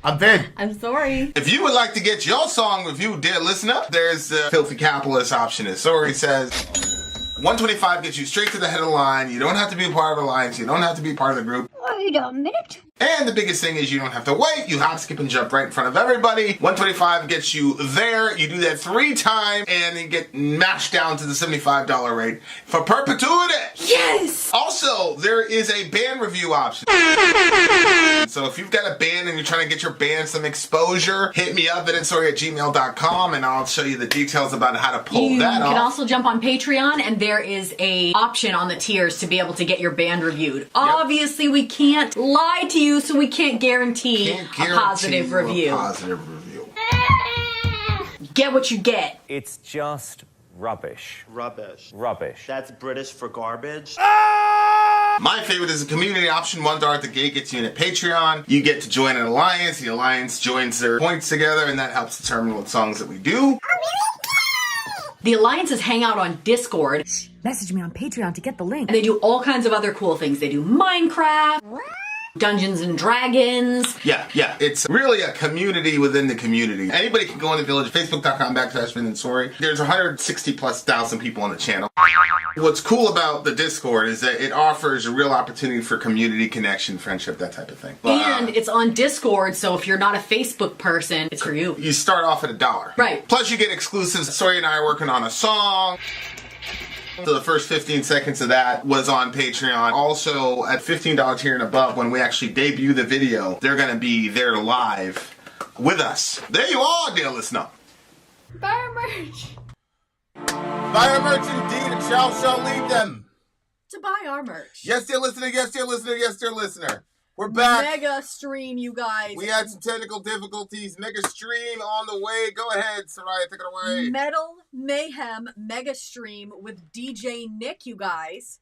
I'm Vin. I'm Sori. If you would like to get your song reviewed, dear listener, there's the filthy capitalist option. As Sori says, 125 gets you straight to the head of the line. You don't have to be a part of the alliance. You don't have to be part of the group. Wait a minute. And the biggest thing is you don't have to wait. You hop, skip, and jump right in front of everybody. 125 gets you there. You do that 3 times, and you get mashed down to the $75 rate for perpetuity. Yes! Also, there is a band review option. So if you've got a band and you're trying to get your band some exposure, hit me up at insori@gmail.com, and I'll show you the details about how to pull that off. You can also jump on Patreon, and there is a option on the tiers to be able to get your band reviewed. Yep. Obviously, we can't lie to you, so we can't guarantee a positive review. Get what you get. It's just rubbish. Rubbish. Rubbish. That's British for garbage. My favorite is the community option. $1 at the gate gets you in at Patreon. You get to join an alliance. The alliance joins their points together, and that helps determine what songs that we do. The alliances hang out on Discord. Message me on Patreon to get the link. And they do all kinds of other cool things. They do Minecraft. Dungeons and Dragons. Yeah. It's really a community within the community. Anybody can go on the village, facebook.com/Vin and Sori. There's 160,000+ people on the channel. What's cool about the Discord is that it offers a real opportunity for community connection, friendship, that type of thing. And it's on Discord, so if you're not a Facebook person, it's for you. You start off at $1. Right. Plus you get exclusives. Sori and I are working on a song. So the first 15 seconds of that was on Patreon. Also, at $15 tier and above, when we actually debut the video, they're going to be there live with us. There you are, dear listener. Buy our merch. Buy our merch indeed, and shall leave them. To buy our merch. Yes, dear listener, yes, dear listener, yes, dear listener. We're back. Mega stream, you guys. We had some technical difficulties. Mega stream on the way. Go ahead, Soraya, take it away. Metal Mayhem Mega Stream with DJ Nick, you guys.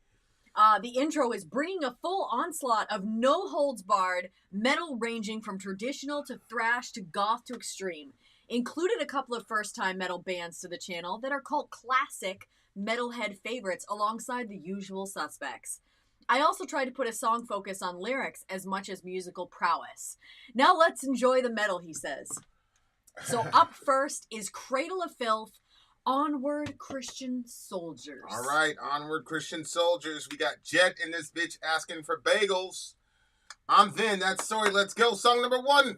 The intro is bringing a full onslaught of no holds barred metal ranging from traditional to thrash to goth to extreme. Included a couple of first time metal bands to the channel that are called classic metalhead favorites alongside the usual suspects. I also tried to put a song focus on lyrics as much as musical prowess. Now let's enjoy the metal, he says. So up first is Cradle of Filth, Onward Christian Soldiers. All right, Onward Christian Soldiers. We got Jet in this bitch asking for bagels. I'm Vin, that's Sori. Let's go. Song number 1.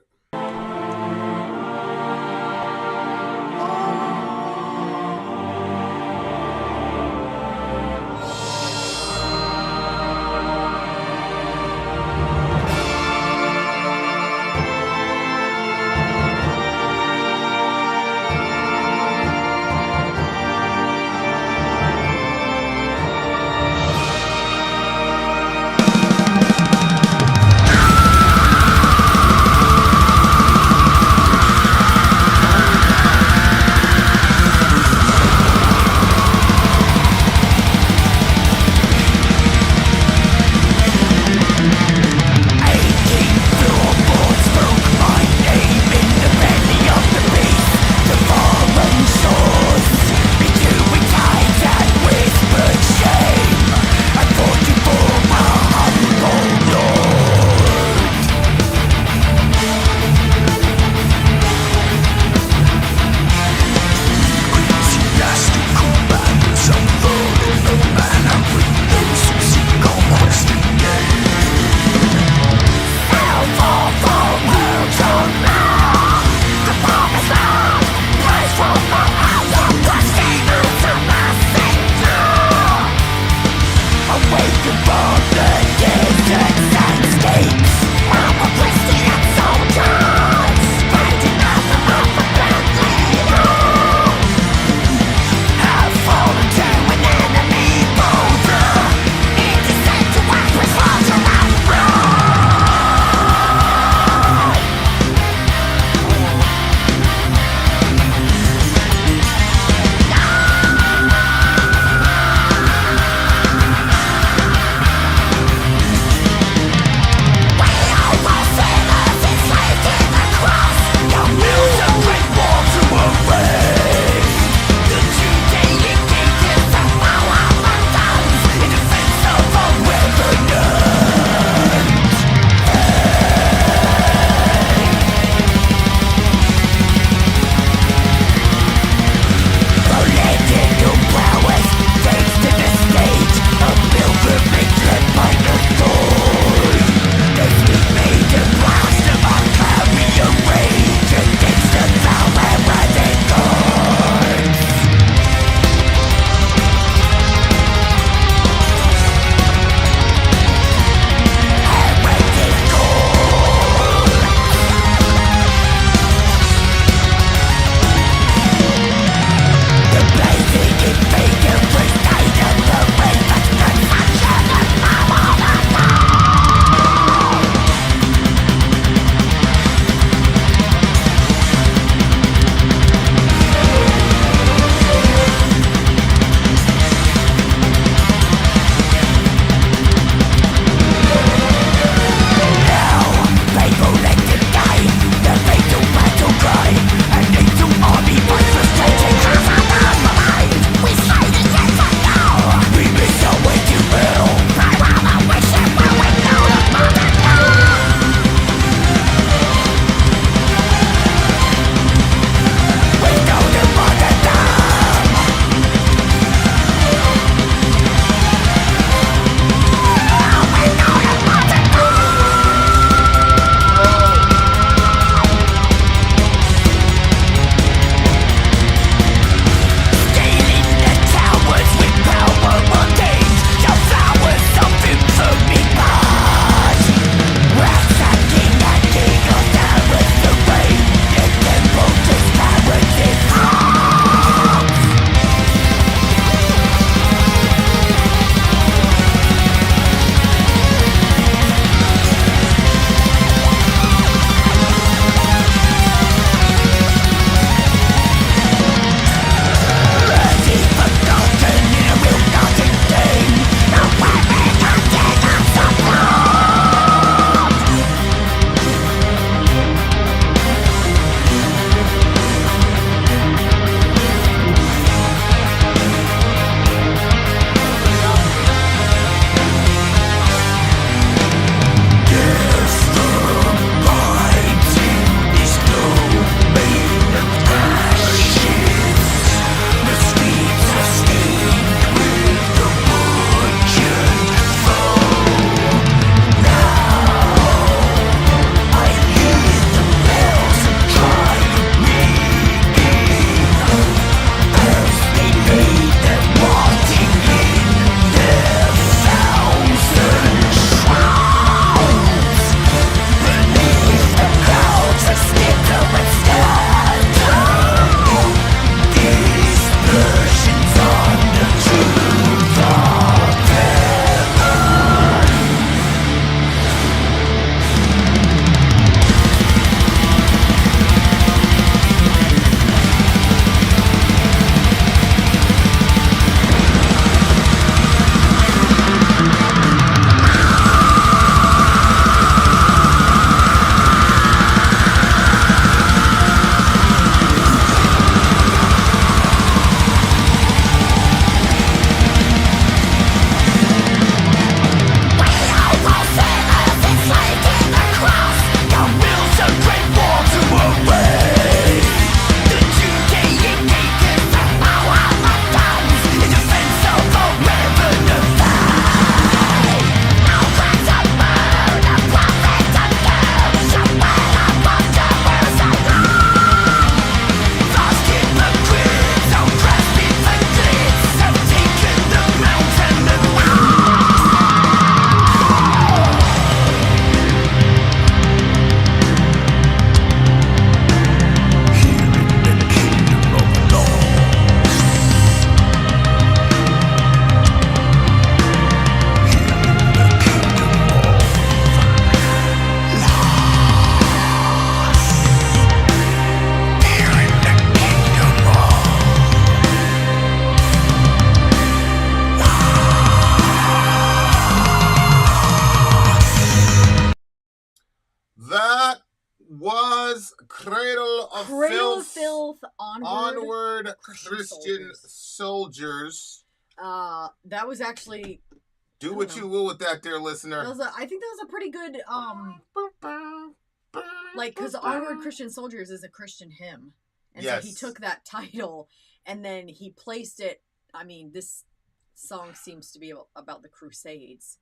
Cradle of Cradle of Filth, Filth, Onward, Christian soldiers. That was actually... Do what you will with that, dear listener. I think that was a pretty good, like, because Onward Christian Soldiers is a Christian hymn. And so he took that title, and then he placed it, I mean, this song seems to be about the Crusades.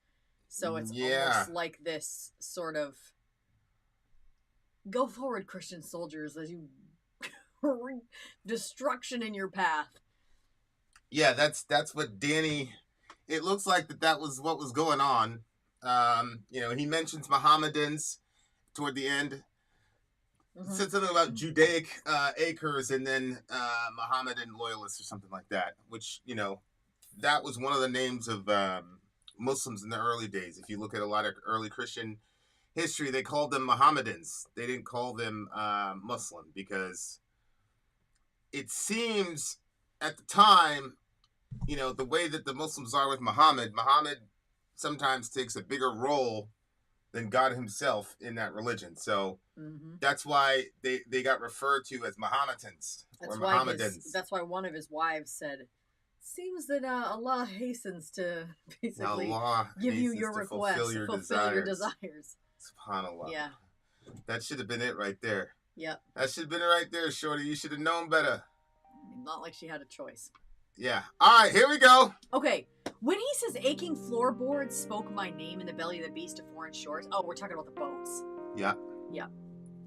So it's almost like this sort of, go forward, Christian soldiers, as you destruction in your path. Yeah, that's what Danny... It looks like that was what was going on. He mentions Mohammedans toward the end. Said something about Judaic acres and then Mohammedan loyalists or something like that, which, that was one of the names of Muslims in the early days. If you look at a lot of early Christian history, they called them Mohammedans. They didn't call them Muslim, because it seems at the time, the way that the Muslims are with Muhammad sometimes takes a bigger role than God himself in that religion. So that's why they got referred to as Mohammedans or Mohammedans. That's why one of his wives said, seems that Allah hastens to basically give you your request, fulfill your desires. SubhanAllah. Yeah. That should have been it right there. Yep. That should have been it right there, Shorty. You should have known better. Not like she had a choice. Yeah. All right, here we go. Okay. When he says aching floorboards spoke my name in the belly of the beast to foreign shores. Oh, we're talking about the boats. Yeah. Yeah.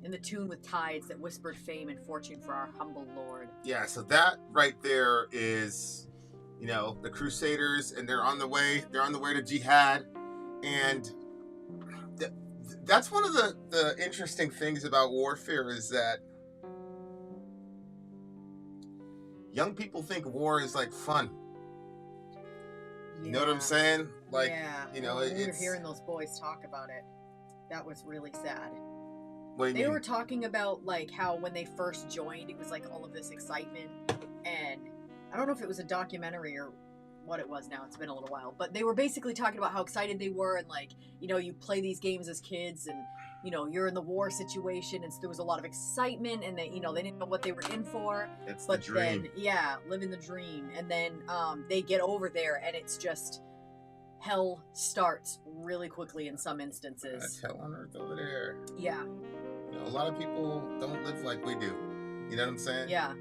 In the tune with tides that whispered fame and fortune for our humble Lord. Yeah, so that right there is, the Crusaders, and they're on the way to jihad. And that's one of the interesting things about warfare is that young people think war is like fun. You know what I'm saying? Like, when we were hearing those boys talk about it, that was really sad. What do you mean? They were talking about like how when they first joined, it was like all of this excitement, and I don't know if it was a documentary or what it was now. It's been a little while, but they were basically talking about how excited they were, and like, you play these games as kids, and you're in the war situation, and so there was a lot of excitement, and they didn't know what they were in for. It's but the dream. Then living the dream, and then they get over there, and it's just hell starts really quickly in some instances. That's hell on earth over there. Yeah. A lot of people don't live like we do. You know what I'm saying? Yeah.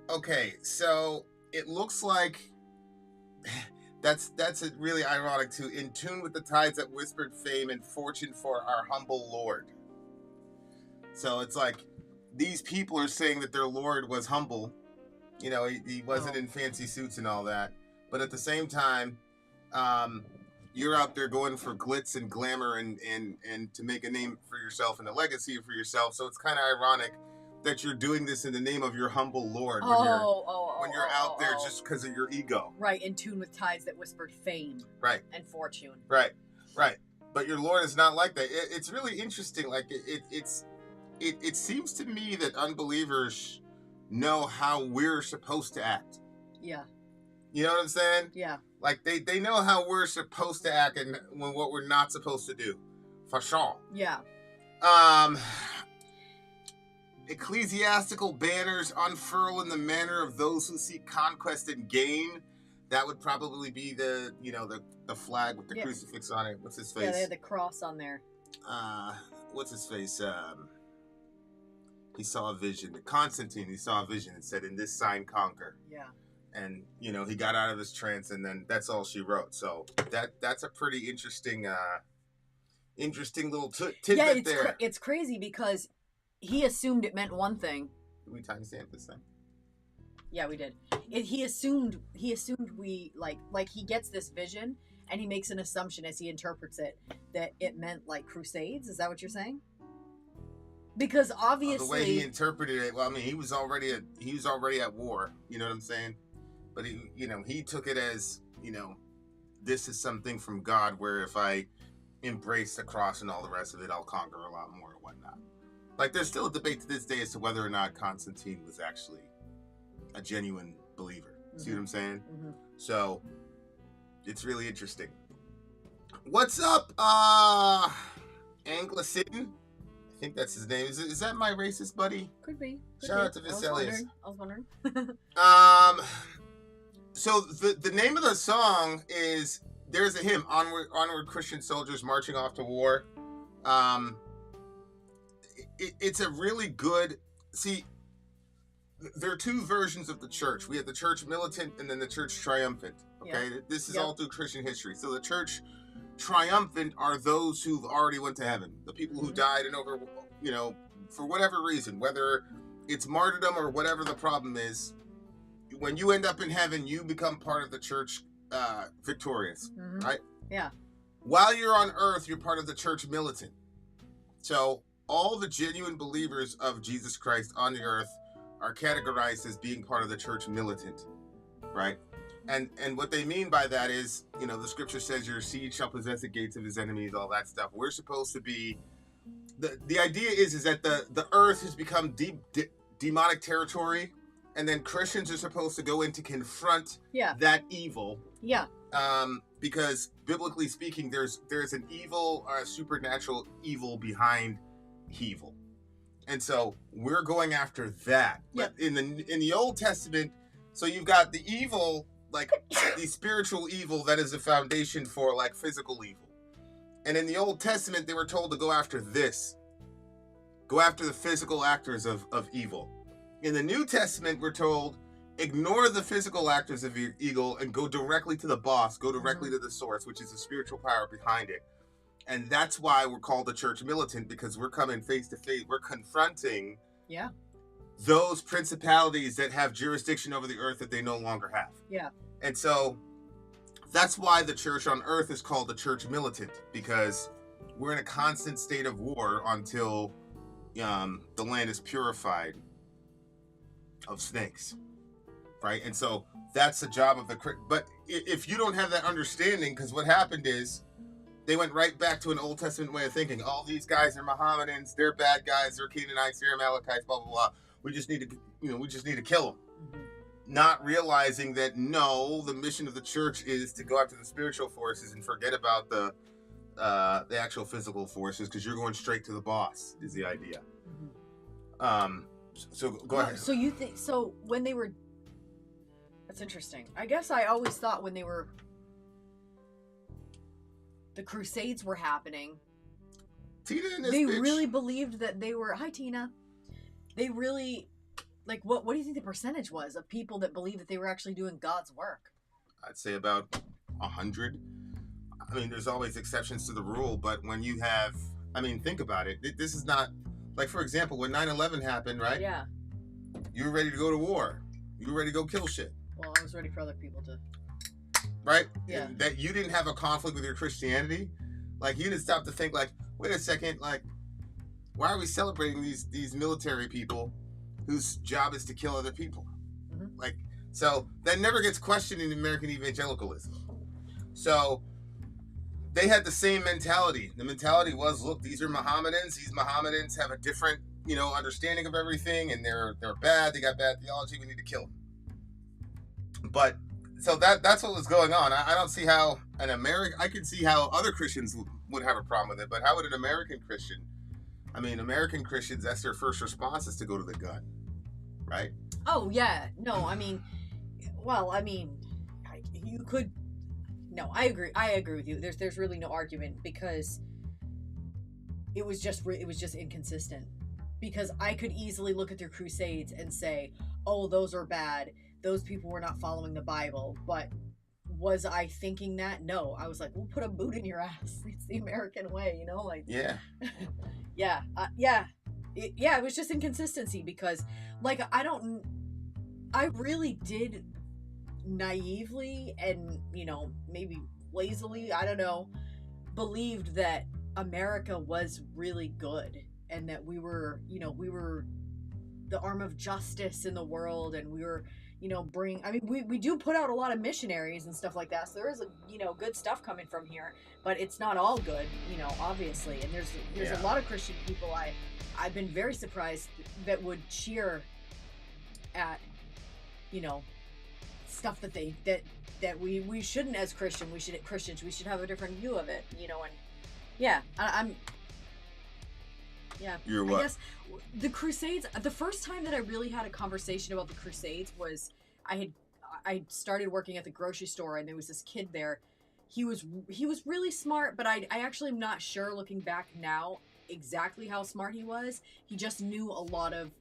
Okay, so it looks like that's really ironic too. In tune with the tides that whispered fame and fortune for our humble Lord. So it's like these people are saying that their Lord was humble. He wasn't in fancy suits and all that. But at the same time, you're out there going for glitz and glamour and to make a name for yourself and a legacy for yourself. So it's kind of ironic that you're doing this in the name of your humble Lord when you're out there just because of your ego. Right, in tune with tides that whispered fame. Right. And fortune. Right. But your Lord is not like that. It's really interesting. Like it seems to me that unbelievers know how we're supposed to act. Yeah. You know what I'm saying? Yeah. Like they know how we're supposed to act and what we're not supposed to do. For sure. Yeah. Ecclesiastical banners unfurl in the manner of those who seek conquest and gain. That would probably be the flag with the crucifix on it. What's his face? Yeah, they had the cross on there. What's his face? He saw a vision. Constantine, he saw a vision and said, "In this sign conquer." Yeah. And he got out of his trance, and then that's all she wrote. So that's a pretty interesting little tidbit there. It's crazy because he assumed it meant one thing. Did we timestamp this thing? Yeah, we did. He assumed we like he gets this vision and he makes an assumption as he interprets it that it meant like crusades. Is that what you're saying? Because obviously the way he interpreted it, well, I mean, he was already at war. You know what I'm saying? But he took it as this is something from God, where if I embrace the cross and all the rest of it, I'll conquer a lot more or whatnot. Like, there's still a debate to this day as to whether or not Constantine was actually a genuine believer. Mm-hmm. See what I'm saying? Mm-hmm. So, it's really interesting. What's up, Anglican? think that's his name. Is that my racist buddy? Could be. Shout out to Vesalius. I was wondering. So the name of the song is, there's a hymn, Onward Christian Soldiers Marching Off to War. It's a really good, see, there are two versions of the church. We have the church militant and then the church triumphant. Okay, this is all through Christian history. So the church triumphant are those who've already went to heaven, the people who died and over, for whatever reason, whether it's martyrdom or whatever the problem is. When you end up in heaven, you become part of the church victorious, right? Yeah. While you're on earth, you're part of the church militant. So all the genuine believers of Jesus Christ on the earth are categorized as being part of the church militant, right? And what they mean by that is, the scripture says your seed shall possess the gates of his enemies, all that stuff. We're supposed to be, the idea is that the earth has become demonic territory, and then Christians are supposed to go in to confront that evil. Yeah. Because biblically speaking, there's an evil, supernatural evil behind evil. And so we're going after that. But in the Old Testament, so you've got the evil, like the spiritual evil that is the foundation for like physical evil. And in the Old Testament, they were told to go after this. Go after the physical actors of evil. In the New Testament, we're told, ignore the physical actors of evil and go directly to the boss, go directly to the source, which is the spiritual power behind it. And that's why we're called the church militant, because we're coming face to face. We're confronting those principalities that have jurisdiction over the earth that they no longer have. Yeah. And so that's why the church on earth is called the church militant, because we're in a constant state of war until the land is purified of snakes. Right? And so that's the job of the... But if you don't have that understanding, because what happened is, they went right back to an Old Testament way of thinking. All these guys are Mohammedans. They're bad guys. They're Canaanites. They're Amalekites. Blah blah blah. We just need to kill them. Not realizing that no, the mission of the church is to go after the spiritual forces and forget about the actual physical forces, because you're going straight to the boss. Is the idea. So go ahead. So you think when they were? That's interesting. I guess I always thought when they were. The Crusades were happening. Tina and this they bitch. Really believed that they were. Hi, Tina. They really, like, what do you think the percentage was of people that believed that they were actually doing God's work? I'd say about 100. I mean, there's always exceptions to the rule, but when you have, think about it. This is not, like, for example, when 9/11 happened, right? Yeah. You were ready to go to war. You were ready to go kill shit. Well, I was ready for other people to. Right? Yeah. And that you didn't have a conflict with your Christianity. Like, you didn't stop to think, like, wait a second, like, why are we celebrating these military people whose job is to kill other people? Like, so that never gets questioned in American evangelicalism. So they had the same mentality. The mentality was, look, these are Mohammedans. These Mohammedans have a different, understanding of everything, and they're bad. They got bad theology. We need to kill them. But so that's what was going on. I don't see how I could see how other Christians would have a problem with it, but how would an American Christian? American Christians, that's their first response is to go to the gun, right? Oh yeah, no, you could. No, I agree. I agree with you. There's really no argument, because it was just inconsistent. Because I could easily look at their Crusades and say, oh, those are bad. Those people were not following the Bible. But was I thinking that? No. I was like, we'll put a boot in your ass. It's the American way, like. Yeah. Yeah. It was just inconsistency, because, like, I really did naively and, maybe lazily, I don't know, believed that America was really good, and that we were the arm of justice in the world, and we were, we do put out a lot of missionaries and stuff like that, so there is good stuff coming from here, but it's not all good, obviously, and there's a lot of Christian people I've been very surprised that would cheer at stuff that we shouldn't, as Christians we should have a different view of it, and yeah, Yeah. You're what? I guess the Crusades, the first time that I really had a conversation about the Crusades was I started working at the grocery store, and there was this kid there. He was really smart, but I actually am not sure, looking back now, exactly how smart he was. He just knew a lot of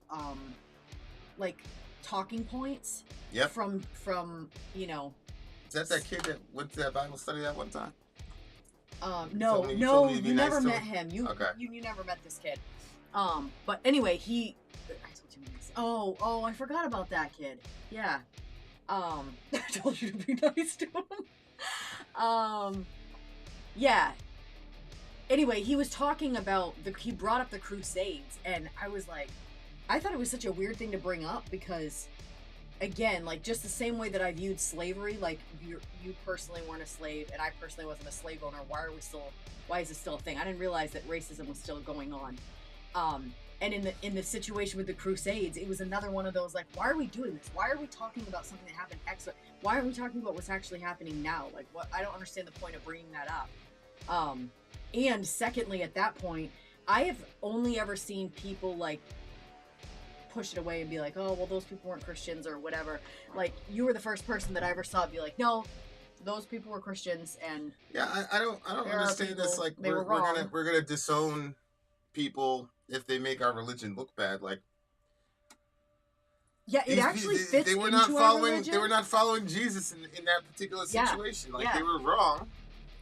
like talking points. Yep. From you know. Is that kid that went to that Bible study that one time? No, you never met him. You never met this kid. But anyway, I told you nice. Oh, I forgot about that kid. Yeah. I told you to be nice to him. Yeah. Anyway, he was talking about he brought up the Crusades, and I was like, I thought it was such a weird thing to bring up because, again, like, just the same way that I viewed slavery, like, you personally weren't a slave, and I personally wasn't a slave owner. Why is it still a thing? I didn't realize that racism was still going on. And in the situation with the Crusades, it was another one of those, like, why are we doing this? Why are we talking about something that happened why aren't we talking about what's actually happening now? Like, what? I don't understand the point of bringing that up. And secondly, at that point, I have only ever seen people, like, push it away and be like, oh, well, those people weren't Christians or whatever. Like, you were the first person that I ever saw be like, no, those people were Christians, and yeah, I don't understand this. Like, we're gonna disown people if they make our religion look bad. Like, yeah, it actually fits they were into not our following. religion. They were not following Jesus in that particular situation. Like, they were wrong,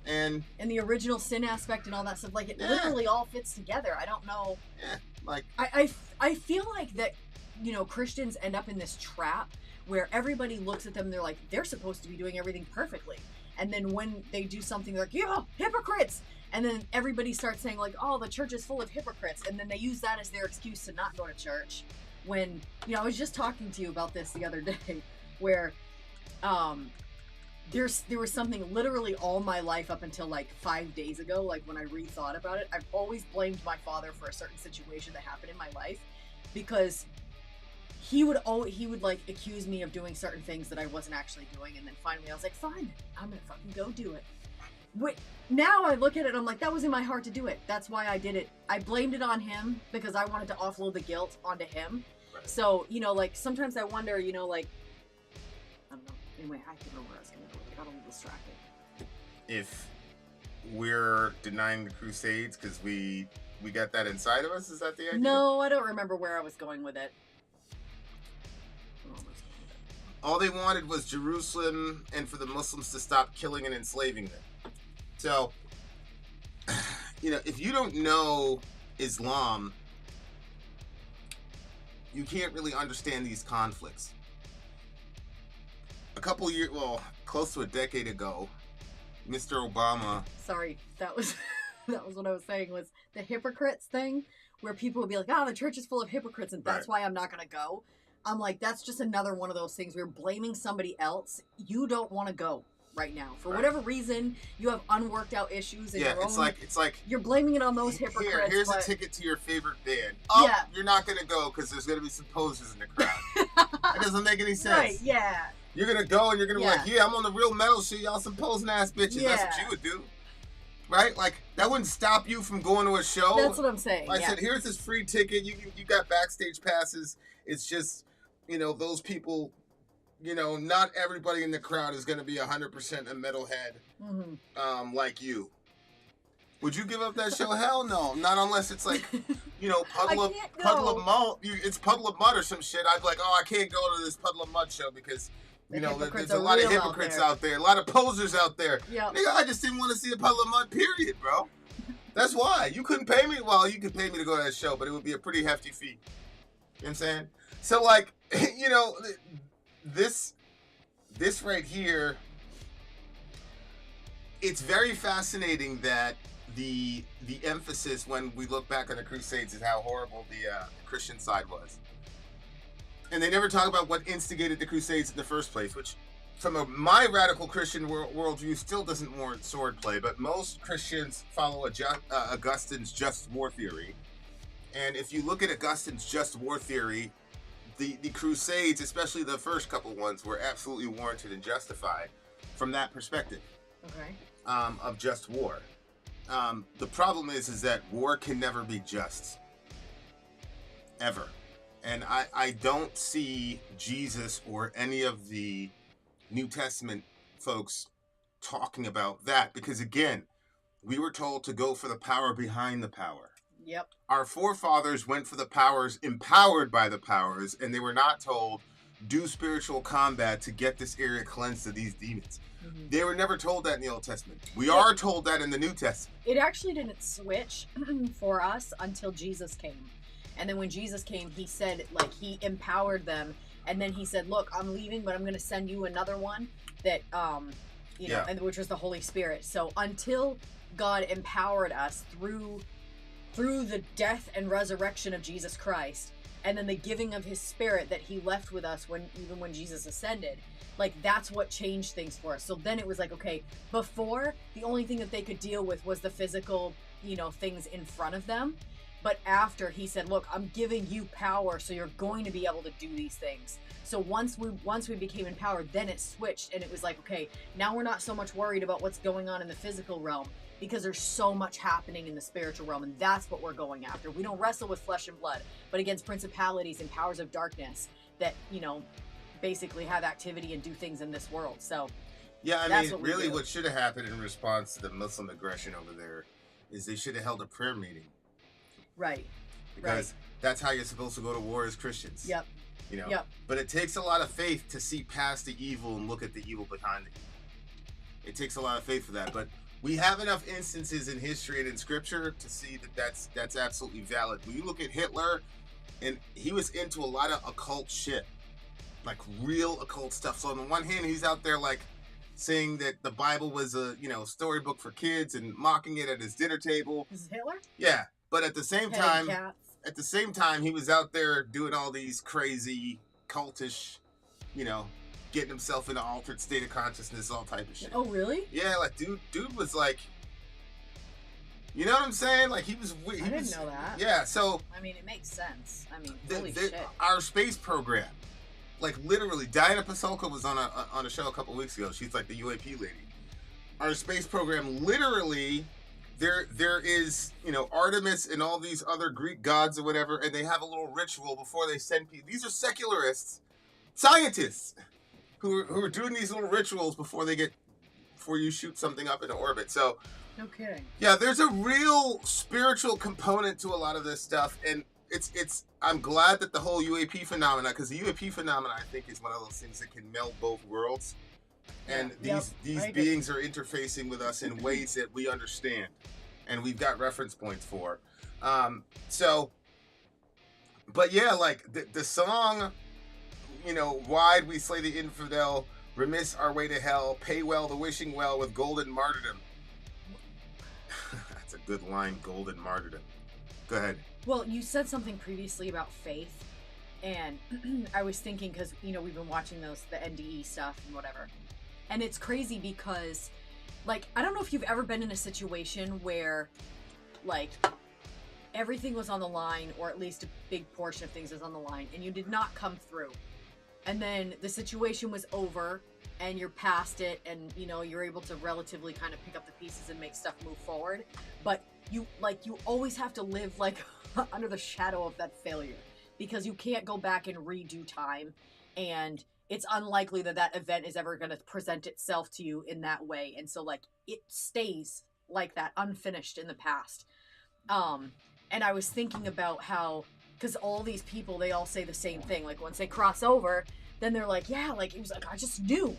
and the original sin aspect and all that stuff. Like, it literally all fits together. I don't know. Yeah, like I feel like that, you know, Christians end up in this trap where everybody looks at them, they're like, they're supposed to be doing everything perfectly. And then when they do something, they're like, yeah, hypocrites! And then everybody starts saying, like, oh, the church is full of hypocrites. And then they use that as their excuse to not go to church. When, you know, I was just talking to you about this the other day, where there was something literally all my life up until, like, 5 days ago, like, when I rethought about it, I've always blamed my father for a certain situation that happened in my life, because he would like accuse me of doing certain things that I wasn't actually doing, and then finally I was like, fine, I'm gonna fucking go do it. Wait, now I look at it and I'm like, that was in my heart to do it. That's why I did it. I blamed it on him because I wanted to offload the guilt onto him. Right. So, you know, like, sometimes I wonder, you know, like, I don't know. Anyway, I can't remember where I was gonna go. I got a little distracted. if we're denying the Crusades because we got that inside of us, is that the idea? No, I don't remember where I was going with it. All they wanted was Jerusalem and for the Muslims to stop killing and enslaving them. So, you know, if you don't know Islam, you can't really understand these conflicts. A couple years, well, close to a decade ago, Mr. Obama... Sorry, that was what I was saying, was the hypocrites thing, where people would be like, the church is full of hypocrites and that's why I'm not going to go. I'm like, that's just another one of those things where you're blaming somebody else. You don't want to go right now. For whatever reason, you have unworked out issues in your own... it's like... You're blaming it on those hypocrites. Here's a ticket to your favorite band. You're not going to go because there's going to be some posers in the crowd. That doesn't make any sense. Right, yeah. You're going to go and you're going to be like, I'm on the real metal shit. Y'all some posing ass bitches. Yeah. That's what you would do. Right? Like, that wouldn't stop you from going to a show. That's what I'm saying. I said, here's this free ticket. You got backstage passes. It's just... You know, those people, you know, not everybody in the crowd is going to be 100% a metalhead like you. Would you give up that show? Hell no. Not unless it's like, you know, puddle of mud. It's Puddle of Mud or some shit. I'd be like, I can't go to this Puddle of Mud show because, you know, there's a lot of hypocrites out there. A lot of posers out there. Yep. Nigga, I just didn't want to see a Puddle of Mud, period, bro. That's why. You couldn't pay me. Well, you could pay me to go to that show, but it would be a pretty hefty fee. You know what I'm saying? So, like, you know, this right here, it's very fascinating that the emphasis when we look back on the Crusades is how horrible the Christian side was. And they never talk about what instigated the Crusades in the first place, which, from my radical Christian worldview, still doesn't warrant swordplay, but most Christians follow Augustine's just war theory. And if you look at Augustine's just war theory, the Crusades, especially the first couple ones, were absolutely warranted and justified from that perspective. Okay. Of just war. The problem is that war can never be just. ever. And I don't see Jesus or any of the New Testament folks talking about that, because again, we were told to go for the power behind the power. Yep. Our forefathers went for the powers empowered by the powers, and they were not told, do spiritual combat to get this area cleansed of these demons. Mm-hmm. They were never told that in the Old Testament. We are told that in the New Testament. It actually didn't switch for us until Jesus came. And then when Jesus came, he said, like, he empowered them. And then he said, look, I'm leaving, but I'm going to send you another one that, you know, and which was the Holy Spirit. So until God empowered us through the death and resurrection of Jesus Christ, and then the giving of his Spirit that he left with us even when Jesus ascended, like, that's what changed things for us. So then it was like, okay, before, the only thing that they could deal with was the physical, you know, things in front of them. But after, he said, look, I'm giving you power, so you're going to be able to do these things. So once we became empowered, then it switched, and it was like, okay, now we're not so much worried about what's going on in the physical realm, because there's so much happening in the spiritual realm, and that's what we're going after. We don't wrestle with flesh and blood, but against principalities and powers of darkness that, you know, basically have activity and do things in this world. So yeah, I mean, really what should have happened in response to the Muslim aggression over there is they should have held a prayer meeting. Right. Because that's how you're supposed to go to war as Christians. Yep. You know. Yep. But it takes a lot of faith to see past the evil and look at the evil behind it. It takes a lot of faith for that. But we have enough instances in history and in scripture to see that that's absolutely valid. When you look at Hitler, and he was into a lot of occult shit. Like real occult stuff. So on the one hand, he's out there like saying that the Bible was a, you know, storybook for kids and mocking it at his dinner table. This is Hitler? Yeah. But at the same time, he was out there doing all these crazy, cultish, you know, getting himself in an altered state of consciousness, all type of shit. Oh, really? Yeah, like, dude was like, you know what I'm saying? Like, he was... I didn't know that. Yeah, so... I mean, it makes sense. I mean, holy shit. Our space program, like, literally, Diana Pasulka was on a show a couple weeks ago. She's like the UAP lady. Our space program, literally... There is, you know, Artemis and all these other Greek gods or whatever, and they have a little ritual before they send people. These are secularists, scientists, who are doing these little rituals before you shoot something up into orbit. So, no kidding. Yeah, there's a real spiritual component to a lot of this stuff, and I'm glad that the whole UAP phenomena, because the UAP phenomena, I think, is one of those things that can meld both worlds. And these beings are interfacing with us in ways that we understand, and we've got reference points for. But yeah, like the song, you know, why'd we slay the infidel, remiss our way to hell, pay well the wishing well with golden martyrdom. That's a good line, golden martyrdom. Go ahead. Well, you said something previously about faith, and I was thinking, because, you know, we've been watching the NDE stuff and whatever. And it's crazy because, like, I don't know if you've ever been in a situation where, like, everything was on the line, or at least a big portion of things was on the line, and you did not come through. And then the situation was over, and you're past it, and, you know, you're able to relatively kind of pick up the pieces and make stuff move forward. But you always have to live, like, under the shadow of that failure, because you can't go back and redo time, and it's unlikely that event is ever going to present itself to you in that way. And so, like, it stays like that, unfinished in the past. And I was thinking about how, because all these people, they all say the same thing. Like, once they cross over, then they're like, yeah, like, it was like,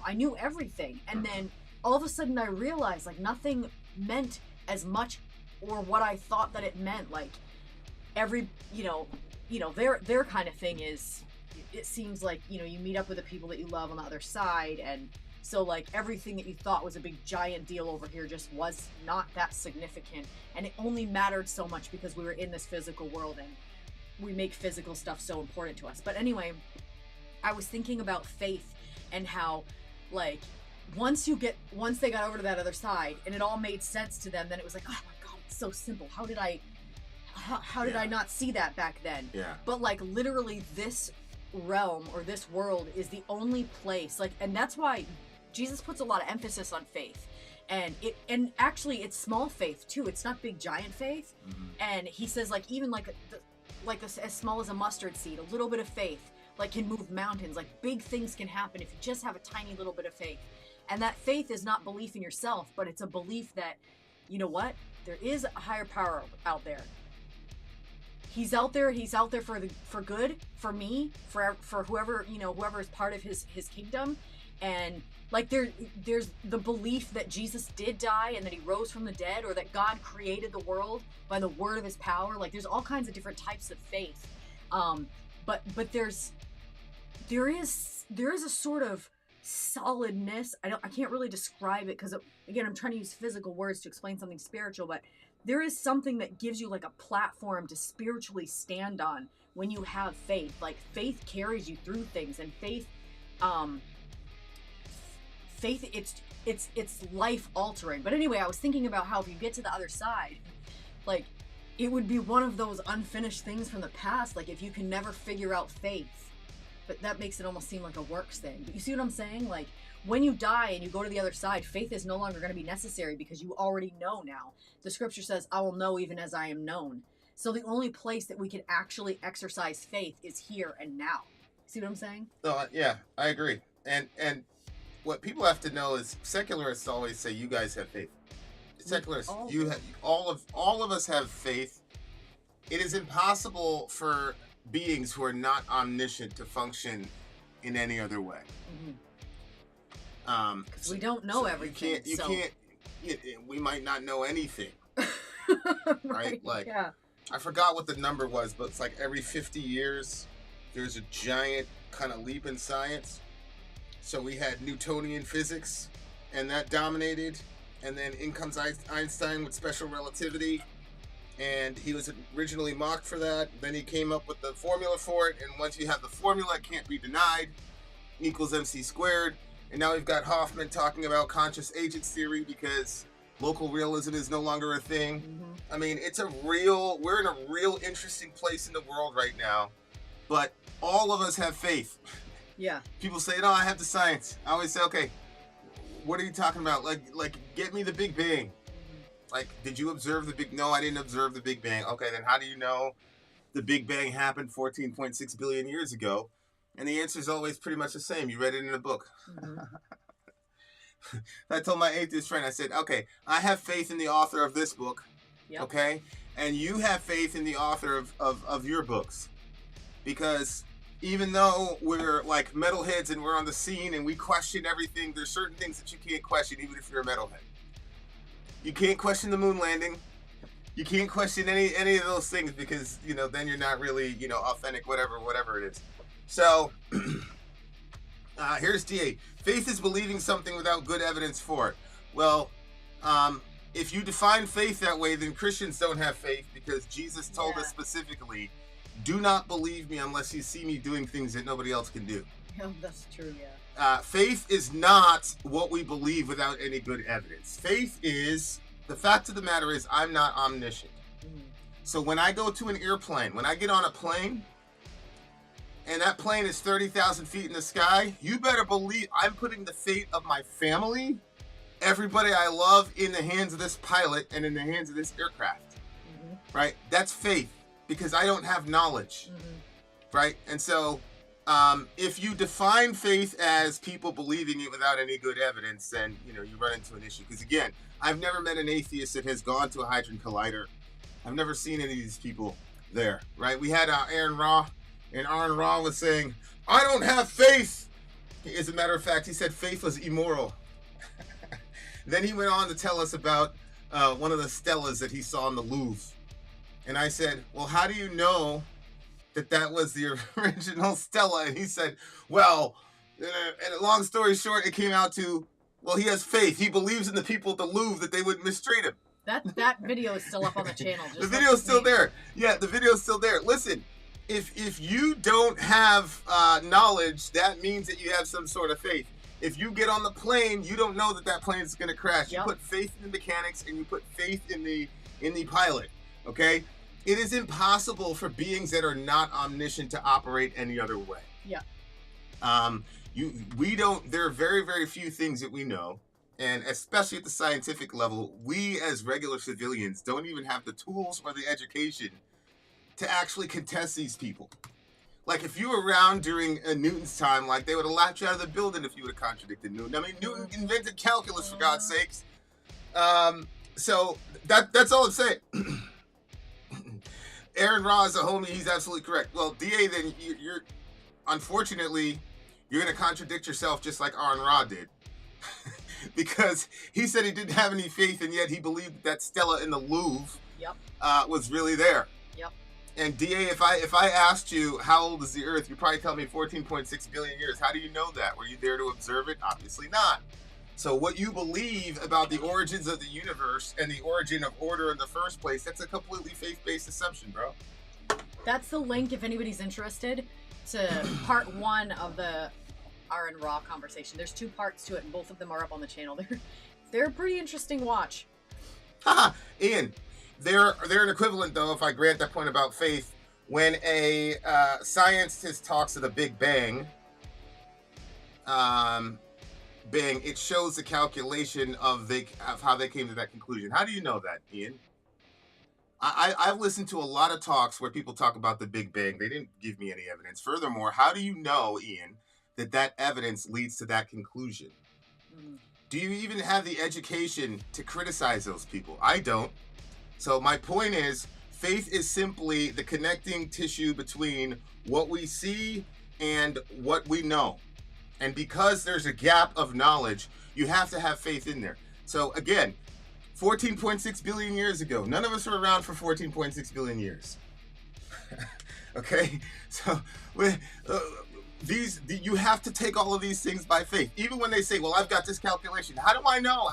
I knew everything. And then all of a sudden I realized, like, nothing meant as much or what I thought that it meant. Like, every, you know, their kind of thing is, it seems like, you know, you meet up with the people that you love on the other side, and so, like, everything that you thought was a big giant deal over here just was not that significant, and it only mattered so much because we were in this physical world, and we make physical stuff so important to us. But anyway, I was thinking about faith and how, like, once they got over to that other side and it all made sense to them, then it was like, oh my god, it's so simple. How did I not see that back then? Yeah. But, like, literally this realm or this world is the only place, like, and that's why Jesus puts a lot of emphasis on faith, and actually it's small faith too. It's not big giant faith. Mm-hmm. And he says, like, even like like as small as a mustard seed, a little bit of faith, like can move mountains. Like big things can happen if you just have a tiny little bit of faith. And that faith is not belief in yourself, but it's a belief that, you know what? There is a higher power out there. He's out there for good, for me, for whoever, you know, whoever is part of his kingdom. And like there's the belief that Jesus did die and that he rose from the dead, or that God created the world by the word of his power. Like there's all kinds of different types of faith. But there is a sort of solidness. I can't really describe it because again, I'm trying to use physical words to explain something spiritual, but there is something that gives you like a platform to spiritually stand on when you have faith. Like faith carries you through things, and faith it's life altering. But anyway, I was thinking about how if you get to the other side, like it would be one of those unfinished things from the past. Like if you can never figure out faith, but that makes it almost seem like a works thing. But you see what I'm saying? Like when you die and you go to the other side, faith is no longer going to be necessary because you already know now. The scripture says, I will know even as I am known. So the only place that we can actually exercise faith is here and now. See what I'm saying? No, yeah, I agree. And what people have to know is secularists always say you guys have faith. Secularists, you have all of us have faith. It is impossible for beings who are not omniscient to function in any other way. Because we don't know everything. We might not know anything. right? Like, yeah. I forgot what the number was, but it's like every 50 years, there's a giant kind of leap in science. So we had Newtonian physics, and that dominated. And then in comes Einstein with special relativity. And he was originally mocked for that. Then he came up with the formula for it. And once you have the formula, it can't be denied. Equals MC squared. And now we've got Hoffman talking about conscious agents theory because local realism is no longer a thing. Mm-hmm. I mean, we're in a real interesting place in the world right now. But all of us have faith. Yeah. People say, no, I have the science. I always say, okay, what are you talking about? Like, get me the Big Bang. Like, did you observe the Big... No, I didn't observe the Big Bang. Okay, then how do you know the Big Bang happened 14.6 billion years ago? And the answer is always pretty much the same. You read it in a book. Mm-hmm. I told my atheist friend, I said, okay, I have faith in the author of this book, yep. Okay? And you have faith in the author of your books. Because even though we're like metalheads and we're on the scene and we question everything, there's certain things that you can't question even if you're a metalhead. You can't question the moon landing. You can't question any of those things because, you know, then you're not really, you know, authentic, whatever it is. So, here's DA. Faith is believing something without good evidence for it. Well, if you define faith that way, then Christians don't have faith because Jesus told us specifically, do not believe me unless you see me doing things that nobody else can do. Oh, that's true, yeah. Faith is not what we believe without any good evidence. Faith is, the fact of the matter is, I'm not omniscient. Mm-hmm. So when I go to an airplane, when I get on a plane, and that plane is 30,000 feet in the sky, you better believe I'm putting the fate of my family, everybody I love, in the hands of this pilot and in the hands of this aircraft. Mm-hmm. Right? That's faith, because I don't have knowledge. Mm-hmm. Right? And so, if you define faith as people believing it without any good evidence, then, you know, you run into an issue. Because again, I've never met an atheist that has gone to a Hadron Collider. I've never seen any of these people there. Right? We had Aaron Ra. And Aaron Ra was saying, I don't have faith. As a matter of fact, he said faith was immoral. Then he went on to tell us about one of the stelas that he saw in the Louvre. And I said, well, how do you know that was the original stela? And he said, well, and long story short, it came out to, well, he has faith. He believes in the people at the Louvre that they would mistreat him. That video is still up on the channel. The video's still there. Yeah, the video's still there. Listen. If you don't have knowledge, that means that you have some sort of faith. If you get on the plane, you don't know that plane is going to crash. Yep. You put faith in the mechanics and you put faith in the pilot. Okay? It is impossible for beings that are not omniscient to operate any other way. Yeah. There are very, very few things that we know. And especially at the scientific level, we as regular civilians don't even have the tools or the education to actually contest these people. Like, if you were around during Newton's time, like, they would have laughed you out of the building if you would have contradicted Newton. I mean, Newton invented calculus, for God's sakes. So that's all I'm saying. Aaron Ra is a homie. He's absolutely correct. Well, DA, then you're unfortunately, you're going to contradict yourself just like Aaron Ra did. Because he said he didn't have any faith, and yet he believed that Stella in the Louvre was really there. Yep. And DA, if I asked you how old is the Earth, you'd probably tell me 14.6 billion years. How do you know that? Were you there to observe it? Obviously not. So what you believe about the origins of the universe and the origin of order in the first place, that's a completely faith-based assumption, bro. That's the link, if anybody's interested, to part 1 of the R and Raw conversation. There's 2 parts to it, and both of them are up on the channel. They're a pretty interesting watch. Haha, Ian. They're an equivalent, though, if I grant that point about faith. When a scientist talks of the Big Bang, it shows the calculation of how they came to that conclusion. How do you know that, Ian? I've listened to a lot of talks where people talk about the Big Bang. They didn't give me any evidence. Furthermore, how do you know, Ian, that evidence leads to that conclusion? Do you even have the education to criticize those people? I don't. So my point is, faith is simply the connecting tissue between what we see and what we know. And because there's a gap of knowledge, you have to have faith in there. So again, 14.6 billion years ago, none of us were around for 14.6 billion years. Okay? So you have to take all of these things by faith. Even when they say, well, I've got this calculation. How do I know?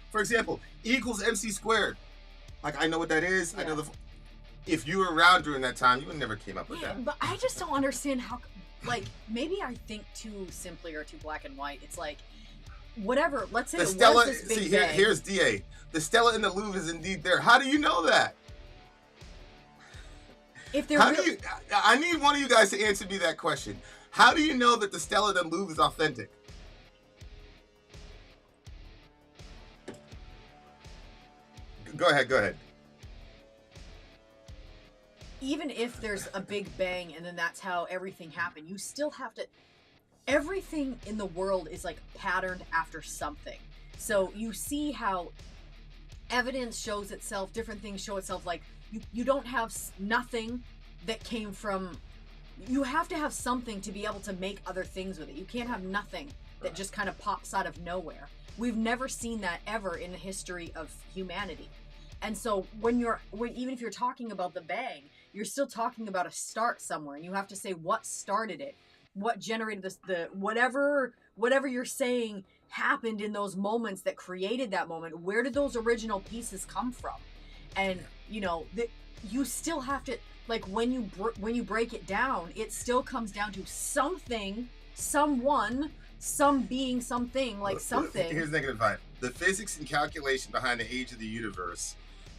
For example, E equals MC squared. Like, I know what that is. Yeah. I know if you were around during that time, you would never came up with that. But I just don't understand how, like, maybe I think too simply or too black and white. It's like, whatever, let's say it was this big bang. Here's DA. The Stella in the Louvre is indeed there. How do you know that? If they're I need one of you guys to answer me that question. How do you know that the Stella in the Louvre is authentic? Go ahead. Even if there's a big bang and then that's how everything happened, you still have to... Everything in the world is like patterned after something. So you see how evidence shows itself, different things show itself. Like, you don't have nothing that came from... You have to have something to be able to make other things with it. You can't have nothing that just kind of pops out of nowhere. We've never seen that ever in the history of humanity. And so even if you're talking about the bang, you're still talking about a start somewhere, and you have to say what started it, what generated this, whatever you're saying happened in those moments that created that moment. Where did those original pieces come from? And you still have to, like, when you break it down, it still comes down to something, someone, some being, something, like something. Here's -5. The physics and calculation behind the age of the universe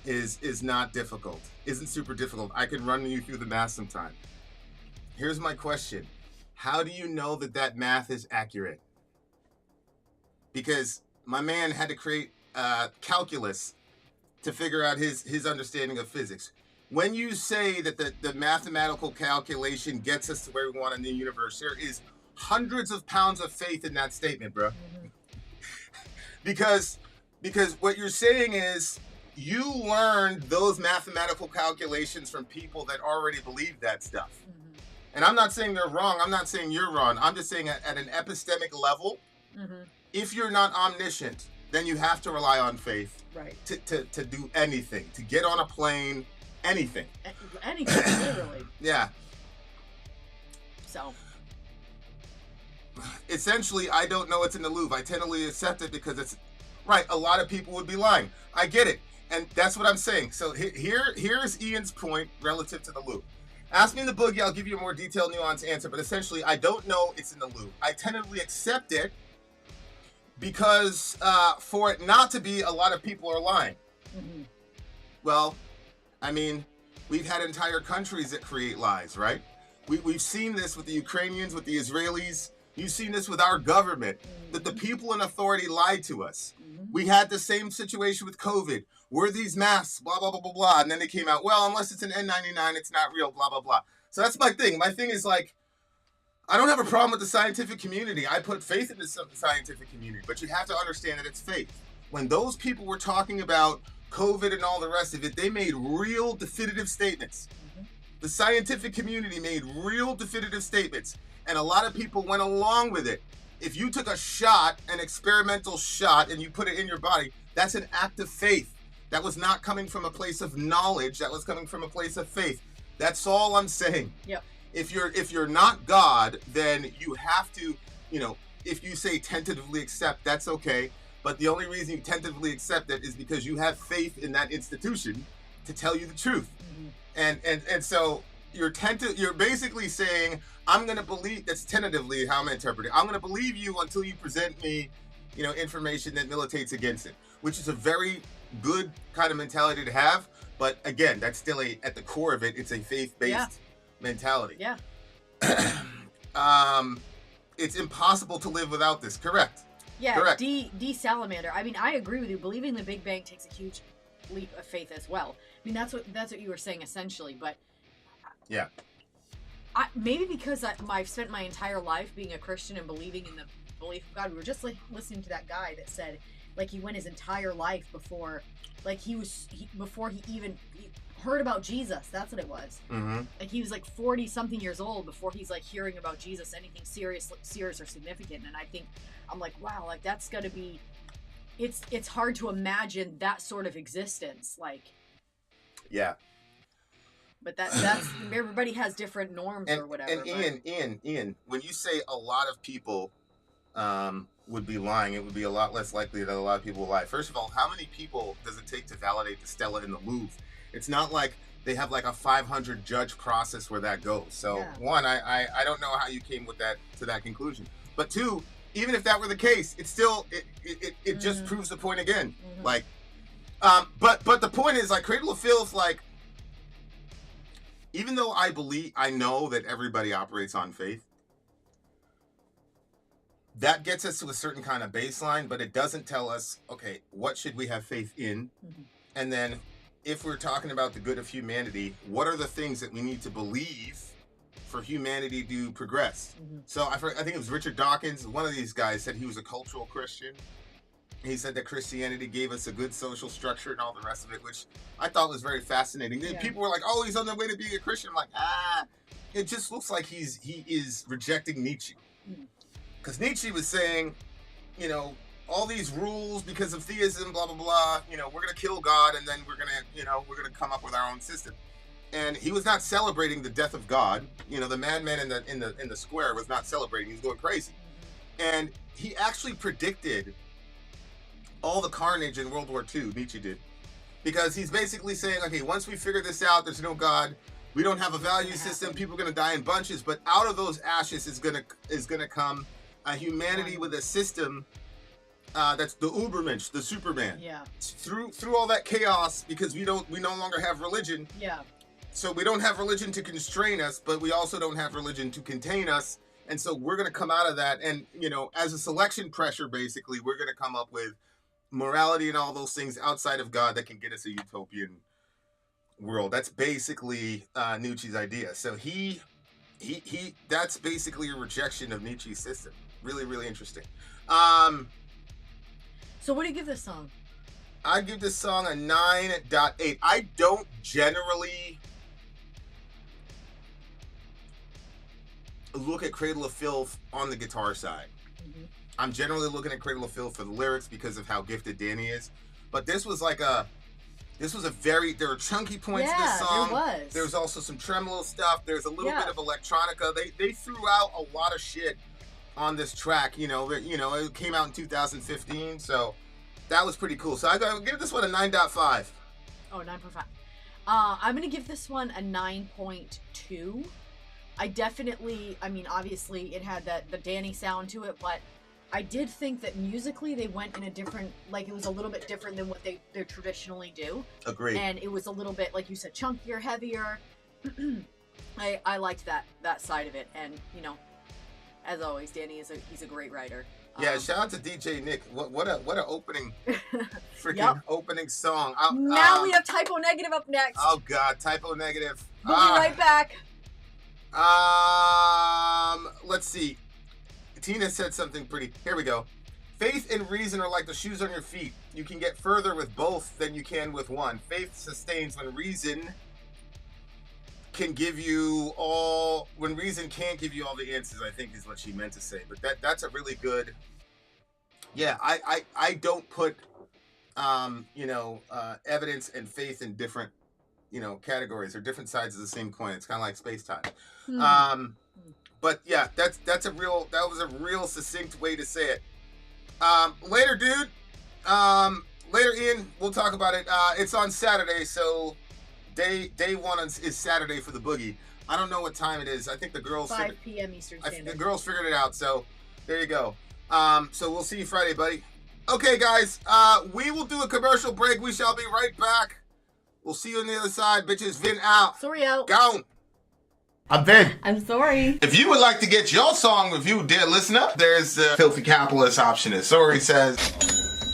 is not difficult. Isn't super difficult. I can run you through the math sometime. Here's my question. How do you know that math is accurate? Because my man had to create calculus to figure out his understanding of physics. When you say that the mathematical calculation gets us to where we want in the universe, there is hundreds of pounds of faith in that statement, bro. Mm-hmm. because what you're saying is you learned those mathematical calculations from people that already believed that stuff. Mm-hmm. And I'm not saying they're wrong. I'm not saying you're wrong. I'm just saying at an epistemic level, mm-hmm. if you're not omniscient, then you have to rely on faith, right? To do anything, to get on a plane, anything. Anything, literally. Yeah. So. Essentially, I don't know what's in the Louvre. I tentatively accept it because it's right. A lot of people would be lying. I get it, and that's what I'm saying. So here's Ian's point relative to the Louvre. Ask me in the boogie. I'll give you a more detailed, nuanced answer. But essentially, I don't know it's in the Louvre. I tentatively accept it because for it not to be, a lot of people are lying. Mm-hmm. Well, I mean, we've had entire countries that create lies, right? We've seen this with the Ukrainians, with the Israelis. You've seen this with our government, that the people in authority lied to us. We had the same situation with COVID. Were these masks, blah, blah, blah, blah, blah. And then they came out, well, unless it's an N99, it's not real, blah, blah, blah. So that's my thing. My thing is like, I don't have a problem with the scientific community. I put faith in the scientific community, but you have to understand that it's faith. When those people were talking about COVID and all the rest of it, they made real definitive statements. The scientific community made real definitive statements, and a lot of people went along with it. If you took a shot, an experimental shot, and you put it in your body, that's an act of faith. That was not coming from a place of knowledge. That was coming from a place of faith. That's all I'm saying. Yep. If you're not God, then you have to, you know, if you say tentatively accept, that's okay. But the only reason you tentatively accept it is because you have faith in that institution to tell you the truth. And so you're basically saying, I'm going to believe, that's tentatively how I'm interpreting. I'm going to believe you until you present me, you know, information that militates against it, which is a very good kind of mentality to have. But again, that's still at the core of it, it's a faith-based mentality. Yeah. It's impossible to live without this. Correct. Yeah. Correct. D Salamander. I mean, I agree with you. Believing the Big Bang takes a huge leap of faith as well. I mean, that's what you were saying essentially. But yeah, maybe because I've spent my entire life being a Christian and believing in the belief of God. We were just listening to that guy that said, like, he went his entire life before, like, before he even heard about Jesus. That's what it was. Like, he was like 40 something years old before he's like hearing about Jesus, anything serious or significant. And I think I'm like, wow, like that's gotta be, it's hard to imagine that sort of existence. Like, yeah. But that's everybody has different norms or whatever. And Ian, when you say a lot of people would be lying, it would be a lot less likely that a lot of people will lie. First of all, how many people does it take to validate the Stela in the Louvre? It's not like they have like a 500 judge process where that goes. So one, I don't know how you came with that to that conclusion. But two, even if that were the case, it's still it just proves the point again. Like, but the point is, like, Cradle of Filth, like, even though I know that everybody operates on faith, that gets us to a certain kind of baseline, but it doesn't tell us, okay, what should we have faith in? And then if we're talking about the good of humanity, what are the things that we need to believe for humanity to progress? So I think it was Richard Dawkins, one of these guys, said he was a cultural Christian. He said that Christianity gave us a good social structure and all the rest of it, which I thought was very fascinating. Yeah. People were like, oh, he's on the way to being a Christian. I'm like, it just looks like he is rejecting Nietzsche. Because Nietzsche was saying, you know, all these rules because of theism, blah, blah, blah, you know, we're going to kill God and then we're going to come up with our own system. And he was not celebrating the death of God. You know, the madman in the square was not celebrating. He was going crazy. And he actually predicted all the carnage in World War II, Nietzsche did. Because he's basically saying, okay, once we figure this out, there's no God, we don't have a value system, people are going to die in bunches, but out of those ashes is going to come a humanity with a system that's the Ubermensch, the Superman. Yeah. Through all that chaos, because we no longer have religion. Yeah. So we don't have religion to constrain us, but we also don't have religion to contain us. And so we're going to come out of that. And, you know, as a selection pressure, basically, we're going to come up with morality and all those things outside of God that can get us a utopian world. That's basically Nietzsche's idea. So he that's basically a rejection of Nietzsche's system. Really, really interesting. So what do you give this song? I give this song a 9.8. I don't generally look at Cradle of Filth on the guitar side. I'm generally looking at Cradle of Filth for the lyrics because of how gifted Danny is. But there were chunky points in this song. There was also some tremolo stuff. There's a little bit of electronica. They threw out a lot of shit on this track. You know, it came out in 2015, so that was pretty cool. So I gotta give this one a 9.5. Oh, 9.5. I'm gonna give this one a 9.2. I mean, obviously it had the Danny sound to it, but I did think that musically they went in a different, like, it was a little bit different than what they traditionally do. Agreed. And it was a little bit, like you said, chunkier, heavier. I liked that side of it, and, you know, As always, Danny he's a great writer. Yeah, shout out to DJ Nick. What a opening, freaking Yep. opening song. Now we have Typo Negative up next. Oh God, Typo Negative. We'll be right back. Let's see. Tina said something pretty. Here we go. Faith and reason are like the shoes on your feet. You can get further with both than you can with one. Faith sustains when reason can give you all. When reason can't give you all the answers, I think is what she meant to say. But that's a really good. Yeah, I don't put evidence and faith in different categories or different sides of the same coin. It's kind of like space time. But yeah, that was a real succinct way to say it. Later, dude. Later, Ian, we'll talk about it. It's on Saturday, so day one is Saturday for the boogie. I don't know what time it is. I think the girls 5 p.m. Eastern Standard. The girls figured it out, so there you go. So we'll see you Friday, buddy. Okay, guys, we will do a commercial break. We shall be right back. We'll see you on the other side, bitches. Vin out. Sori out. Gone. I'm Vin. I'm sorry. If you would like to get your song reviewed, dear listener, there's the filthy capitalist option. As Sori says,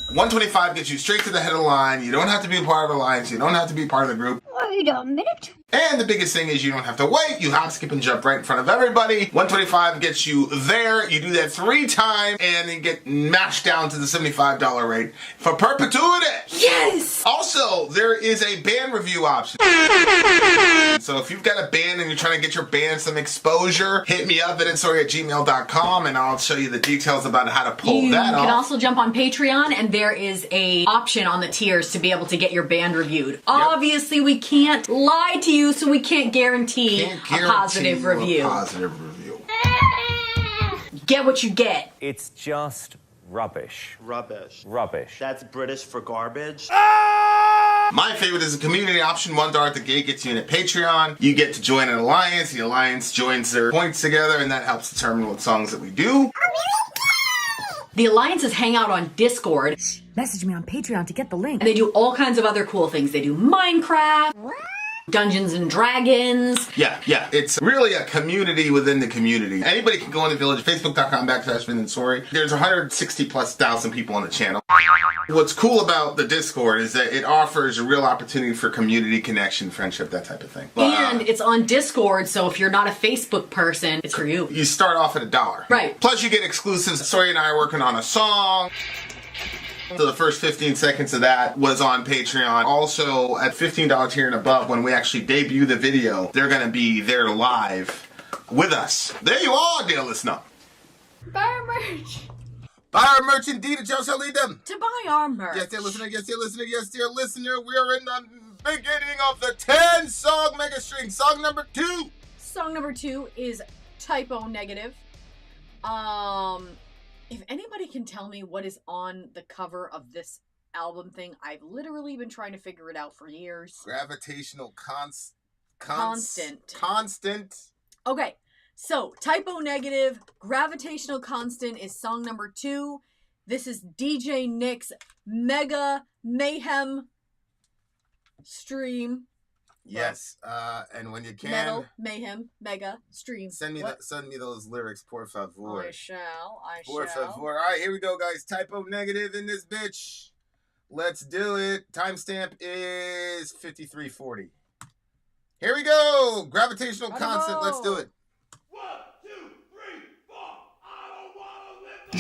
125 gets you straight to the head of the line. You don't have to be a part of the alliance. You don't have to be part of the group. Wait a minute. And the biggest thing is you don't have to wait. You hop, skip, and jump right in front of everybody. 125 gets you there. You do that 3 times, and then get mashed down to the $75 rate for perpetuity. Yes! Also, there is a band review option. So if you've got a band and you're trying to get your band some exposure, hit me up at insori@gmail.com, and I'll show you the details about how to pull that off. You can also jump on Patreon, and there is a option on the tiers to be able to get your band reviewed. Yep. Obviously, we can't lie to you, so we can't guarantee a positive review. Get what you get. It's just rubbish. Rubbish. Rubbish. That's British for garbage. My favorite is a community option. $1 at the gate gets you in at Patreon. You get to join an alliance. The alliance joins their points together, and that helps determine what songs that we do. The alliances hang out on Discord. Message me on Patreon to get the link. And they do all kinds of other cool things. They do Minecraft, Dungeons and Dragons. Yeah. It's really a community within the community. Anybody can go in the village, facebook.com/Vin and Sori. There's 160,000+ people on the channel. What's cool about the Discord is that it offers a real opportunity for community connection, friendship, that type of thing. And it's on Discord, so if you're not a Facebook person, it's for you. You start off at $1. Right. Plus you get exclusives. Sori and I are working on a song. So the first 15 seconds of that was on Patreon. Also, at $15 tier and above, when we actually debut the video, they're going to be there live with us. There you are, dear listener. Buy our merch. Buy our merch indeed, and y'all shall lead them. To buy our merch. Yes, dear listener, yes, dear listener, yes, dear listener. We are in the beginning of the 10-song mega string. Song number 2. Song number 2 is Typo Negative. If anybody can tell me what is on the cover of this album thing, I've literally been trying to figure it out for years. Gravitational Constant. Okay, so Typo Negative, Gravitational Constant is song number 2. This is DJ Nick's Mega Mayhem stream. Yes, and when you can, Metal Mayhem Mega stream. Send me those lyrics, por favor. I shall. Por favor. All right, here we go, guys. Typo Negative in this bitch. Let's do it. Timestamp is 53:40. Here we go. Gravitational Constant. Let's do it. 1, 2, 3, 4. I don't wanna live.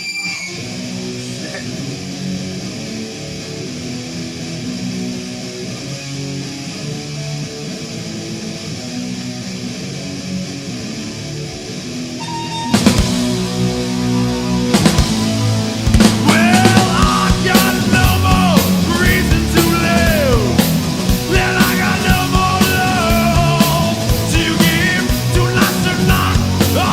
Oh!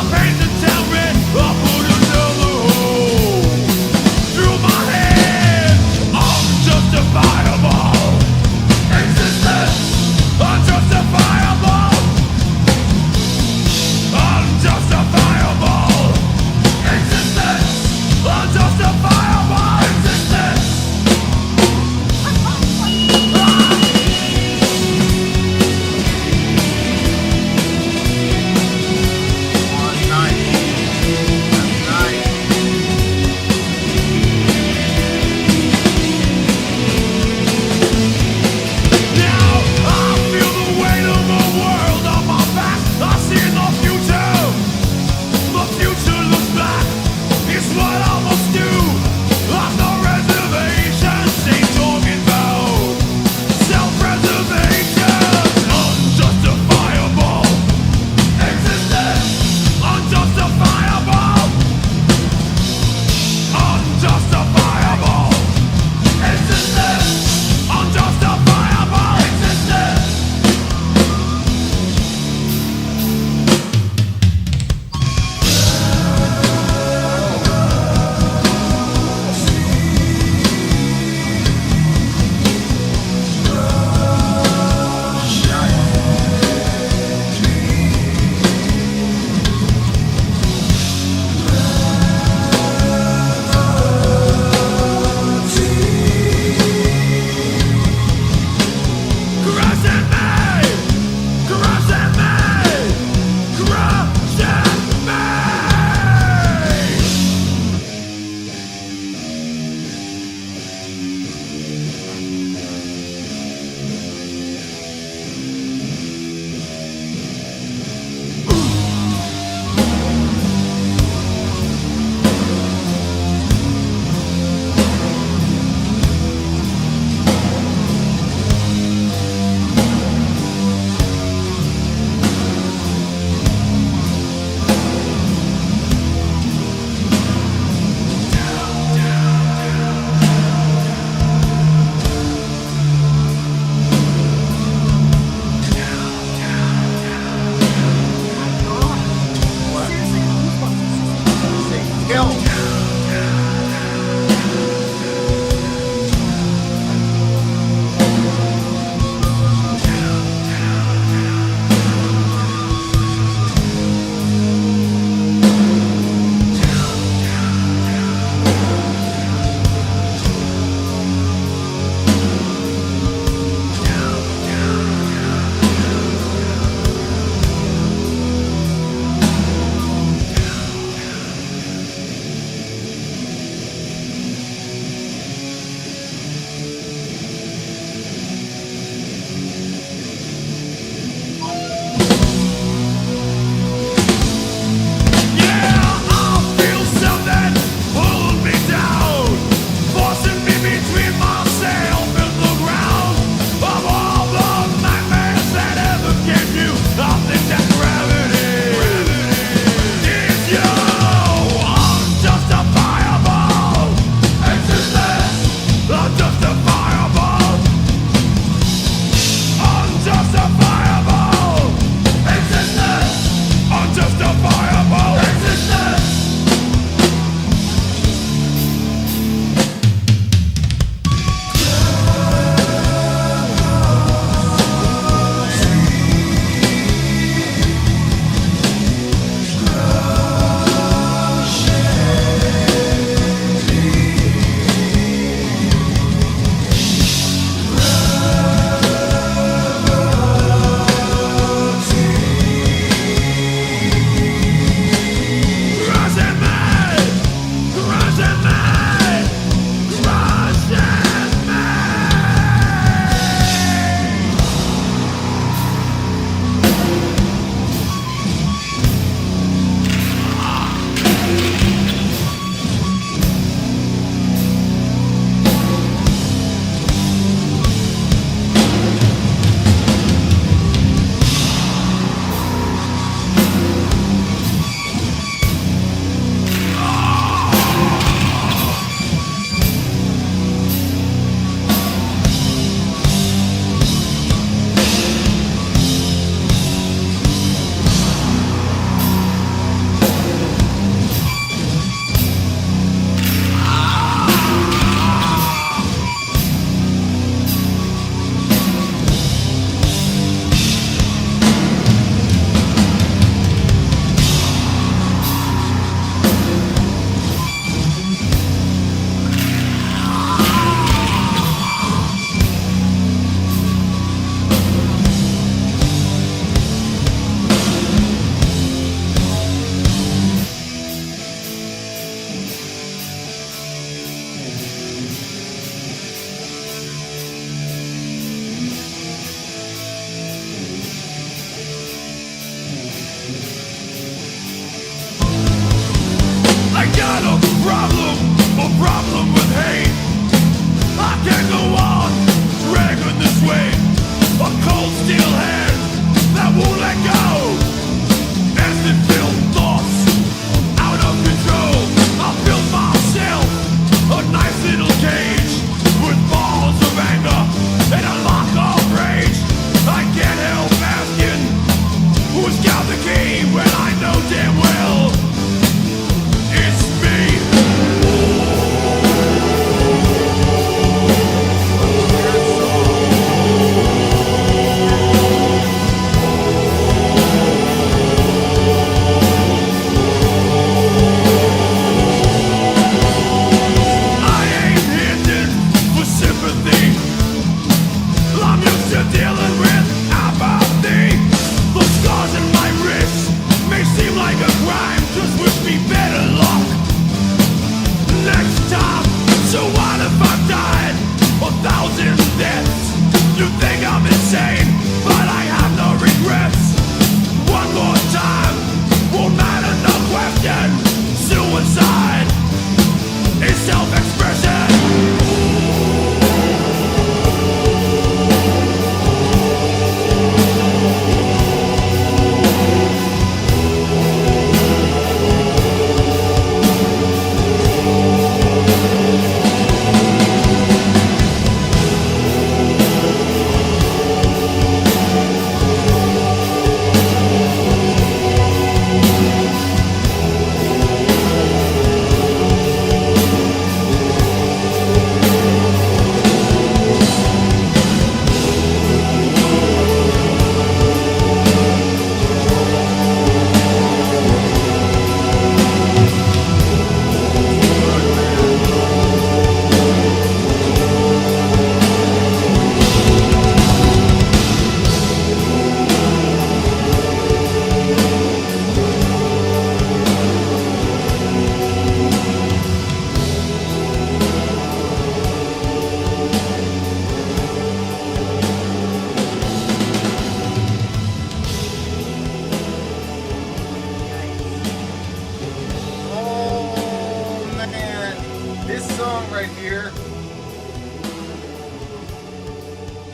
right here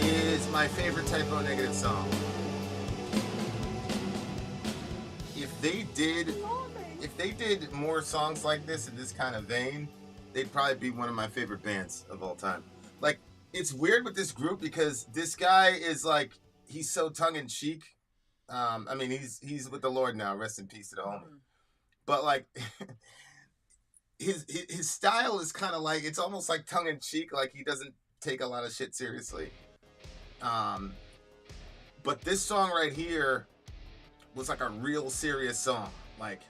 is my favorite Typo Negative song. If they did more songs like this in this kind of vein, they'd probably be one of my favorite bands of all time. Like, it's weird with this group because this guy is like, he's so tongue-in-cheek. I mean, he's with the Lord now. Rest in peace to the homie. But like, his style is kind of like, it's almost like tongue-in-cheek. Like, he doesn't take a lot of shit seriously. But this song right here was like a real serious song. Like,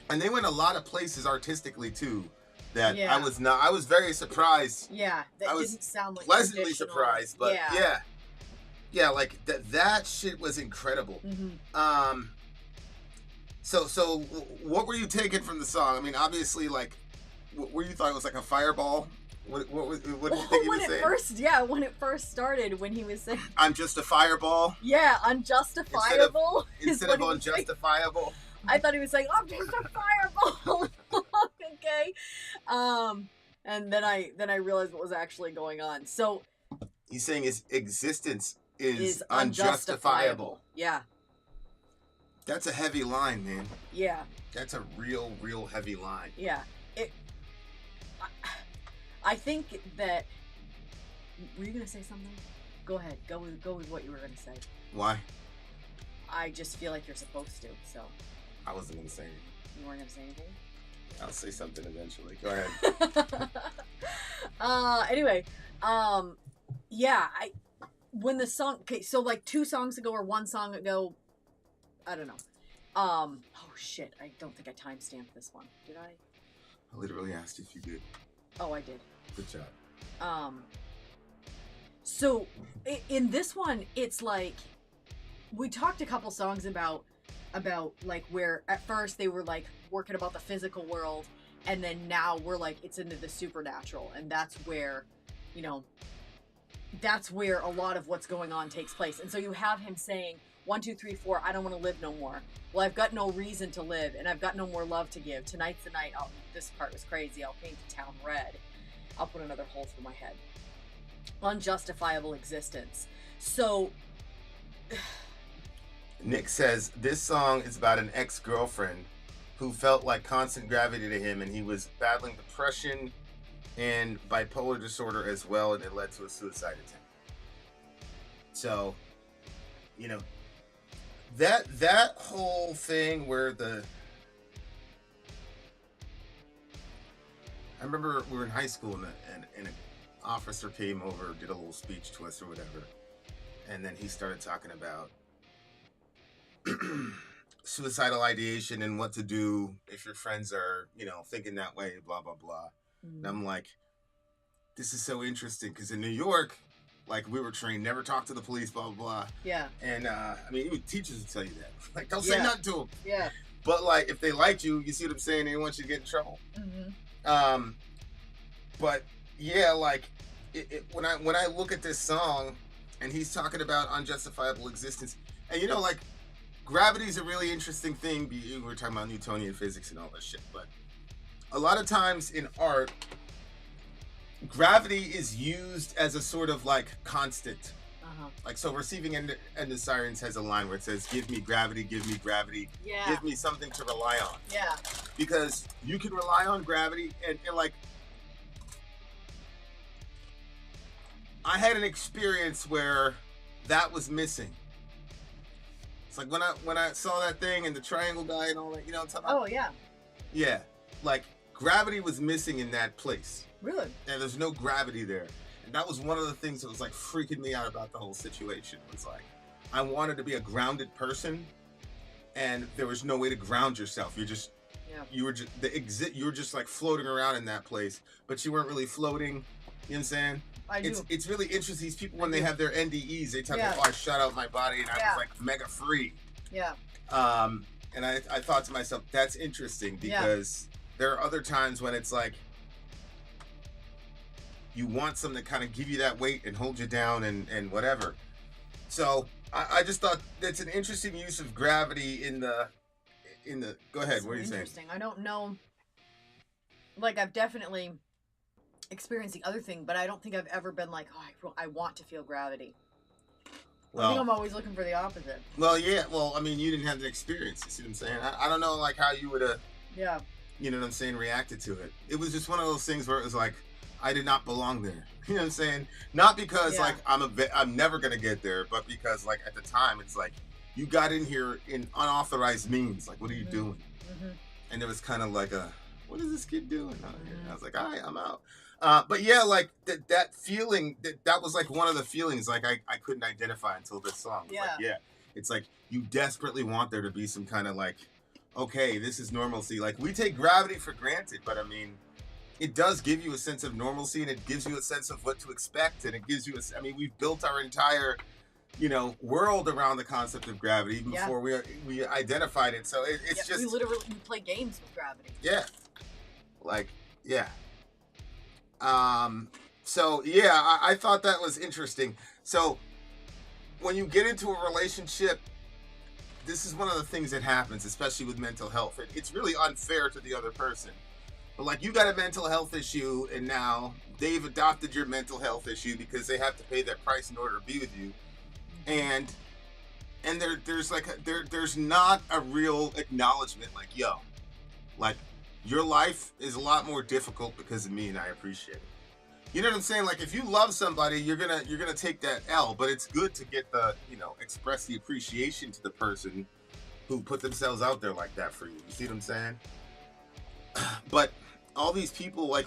and they went a lot of places artistically too. That I was very surprised. Yeah, that I was didn't sound like pleasantly traditional. surprised, but yeah, like that shit was incredible. So what were you taking from the song? I mean, obviously, like, what you thought it was like a fireball? What did you think he was saying? When it first started, when he was saying, I'm just a fireball. Yeah, unjustifiable. Instead of unjustifiable. I thought he was saying, I'm just a fireball. Okay. And then I realized what was actually going on. So he's saying his existence is unjustifiable. Yeah. That's a heavy line, man. Yeah. That's a real heavy line. Yeah. I think that. Were you gonna say something? Go ahead. Go with what you were gonna say. Why? I just feel like you're supposed to. So. I wasn't gonna say anything. You weren't gonna say anything? I'll say something eventually. Go ahead. Anyway, yeah, when the song, okay, so like 2 songs ago or 1 song ago, I don't know. Oh shit, I don't think I timestamped this one. Did I? I literally asked if you did. Oh, I did. Good job. So in this one, it's like, we talked a couple songs about like where at first they were like working about the physical world, and then now we're like, it's into the supernatural, and that's where, you know, that's where a lot of what's going on takes place. And so you have him saying 1, 2, 3, 4, I don't want to live no more. Well, I've got no reason to live, and I've got no more love to give. Tonight's the night. This part was crazy. I'll paint the town red. I'll put another hole through my head. Unjustifiable existence. So Nick says this song is about an ex-girlfriend who felt like constant gravity to him, and he was battling depression and bipolar disorder as well, and it led to a suicide attempt. So, you know, that whole thing where I remember we were in high school and an officer came over, did a little speech to us or whatever, and then he started talking about suicidal ideation and what to do if your friends are, you know, thinking that way, blah, blah, blah. And I'm like, this is so interesting because in New York, like, we were trained, never talk to the police, blah, blah, blah. Yeah. And, I mean, even teachers would tell you that. Like, don't say nothing to them. Yeah. But, like, if they liked you, you see what I'm saying? They didn't want you to get in trouble. But, yeah, like, when I look at this song and he's talking about unjustifiable existence, and, you know, like, gravity is a really interesting thing. We were talking about Newtonian physics and all that shit, but a lot of times in art, gravity is used as a sort of like constant. Like, so Receiving End of Sirens has a line where it says, give me gravity, give me something to rely on. Yeah. Because you can rely on gravity and like, I had an experience where that was missing. It's like when I saw that thing and the triangle guy and all that, you know what I'm talking about? Oh, yeah. Yeah. Like, gravity was missing in that place. Really? And there's no gravity there. And that was one of the things that was like freaking me out about the whole situation. It was like, I wanted to be a grounded person, and there was no way to ground yourself. You were just like floating around in that place, but you weren't really floating. You know what I'm saying? It's really interesting. These people, when they have their NDEs, they talk about, oh, I shut out my body and I was like mega free. Yeah. And I thought to myself, that's interesting because there are other times when it's like you want something to kind of give you that weight and hold you down and whatever. So I just thought that's an interesting use of gravity in the go ahead, what are you saying? Interesting. I don't know. Like, I've definitely experience the other thing, but I don't think I've ever been like, oh, I want to feel gravity. Well, I think I'm always looking for the opposite. well, yeah. Well, I mean, you didn't have the experience. You see what I'm saying? I don't know, like, how you would have, Yeah. you know what I'm saying, reacted to it. It was just one of those things where it was like, I did not belong there. You know what I'm saying? Not because, Yeah. like, I'm never going to get there, but because, like, at the time, it's like, you got in here in unauthorized means. Like, what are you doing? Mm-hmm. And it was kind of like what is this kid doing out here? And I was like, all right, I'm out. But yeah, like that feeling, that was like one of the feelings like I couldn't identify until this song. It's like, yeah, it's like you desperately want there to be some kind of like, okay, this is normalcy. Like we take gravity for granted, but I mean, it does give you a sense of normalcy, and it gives you a sense of what to expect, and it gives you I mean, we've built our entire, you know, world around the concept of gravity before we identified it. So it's just, we play games with gravity. yeah, like, yeah. So yeah, I thought that was interesting. So when you get into a relationship, this is one of the things that happens, especially with mental health. It's really unfair to the other person. But like, you got a mental health issue, and now they've adopted your mental health issue because they have to pay that price in order to be with you. And there's not a real acknowledgement like, yo, like, your life is a lot more difficult because of me, and I appreciate it. You know what I'm saying? Like, if you love somebody, you're gonna take that L, but it's good to get the, you know, express the appreciation to the person who put themselves out there like that for you. You see what I'm saying? But all these people, like,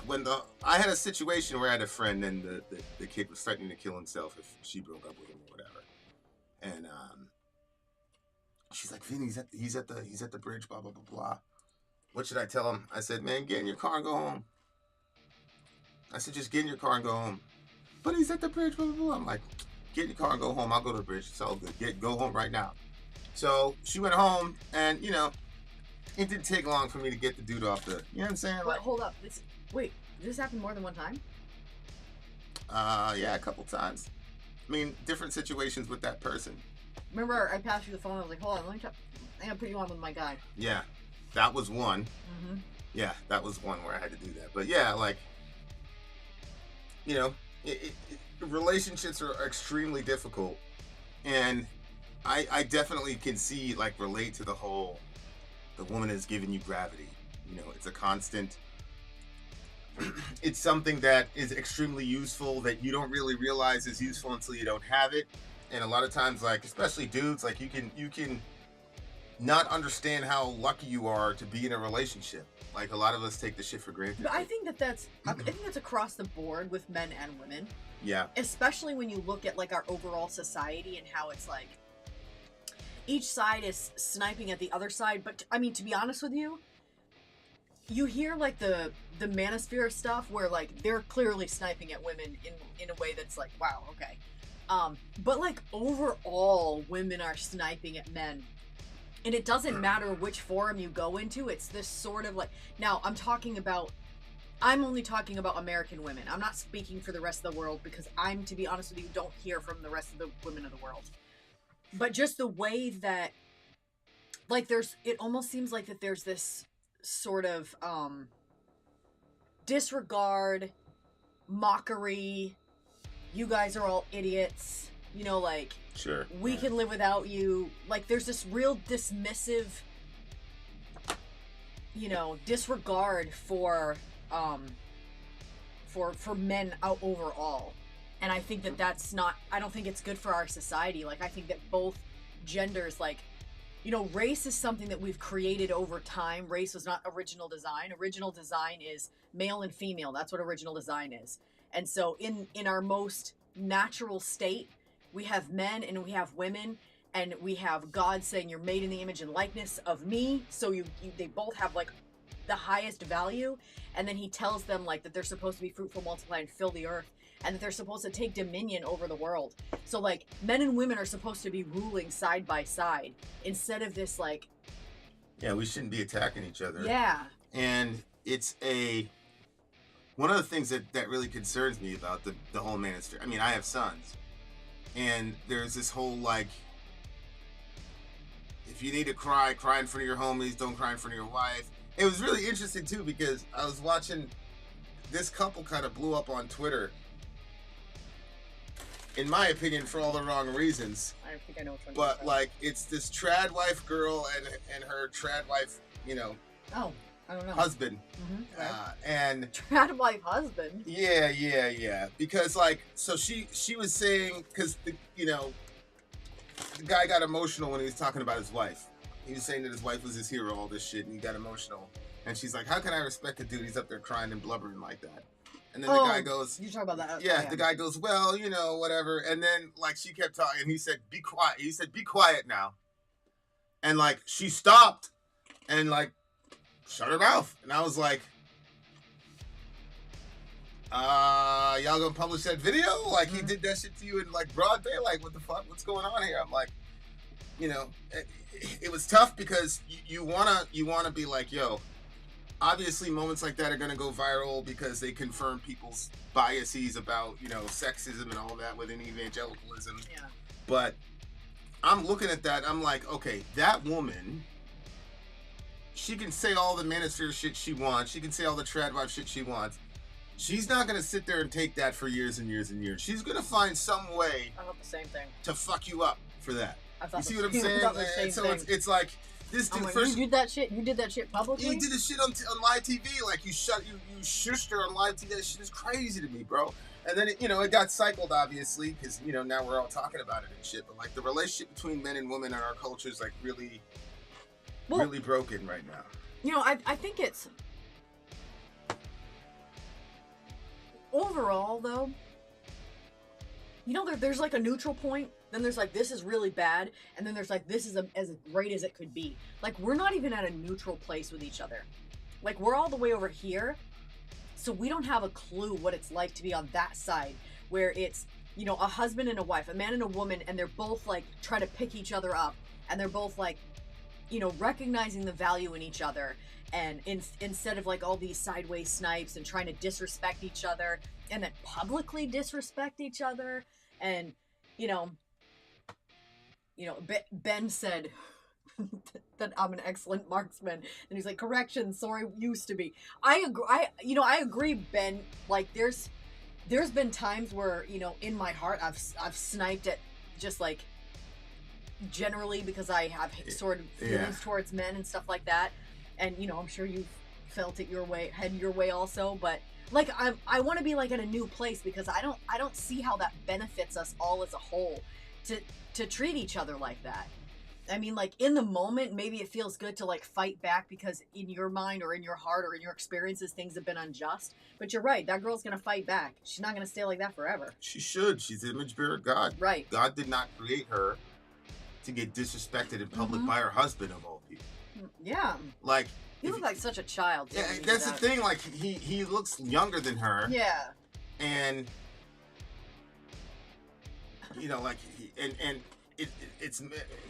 I had a situation where I had a friend, and the kid was threatening to kill himself if she broke up with him or whatever. And she's like, Vin, he's at the bridge, blah blah blah blah. What should I tell him? I said, man, get in your car and go home. I said, just get in your car and go home. But he's at the bridge, blah, blah, blah. I'm like, get in your car and go home. I'll go to the bridge. It's all good. Go home right now. So she went home, and, you know, it didn't take long for me to get the dude off the, you know what I'm saying? But Like, hold up. Wait, did this happen more than one time? yeah, a couple times. I mean, different situations with that person. Remember, I passed you the phone. I was like, hold on, I gotta put you on with my guy. Yeah, that was one. Mm-hmm. Yeah, that was one where I had to do that. But yeah, like, you know, relationships are extremely difficult, and I definitely can see, like, relate to the whole, the woman is giving you gravity. You know, it's a constant. It's something that is extremely useful that you don't really realize is useful until you don't have it. And a lot of times, like, especially dudes, like, you can not understand how lucky you are to be in a relationship. Like, a lot of us take the shit for granted. But I think that's across the board with men and women. Yeah. Especially when you look at, like, our overall society and how it's like each side is sniping at the other side. But I mean, to be honest with you, you hear, like, the manosphere stuff where, like, they're clearly sniping at women in a way that's like, wow, okay. But, like, overall, women are sniping at men. And it doesn't matter which forum you go into, it's this sort of, like, now I'm only talking about American women. I'm not speaking for the rest of the world, because to be honest with you, don't hear from the rest of the women of the world. But just the way that, like, it almost seems like that there's this sort of disregard, mockery, you guys are all idiots, you know, like, Sure. we can live without you. Like, there's this real dismissive, you know, disregard for men out overall. And I think that's not, I don't think it's good for our society. Like, I think that both genders, like, you know, race is something that we've created over time. Race was not original design. Original design is male and female. That's what original design is. And so in our most natural state, we have men and we have women, and we have God saying you're made in the image and likeness of me. So they both have, like, the highest value. And then he tells them, like, that they're supposed to be fruitful, multiply, and fill the earth, and that they're supposed to take dominion over the world. So, like, men and women are supposed to be ruling side by side instead of this, like, Yeah, we shouldn't be attacking each other. yeah. And it's one of the things that really concerns me about the whole manosphere. I mean, I have sons, and there's this whole, like, if you need to cry in front of your homies, don't cry in front of your wife. It was really interesting too, because I was watching this couple kind of blew up on Twitter, in my opinion, for all the wrong reasons. I don't think I know which one. But like, it's this trad wife girl and her trad wife, Oh, I don't know. husband, Right. and Trad wife husband. yeah, because like, so she was saying, because the guy got emotional when he was talking about his wife. He was saying that his wife was his hero, all this shit, and he got emotional. And she's like, how can I respect a dude? He's up there crying and blubbering like that. And then the guy goes, You talk about that? yeah, the guy goes, well, whatever. And then like she kept talking, and he said, be quiet. He said, be quiet now. And like she stopped and like shut her mouth. And I was like, y'all gonna publish that video? Like he did that shit to you in like broad daylight. What the fuck? What's going on here? I'm like, it was tough because you wanna be like, yo, obviously moments like that are gonna go viral because they confirm people's biases about, sexism and all that within evangelicalism. Yeah. But I'm looking at that, I'm like, okay, that woman, she can say all the manosphere shit she wants, she can say all the trad wife shit she wants. She's not gonna sit there and take that for years and years and years. She's gonna find some way I thought the same thing. to fuck you up for that. I thought You see the what I'm same- I saying? thought the same And so thing. it's like this dude I'm like, first. you did that shit. You did that shit publicly. He did this shit on live TV. Like you shushed her on live TV. That shit is crazy to me, bro. And then it got cycled, obviously, because now we're all talking about it and shit. But like the relationship between men and women in our culture is like really broken right now. I think it's overall though. There's like a neutral point. Then there's like, this is really bad, and then there's like, this is as great as it could be. Like, we're not even at a neutral place with each other. Like, we're all the way over here, so we don't have a clue what it's like to be on that side, where it's, a husband and a wife, a man and a woman, and they're both like, try to pick each other up, and they're both like, recognizing the value in each other, and instead of like all these sideways snipes and trying to disrespect each other, and then publicly disrespect each other, and, Ben said that I'm an excellent marksman, and he's like, correction, Sori used to be. I agree. I agree, Ben. Like, there's been times where, in my heart, I've sniped at just like generally because I have sort of feelings towards men and stuff like that, and I'm sure you've felt it your way also, but like I want to be like in a new place because I don't see how that benefits us all as a whole to treat each other like that. I mean, like, in the moment, maybe it feels good to like fight back because in your mind or in your heart or in your experiences, things have been unjust. But you're right, that girl's gonna fight back. She's not gonna stay like that forever. She should. She's the image bearer of God. Right. God did not create her to get disrespected in public by her husband, of all people. Yeah. Like, You look like such a child. yeah, when you that's do the that. thing. Like, he looks younger than her. Yeah. And like it's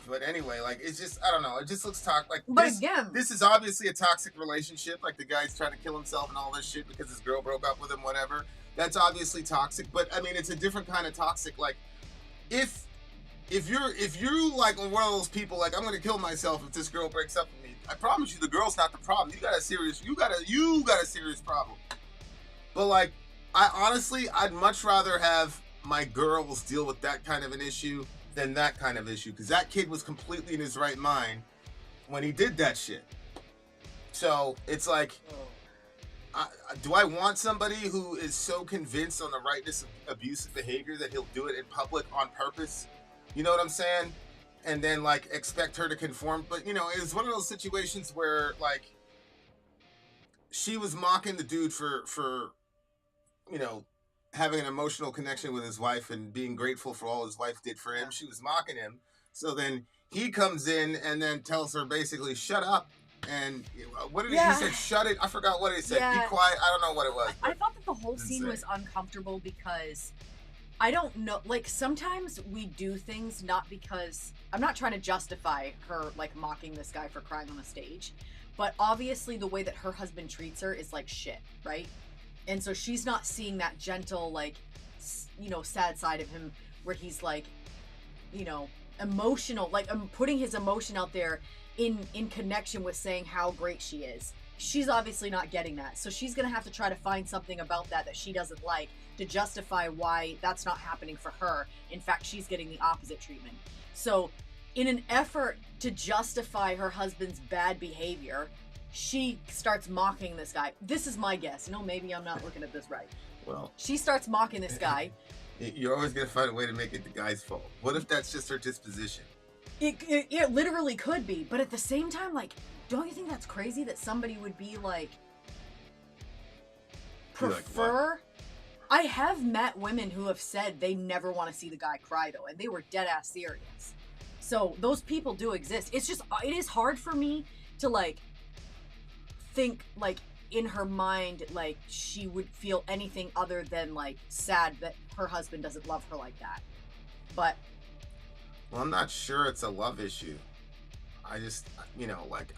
but anyway, like, it's just, I don't know, it just looks toxic. Like, But again, this is obviously a toxic relationship. Like, the guy's trying to kill himself and all this shit because his girl broke up with him, whatever. That's obviously toxic. But I mean, it's a different kind of toxic. Like, if you're like one of those people, like, I'm gonna kill myself if this girl breaks up with me, I promise you the girl's not the problem. You got a serious problem. But like, I'd much rather have my girls deal with that kind of an issue than that kind of issue, because that kid was completely in his right mind when he did that shit. So it's like, do I want somebody who is so convinced on the rightness of abusive behavior that he'll do it in public on purpose? You know what I'm saying? And then like expect her to conform. But it was one of those situations where like she was mocking the dude for having an emotional connection with his wife and being grateful for all his wife did for him. She was mocking him. So then he comes in and then tells her basically, shut up. And what did he say? Shut it. I forgot what he said. Yeah. Be quiet. I don't know what it was. I thought that the whole scene was uncomfortable because I don't know, like, sometimes we do things not because, I'm not trying to justify her, like, mocking this guy for crying on a stage, but obviously the way that her husband treats her is like shit, right? And so she's not seeing that gentle, like, sad side of him where he's like, emotional, like, putting his emotion out there in connection with saying how great she is. she's obviously not getting that. So she's going to have to try to find something about that she doesn't like to justify why that's not happening for her. In fact, she's getting the opposite treatment. So in an effort to justify her husband's bad behavior, she starts mocking this guy. This is my guess. Maybe I'm not looking at this right. Well, She starts mocking this guy. you're always gonna find a way to make it the guy's fault. What if that's just her disposition? It literally could be, but at the same time, like, don't you think that's crazy that somebody would be like, prefer? I have met women who have said they never want to see the guy cry though, and they were dead ass serious. So those people do exist. It's just, it is hard for me to like think like in her mind like she would feel anything other than like sad that her husband doesn't love her like that. But Well, I'm not sure it's a love issue. I just, like,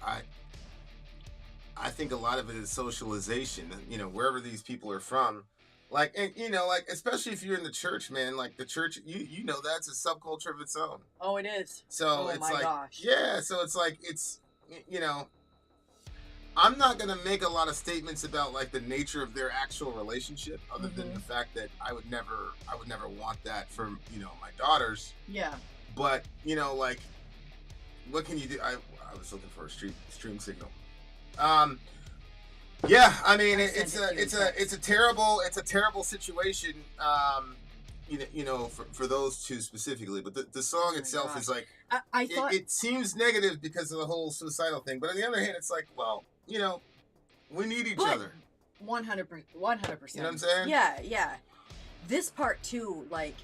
I think a lot of it is socialization, wherever these people are from. Like, and, like, especially if you're in the church, man, like the church, that's a subculture of its own. oh, it is. So Oh it's my like, gosh. yeah, so it's like, I'm not going to make a lot of statements about like the nature of their actual relationship, other than the fact that I would never want that for, my daughters. Yeah. But, like, what can you do? I was looking for a stream signal. Yeah, I mean, it's a terrible situation. For those two specifically. But the song itself is like, I thought it seems negative because of the whole suicidal thing. But on the other hand, it's like, well, we need each other. 100%. 100%. You know what I'm saying? Yeah. This part too, like,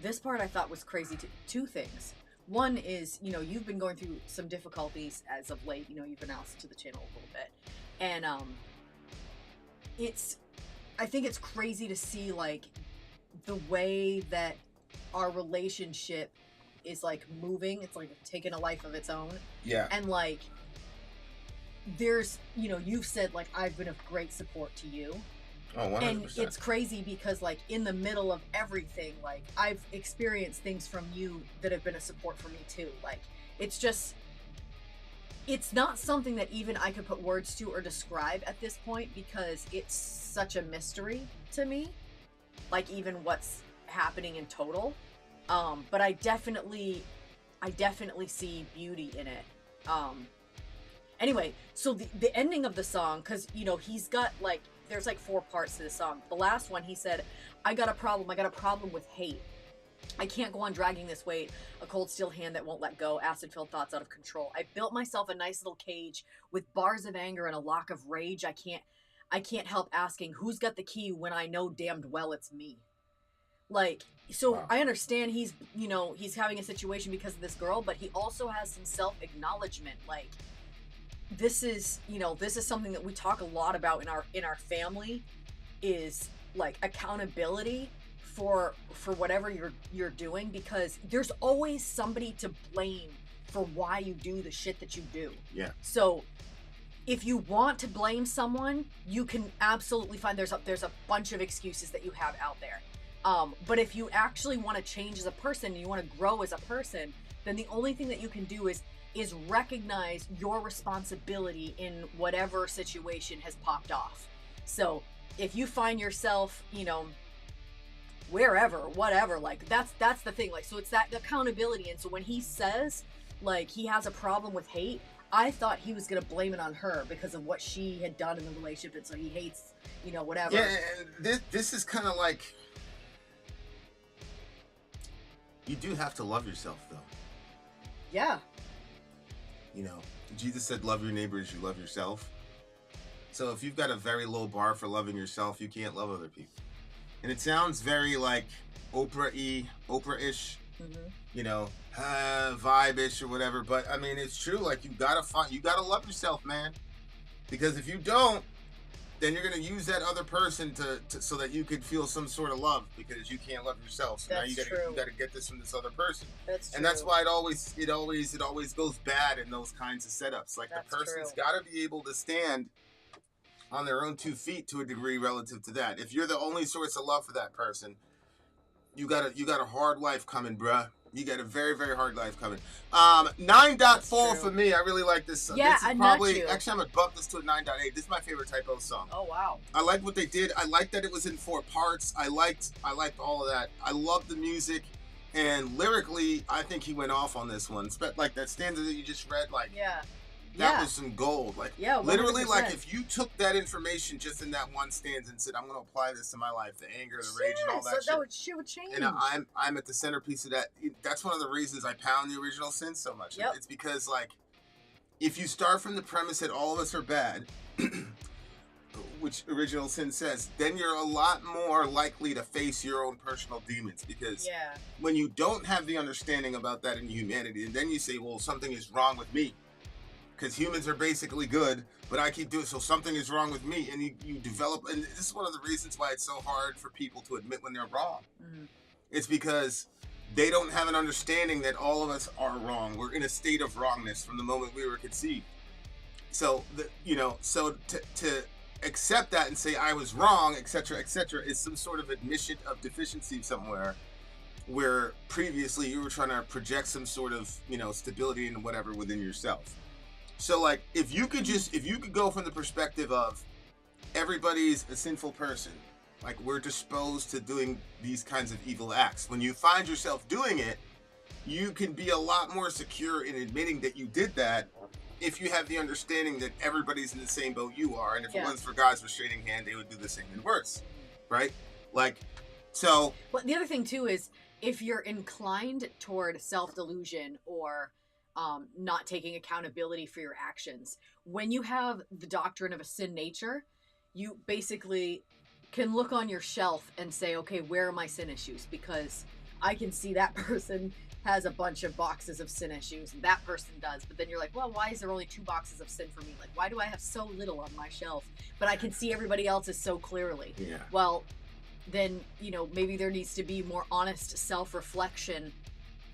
this part I thought was crazy too. Two things. One is, you've been going through some difficulties as of late. You've been out to the channel a little bit. And I think it's crazy to see, like, the way that our relationship is, like, moving. It's, like, taking a life of its own. Yeah. And, like, there's, you've said, like, I've been of great support to you. Oh, 100%. And it's crazy because, like, in the middle of everything, like, I've experienced things from you that have been a support for me too. Like, it's not something that even I could put words to or describe at this point because it's such a mystery to me, like, even what's happening in total. But I definitely see beauty in it. Anyway, so the ending of the song, because, he's got, like, there's like 4 parts to the song. The last one, he said, I got a problem with hate. I can't go on dragging this weight, a cold steel hand that won't let go, acid-filled thoughts out of control. I built myself a nice little cage with bars of anger and a lock of rage. I can't help asking, who's got the key when I know damned well it's me? Like, so wow. I understand he's having a situation because of this girl, but he also has some self-acknowledgement, like, this is something that we talk a lot about in our family, is like accountability for whatever you're doing, because there's always somebody to blame for why you do the shit that you do. Yeah. So if you want to blame someone, you can absolutely find there's a bunch of excuses that you have out there. But if you actually want to change as a person and you want to grow as a person, then the only thing that you can do is recognize your responsibility in whatever situation has popped off. So if you find yourself, wherever, whatever, like, that's the thing. Like, so it's that accountability. And so when he says, like, he has a problem with hate, I thought he was going to blame it on her because of what she had done in the relationship. And so he hates, whatever. Yeah, and this is kind of like, you do have to love yourself, though. Yeah. Jesus said, love your neighbor as you love yourself. So if you've got a very low bar for loving yourself, you can't love other people. And it sounds very like Oprah-ish, vibe-ish or whatever. But I mean, it's true. Like, you gotta love yourself, man. Because if you don't, then you're gonna use that other person to so that you could feel some sort of love, because you can't love yourself. So that's now you gotta get this from this other person. That's true. And that's why it always goes bad in those kinds of setups. Like, that's the person's true. gotta be able to stand on their own 2 feet to a degree relative to that. If you're the only source of love for that person, you got a hard life coming, bruh. You got a very, very hard life coming. 9.4 true. for me. I really like this song. Yeah, this is I'm probably, not you. actually, I'm going to bump this to a 9.8. This is my favorite typo song. Oh wow. I like what they did. I like that it was in 4 parts. I liked all of that. I love the music. And lyrically, I think he went off on this one. Like that stanza that you just read, like, Yeah. that was some gold. Like, Yeah, literally, 100%. like, if you took that information just in that one stanza and said, I'm going to apply this to my life, the anger, the rage, and all that shit. Would change. And I'm at the centerpiece of that. That's one of the reasons I pound the original sin so much. Yep. It's because, like, if you start from the premise that all of us are bad, which original sin says, then you're a lot more likely to face your own personal demons. Because when you don't have the understanding about that in humanity, and then you say, well, something is wrong with me. Because humans are basically good, but I keep doing so something is wrong with me, and you develop. And this is one of the reasons why it's so hard for people to admit when they're wrong. Mm-hmm. It's because they don't have an understanding that all of us are wrong. We're in a state of wrongness from the moment we were conceived. So so to accept that and say I was wrong, etc., is some sort of admission of deficiency somewhere, where previously you were trying to project some sort of stability and whatever within yourself. So, like, if you could go from the perspective of everybody's a sinful person, like, we're disposed to doing these kinds of evil acts. When you find yourself doing it, you can be a lot more secure in admitting that you did that if you have the understanding that everybody's in the same boat you are, and if it wasn't for God's restraining hand, they would do the same and worse, right? Like, so... Well, the other thing, too, is if you're inclined toward self-delusion or... not taking accountability for your actions. When you have the doctrine of a sin nature, you basically can look on your shelf and say, okay, where are my sin issues? Because I can see that person has a bunch of boxes of sin issues, and that person does. But then you're like, well, why is there only 2 boxes of sin for me? Like, why do I have so little on my shelf? But I can see everybody else's so clearly. Yeah. Well, then, maybe there needs to be more honest self-reflection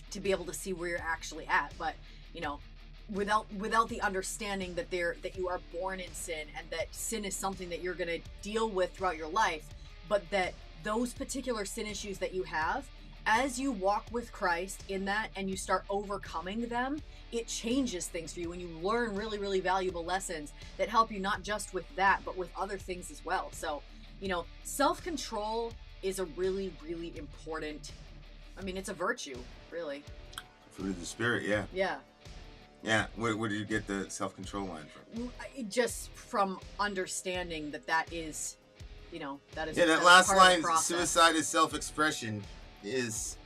to be able to see where you're actually at. But without the understanding that you are born in sin, and that sin is something that you're going to deal with throughout your life, but that those particular sin issues that you have, as you walk with Christ in that and you start overcoming them, it changes things for you, and you learn really, really valuable lessons that help you not just with that, but with other things as well. So, self-control is a really, really important, it's a virtue, really. Fruit of the Spirit, yeah. Yeah. Yeah, where did you get the self-control line from? Just from understanding that is, that is. Yeah, that last line, suicide is self-expression, is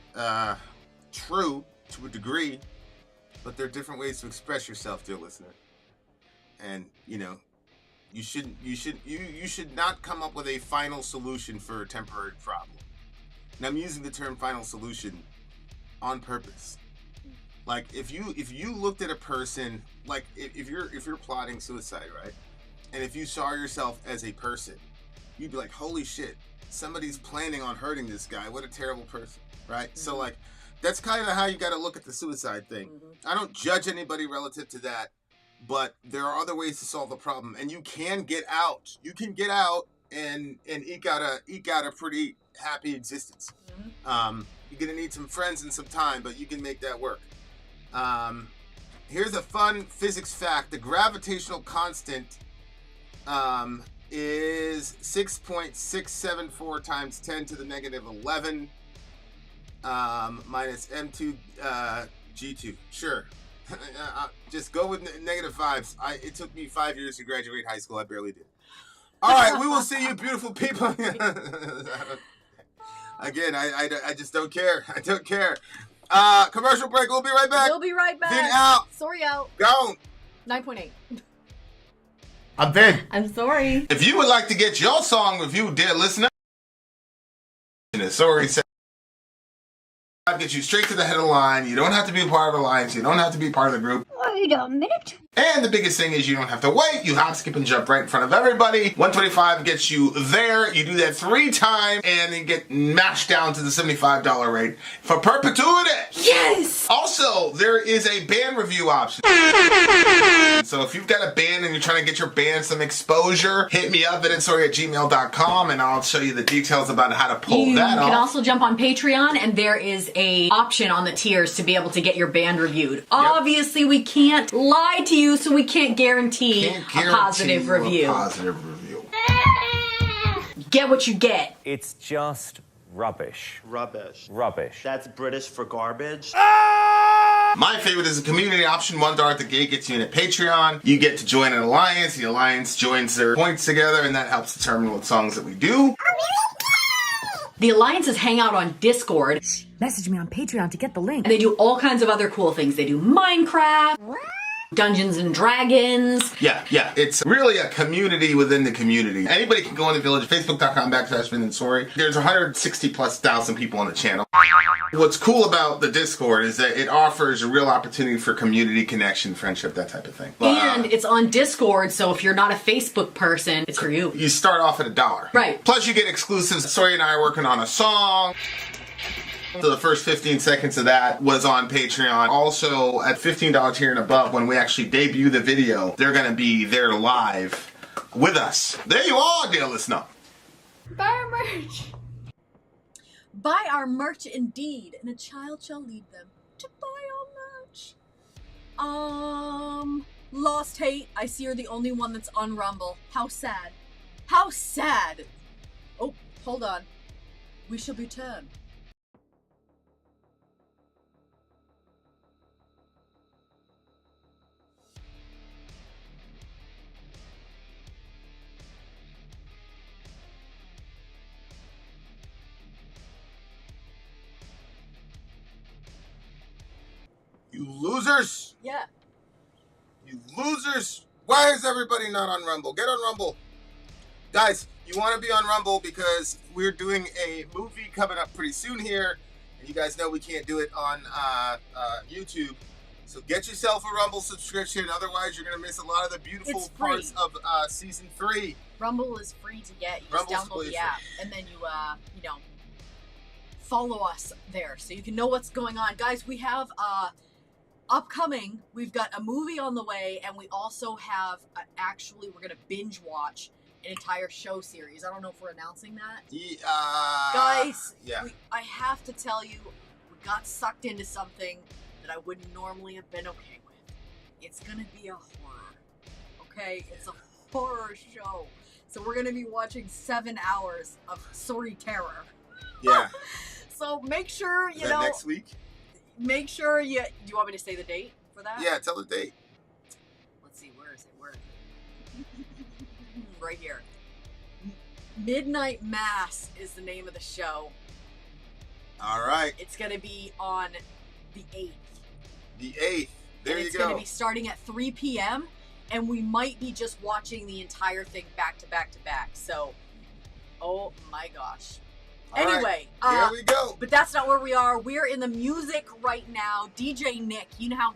true to a degree, but there are different ways to express yourself, dear listener. And you should not come up with a final solution for a temporary problem. And I'm using the term final solution on purpose. Like, if you looked at a person, like, if you're plotting suicide, right? And if you saw yourself as a person, you'd be like, holy shit, somebody's planning on hurting this guy. What a terrible person, right? Mm-hmm. So, like, that's kind of how you got to look at the suicide thing. Mm-hmm. I don't judge anybody relative to that, but there are other ways to solve the problem, and you can get out. You can get out and eke out a pretty happy existence. Mm-hmm. You're gonna need some friends and some time, but you can make that work. Here's a fun physics fact. The gravitational constant is 6.674 times 10 to the negative 11 minus m2 g2. Sure. Just go with negative 5s. It took me 5 years to graduate high school. I barely did. All right, we will see you beautiful people. Again, I just don't care. I don't care. Commercial break. We'll be right back. We'll be right back. Vin out. Sori out. Gone. 9.8. I'm Vin. I'm Sori. If you would like to get your song reviewed, dear listener, Sori said, I'll get you straight to the head of the line. You don't have to be a part of the alliance. You don't have to be part of the group. Wait a minute. And the biggest thing is you don't have to wait. You hop, skip, and jump right in front of everybody. 125 gets you there. You do that 3 times, and you get mashed down to the $75 rate for perpetuity. Yes! Also, there is a band review option. So if you've got a band and you're trying to get your band some exposure, hit me up at villageXchange@gmail.com, and I'll show you the details about how to pull that off. You can also jump on Patreon, and there is a option on the tiers to be able to get your band reviewed. Obviously, we can't lie to you, so we can't guarantee a positive review. Get what you get. It's just rubbish. Rubbish. Rubbish. That's British for garbage. My favorite is the community option. $1 at the gate gets you in at Patreon. You get to join an alliance. The alliance joins their points together, and that helps determine what songs that we do. The alliances hang out on Discord. Message me on Patreon to get the link. And they do all kinds of other cool things. They do Minecraft, Dungeons and Dragons. Yeah. It's really a community within the community. Anybody can go in the village, facebook.com/Vin and Sori. There's 160,000+ people on the channel. What's cool about the Discord is that it offers a real opportunity for community connection, friendship, that type of thing. And it's on Discord, so if you're not a Facebook person, it's for you. You start off at $1. Right. Plus you get exclusives. Sori and I are working on a song. So the first 15 seconds of that was on Patreon. Also, at $15 tier and above, when we actually debut the video, they're going to be there live with us. There you are, dear listener. Buy our merch. Buy our merch indeed, and a child shall lead them to buy our merch. Lost Hate. I see you're the only one that's on Rumble. How sad. How sad. Oh, hold on. We shall return. You losers! Yeah. You losers! Why is everybody not on Rumble? Get on Rumble. Guys, you want to be on Rumble because we're doing a movie coming up pretty soon here. And you guys know we can't do it on YouTube. So get yourself a Rumble subscription. Otherwise, you're going to miss a lot of the beautiful parts of Season 3. Rumble is free to get. You Rumble's just download the app, and then you follow us there so you can know what's going on. Guys, we have upcoming, we've got a movie on the way, and we also have actually we're gonna binge watch an entire show series. I don't know if we're announcing that. Guys, I have to tell you, we got sucked into something that I wouldn't normally have been okay with. It's gonna be a horror. Okay? It's a horror show. So we're gonna be watching 7 hours of Sori terror. Yeah. So make sure, Is that next week? Make sure do you want me to say the date for that? Yeah, tell the date. Let's see, where is it? Right here. Midnight Mass is the name of the show. All right. It's going to be on the 8th. The 8th. There you go. It's going to be starting at 3 p.m. and we might be just watching the entire thing back to back to back. So, oh my gosh. Anyway, here we go. But that's not where we are. We're in the music right now. DJ Nick, you know how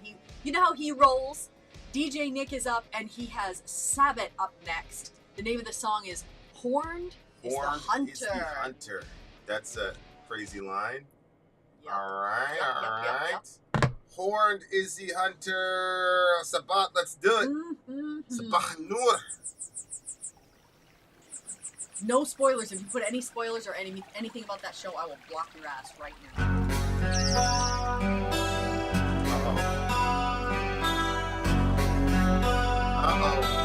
he rolls. DJ Nick is up, and he has Sabbat up next. The name of the song is "Horned is the Hunter." Is the hunter. That's a crazy line. Yep. All right, Yep, all right. yep. Horned is the hunter. Sabbat, let's do it. Sabbat Nur. No spoilers. If you put any spoilers or anything about that show, I will block your ass right now. Uh-oh.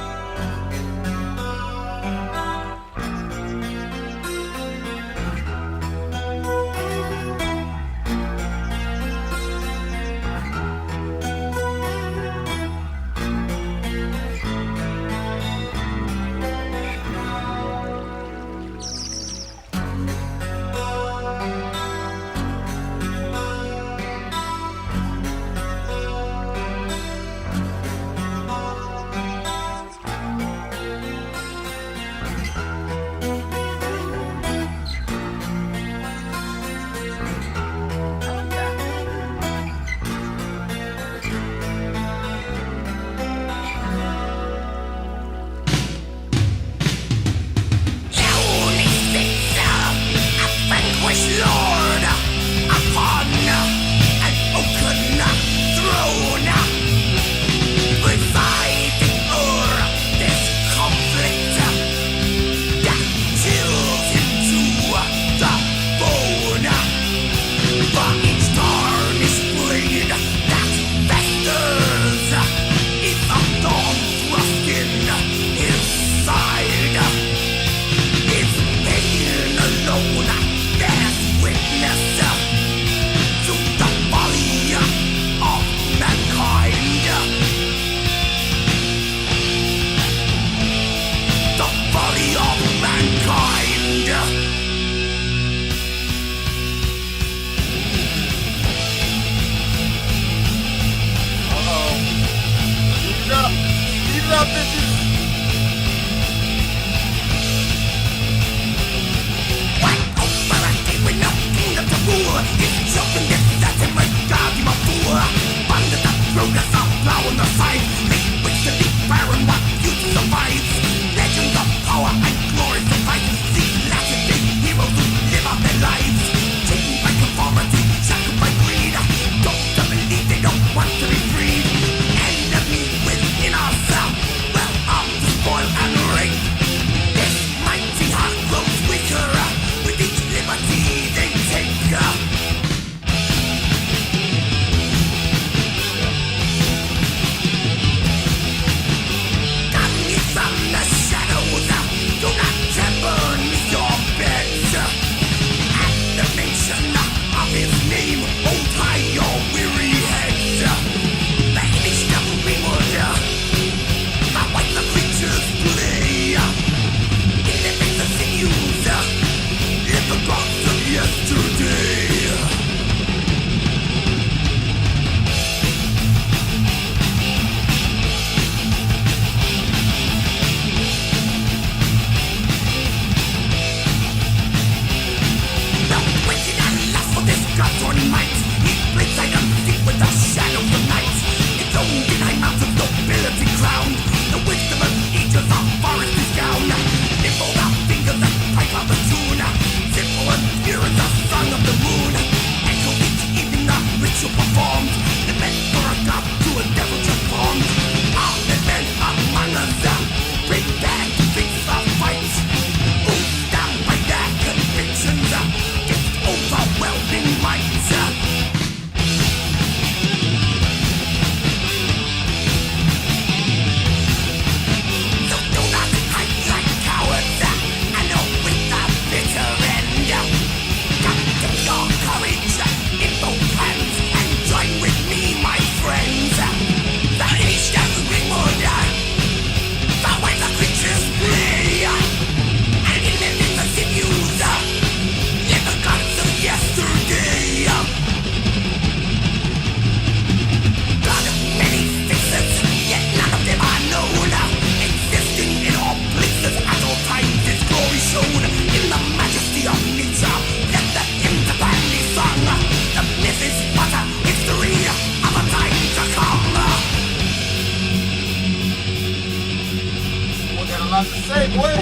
about to say, boy.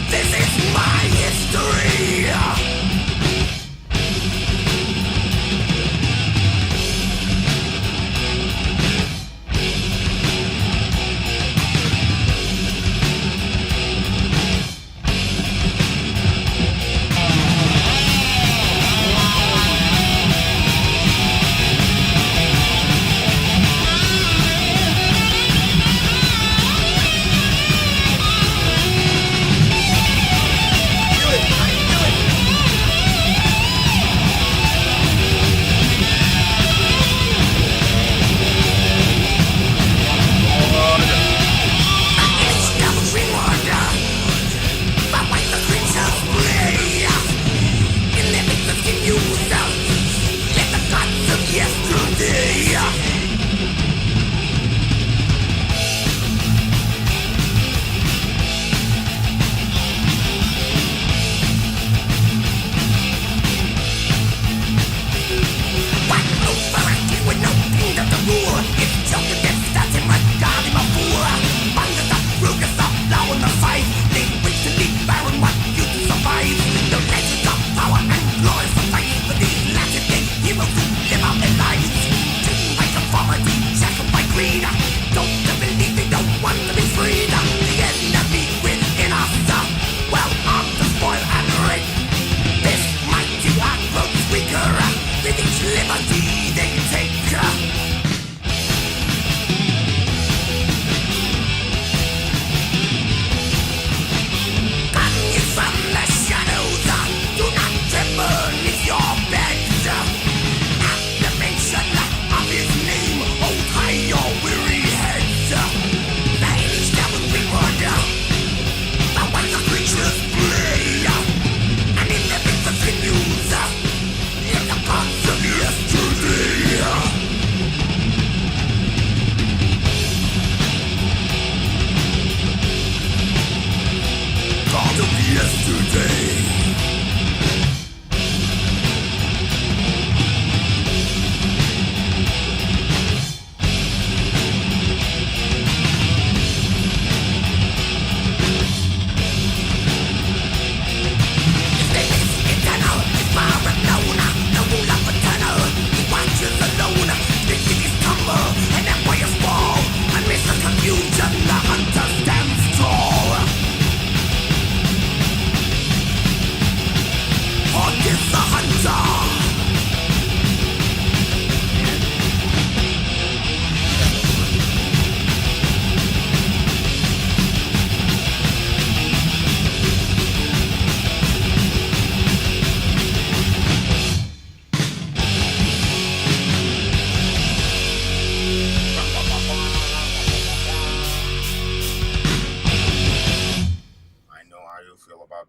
This is my history.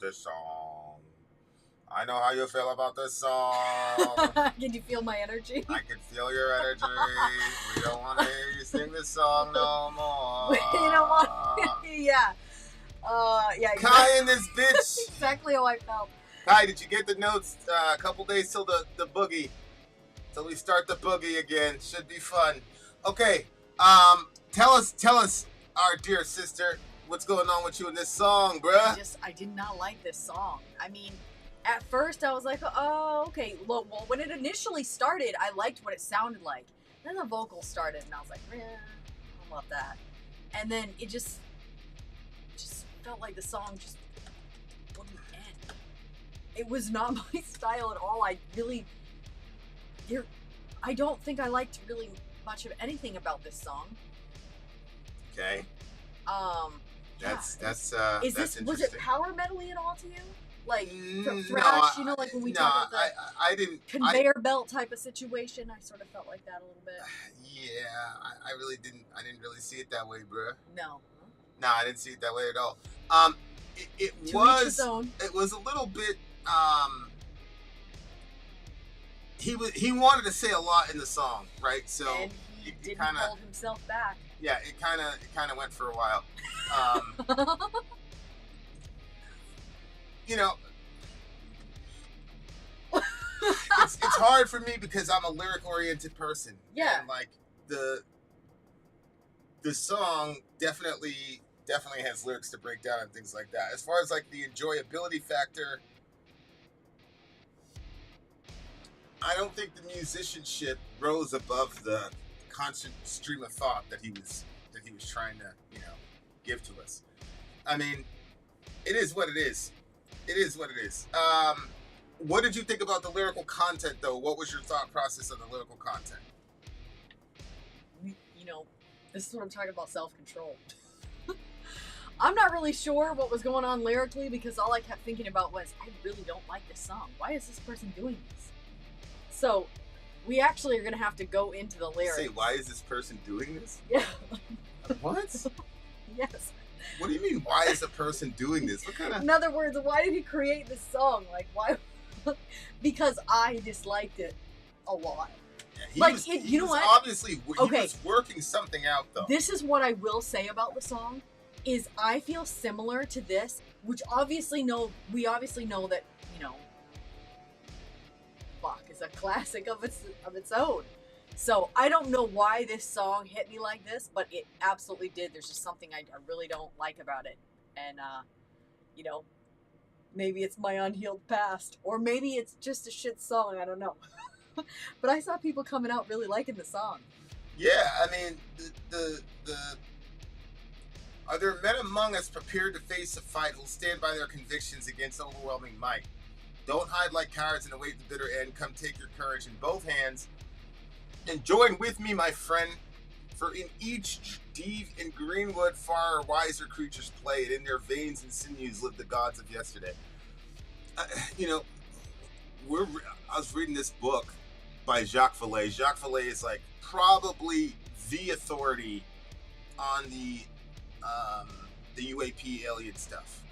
this song. I know how you feel about this song. Can you feel my energy? I can feel your energy. We don't want to hear you sing this song no more. We don't want. Yeah. Yeah. Exactly. Kai in this bitch. Exactly how I felt. Kai, did you get the notes? A couple days till the boogie. Till we start the boogie again. Should be fun. Okay. Tell us, our dear sister, what's going on with you in this song, bruh? I did not like this song. I mean, at first I was like, oh, okay. Well, when it initially started, I liked what it sounded like. Then the vocals started, and I was like, I don't love that. And then it just felt like the song just wouldn't end. It was not my style at all. I don't think I liked really much of anything about this song. Okay. Was it power metal-y at all to you? Like thrash, like when we talk about I didn't conveyor belt type of situation. I sort of felt like that a little bit. Yeah, I really didn't. I didn't really see it that way, bruh. No. No, I didn't see it that way at all. It was a little bit. He wanted to say a lot in the song, right? So and he didn't hold himself back. Yeah, it kind of went for a while. It's hard for me because I'm a lyric-oriented person. Yeah. And like, the song definitely has lyrics to break down and things like that. As far as like the enjoyability factor, I don't think the musicianship rose above the constant stream of thought that he was trying to, you know, give to us. I mean, it is what it is. It is what it is. What did you think about the lyrical content, though? What was your thought process of the lyrical content? You know, this is what I'm talking about, self-control. I'm not really sure what was going on lyrically because all I kept thinking about was, I really don't like this song. Why is this person doing this? So, we actually are going to have to go into the lyrics. Say, why is this person doing this? Yeah. What? Yes. What do you mean, why is a person doing this? What kind of... In other words, why did he create this song? Like, why? Because I disliked it a lot. Yeah, you know what? Obviously, he Okay. was working something out, though. This is what I will say about the song, is I feel similar to this, which we obviously know that, you know, Bach is a classic of its own. So I don't know why this song hit me like this, but it absolutely did. There's just something I really don't like about it. And, you know, maybe it's my unhealed past, or maybe it's just a shit song, I don't know. But I saw people coming out really liking the song. Yeah, I mean, are there men among us prepared to face a fight who'll stand by their convictions against overwhelming might? Don't hide like cowards and await the bitter end. Come take your courage in both hands and join with me, my friend. For in each deed in greenwood far wiser creatures played. In their veins and sinews live the gods of yesterday. You know, I was reading this book by Jacques Vallée. Jacques Vallée is like probably the authority on the UAP alien stuff,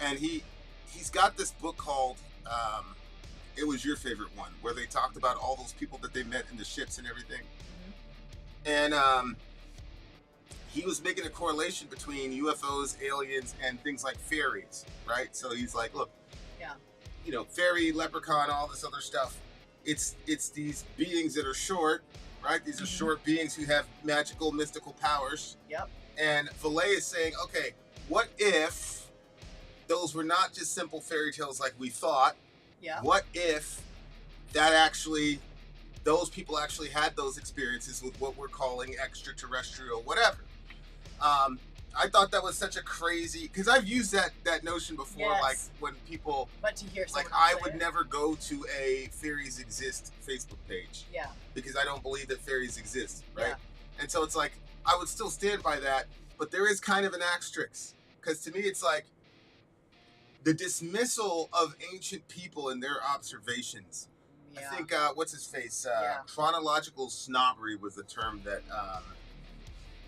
and he's got this book called It Was Your Favorite One, where they talked about all those people that they met in the ships and everything. Mm-hmm. And he was making a correlation between UFOs, aliens, and things like fairies, right? So he's like, look, Yeah. you know, fairy, leprechaun, all this other stuff. It's these beings that are short, right? These are short beings who have magical, mystical powers. Yep. And Vallée is saying, okay, what if those were not just simple fairy tales like we thought? Yeah. What if that actually, those people actually had those experiences with what we're calling extraterrestrial whatever? I thought that was such a crazy, because I've used that notion before, Yes. like when people, But to hear like someone I say would it. never go to a fairies exist Facebook page Yeah. because I don't believe that fairies exist, right? Yeah. And so it's like, I would still stand by that, but there is kind of an asterisk, because to me it's like the dismissal of ancient people and their observations. Yeah. I think, what's his face? Yeah. Chronological snobbery was the term that,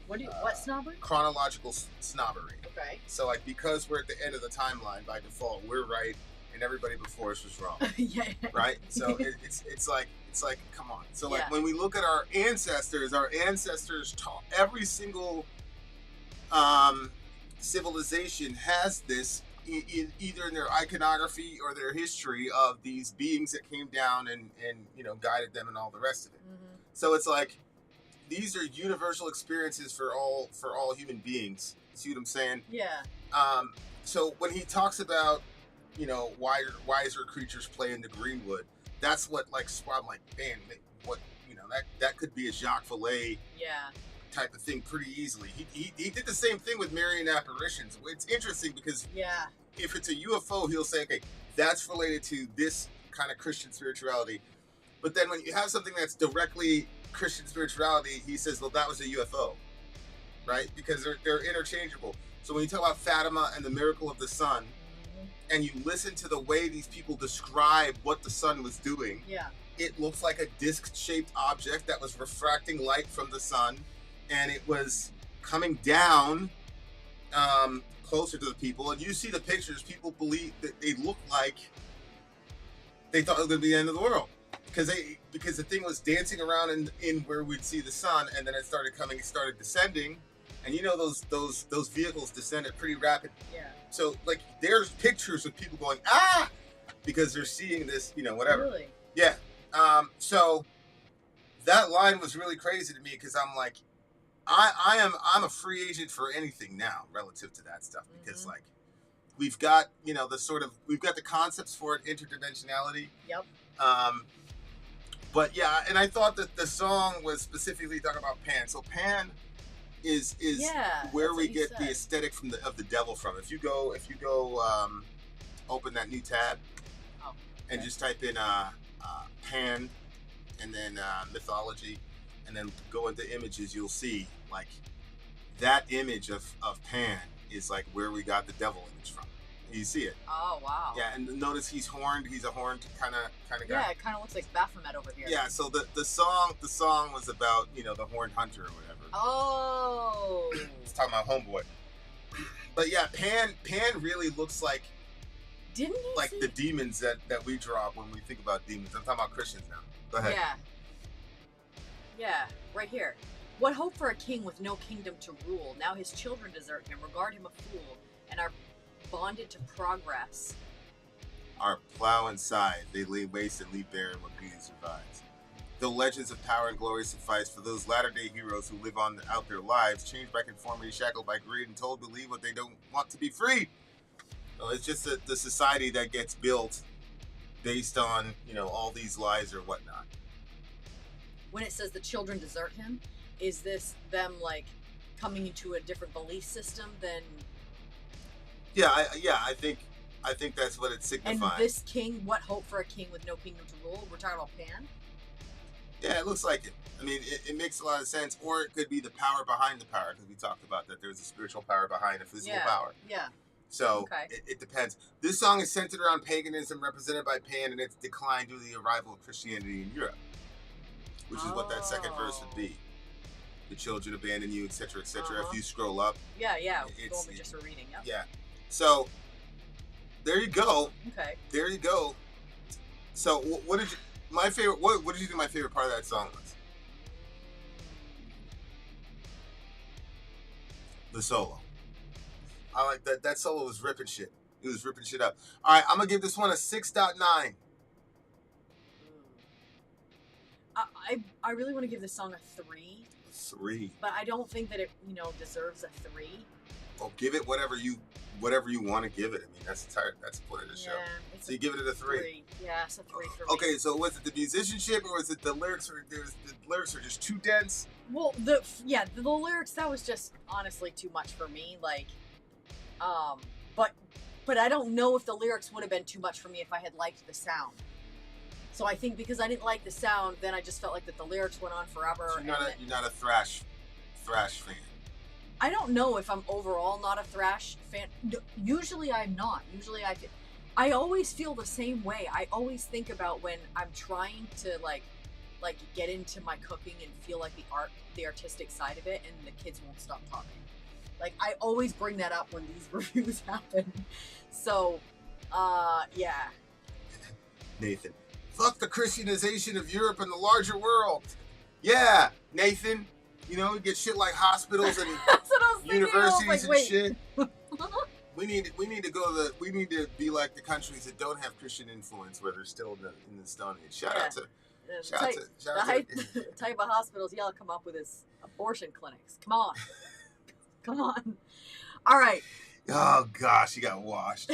What snobbery? chronological snobbery. Okay. So like, because we're at the end of the timeline by default, we're right and everybody before us was wrong. Yeah. Right? So it's like, come on. So like, Yeah. when we look at our ancestors taught, every single civilization has this either in their iconography or their history of these beings that came down and you know, guided them and all the rest of it. Mm-hmm. So it's like, these are universal experiences for all human beings. See what I'm saying? Yeah. So when he talks about, you know, wiser creatures play in the greenwood, that's what, like, I'm like, man, what, you know, that could be a Jacques Vallée Yeah. type of thing pretty easily. He did the same thing with Marian apparitions. It's interesting because Yeah. if it's a UFO, he'll say, okay, that's related to this kind of Christian spirituality. But then when you have something that's directly Christian spirituality, he says, well, that was a UFO, right? Because they're interchangeable. So when you talk about Fatima and the miracle of the sun, and you listen to the way these people describe what the sun was doing, Yeah. it looks like a disc-shaped object that was refracting light from the sun, and it was coming down closer to the people. And you see the pictures, people believe that they look like they thought it was going to be the end of the world. Because the thing was dancing around in where we'd see the sun, and then it started descending, and you know those vehicles descended pretty rapid. Yeah. So like, there's pictures of people going because they're seeing this, you know, whatever. Really? Yeah. So that line was really crazy to me because I'm like, I'm a free agent for anything now relative to that stuff because like we've got we've got the concepts for it, interdimensionality. Yep. But yeah, and I thought that the song was specifically talking about Pan. So Pan is where we get the aesthetic of the devil from. If you go open that new tab and just type in Pan and then mythology and then go into images, you'll see like that image of Pan is like where we got the devil image from. You see it. Oh wow. Yeah, and notice he's horned. He's a horned kind of guy. Yeah, it kind of looks like Baphomet over here. Yeah, so the song was about the horned hunter or whatever. Oh. It's talking about Homeboy. But yeah, Pan really looks like the demons that we draw up when we think about demons. I'm talking about Christians now. Go ahead. Yeah, right here. What hope for a king with no kingdom to rule? Now his children desert him, regard him a fool, and are bonded to progress. Our plow and scythe, they lay waste and leave barren what beauty survives. The legends of power and glory suffice for those latter-day heroes who live out their lives, changed by conformity, shackled by greed, and told to believe what they don't want to be free. So it's just the society that gets built based on, all these lies or whatnot. When it says the children desert him, is this them like coming into a different belief system than? Yeah, I think that's what it's signifying. And this king, what hope for a king with no kingdom to rule? We're talking about Pan? Yeah, it looks like it. I mean, it makes a lot of sense. Or it could be the power behind the power, because we talked about that there's a spiritual power behind a physical power. Yeah. So it depends. This song is centered around paganism represented by Pan and its decline due to the arrival of Christianity in Europe, which is what that second verse would be. The children abandon you, etc., etc. If you scroll up. Yeah. It's over just for reading. Yep. Yeah. So there you go. Okay. There you go. So what did you? My favorite. What did you think my favorite part of that song was? The solo. I like that. That solo was ripping shit. It was ripping shit up. All right, I'm gonna give this one a 6.9. I really want to give this song a 3. 3. But I don't think that it deserves a 3. Well, give it whatever you want to give it. I mean, that's the point of the show. So you give it a 3. Yeah, it's a 3 for me. Okay, so was it the musicianship or was it the lyrics? Or the lyrics are just too dense? Well, the lyrics, that was just honestly too much for me. Like, but I don't know if the lyrics would have been too much for me if I had liked the sound. So I think because I didn't like the sound, then I just felt like that the lyrics went on forever. So you're not a thrash fan. I don't know if I'm overall not a thrash fan. Usually I'm not. Usually I always feel the same way. I always think about when I'm trying to like get into my cooking and feel like the artistic side of it, and the kids won't stop talking. Like, I always bring that up when these reviews happen. So, yeah. Nathan. Fuck the Christianization of Europe and the larger world. Yeah, Nathan. You get shit like hospitals and universities and shit. We need to be like the countries that don't have Christian influence, where they're still in the Stone Age. Shout out to the type of hospitals y'all come up with is abortion clinics. Come on. Come on. All right. Oh, gosh, you got washed.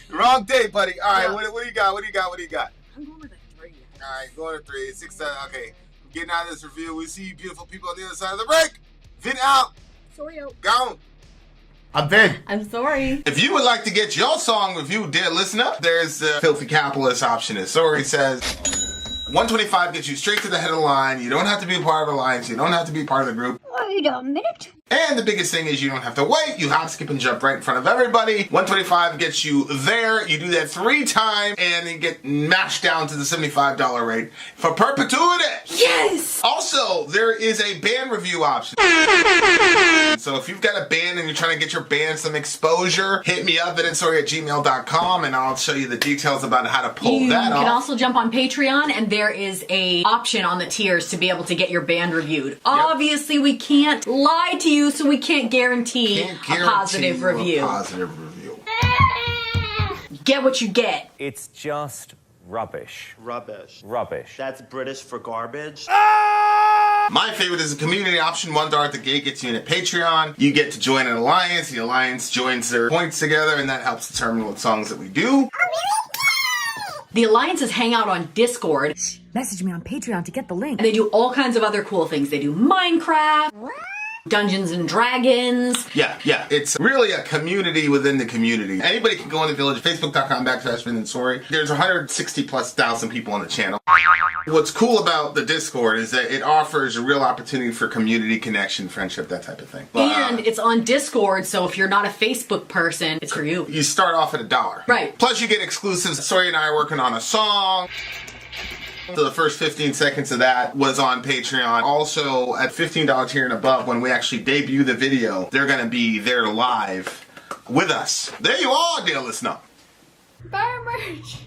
Wrong day, buddy. All right, what do you got? What do you got? I'm going with a 3. All right, going to 3. 6, 7. Okay, I'm getting out of this review. We see you beautiful people on the other side of the break. Vin out. Sorry out. Gone. I'm Vin. I'm sorry. If you would like to get your song reviewed, dear listener, there's the filthy capitalist option. As Sori says, 125 gets you straight to the head of the line. You don't have to be a part of the alliance. You don't have to be part of the group. Wait a minute. And the biggest thing is you don't have to wait. You hop, skip, and jump right in front of everybody. 125 gets you there. You do that 3 times, and you get mashed down to the $75 rate for perpetuity. Yes! Also, there is a band review option. So if you've got a band and you're trying to get your band some exposure, hit me up at vinsori@gmail.com, and I'll show you the details about how to pull that off. You can also jump on Patreon, and there is a option on the tiers to be able to get your band reviewed. Yep. Obviously, we can't lie to you, so we can't guarantee a positive review. A positive review. Get what you get. It's just Rubbish. Rubbish. Rubbish. That's British for garbage. My favorite is the community option. $1 at the gate gets you in at Patreon. You get to join an alliance. The alliance joins their points together, and that helps determine what songs that we do. The alliances hang out on Discord. Message me on Patreon to get the link. And they do all kinds of other cool things. They do Minecraft, Dungeons and Dragons. Yeah. It's really a community within the community. Anybody can go in the village, facebook.com/Vin and Sori. There's 160,000+ people on the channel. What's cool about the Discord is that it offers a real opportunity for community connection, friendship, that type of thing. And it's on Discord, so if you're not a Facebook person, it's for you. You start off at $1. Right. Plus you get exclusives. Sori and I are working on a song. So the first 15 seconds of that was on Patreon. Also, at $15 tier and above, when we actually debut the video, they're going to be there live with us. There you are, dear listener. Buy our merch.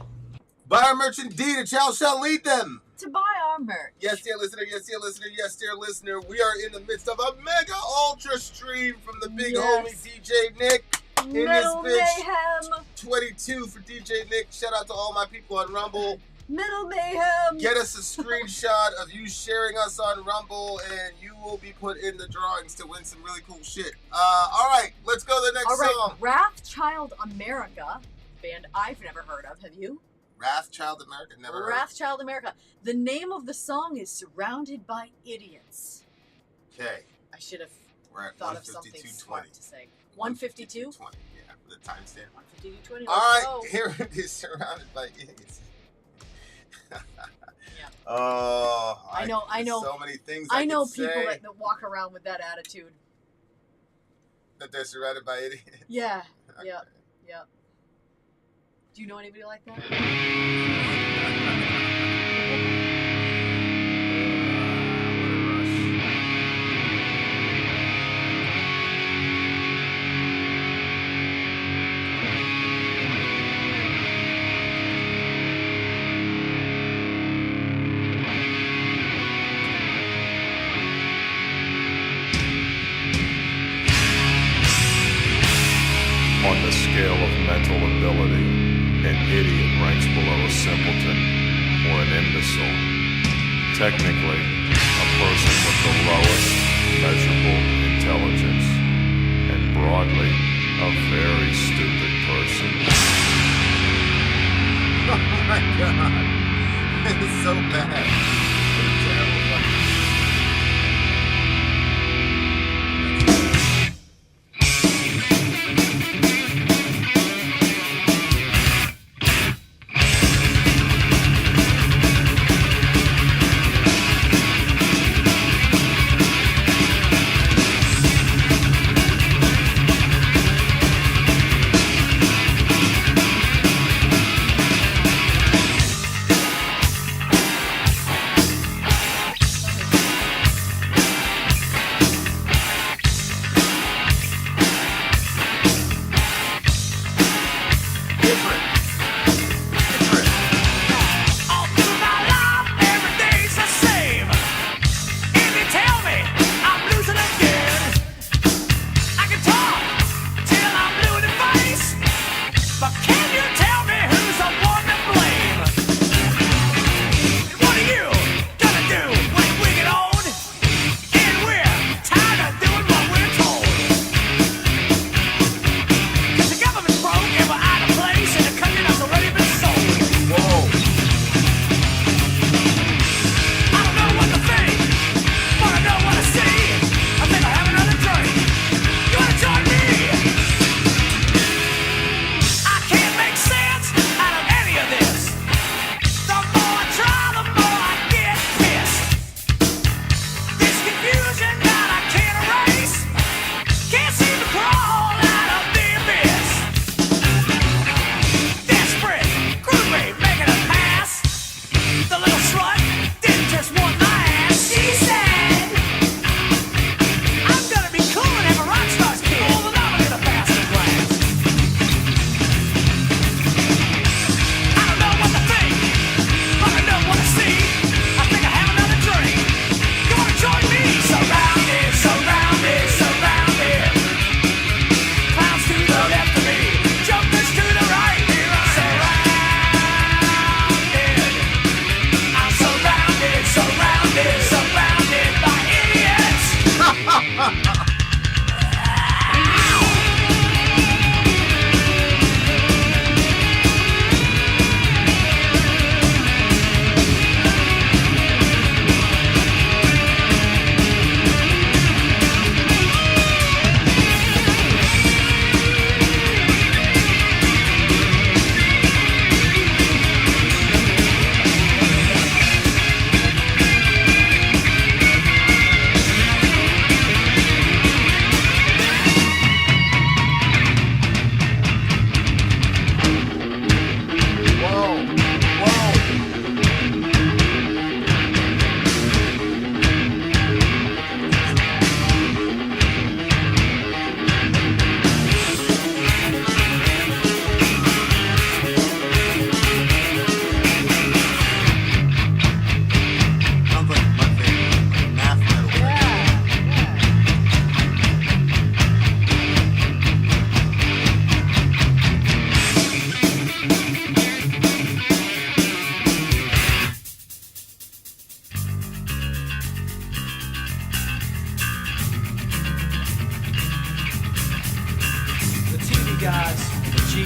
Buy our merch indeed, and y'all shall lead them. To buy our merch. Yes, dear listener, yes, dear listener, yes, dear listener. We are in the midst of a mega ultra stream from the big homie DJ Nick. In Metal this bitch, Mayhem. 22 for DJ Nick. Shout out to all my people on Rumble. Metal Mayhem. Get us a screenshot of you sharing us on Rumble, and you will be put in the drawings to win some really cool shit. All right, let's go to the next song. Wrathchild America, band I've never heard of. Have you? Wrathchild America, never heard. Wrathchild America. The name of the song is Surrounded by Idiots. Okay, I should have we're at thought of something 152.20. smart to say. 152? 152.20, yeah, the timestamp. 152.20. All right, here it is, Surrounded by Idiots. Yeah. Oh, I know. So many things I know could people say that walk around with that attitude. that they're surrounded by idiots. Yeah. Okay. Yeah. Do you know anybody like that? On the scale of mental ability, an idiot ranks below a simpleton or an imbecile. Technically, a person with the lowest measurable intelligence, and broadly, a very stupid person. Oh my god. It's so bad. It's terrible.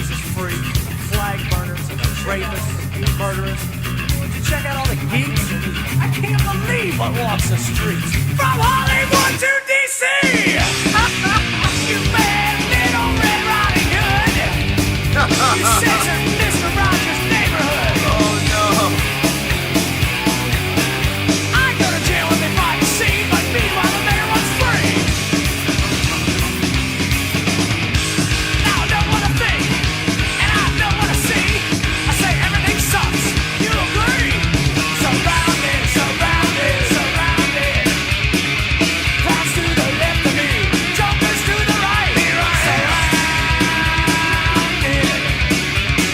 Jesus freak, flag burners, rapists, murderers. Check out all the geeks. I can't believe what walks the streets. From Hollywood to D.C. You bad little Red Riding Hood. You censored Mr. Rogers' neighborhood. Oh no. I go to jail if they find a scene, but meanwhile the mayor runs free. Now I don't wanna think, and I don't wanna see. I say everything sucks. You agree? Surrounded, surrounded, surrounded. Clowns to the left of me, jokers to the right. Here I am. Surrounded.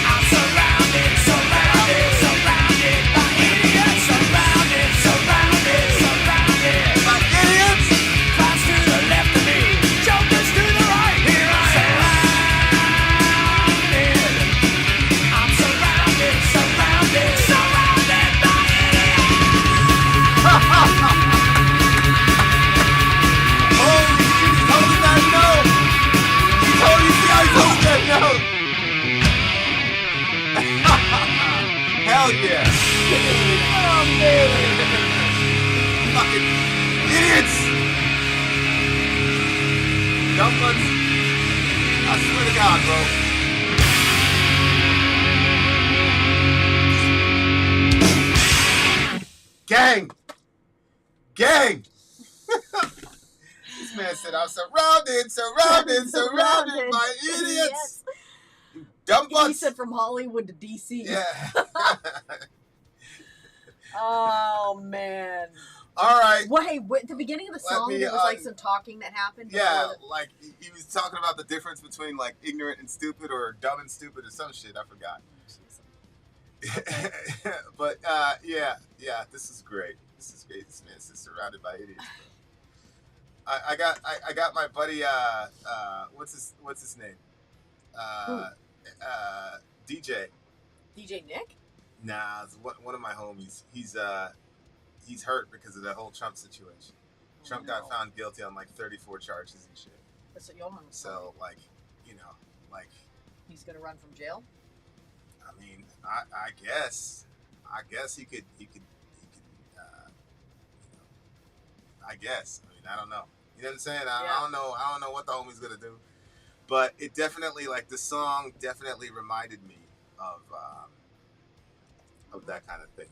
I'm surrounded, surrounded, surrounded by idiots. Surrounded, surrounded, surrounded by idiots. Clowns to the left of me, jokers to the right. Here I am. I'm surrounded, surrounded, surrounded by idiots. Holy shit, he's holding that note! He's holding that note! Hell yeah! Oh man! Fucking idiots! Dumb ones. I swear to God, bro. Gang! Gang! This man said, I'm surrounded, surrounded, surrounded by idiots. You dumb He butts. said from Hollywood to DC. Yeah. Oh man. All right. Well, hey, at the beginning of the Let song, me, there was like some talking that happened. Yeah, before like he was talking about the difference between like ignorant and stupid or dumb and stupid or some shit. I forgot. But yeah, this is great. This is great. This man is surrounded by idiots. I got my buddy. What's his name? DJ. DJ Nick. Nah, it's one of my homies. He's hurt because of that whole Trump situation. Trump got found guilty on like 34 charges and shit. That's what Johan was saying. So like, you know, like He's gonna run from jail. I mean, I guess he could. You know, I guess. I mean, I don't know. You know what I'm saying? I don't know what the homie's gonna do. But it definitely, like, the song definitely reminded me of that kind of thing.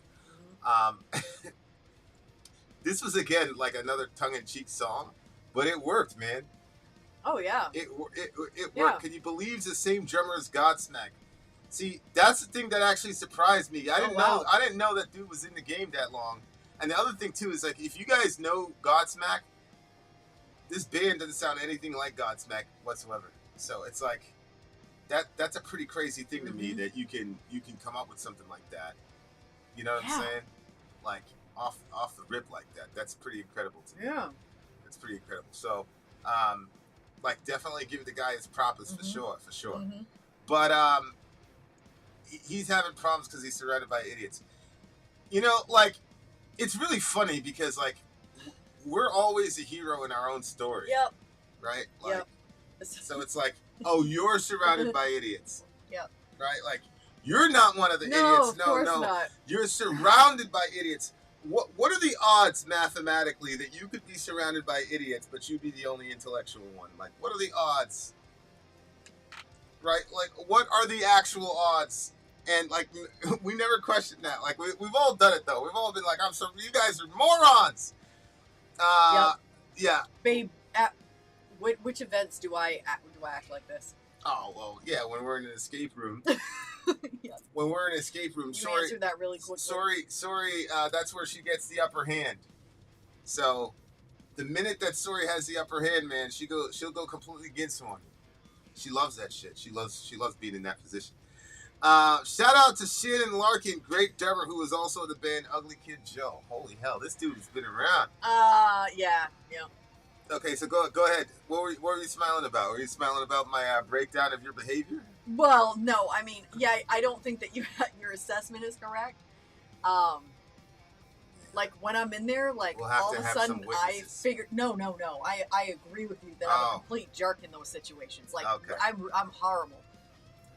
This was again like another tongue-in-cheek song, but it worked, man. Oh yeah. It worked. Yeah. Can you believe it's the same drummer as Godsmack? See, that's the thing that actually surprised me. I didn't know that dude was in the game that long. And the other thing too is like, if you guys know Godsmack, this band doesn't sound anything like Godsmack whatsoever. So it's like that's a pretty crazy thing to me that you can come up with something like that. You know what I'm saying? Like off the rip like that. That's pretty incredible to me. Yeah. It's pretty incredible. So like definitely give the guy his props for sure. But he's having problems because he's surrounded by idiots. You know, like, it's really funny because, like, we're always a hero in our own story. Yep. Right? Like, Yep. So it's like, oh, you're surrounded by idiots. Yep. Right? Like, you're not one of the idiots. Of course No. not. You're surrounded by idiots. What are the odds mathematically that you could be surrounded by idiots, but you'd be the only intellectual one? Like, what are the odds? Right? Like, what are the actual odds? And, like, we never questioned that. Like, we've all done it, though. We've all been like, you guys are morons. Yeah. Babe, which events do I act like this? Oh, well, yeah, when we're in an escape room. Yes. When we're in an escape room, You answered that really quickly. Sori, that's where she gets the upper hand. So, the minute that Sori has the upper hand, man, she'll go completely against one. She loves that shit. She loves being in that position. Shout out to Shannon Larkin, great drummer, who was also in the band Ugly Kid Joe. Holy hell, this dude has been around. Yeah. Okay, so go ahead. What were you smiling about? Were you smiling about my breakdown of your behavior? Well, no, I mean, yeah, I don't think that your assessment is correct. Like when I'm in there, like We'll have all to of a have sudden some I witnesses. figured no. I agree with you that I'm a complete jerk in those situations. Like Okay. I'm horrible.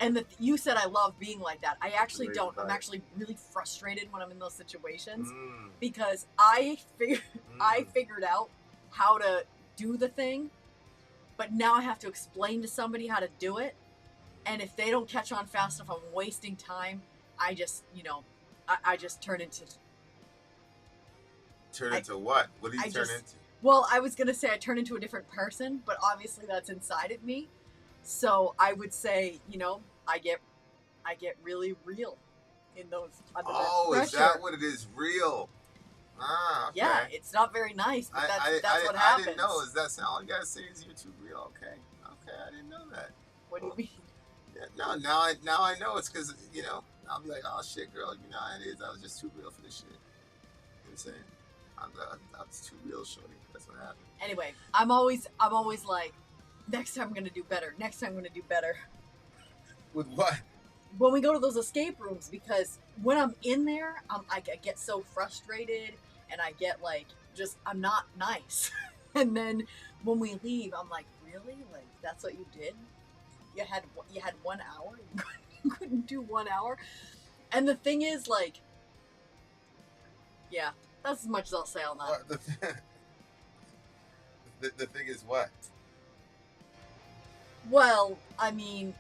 And you said I love being like that. I actually Really don't. I'm bad. actually really frustrated when I'm in those situations Mm. because I figured out how to do the thing, but now I have to explain to somebody how to do it. And if they don't catch on fast enough, I'm wasting time. I just, I just turn into... Turn into what? What do you turn into? Well, I was going to say I turn into a different person, but obviously that's inside of me. So I would say, I get really real in those under that pressure. Is that what it is? Real? Ah, okay. Yeah, it's not very nice, but that's what happens. I didn't know. Is that sound? All you gotta say is you're too real. Okay, I didn't know that. What do you mean? Yeah, no, now I know it's because I'll be like, oh shit, girl, you know how it is. I was just too real for this shit. You know what I'm saying? I was too real, shorty. That's what happened. Anyway, I'm always like, next time I'm gonna do better. Next time I'm gonna do better. With what? When we go to those escape rooms, because when I'm in there, I get so frustrated, and I get like, I'm not nice. And then when we leave, I'm like, really? Like, that's what you did? You had 1 hour? You couldn't do 1 hour? And the thing is, like, yeah, that's as much as I'll say on that. What, the thing is what? Well, I mean,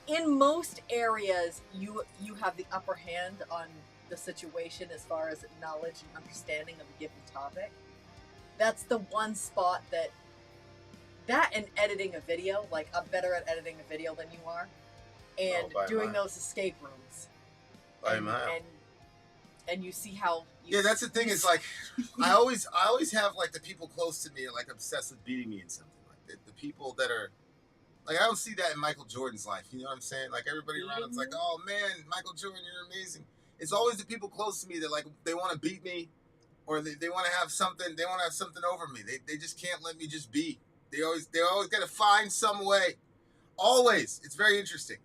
in most areas, you have the upper hand on the situation as far as knowledge and understanding of a given topic. That's the one spot that and editing a video, like I'm better at editing a video than you are, and doing those escape rooms. By a mile. And you see how. Yeah, that's the thing. Is like, I always have like the people close to me are like obsessed with beating me in something. Like the people that are. Like, I don't see that in Michael Jordan's life. You know what I'm saying? Like, everybody around him's like, oh, man, Michael Jordan, you're amazing. It's always the people close to me that, like, they want to beat me or they want to have something. They want to have something over me. They just can't let me just be. They always got to find some way. Always. It's very interesting.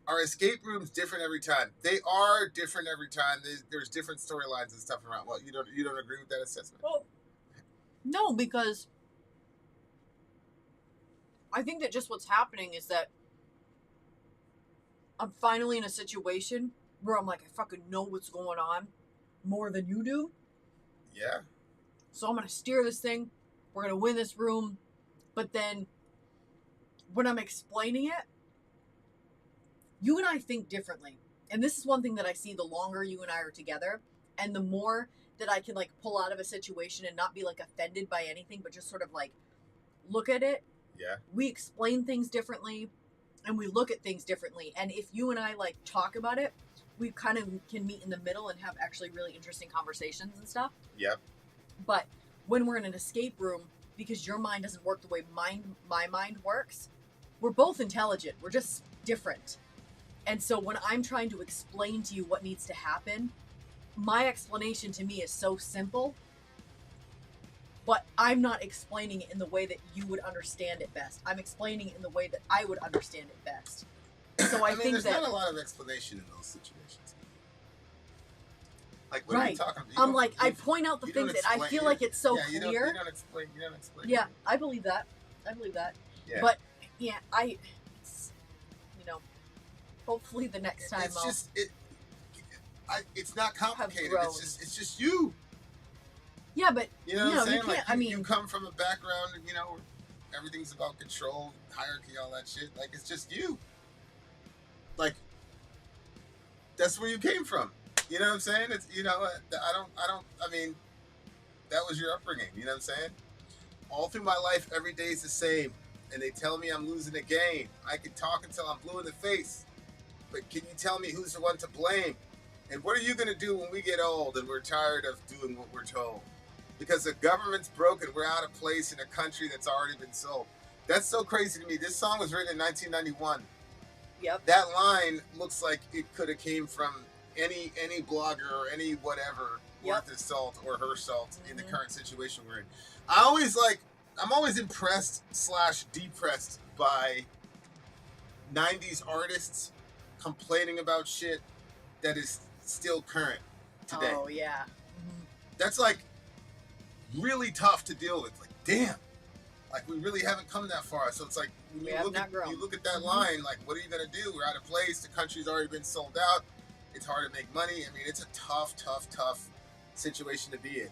Are escape rooms different every time? They are different every time. There's different storylines and stuff around. Well, you don't agree with that assessment? Well, no, because I think that just what's happening is that I'm finally in a situation where I'm like, I fucking know what's going on more than you do. Yeah. So I'm going to steer this thing. We're going to win this room. But then when I'm explaining it, you and I think differently. And this is one thing that I see the longer you and I are together and the more that I can like pull out of a situation and not be like offended by anything, but just sort of like look at it. Yeah. We explain things differently and we look at things differently. And if you and I like talk about it, we kind of can meet in the middle and have actually really interesting conversations and stuff. Yep. But when we're in an escape room, because your mind doesn't work the way my mind works, we're both intelligent. We're just different. And so when I'm trying to explain to you what needs to happen, my explanation to me is so simple, but I'm not explaining it in the way that you would understand it best. I'm explaining it in the way that I would understand it best. So I think there's that... not a lot of explanation in those situations. Like, what are you Right. talking about? I'm like, I point out the things that I feel like it's so you clear. You don't explain. Yeah, I believe that. Yeah. But, yeah, it's, hopefully the next time it's just, it's not complicated. grown. It's just you. Yeah, but, You know what I'm saying? you can't, Like, you come from a background, where everything's about control, hierarchy, all that shit. Like, it's just you. Like, that's where you came from. You know what I'm saying? It's, I mean, that was your upbringing. You know what I'm saying? All through my life, every day is the same. And they tell me I'm losing a game. I can talk until I'm blue in the face. But can you tell me who's the one to blame? And what are you going to do when we get old and we're tired of doing what we're told? Because the government's broken. We're out of place in a country that's already been sold. That's so crazy to me. This song was written in 1991. Yep. That line looks like it could have came from any blogger or any whatever worth his salt or her salt in the current situation we're in. I'm always impressed / depressed by 90s artists complaining about shit that is still current today. Oh, yeah. That's like really tough to deal with. Like, damn. Like, we really haven't come that far. So it's like, when We have you not grown. look at that line, like, what are you going to do? We're out of place. The country's already been sold out. It's hard to make money. I mean, it's a tough situation to be in.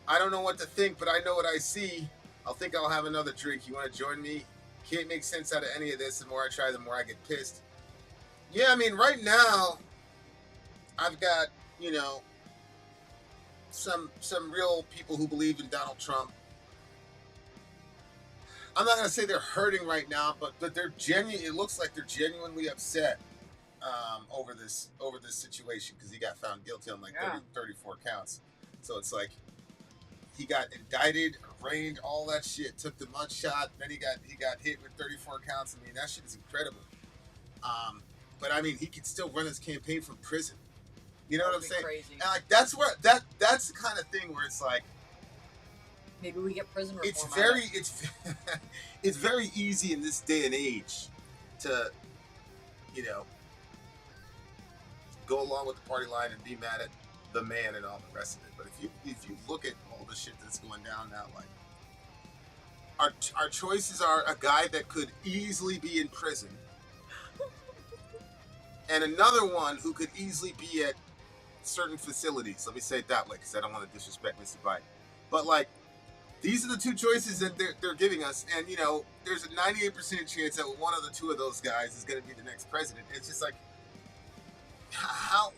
I don't know what to think, but I know what I see. I'll think I'll have another drink. You want to join me? Can't make sense out of any of this. The more I try, the more I get pissed. Yeah, I mean, right now, I've got, you know, some real people who believe in Donald Trump. I'm not going to say they're hurting right now, but they're genuine. It looks like they're genuinely upset over this situation because he got found guilty on like 34 counts. So it's like he got indicted, arraigned, all that shit. Took the mug shot, then he got hit with 34 counts. I mean, that shit is incredible. But I mean, he could still run his campaign from prison. You know what I'm saying? Crazy. And like that's the kind of thing where it's like, maybe we get prison reform. It's very easy in this day and age to, you know, go along with the party line and be mad at the man and all the rest of it. But if you look at all the shit that's going down now, like our choices are a guy that could easily be in prison and another one who could easily be at certain facilities. Let me say it that way because I don't want to disrespect Mr. Biden. But like, these are the two choices that they're giving us, and you know, there's a 98% chance that one of the two of those guys is going to be the next president. It's just like, how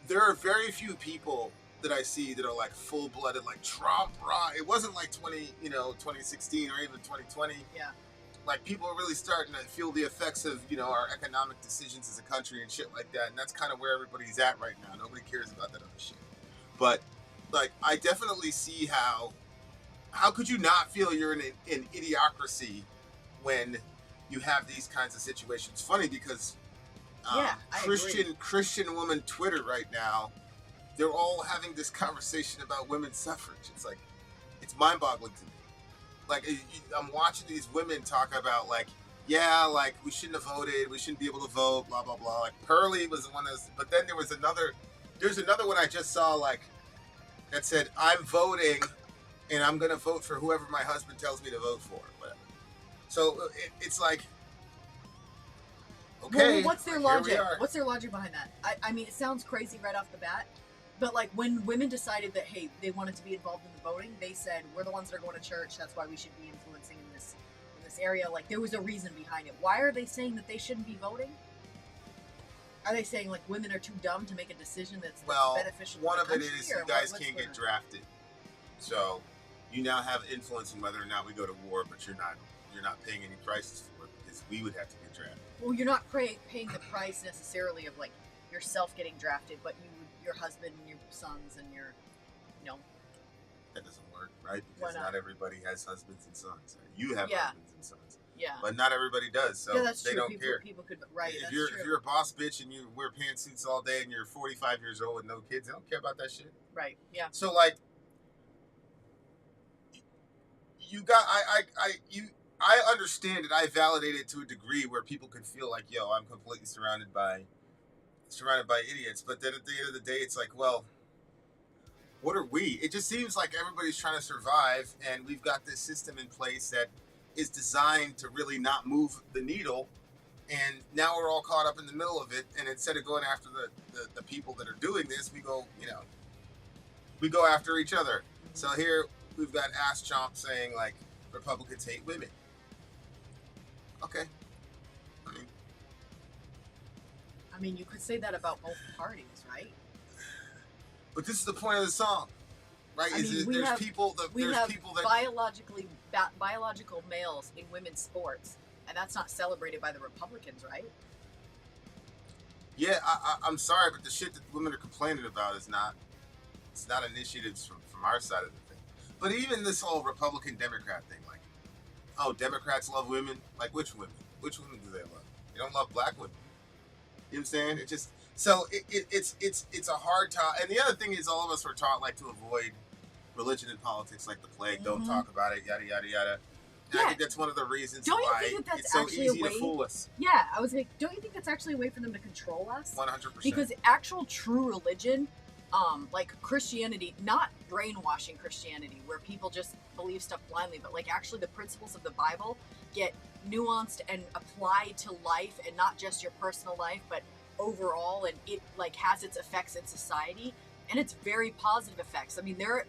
there are very few people that I see that are like full-blooded, like Trump, rah. It wasn't like 2016 or even 2020. Yeah. Like, people are really starting to feel the effects of, you know, our economic decisions as a country and shit like that, and that's kind of where everybody's at right now. Nobody cares about that other shit. But like, I definitely see how could you not feel you're in an idiocracy when you have these kinds of situations? Funny because Christian woman Twitter right now, they're all having this conversation about women's suffrage. It's like, it's mind-boggling to me. Like, I'm watching these women talk about like, yeah, like we shouldn't have voted, we shouldn't be able to vote, blah blah blah. Like Pearlie was the one that was, but then there's another one I just saw like that said, I'm voting and I'm gonna vote for whoever my husband tells me to vote for, whatever. So it's like, okay, well, what's their like, logic? What's their logic behind that? I mean, it sounds crazy right off the bat, but like when women decided that, hey, they wanted to be involved in the voting, they said, we're the ones that are going to church, that's why we should be influencing in this area. Like, there was a reason behind it. Why are they saying that they shouldn't be voting? Are they saying like women are too dumb to make a decision that's beneficial? One to of the it country, is you guys can't get drafted, so you now have influence in whether or not we go to war, but you're not paying any prices for it because we would have to get drafted. Well, you're not paying the price necessarily of like yourself getting drafted, but your husband and your sons and your, you know. That doesn't work, right? Because not everybody has husbands and sons. You have Yeah. husbands and sons. Yeah. But not everybody does, so Yeah, that's they true. don't care. People could, right, If that's you're true. if you're a boss bitch and you wear pantsuits all day and you're 45 years old with no kids, they don't care about that shit. Right, yeah. So like, you got I understand it. I validate it to a degree where people could feel like, yo, I'm completely surrounded by idiots. But then at the end of the day, it's like, well, what are we? It just seems like everybody's trying to survive, and we've got this system in place that is designed to really not move the needle. And now we're all caught up in the middle of it. And instead of going after the people that are doing this, we go after each other. So here we've got Ass Chomp saying like Republicans hate women. Okay. I mean, you could say that about both parties, right? But this is the point of the song, right? I mean, we there's have people that biological males in women's sports, and that's not celebrated by the Republicans, right? Yeah, I'm sorry, but the shit that women are complaining about is not initiatives from our side of the thing. But even this whole Republican Democrat thing, like, oh, Democrats love women. Like, which women? Which women do they love? They don't love black women. You know what I'm saying? It just so it's a hard time. And the other thing is, all of us were taught like to avoid religion and politics like the plague. Don't talk about it. Yada yada yada. And I think that's one of the reasons why it's so easy to fool us. Yeah, I was like, don't you think that's actually a way for them to control us? 100%. Because actual true religion like Christianity, not brainwashing Christianity, where people just believe stuff blindly, but like actually the principles of the Bible get nuanced and applied to life, and not just your personal life, but overall, and it like has its effects in society, and it's very positive effects. I mean, there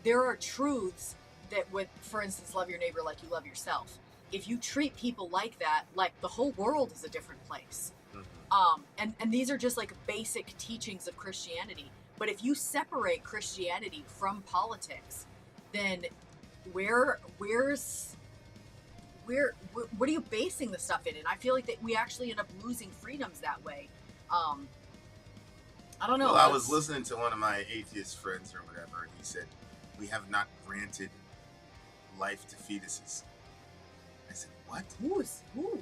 are truths that would, for instance, love your neighbor like you love yourself. If you treat people like that, like the whole world is a different place. And these are just like basic teachings of Christianity. But if you separate Christianity from politics, then what are you basing the stuff in? And I feel like that we actually end up losing freedoms that way. I don't know. Well, I was listening to one of my atheist friends or whatever, and he said, "We have not granted life to fetuses." I said, "What?" Who?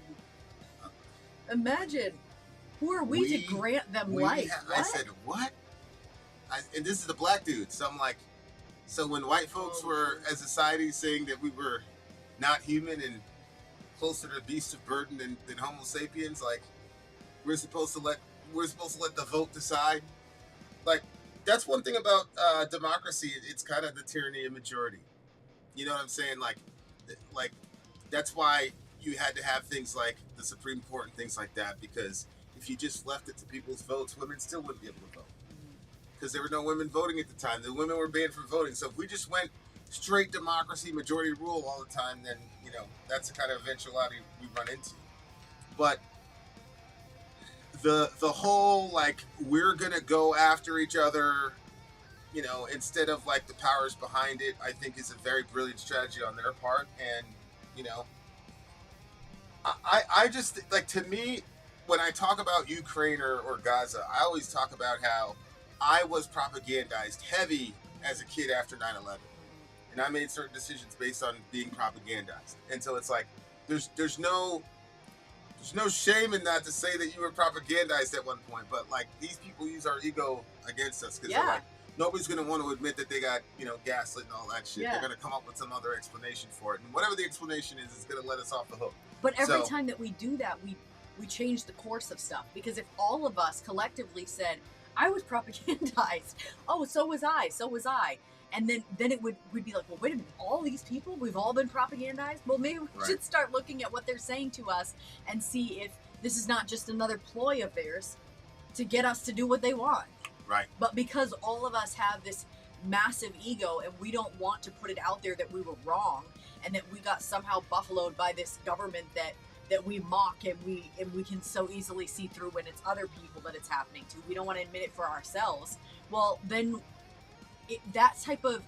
Imagine. Who are we to grant them life? I said, "What?" And this is the black dude. So I'm like, so when white folks were, as a society, saying that we were not human and closer to beasts of burden than Homo sapiens, like we're supposed to let the vote decide. Like, that's one thing about democracy. It's kind of the tyranny of majority. You know what I'm saying? Like that's why you had to have things like the Supreme Court and things like that, because if you just left it to people's votes, women still wouldn't be able to vote. Because there were no women voting at the time. The women were banned from voting. So if we just went straight democracy, majority rule all the time, then, you know, that's the kind of eventuality we run into. But the whole, like, we're going to go after each other, you know, instead of, like, the powers behind it, I think is a very brilliant strategy on their part. And, you know, I just, like, to me, when I talk about Ukraine or Gaza, I always talk about how I was propagandized heavy as a kid after 9/11. And I made certain decisions based on being propagandized. And so it's like, there's no shame in that to say that you were propagandized at one point. But, like, these people use our ego against us, because they're like, nobody's going to want to admit that they got, you know, gaslit and all that shit. They're going to come up with some other explanation for it. And whatever the explanation is, it's going to let us off the hook. But every time that we do that, we change the course of stuff. Because if all of us collectively said, I was propagandized, oh, so was I. And then it would be like, well, wait a minute, all these people, we've all been propagandized? Well, maybe we should start looking at what they're saying to us and see if this is not just another ploy of theirs to get us to do what they want. Right. But because all of us have this massive ego and we don't want to put it out there that we were wrong and that we got somehow buffaloed by this government that we mock and we can so easily see through when it's other people that it's happening to. We don't want to admit it for ourselves. Well, then that type of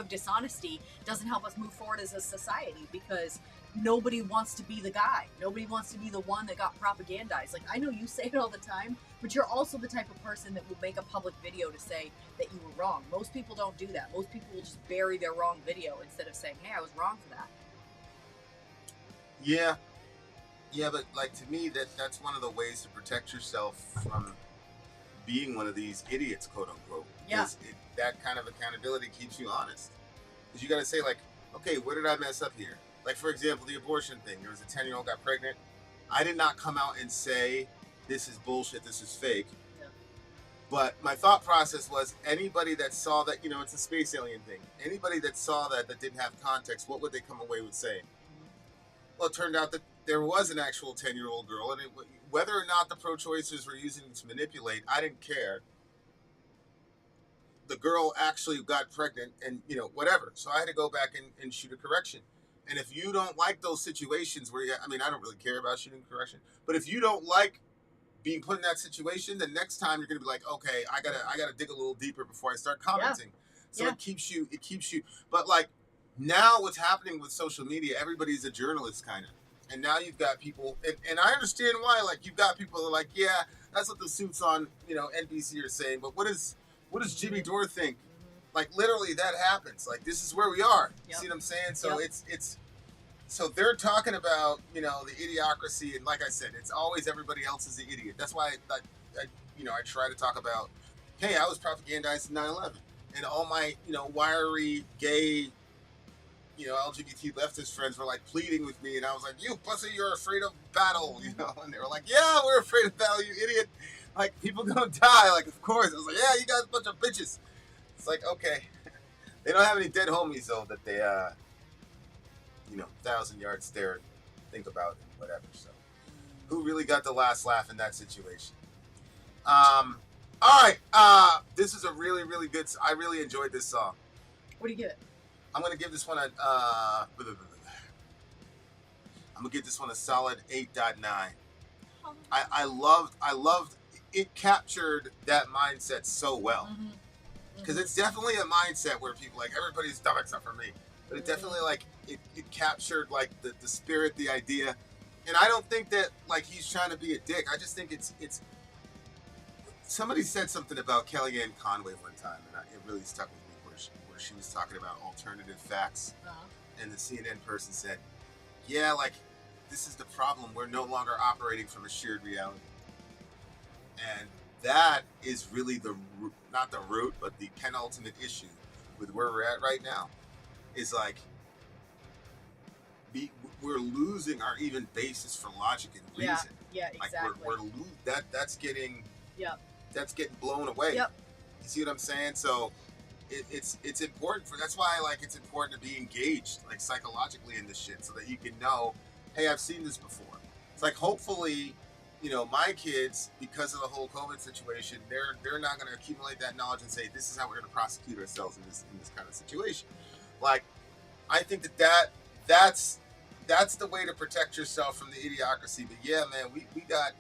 dishonesty doesn't help us move forward as a society, because nobody wants to be the guy. Nobody wants to be the one that got propagandized. Like, I know you say it all the time, but you're also the type of person that will make a public video to say that you were wrong. Most people don't do that. Most people will just bury their wrong video instead of saying, hey, I was wrong for that. Yeah, but, like, to me, that's one of the ways to protect yourself from being one of these idiots, quote unquote. Because that kind of accountability keeps you honest. Because you got to say, like, okay, where did I mess up here? Like, for example, the abortion thing. There was a 10-year-old got pregnant. I did not come out and say, this is bullshit, this is fake. Yeah. But my thought process was, anybody that saw that, you know, it's a space alien thing. Anybody that saw that didn't have context, what would they come away with saying? Well, it turned out that there was an actual 10-year-old girl, and whether or not the pro-choicers were using it to manipulate, I didn't care. The girl actually got pregnant, and, you know, whatever. So I had to go back and shoot a correction. And if you don't like those situations where, I mean, I don't really care about shooting correction, but if you don't like being put in that situation, the next time you're going to be like, okay, I gotta dig a little deeper before I start commenting. So it keeps you, but, like, now what's happening with social media, everybody's a journalist kind of. And now you've got people, and I understand why, like, you've got people that are like, yeah, that's what the suits on, you know, NBC are saying, but what does Jimmy Dore think? Like, literally, that happens. Like, this is where we are. You see what I'm saying? So it's so they're talking about, you know, the idiocracy, and like I said, it's always everybody else is the idiot. That's why I try to talk about, hey, I was propagandized in 9/11, and all my, you know, wiry, gay, you know, LGBT leftist friends were, like, pleading with me, and I was like, you pussy, you're afraid of battle, you know, and they were like, yeah, we're afraid of battle, you idiot. Like, people gonna die. Like, of course. I was like, yeah, you guys a bunch of bitches. It's like, okay. They don't have any dead homies, though, that they, 1,000-yard stare and think about and whatever. So, who really got the last laugh in that situation? All right. This is a really, really good. I really enjoyed this song. What do you get? I'm gonna give this one a. I'm gonna give this one a solid 8.9. I loved. It captured that mindset so well. Because it's definitely a mindset where people like everybody's stomachs up for me, but it definitely like it captured like the spirit, the idea, and I don't think that like he's trying to be a dick. I just think it's. Somebody said something about Kellyanne Conway one time, and it really stuck with me. Where she was talking about alternative facts, and the CNN person said, "Yeah, like this is the problem. We're no longer operating from a shared reality," and that is really not the root, but the penultimate issue with where we're at right now is like we're losing our even basis for logic and reason. Yeah, exactly. Like that's getting blown away. Yep. You see what I'm saying? So it's important that's why like it's important to be engaged like psychologically in this shit so that you can know, hey, I've seen this before. It's like hopefully my kids, because of the whole COVID situation, they're not going to accumulate that knowledge and say, this is how we're going to prosecute ourselves in this kind of situation. Like, I think that's the way to protect yourself from the idiocracy. But yeah, man, we got,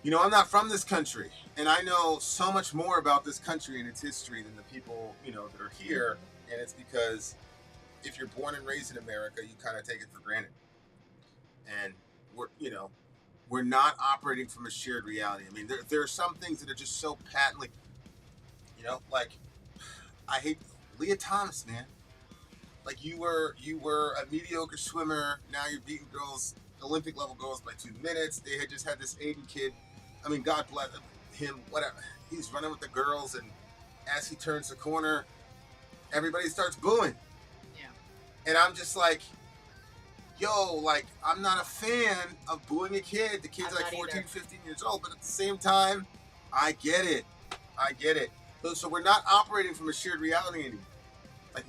I'm not from this country, and I know so much more about this country and its history than the people, that are here. And it's because if you're born and raised in America, you kind of take it for granted. And we're not operating from a shared reality. I mean, there are some things that are just so patently, like, I hate Leah Thomas, man. Like, you were a mediocre swimmer. Now you're beating girls, Olympic level girls, by 2 minutes. They had just had this Aiden kid. I mean, God bless him. Whatever. He's running with the girls, and as he turns the corner, everybody starts booing. Yeah. And I'm just like, yo, like, I'm not a fan of booing a kid. The kid's like 14, 15 years old, but at the same time, I get it. So we're not operating from a shared reality anymore. Like,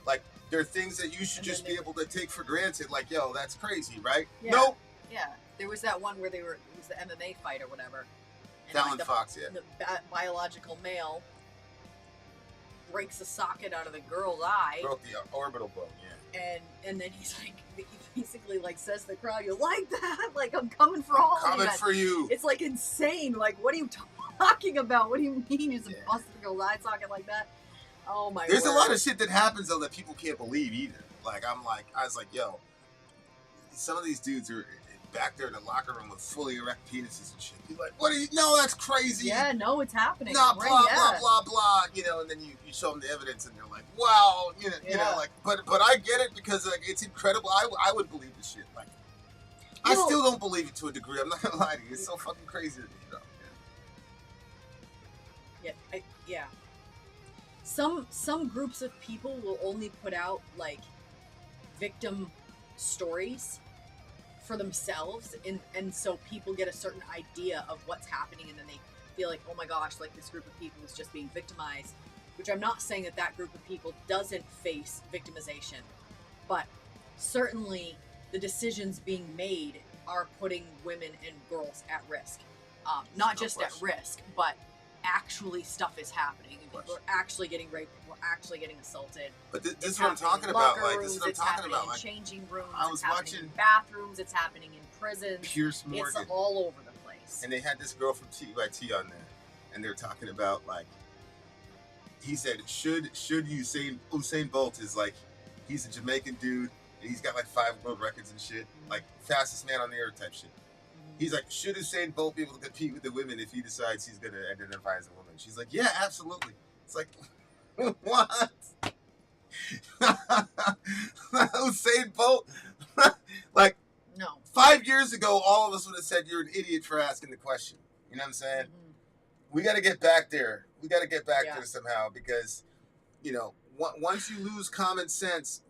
like, there are things that you should just be able to take for granted. Like, yo, that's crazy, right? Yeah. Nope. Yeah. There was that one where it was the MMA fight or whatever. And Fallon Fox, yeah. The biological male breaks the socket out of the girl's eye. Broke the orbital bone, yeah. And then he's like, he basically like says to the crowd, "You like that? Like, I'm coming for all of you." Coming for you. It's like insane. Like, what are you talking about? What do you mean you're just busting the girl's eye socket like that? Oh my. There's word. a lot of shit that happens though that people can't believe either. Like, I was like, yo, some of these dudes are back there in the locker room with fully erect penises and shit. You're like, what are you? No, that's crazy. Yeah, no, it's happening. Nah, right, blah, blah, blah, and then you show them the evidence and they're like, wow, like, but I get it because like it's incredible. I would believe this shit. Like, I still don't believe it to a degree. I'm not gonna lie to you. It's so fucking crazy to me, though. Yeah. Some groups of people will only put out like victim stories for themselves, and so people get a certain idea of what's happening, and then they feel like, oh my gosh, like this group of people is just being victimized, which I'm not saying that group of people doesn't face victimization, but certainly the decisions being made are putting women and girls at risk. Not just at risk, but actually stuff is happening. People are actually getting raped. People are actually getting assaulted. But this is what I'm talking about. Like, this is what I'm talking about. Like, changing rooms. I was watching in bathrooms. It's happening in prisons. Pierce Morgan. It's all over the place. And they had this girl from TYT on there, and they're talking about like, he said, should Usain Bolt is like, he's a Jamaican dude, and he's got like 5 world records and shit, like fastest man on the earth type shit. He's like, should Usain Bolt be able to compete with the women if he decides he's going to identify as a woman? She's like, yeah, absolutely. It's like, what? Usain Bolt? Like, no. 5 years ago, all of us would have said you're an idiot for asking the question. You know what I'm saying? Mm-hmm. We got to get back there. We got to get back there somehow because, once you lose common sense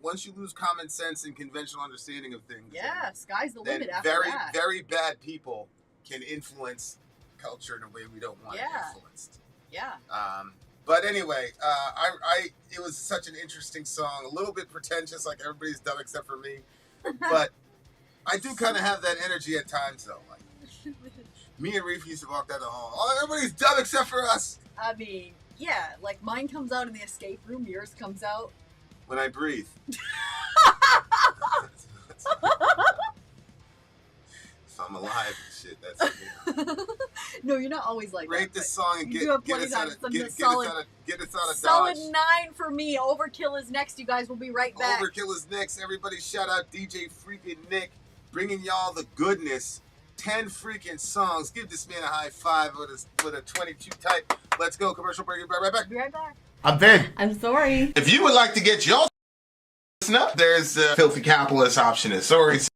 and conventional understanding of things, sky's the limit after very, that. very bad people can influence culture in a way we don't want it Yeah. influenced. Yeah. But anyway, it was such an interesting song, a little bit pretentious, like everybody's dumb except for me. But I do kind of have that energy at times, though. Like me and Reef used to walk down the hall. Oh, everybody's dumb except for us. I mean, yeah, like mine comes out in the escape room, yours comes out when I breathe. If I'm alive and shit, that's No, you're not always like rate that. this song and get us out of Dodge. Solid 9 for me. Overkill is next. You guys will be right back. Overkill is next. Everybody shout out DJ freaking Nick, bringing y'all the goodness. 10 freaking songs. Give this man a high five with a 22 type. Let's go. Commercial break. Right back. Be right back. I'm Vin. I'm sorry. If you would like to get your listen up, there's the filthy capitalist option. Is Sori.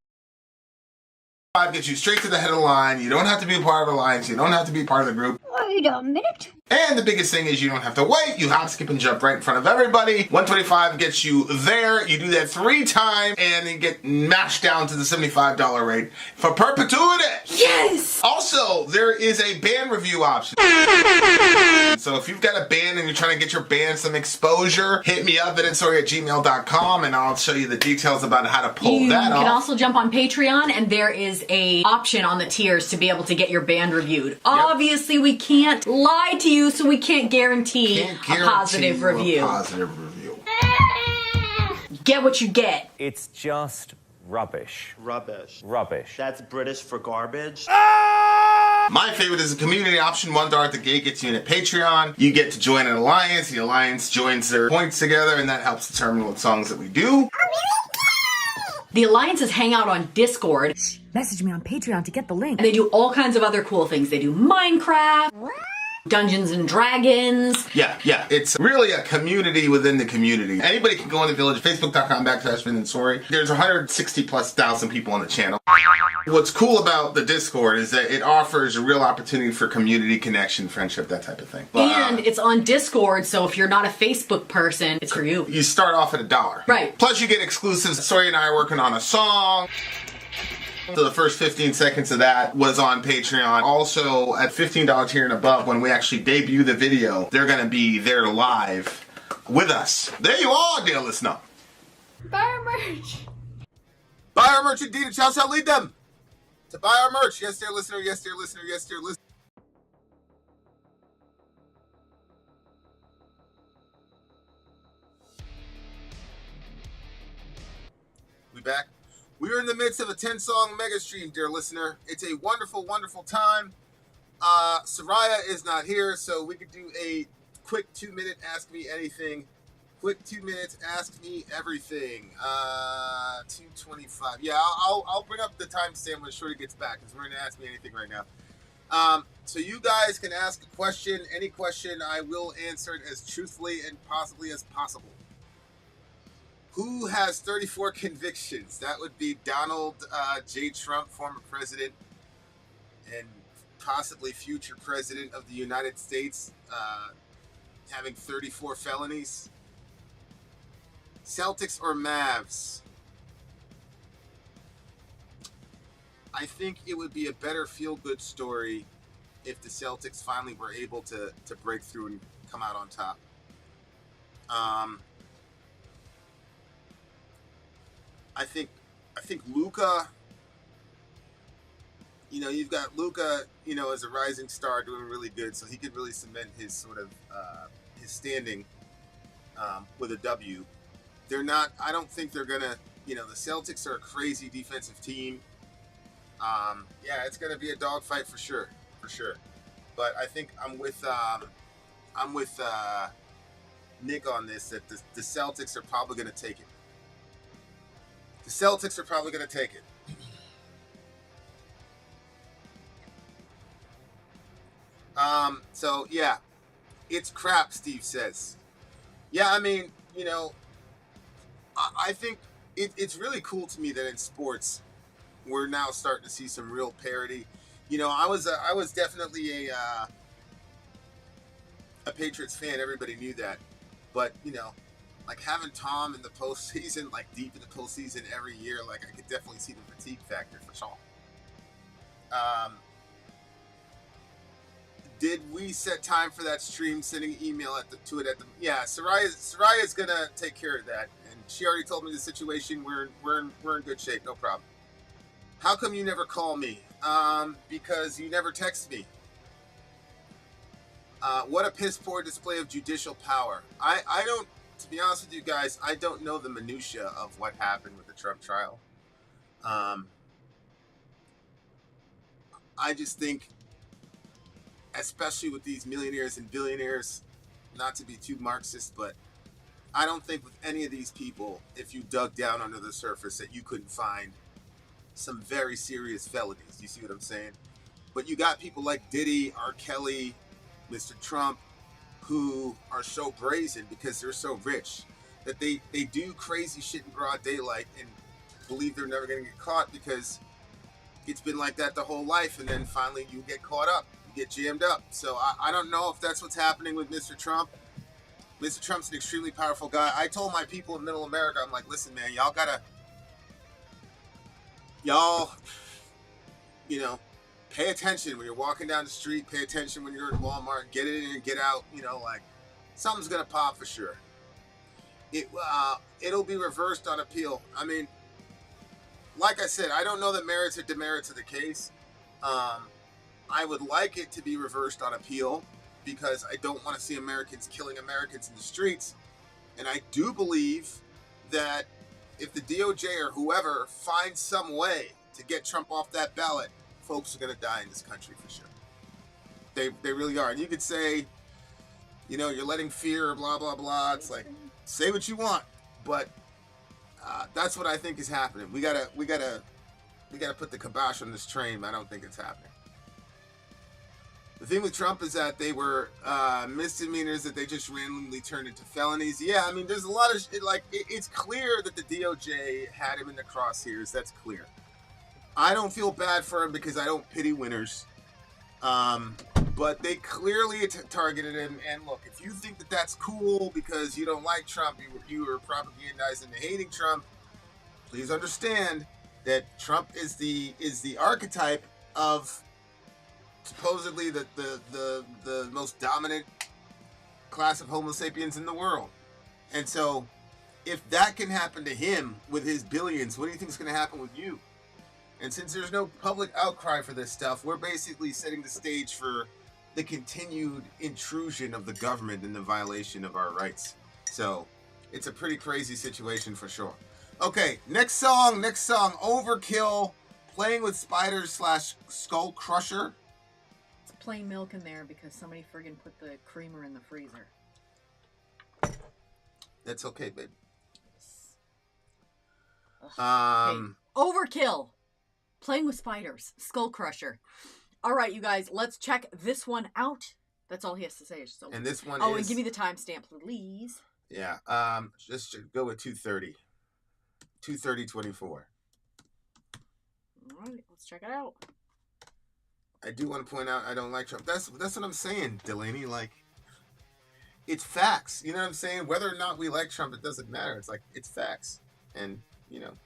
Gets you straight to the head of the line. You don't have to be a part of the alliance. You don't have to be part of the group. Wait a minute. And the biggest thing is you don't have to wait. You hop, skip, and jump right in front of everybody. 125 gets you there. You do that 3 times, and then get mashed down to the $75 rate for perpetuity. Yes! Also, there is a band review option. So if you've got a band and you're trying to get your band some exposure, hit me up at villageXchange@gmail.com, and I'll show you the details about how to pull that off. You can also jump on Patreon, and there is a option on the tiers to be able to get your band reviewed. Obviously, we can't lie to you, so we can't guarantee a positive review. Get what you get. It's just rubbish. Rubbish. Rubbish. That's British for garbage. My favorite is the community option. $1 at the gate gets you in at Patreon. You get to join an alliance. The alliance joins their points together, and that helps determine what songs that we do. The alliances hang out on Discord. Message me on Patreon to get the link. And they do all kinds of other cool things. They do Minecraft, Dungeons and Dragons. Yeah. It's really a community within the community. Anybody can go in the village, facebook.com/Vin and Sori. There's 160,000+ people on the channel. What's cool about the Discord is that it offers a real opportunity for community connection, friendship, that type of thing. And it's on Discord, so if you're not a Facebook person, it's for you. You start off at $1. Right. Plus you get exclusives. Sori and I are working on a song. So the first 15 seconds of that was on Patreon. Also, at $15 tier and above, when we actually debut the video, they're going to be there live with us. There you are, dear listener. Buy our merch. Buy our merch indeed, and shall lead them to buy our merch. Yes, dear listener. Yes, dear listener. Yes, dear listener. We back. We are in the midst of a 10-song mega stream, dear listener. It's a wonderful, wonderful time. Soraya is not here, so we could do a quick 2-minute Ask Me Anything. Quick 2 minutes, ask me everything. 2:25. Yeah, I'll bring up the timestamp when Shorty gets back, because we're gonna ask me anything right now. So you guys can ask a question, any question. I will answer it as truthfully and possibly as possible. Who has 34 convictions? That would be Donald J. Trump, former president, and possibly future president of the United States, having 34 felonies. Celtics or Mavs? I think it would be a better feel-good story if the Celtics finally were able to break through and come out on top. I think Luka, you've got Luka, as a rising star doing really good, so he could really cement his sort of his standing with a W. I don't think they're gonna, the Celtics are a crazy defensive team. Yeah, it's gonna be a dogfight for sure. But I think I'm with Nick on this, that the Celtics are probably gonna take it. The Celtics are probably gonna take it. So yeah, it's crap, Steve says. Yeah, I mean, I think it's really cool to me that in sports we're now starting to see some real parity. I was definitely a Patriots fan. Everybody knew that, but like having Tom in the postseason, like deep in the postseason every year, like I could definitely see the fatigue factor for sure. Did we set time for that stream? Sending email to it at the yeah. Soraya's gonna take care of that, and she already told me the situation. We're in good shape, no problem. How come you never call me? Because you never text me. What a piss poor display of judicial power. I don't, to be honest with you guys, I don't know the minutia of what happened with the Trump trial. I just think, especially with these millionaires and billionaires, not to be too Marxist, but I don't think with any of these people, if you dug down under the surface, that you couldn't find some very serious felonies. You see what I'm saying? But you got people like Diddy, R. Kelly, Mr. Trump, who are so brazen because they're so rich that they do crazy shit in broad daylight and believe they're never going to get caught because it's been like that the whole life, and then finally you get caught up, you get jammed up. So I don't know if that's what's happening with Mr. Trump. Mr. Trump's an extremely powerful guy. I told my people in Middle America, I'm like, listen, man, y'all, you know, pay attention when you're walking down the street, pay attention when you're in Walmart, get in and get out, you know, like, something's going to pop for sure. It'll be reversed on appeal. I mean, like I said, I don't know the merits or demerits of the case. I would like it to be reversed on appeal because I don't want to see Americans killing Americans in the streets. And I do believe that if the DOJ or whoever finds some way to get Trump off that ballot, folks are going to die in this country for sure. They really are. And you could say, you know, you're letting fear or blah, blah, blah. It's like, say what you want. But that's what I think is happening. We gotta put the kibosh on this train. I don't think it's happening. The thing with Trump is that they were misdemeanors that they just randomly turned into felonies. Yeah, I mean, there's a lot of shit. Like, it's clear that the DOJ had him in the crosshairs. That's clear. I don't feel bad for him because I don't pity winners. But they clearly targeted him. And look, if you think that that's cool because you don't like Trump, you were propagandizing and hating Trump, please understand that Trump is the archetype of supposedly the most dominant class of Homo sapiens in the world. And so if that can happen to him with his billions, what do you think is going to happen with you? And since there's no public outcry for this stuff, we're basically setting the stage for the continued intrusion of the government and the violation of our rights. So it's a pretty crazy situation for sure. Okay, next song, Overkill, Playing with Spiders / Skullcrusher. It's plain milk in there because somebody friggin' put the creamer in the freezer. That's okay, babe. Hey, Overkill, Playing with Spiders, Skullcrusher. All right, you guys, let's check this one out. That's all he has to say. Is and this one and give me the timestamp, please. Yeah, just go with 2:30. 2:30:24. All right, let's check it out. I do want to point out I don't like Trump. That's what I'm saying, Delaney. Like, it's facts. You know what I'm saying? Whether or not we like Trump, it doesn't matter. It's like, it's facts. And, you know,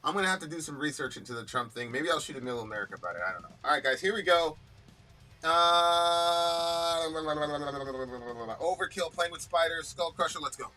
I'm going to have to do some research into the Trump thing. Maybe I'll shoot a Middle America about it. I don't know. All right, guys, here we go. Overkill, Playing with Spiders, Skullcrusher, let's go.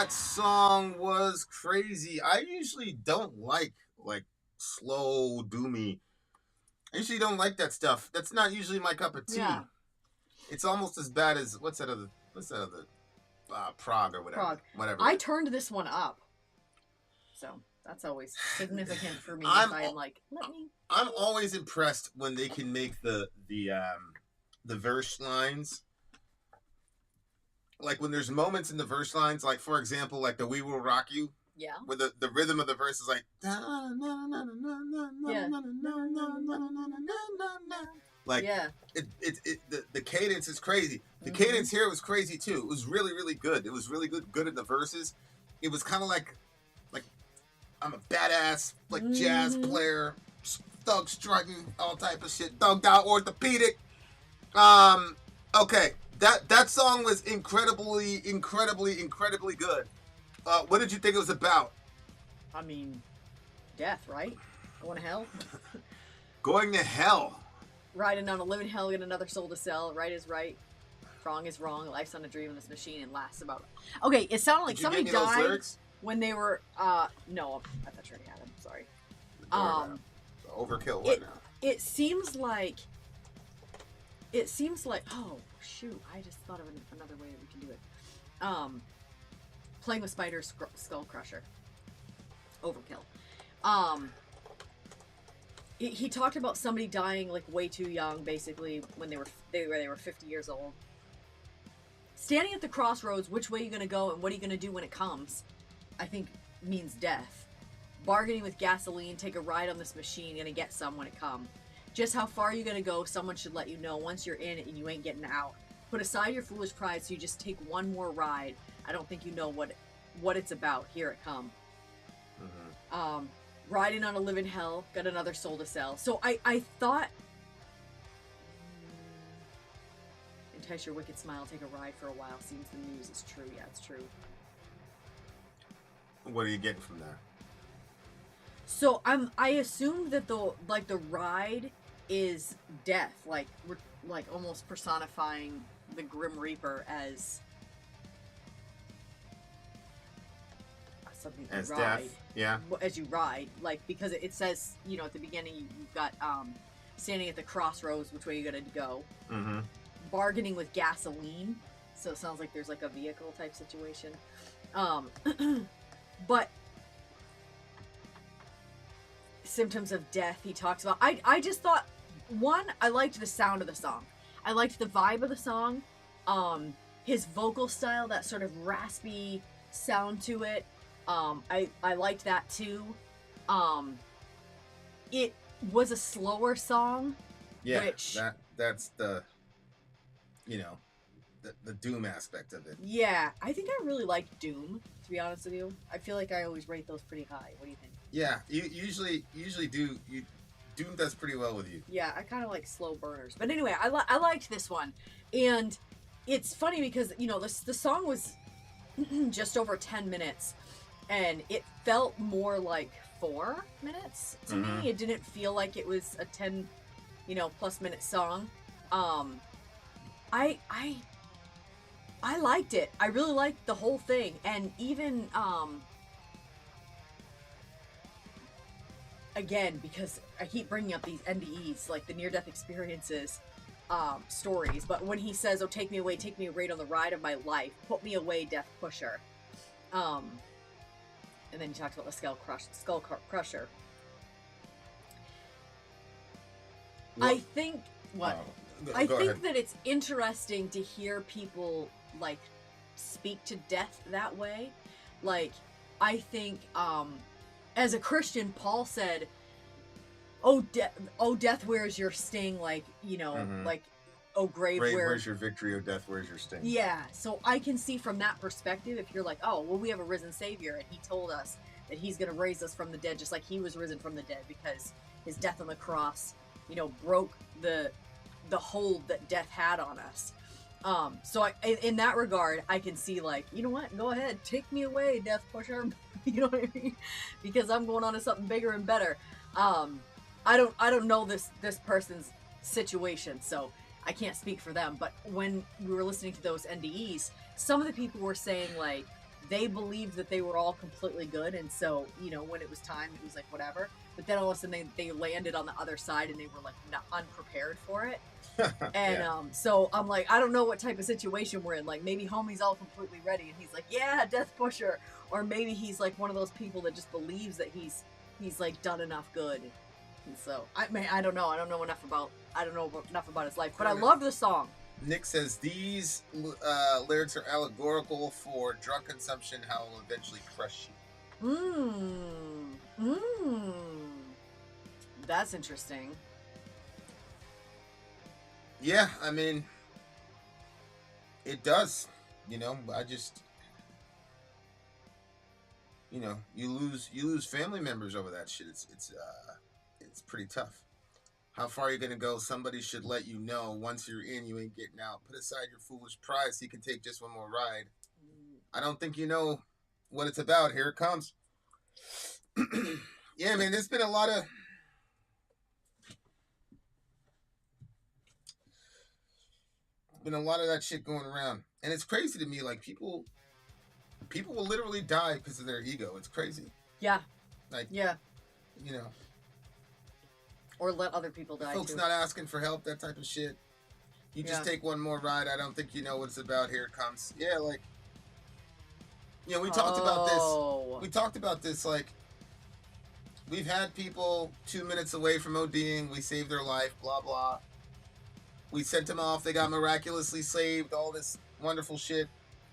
that song was crazy. I usually don't like slow doomy. I usually don't like that stuff. That's not usually my cup of tea. Yeah. It's almost as bad as what's that other Prague or whatever. Whatever. I turned this one up, so that's always significant for me. I'm always impressed when they can make the verse lines. Like when there's moments in the verse lines, like for example, like the "We Will Rock You." Yeah. Where the rhythm of the verse is like. Yeah. Like the cadence is crazy. The cadence here was crazy too. It was really, really good. It was really good in the verses. It was kind of like I'm a badass jazz player, thug strutting, all type of shit, thugged out orthopedic. Okay, that song was incredibly good. What did you think it was about? I mean, death, right? Going to hell? Going to hell. Riding on a living hell, get another soul to sell. Right is right. Wrong is wrong. Life's not a dream in this machine and lasts about... Okay, it sounded like somebody died when they were... No, I thought you already had them. Sorry. Overkill right now. It seems like... Oh, shoot. I just thought of another way that we can do it. Playing with spiders, Skullcrusher. Overkill. He talked about somebody dying like way too young, basically, when they were 50 years old. Standing at the crossroads, which way are you going to go and what are you going to do when it comes, I think means death. Bargaining with gasoline, take a ride on this machine, gonna get some when it comes. Just how far you gonna go, someone should let you know once you're in it and you ain't getting out. Put aside your foolish pride so you just take one more ride. I don't think you know what it's about. Here it come. Mm-hmm. Riding on a living hell, got another soul to sell. So I thought... Entice your wicked smile, take a ride for a while. Seems the news is true. Yeah, it's true. What are you getting from that? So I assumed that the ride is death, like we're like almost personifying the Grim Reaper as something as ride. Death, yeah. As you ride, like because it says at the beginning you've got standing at the crossroads, which way you gotta go. Mm-hmm. Bargaining with gasoline, so it sounds like there's like a vehicle type situation. But symptoms of death he talks about. I just thought, one, I liked the sound of the song. I liked the vibe of the song. His vocal style, that sort of raspy sound to it. I liked that too. It was a slower song. Yeah, which, that's the the Doom aspect of it. Yeah, I think I really like Doom, to be honest with you. I feel like I always rate those pretty high. What do you think? Yeah, you usually Doom does pretty well with you. Yeah, I kind of like slow burners. But anyway, I liked this one. And it's funny because, the song was just over 10 minutes. And it felt more like 4 minutes to me. It didn't feel like it was a 10, plus minute song. I liked it. I really liked the whole thing. And even, again, because I keep bringing up these NDEs, like the near-death experiences, stories. But when he says, "Oh, take me away on the ride of my life. Put me away, Death Pusher." And then he talks about the Skullcrusher. Well, I think, I think that it's interesting to hear people like speak to death that way. Like, I think as a Christian, Paul said, "Oh, death, where's your sting?" Like, like, "Oh, grave, where's your victory? Oh, death, where's your sting?" Yeah, so I can see from that perspective, if you're like, "Oh, well, we have a risen Savior, and He told us that He's going to raise us from the dead, just like He was risen from the dead, because His death on the cross, broke the hold that death had on us." So in that regard, I can see, like, you know what? Go ahead, take me away, Death Pusher. You know what I mean? Because I'm going on to something bigger and better. I don't know this person's situation, so I can't speak for them. But when we were listening to those NDEs, some of the people were saying, like, they believed that they were all completely good, and so, when it was time, it was like, whatever. But then all of a sudden they landed on the other side, and they were, like, not unprepared for it. And yeah. So I'm like, I don't know what type of situation we're in. Like, maybe homie's all completely ready, and he's like, "Yeah, Death Pusher," or maybe he's like one of those people that just believes that he's like done enough good. And so I don't know. I don't know enough about his life, but I love the song. Nick says these lyrics are allegorical for drug consumption, how it will eventually crush you. That's interesting. Yeah, I mean, it does. I just, you lose family members over that shit. It's pretty tough. How far are you gonna go? Somebody should let you know. Once you're in, you ain't getting out. Put aside your foolish pride so you can take just one more ride. I don't think you know what it's about. Here it comes. Yeah, man, there's been a lot of been a lot of that shit going around, and it's crazy to me. Like people will literally die because of their ego. It's crazy. Yeah. Like yeah, you know, or let other people die. Folks too. not asking for help, that type of shit. You just take one more ride. I don't think you know what it's about. Here it comes. Yeah, like, you know, we talked about this. We talked about this. Like, we've had people 2 minutes away from ODing. We saved their life. Blah blah. We sent them off. They got miraculously saved. All this wonderful shit,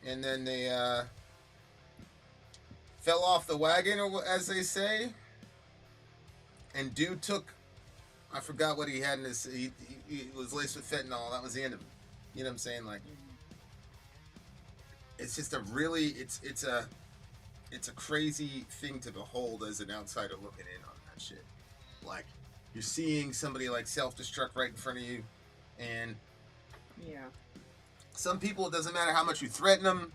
and then they fell off the wagon, or as they say. And dude took. I forgot what he had in his. He was laced with fentanyl. That was the end of it. You know what I'm saying? Like, it's just a really, it's a crazy thing to behold as an outsider looking in on that shit. Like, you're seeing somebody like self-destruct right in front of you, and some people, it doesn't matter how much you threaten them.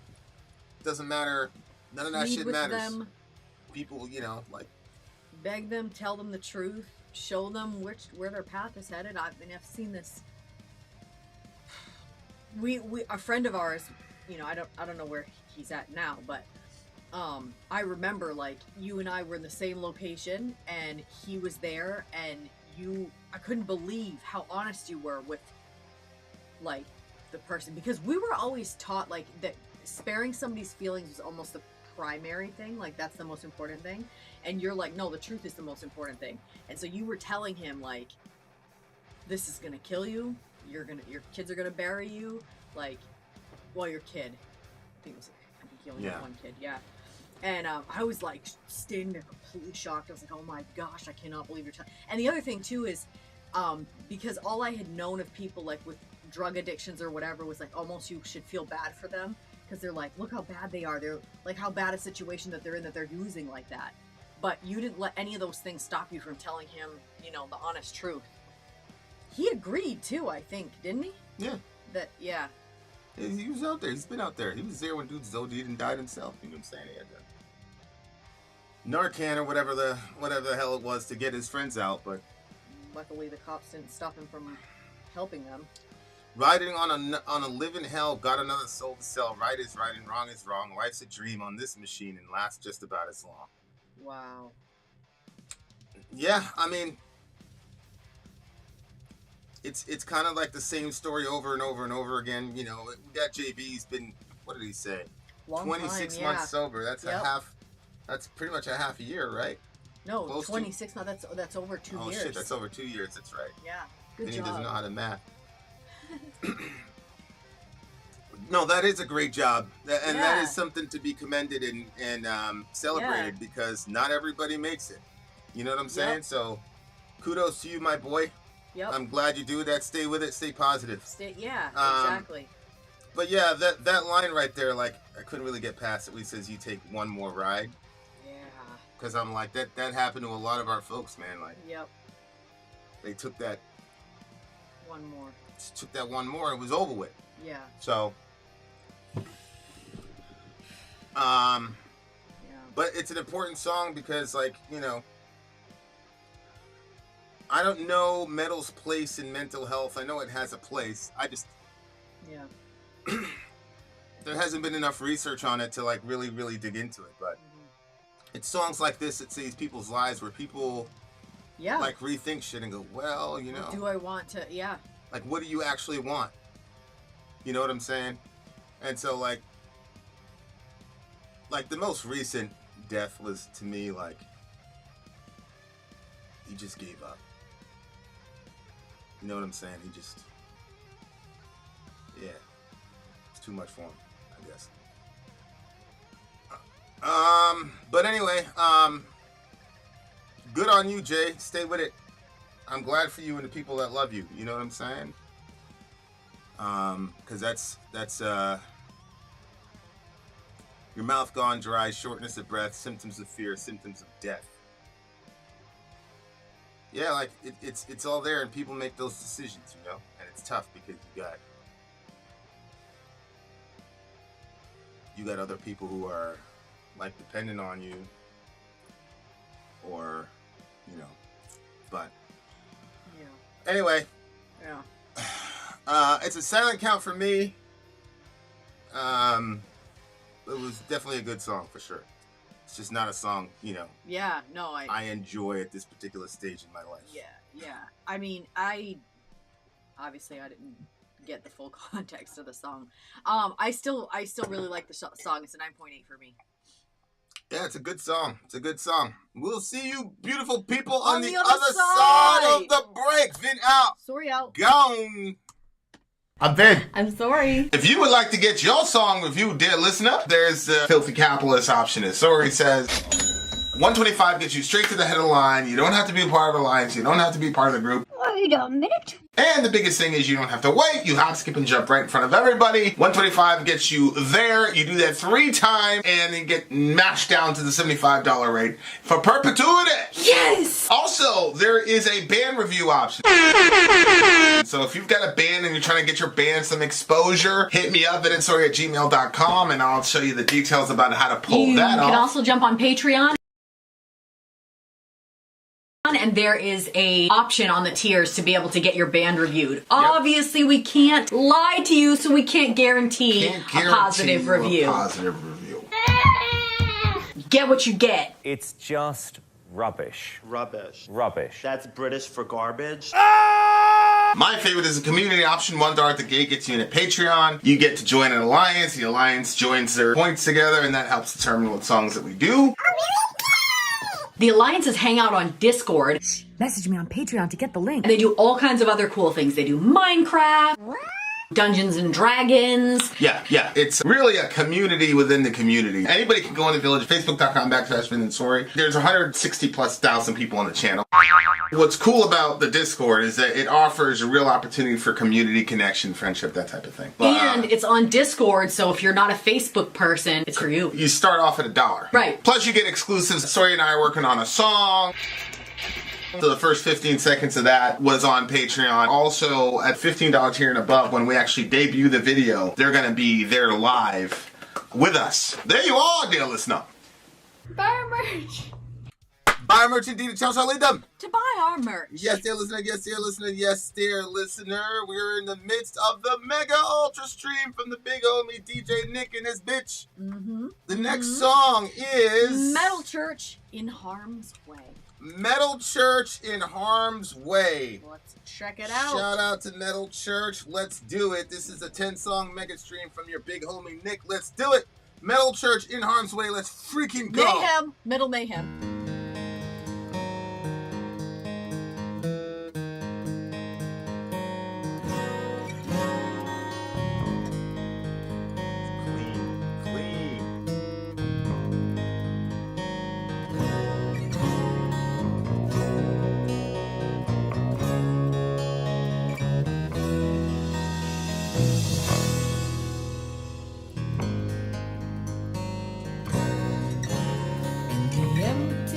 Doesn't matter. None of that shit matters. Them. People, you know, like, beg them, tell them the truth. Show them where their path is headed. I've seen this. We a friend of ours, you know, I don't know where he's at now, but I remember, like, you and I were in the same location, and he was there, and I couldn't believe how honest you were with, like, the person, because we were always taught, like, that sparing somebody's feelings was almost the primary thing, like that's the most important thing, and you're like, no, the truth is the most important thing. And so you were telling him, like, this is gonna kill you, your kids are gonna bury you, like, well, your kid, I think he only had one kid, and I was like standing there completely shocked. I was like, oh my gosh, I cannot believe you're telling. And the other thing too is because all I had known of people like with drug addictions or whatever was like almost you should feel bad for them, because they're like, look how bad they are. They're like, how bad a situation that they're in, that they're using like that. But you didn't let any of those things stop you from telling him, you know, the honest truth. He agreed too, I think, didn't he? Yeah. He was out there. He's been out there. He was there when dudes OD'd and died himself. You know what I'm saying? He had Narcan or whatever the hell it was to get his friends out, but luckily the cops didn't stop him from helping them. Riding on a living hell, got another soul to sell. Right is right and wrong is wrong. Life's a dream on this machine and lasts just about as long. Wow. Yeah, I mean, it's kind of like the same story over and over and over again. You know, we got JB's been, what did he say? Long 26 time, months sober. That's that's pretty much a half a year, right? No, close 26. No, that's over 2 years. Oh shit, that's over 2 years. That's right. Yeah, good job. He doesn't know how to math. No, that is a great job, and that is something to be commended and celebrated, because not everybody makes it. You know what I'm saying? So, kudos to you, my boy. Yep. I'm glad you do that. Stay with it. Stay positive. Exactly. But yeah, that line right there, like, I couldn't really get past it. When he says you take one more ride. Yeah. Because I'm like, that happened to a lot of our folks, man. Like, they took that one more. Took that one more. It was over with. Yeah. So. But it's an important song because, like, you know, I don't know metal's place in mental health. I know it has a place. I just, there hasn't been enough research on it to, like, really, really dig into it. But it's songs like this that saves people's lives, where people, like, rethink shit and go, well, you know, do I want to? Yeah. Like, what do you actually want? You know what I'm saying? And so, like the most recent death was, to me, like, he just gave up. You know what I'm saying? He just, it's too much for him, I guess. But anyway, good on you, Jay. Stay with it. I'm glad for you and the people that love you. You know what I'm saying? Because that's your mouth gone dry, shortness of breath, symptoms of fear, symptoms of death. Yeah, like, it's all there, and people make those decisions, you know? And it's tough because you got other people who are, like, dependent on you, or, you know, but anyway, It's a silent count for me. It was definitely a good song for sure. It's just not a song, you know. Yeah, no, I enjoy at this particular stage in my life. Yeah. I mean, obviously I didn't get the full context of the song. I still really like the song. It's a 9.8 for me. Yeah, it's a good song. It's a good song. We'll see you beautiful people on the other side of the break. Vin out. Sorry out. Gone. I'm Vin. I'm sorry. If you would like to get your song reviewed, dear listener, there's the filthy capitalist option. As Sori says, 125 gets you straight to the head of the line. You don't have to be a part of the alliance. You don't have to be part of the group. Wait a minute. And the biggest thing is you don't have to wait. You hop, skip, and jump right in front of everybody. 125 gets you there. You do that 3 times, and then get mashed down to the $75 rate for perpetuity. Yes! Also, there is a band review option. So if you've got a band and you're trying to get your band some exposure, hit me up at villageXchange@gmail.com, and I'll show you the details about how to pull that off. You can also jump on Patreon. And there is a option on the tiers to be able to get your band reviewed. Obviously, we can't lie to you, so we can't guarantee a positive review. Get what you get. It's just rubbish. Rubbish. Rubbish. That's British for garbage. My favorite is a community option. $1 at the gate gets you in at Patreon. You get to join an alliance. The alliance joins their points together, and that helps determine what songs that we do. The alliances hang out on Discord. Message me on Patreon to get the link. And they do all kinds of other cool things. They do Minecraft, Dungeons and Dragons. Yeah. It's really a community within the community. Anybody can go in the village, facebook.com/Vin and Sori. There's 160,000+ people on the channel. What's cool about the Discord is that it offers a real opportunity for community connection, friendship, that type of thing. And it's on Discord, so if you're not a Facebook person, it's for you. You start off at $1. Right. Plus you get exclusives. Sori and I are working on a song. So the first 15 seconds of that was on Patreon. Also, at $15 tier and above, when we actually debut the video, they're going to be there live with us. There you are, dear listener. Buy our merch. Buy our merch indeed. Tell us how to lead them. To buy our merch. Yes, dear listener. Yes, dear listener. Yes, dear listener. We're in the midst of the mega ultra stream from the big homie DJ Nick and his bitch. The next song is Metal Church in Harm's Way. Metal Church in Harm's Way. Let's check it out. Shout out to Metal Church. Let's do it. This is a 10-song mega stream from your big homie Nick. Let's do it. Metal Church in Harm's Way. Let's freaking go. Mayhem. Metal Mayhem. Empty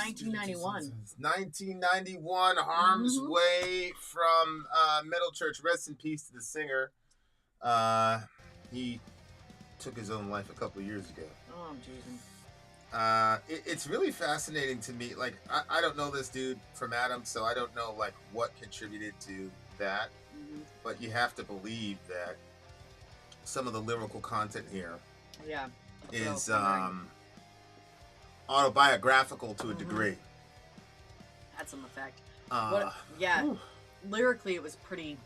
1991. 1991, Harm's Way from Metal Church. Rest in peace to the singer. He took his own life a couple of years ago. Oh, Jesus. It's really fascinating to me. Like, I don't know this dude from Adam, so I don't know, like, what contributed to that. But you have to believe that some of the lyrical content here is autobiographical to a degree. Had some effect. Whew. Lyrically, it was pretty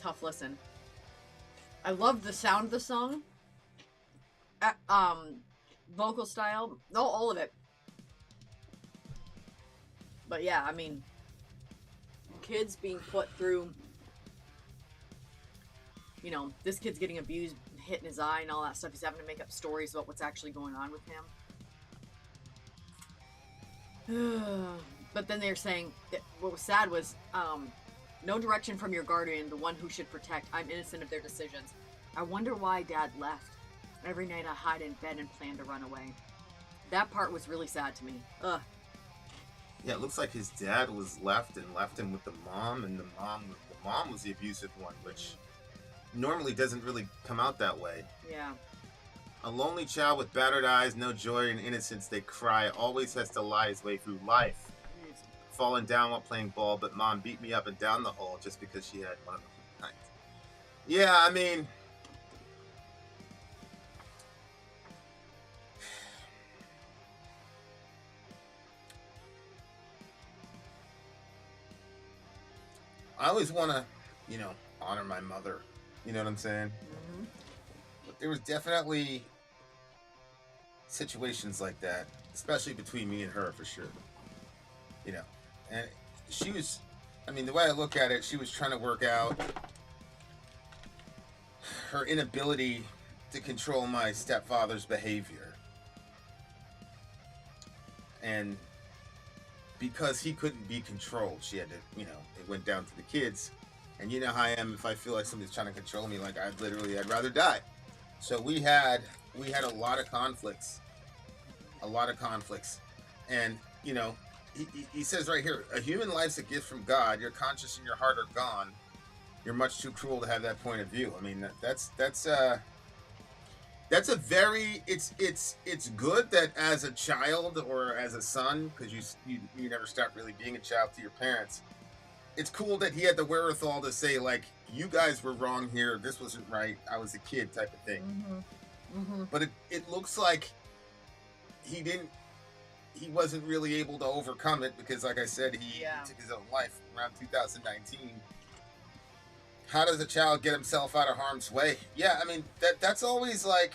tough listen. I loved the sound of the song. Vocal style, all of it. But yeah, I mean, kids being put through, you know, this kid's getting abused, hit in his eye and all that stuff. He's having to make up stories about what's actually going on with him. But then they're saying that what was sad was no direction from your guardian, the one who should protect. I'm innocent of their decisions. I wonder why Dad left. Every night I hide in bed and plan to run away. That part was really sad to me. Ugh. Yeah, it looks like his dad was left him with the mom, and the mom was the abusive one, which normally doesn't really come out that way. Yeah. A lonely child with battered eyes, no joy and innocence, they cry, always has to lie his way through life. Falling down while playing ball, but mom beat me up and down the hole just because she had one of the nights. Yeah, I mean, I always want to, you know, honor my mother. You know what I'm saying? But there was definitely situations like that, especially between me and her, for sure. You know, and she was, I mean, the way I look at it, she was trying to work out her inability to control my stepfather's behavior. And because he couldn't be controlled, she had to, you know, it went down to the kids. And you know how I am, if I feel like somebody's trying to control me, like I'd rather die. So we had a lot of conflicts. And, you know, he says right here, a human life's a gift from God. Your conscience and your heart are gone. You're much too cruel to have that point of view. I mean, that's a very, it's good that as a child or as a son, because you never stop really being a child to your parents. It's cool that he had the wherewithal to say, like, you guys were wrong here. This wasn't right. I was a kid, type of thing. But it looks like he wasn't really able to overcome it because, like I said, he took his own life around 2019. How does a child get himself out of harm's way? Yeah, I mean, that's always like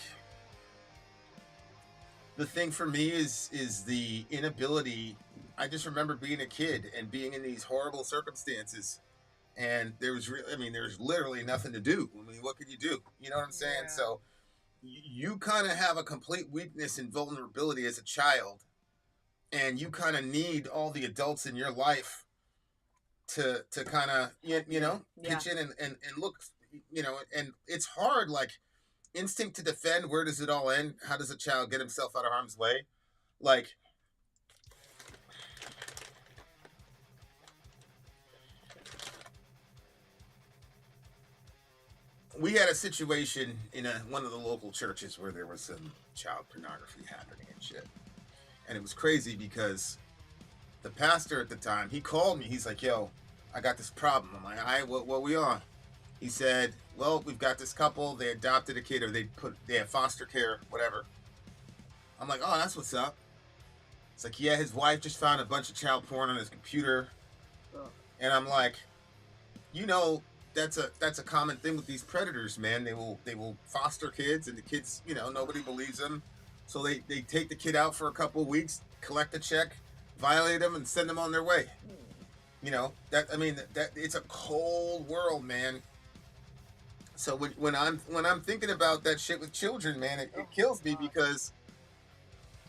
the thing for me is the inability. I just remember being a kid and being in these horrible circumstances, and there's literally nothing to do. I mean, what could you do? You know what I'm saying? Yeah. So you kind of have a complete weakness and vulnerability as a child, and you kind of need all the adults in your life to kind of, you know, pitch in and look, you know, and it's hard, like, instinct to defend, where does it all end? How does a child get himself out of harm's way? Like, we had a situation in one of the local churches where there was some child pornography happening and shit. And it was crazy because the pastor at the time, he called me. He's like, yo, I got this problem. I'm like, all right, what we on? He said, well, we've got this couple. They adopted a kid, or they have foster care, whatever. I'm like, oh, that's what's up. It's like, yeah, his wife just found a bunch of child porn on his computer. And I'm like, you know, that's a common thing with these predators, man. They will foster kids, and the kids, you know, nobody believes them. So they take the kid out for a couple of weeks, collect a check, violate them, and send them on their way. You know, that it's a cold world, man. So when I'm thinking about that shit with children, man, it kills me, because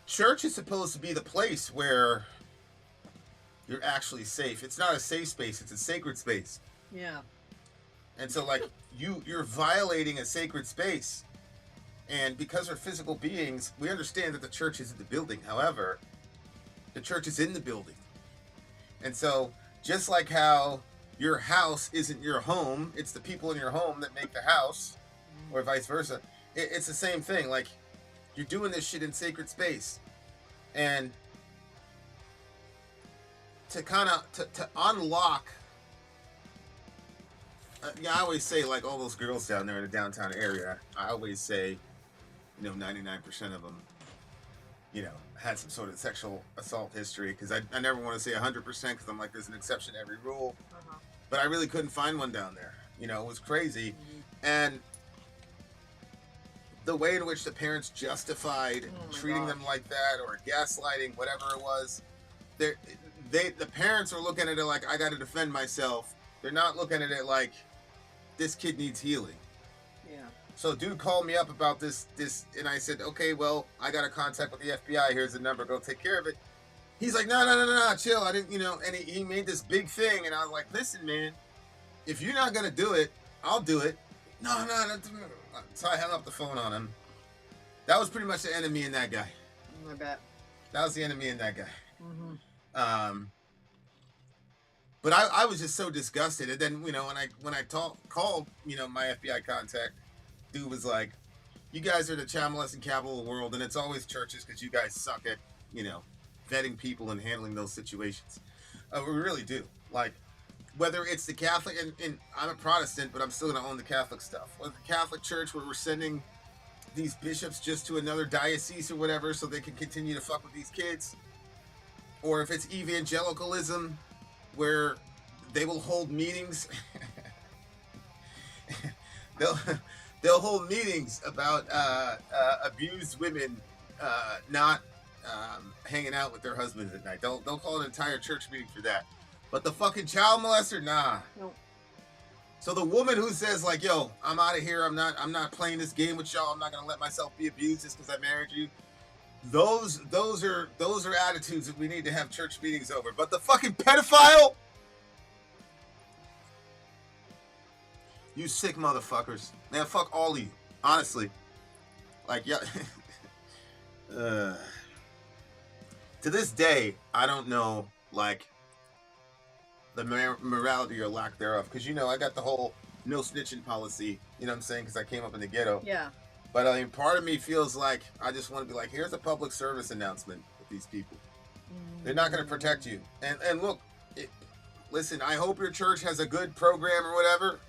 church is supposed to be the place where you're actually safe. It's not a safe space, it's a sacred space. Yeah. And so, like, you're violating a sacred space. And because we're physical beings, we understand that the church isn't the building. However, The church is in the building. And so, just like how your house isn't your home, it's the people in your home that make the house, or vice versa. It's the same thing. Like, you're doing this shit in sacred space. And to kind of, to unlock, I always say, like, all those girls down there in the downtown area, I always say, 99% of them, had some sort of sexual assault history, because I never want to say 100%, because I'm like, there's an exception to every rule. But I really couldn't find one down there. It was crazy. And the way in which the parents justified treating them like that, or gaslighting, whatever it was, the parents are looking at it like, I got to defend myself. They're not looking at it like, this kid needs healing. Yeah. So dude called me up about this, and I said, okay, well, I got a contact with the FBI. Here's the number. Go take care of it. He's like, no, chill. I didn't, and he made this big thing, and I was like, listen, man, if you're not gonna do it, I'll do it. No. So I hung up the phone on him. That was pretty much the enemy in that guy. I bet. That was the enemy in that guy. But I was just so disgusted, and then when I called my FBI contact, dude was like, you guys are the child molesting capital of the world, and it's always churches because you guys suck at vetting people and handling those situations. We really do. Like, whether it's the Catholic, and I'm a Protestant, but I'm still going to own the Catholic stuff. Or the Catholic Church, where we're sending these bishops just to another diocese or whatever so they can continue to fuck with these kids. Or if it's evangelicalism, where they will hold meetings. They'll hold meetings about abused women not hanging out with their husbands at night. They'll call an entire church meeting for that. But the fucking child molester, nah. Nope. So the woman who says like, yo, I'm out of here, I'm not playing this game with y'all, I'm not gonna let myself be abused just because I married you. Those are attitudes that we need to have church meetings over. But the fucking pedophile, you sick motherfuckers. Man, fuck all of you. Honestly. Like, yeah. To this day, I don't know, like, the morality or lack thereof. Because, I got the whole no snitching policy, you know what I'm saying? Because I came up in the ghetto. Yeah. But, I mean, part of me feels like I just want to be like, here's a public service announcement with these people. They're not going to protect you. And look, listen, I hope your church has a good program or whatever,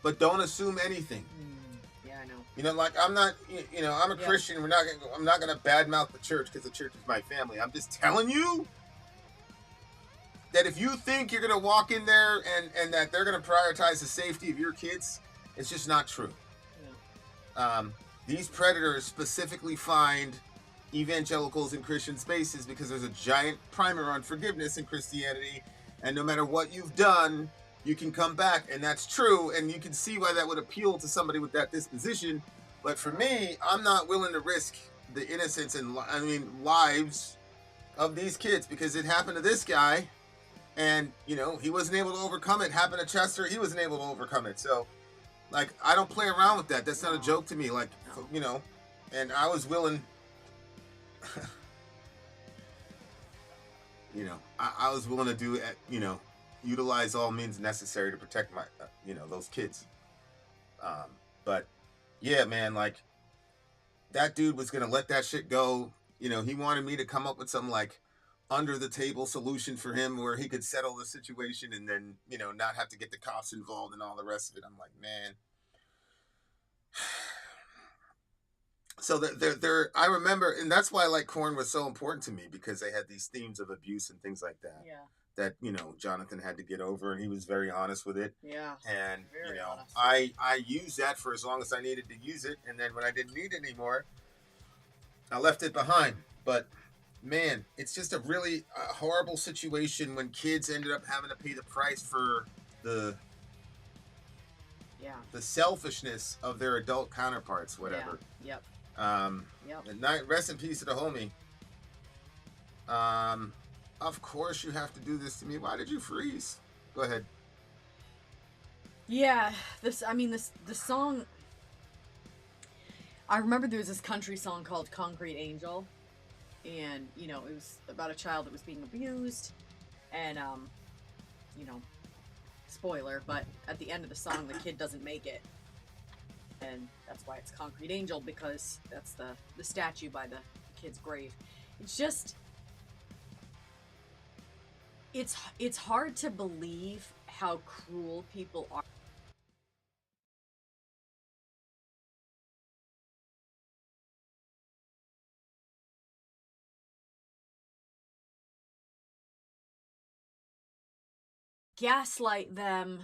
but don't assume anything. Yeah, I know. Like, I'm not, I'm a Christian. I'm not going to badmouth the church because the church is my family. I'm just telling you that if you think you're going to walk in there and that they're going to prioritize the safety of your kids, it's just not true. Yeah. These predators specifically find evangelicals in Christian spaces because there's a giant primer on forgiveness in Christianity, and no matter what you've done, you can come back, and that's true, and you can see why that would appeal to somebody with that disposition. But for me, I'm not willing to risk the innocence and lives of these kids, because it happened to this guy, and he wasn't able to overcome it. It happened to Chester, he wasn't able to overcome it. So, like, I don't play around with that. That's not a joke to me. Like, and I was willing. I was willing to do it. Utilize all means necessary to protect my, those kids. But yeah, man, like, that dude was gonna let that shit go. He wanted me to come up with some like under the table solution for him where he could settle the situation and then, not have to get the cops involved and all the rest of it. I'm like, man. So I remember, and that's why like Korn was so important to me, because they had these themes of abuse and things like that. Yeah. That, Jonathan had to get over, and he was very honest with it. Yeah. And, very honest. I used that for as long as I needed to use it. And then when I didn't need it anymore, I left it behind. But, man, it's just a really horrible situation when kids ended up having to pay the price for the selfishness of their adult counterparts, whatever. Yeah. Yep. And rest in peace to the homie. Of course you have to do this to me. Why did you freeze? Go ahead. Yeah, the song, I remember there was this country song called Concrete Angel, and you know, it was about a child that was being abused, and you know, spoiler, but at the end of the song, the kid doesn't make it, and that's why it's Concrete Angel, because that's the statue by the kid's grave. It's just, it's hard to believe how cruel people are. Gaslight them.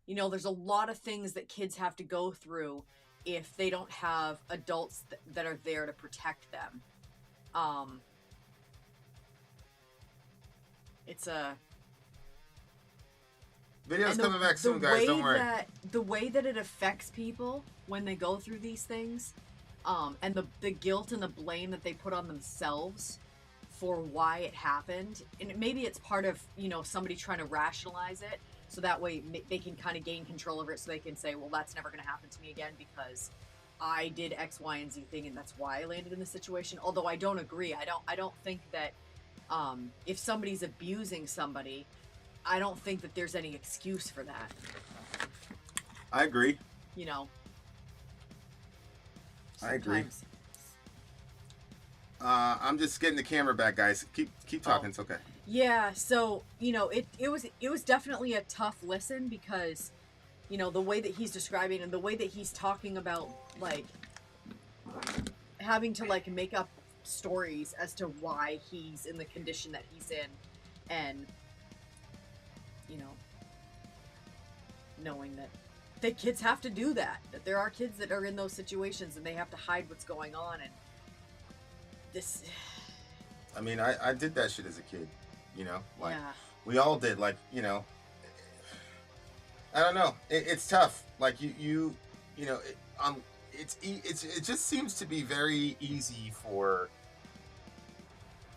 You know, there's a lot of things that kids have to go through if they don't have adults that are there to protect them. It's a video's coming back soon, guys. Don't worry. The way that it affects people when they go through these things, and the guilt and the blame that they put on themselves for why it happened, and maybe it's part of, you know, somebody trying to rationalize it, so that way they can kind of gain control over it, so they can say, well, that's never going to happen to me again because I did X, Y, and Z thing, and that's why I landed in this situation. Although I don't agree. I don't think that if somebody's abusing somebody, I don't think that there's any excuse for that. I agree. You know. I agree. I'm just getting the camera back, guys. Keep talking. It's okay. Yeah. So you know, it was definitely a tough listen because, you know, the way that he's describing and the way that he's talking about, like, having to, like, make up stories as to why he's in the condition that he's in, and, you know, knowing that kids have to do that there are kids that are in those situations and they have to hide what's going on, and this, I mean, I did that shit as a kid, you know, like, yeah. We all did, like, you know, I don't know, it's tough, like, you know, it just seems to be very easy for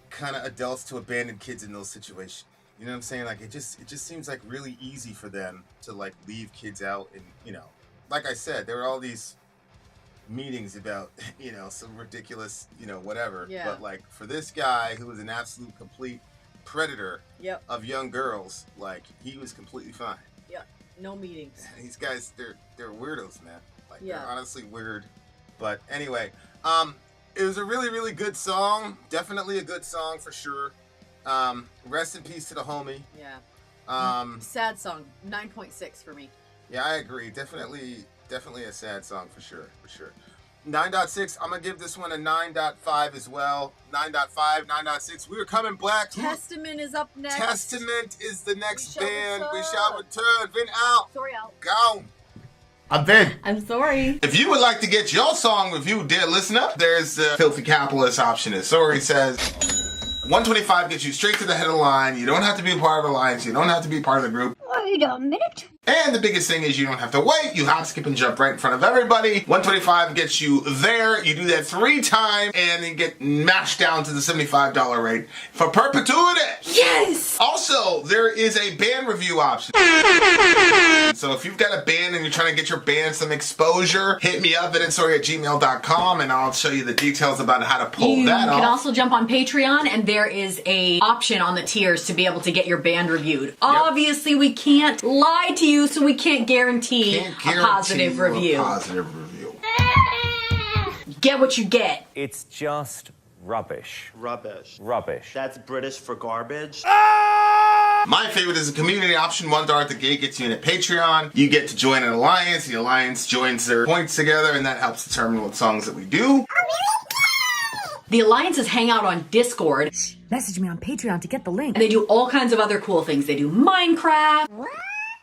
kind of adults to abandon kids in those situations. You know what I'm saying? Like, it just seems like really easy for them to, like, leave kids out, and, you know, like I said, there were all these meetings about, you know, some ridiculous, you know, whatever. Yeah. But, like, for this guy who was an absolute complete predator of young girls, like, he was completely fine. Yeah, no meetings. These guys, they're weirdos, man. Like, yeah. They're honestly weird. But anyway, it was a really, really good song. Definitely a good song for sure. Rest in peace to the homie. Yeah. Sad song. 9.6 for me. Yeah, I agree. Definitely a sad song for sure. 9.6. I'm gonna give this one a 9.5 as well. 9.5, 9.6. We are coming back. Testament is up next. Testament is the next band. We shall return. Vin out. Sori out. Gone. I'm Vin. I'm Sori. If you would like to get your song reviewed, dear listener, there's the Filthy Capitalist option. As Sori says, 125 gets you straight to the head of the line. You don't have to be a part of the alliance. You don't have to be part of the group. Wait a minute. And the biggest thing is you don't have to wait. You hop, skip, and jump right in front of everybody. 125 gets you there. You do that 3 times, and you get mashed down to the $75 rate for perpetuity. Yes! Also, there is a band review option. So if you've got a band and you're trying to get your band some exposure, hit me up at vinsori@gmail.com, and I'll show you the details about how to pull that off. You can also jump on Patreon, and there is a option on the tiers to be able to get your band reviewed. Obviously, we can't lie to you, so we can't guarantee a positive review. Get what you get. It's just rubbish. Rubbish. Rubbish. That's British for garbage. My favorite is a community option. $1 at the gate gets you in a Patreon. You get to join an alliance. The alliance joins their points together, and that helps determine what songs that we do. The alliances hang out on Discord. Message me on Patreon to get the link. And they do all kinds of other cool things. They do Minecraft,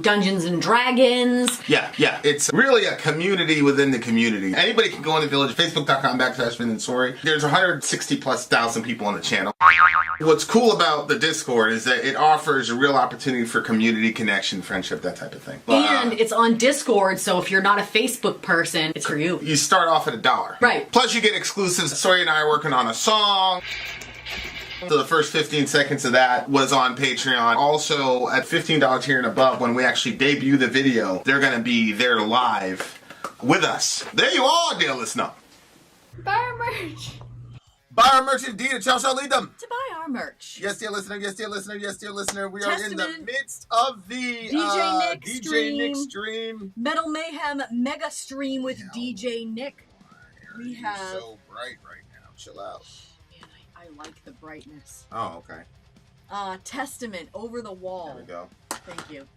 Dungeons and Dragons. Yeah. It's really a community within the community. Anybody can go on the Village, Facebook.com/Vin and Sori. There's 160,000+ people on the channel. What's cool about the Discord is that it offers a real opportunity for community connection, friendship, that type of thing. And it's on Discord, so if you're not a Facebook person, it's for you. You start off at $1. Right. Plus you get exclusives. Sori and I are working on a song. So the first 15 seconds of that was on Patreon. Also, at $15 tier and above, when we actually debut the video, they're going to be there live with us. There you are, dear listener. Buy merch. Buy our merch indeed, and shall lead them. To buy our merch. Yes, dear listener, yes, dear listener, yes, dear listener. We Testament, are in the midst of the DJ Nick stream. Metal Mayhem mega stream with DJ Nick. We have... so bright right now. Chill out. Man, I like the brightness. Oh, okay. Testament, Over the Wall. There we go. Thank you.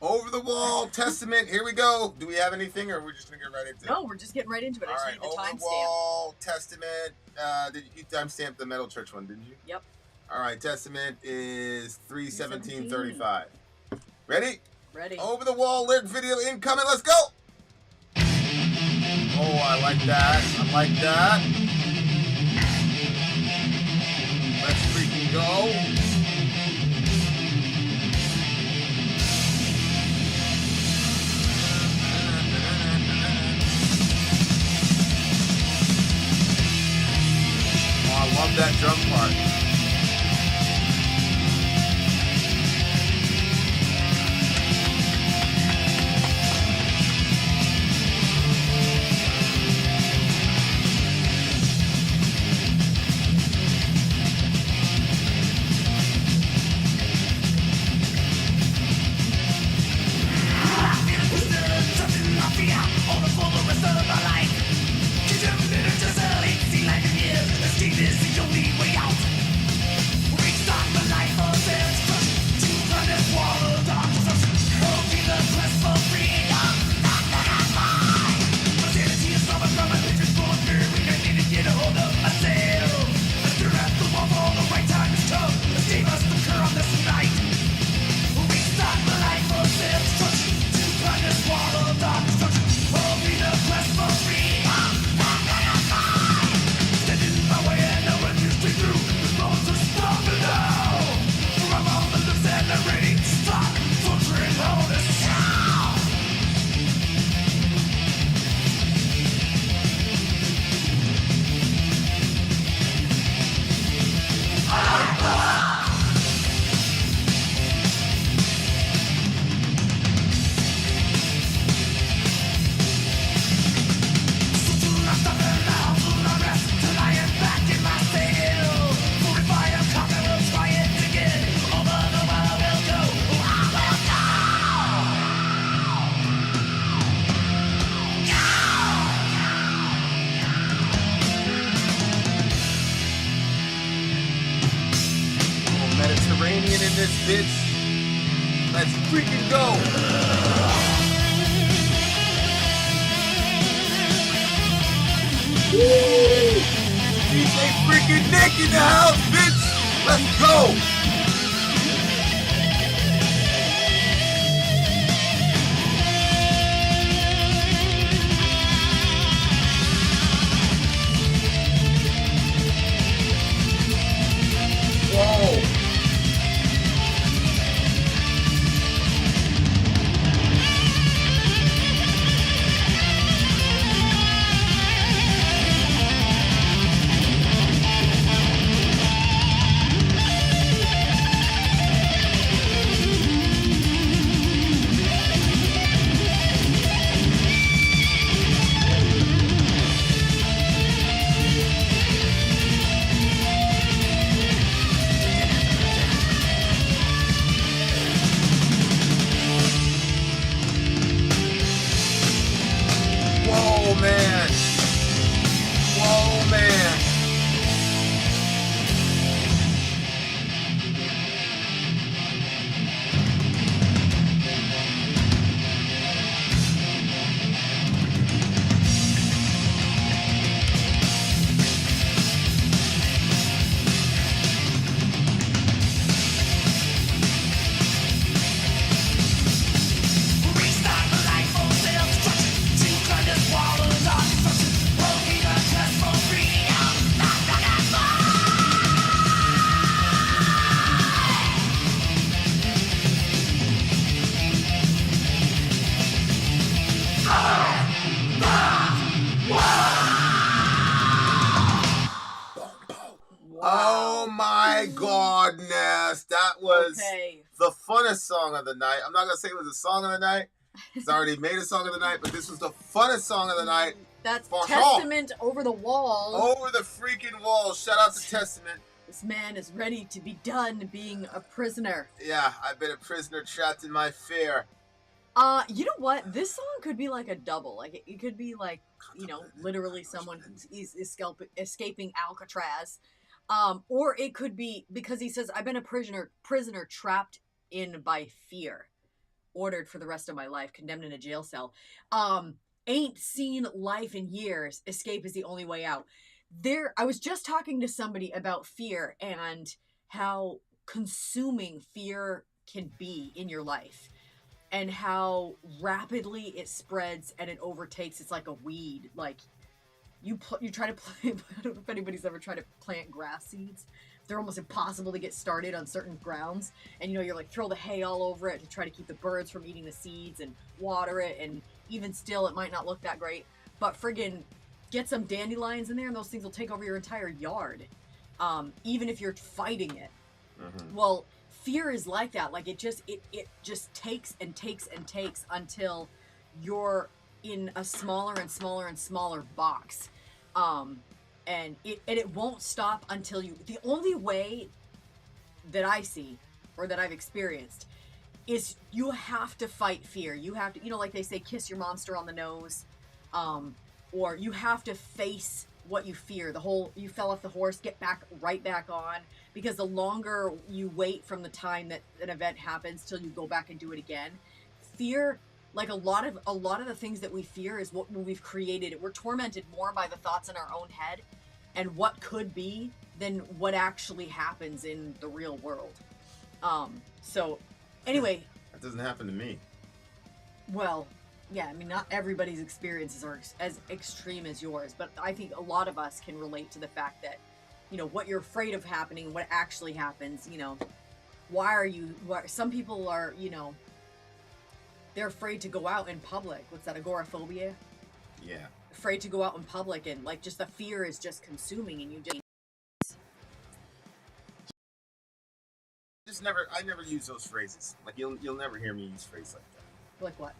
Over the Wall, Testament. Here we go. Do we have anything, or are we just going to get right into it? No, we're just getting right into it. I just need the Over timestamp. the Wall, Testament. Did you timestamp the Metal Church one, didn't you? Yep. All right, Testament is 3/17/35. Ready? Ready. Over the Wall, lyric video incoming. Let's go. Oh, I like that. I like that. Let's freaking go. Oh, I love that drum part. Bitch, let's freaking go! Woo! DJ freaking Nick in the house, bitch! Let's go! Whoa! The funnest song of the night. I'm not gonna say it was a song of the night. It's already made a song of the night, but this was the funnest song of the night. That's Farshal. Testament over the wall. Over the freaking wall. Shout out to Testament. This man is ready to be done being a prisoner. Yeah, I've been a prisoner trapped in my fear. You know what? This song could be like a double. Like it could be like, you know, literally someone who's escaping Alcatraz. Or it could be because he says, I've been a prisoner trapped in by fear, ordered for the rest of my life, condemned in a jail cell. Ain't seen life in years. Escape is the only way out. I was just talking to somebody about fear and how consuming fear can be in your life and how rapidly it spreads and it overtakes. It's like a weed. Like you try to plant, I don't know if anybody's ever tried to plant grass seeds. They're almost impossible to get started on certain grounds. And you know, you're like throw the hay all over it to try to keep the birds from eating the seeds and water it. And even still, it might not look that great, but friggin' get some dandelions in there and those things will take over your entire yard. Even if you're fighting it. Mm-hmm. Well, fear is like that. Like it just takes and takes and takes until you're in a smaller and smaller and smaller box. And it won't stop until the only way that I see or that I've experienced is you have to fight fear. You have to, you know, like they say, kiss your monster on the nose. Or you have to face what you fear. You fell off the horse, get right back on. Because the longer you wait from the time that an event happens till you go back and do it again, fear, like a lot of the things that we fear is what we've created. We're tormented more by the thoughts in our own head and what could be than what actually happens in the real world. So anyway. That doesn't happen to me. Well, yeah, I mean, not everybody's experiences are as extreme as yours, but I think a lot of us can relate to the fact that, you know, what you're afraid of happening, what actually happens, you know, some people are, you know, they're afraid to go out in public. What's that, agoraphobia? Yeah. Afraid to go out in public and, like, just the fear is just consuming and you I never use those phrases. Like, you'll never hear me use phrases like that. Like what?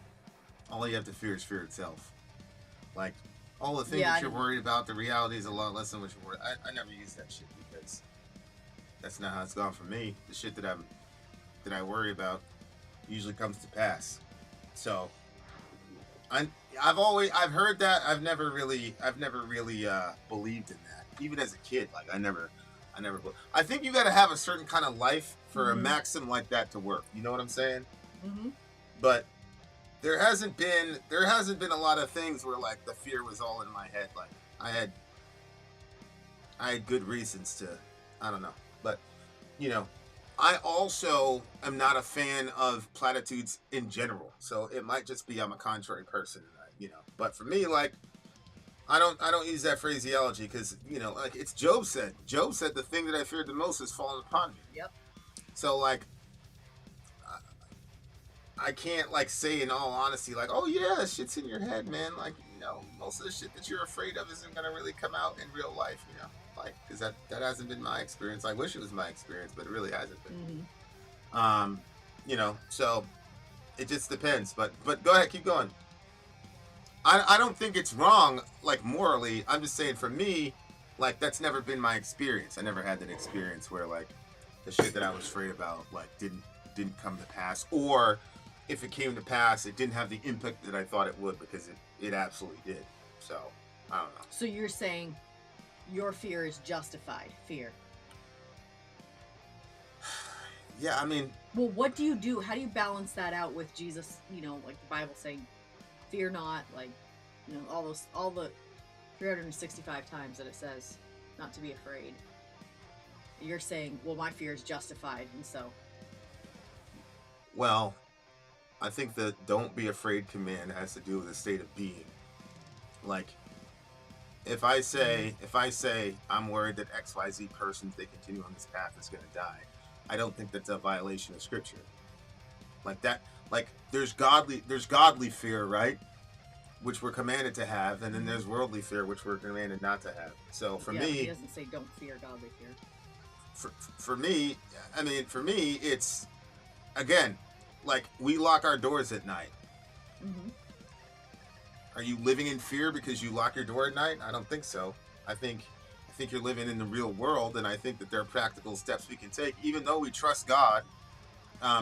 All you have to fear is fear itself. Like, all the things that you're worried about, the reality is a lot less than what you're worried. I never use that shit because that's not how it's gone for me. The shit that I worry about usually comes to pass. So I've heard that. I've never really believed in that. Even as a kid, like I never. I think you got to have a certain kind of life for a maxim like that to work. You know what I'm saying? Mm-hmm. But there hasn't been a lot of things where like the fear was all in my head. Like I had good reasons to, I don't know. But you know, I also am not a fan of platitudes in general. So it might just be I'm a contrary person, you know. But for me, like I don't use that phraseology because, you know, like it's Job said the thing that I feared the most has fallen upon me. Yep. So like I can't like say in all honesty like, oh yeah, shit's in your head, man. Like, you know, most of the shit that you're afraid of isn't gonna really come out in real life, you know, like because that hasn't been my experience. I wish it was my experience, but it really hasn't been. Mm-hmm. You know, so it just depends. But go ahead, keep going. I don't think it's wrong, like morally. I'm just saying for me, like that's never been my experience. I never had that experience where like the shit that I was afraid about like didn't come to pass, or if it came to pass, it didn't have the impact that I thought it would because it absolutely did. So I don't know. So you're saying your fear is justified fear? Yeah, I mean. Well, what do you do? How do you balance that out with Jesus? You know, like the Bible saying, "Fear not," like, you know, all the 365 times that it says not to be afraid. You're saying, well, my fear is justified, and so. Well, I think the "don't be afraid" command has to do with the state of being. Like, if I say I'm worried that XYZ person, if they continue on this path, is going to die, I don't think that's a violation of Scripture. Like that. Like there's godly fear, right? Which we're commanded to have, and then there's worldly fear, which we're commanded not to have. So for me, he doesn't say don't fear godly fear. For me, I mean, for me, it's again, like we lock our doors at night. Mm-hmm. Are you living in fear because you lock your door at night? I don't think so. I think you're living in the real world, and I think that there are practical steps we can take. Even though we trust God,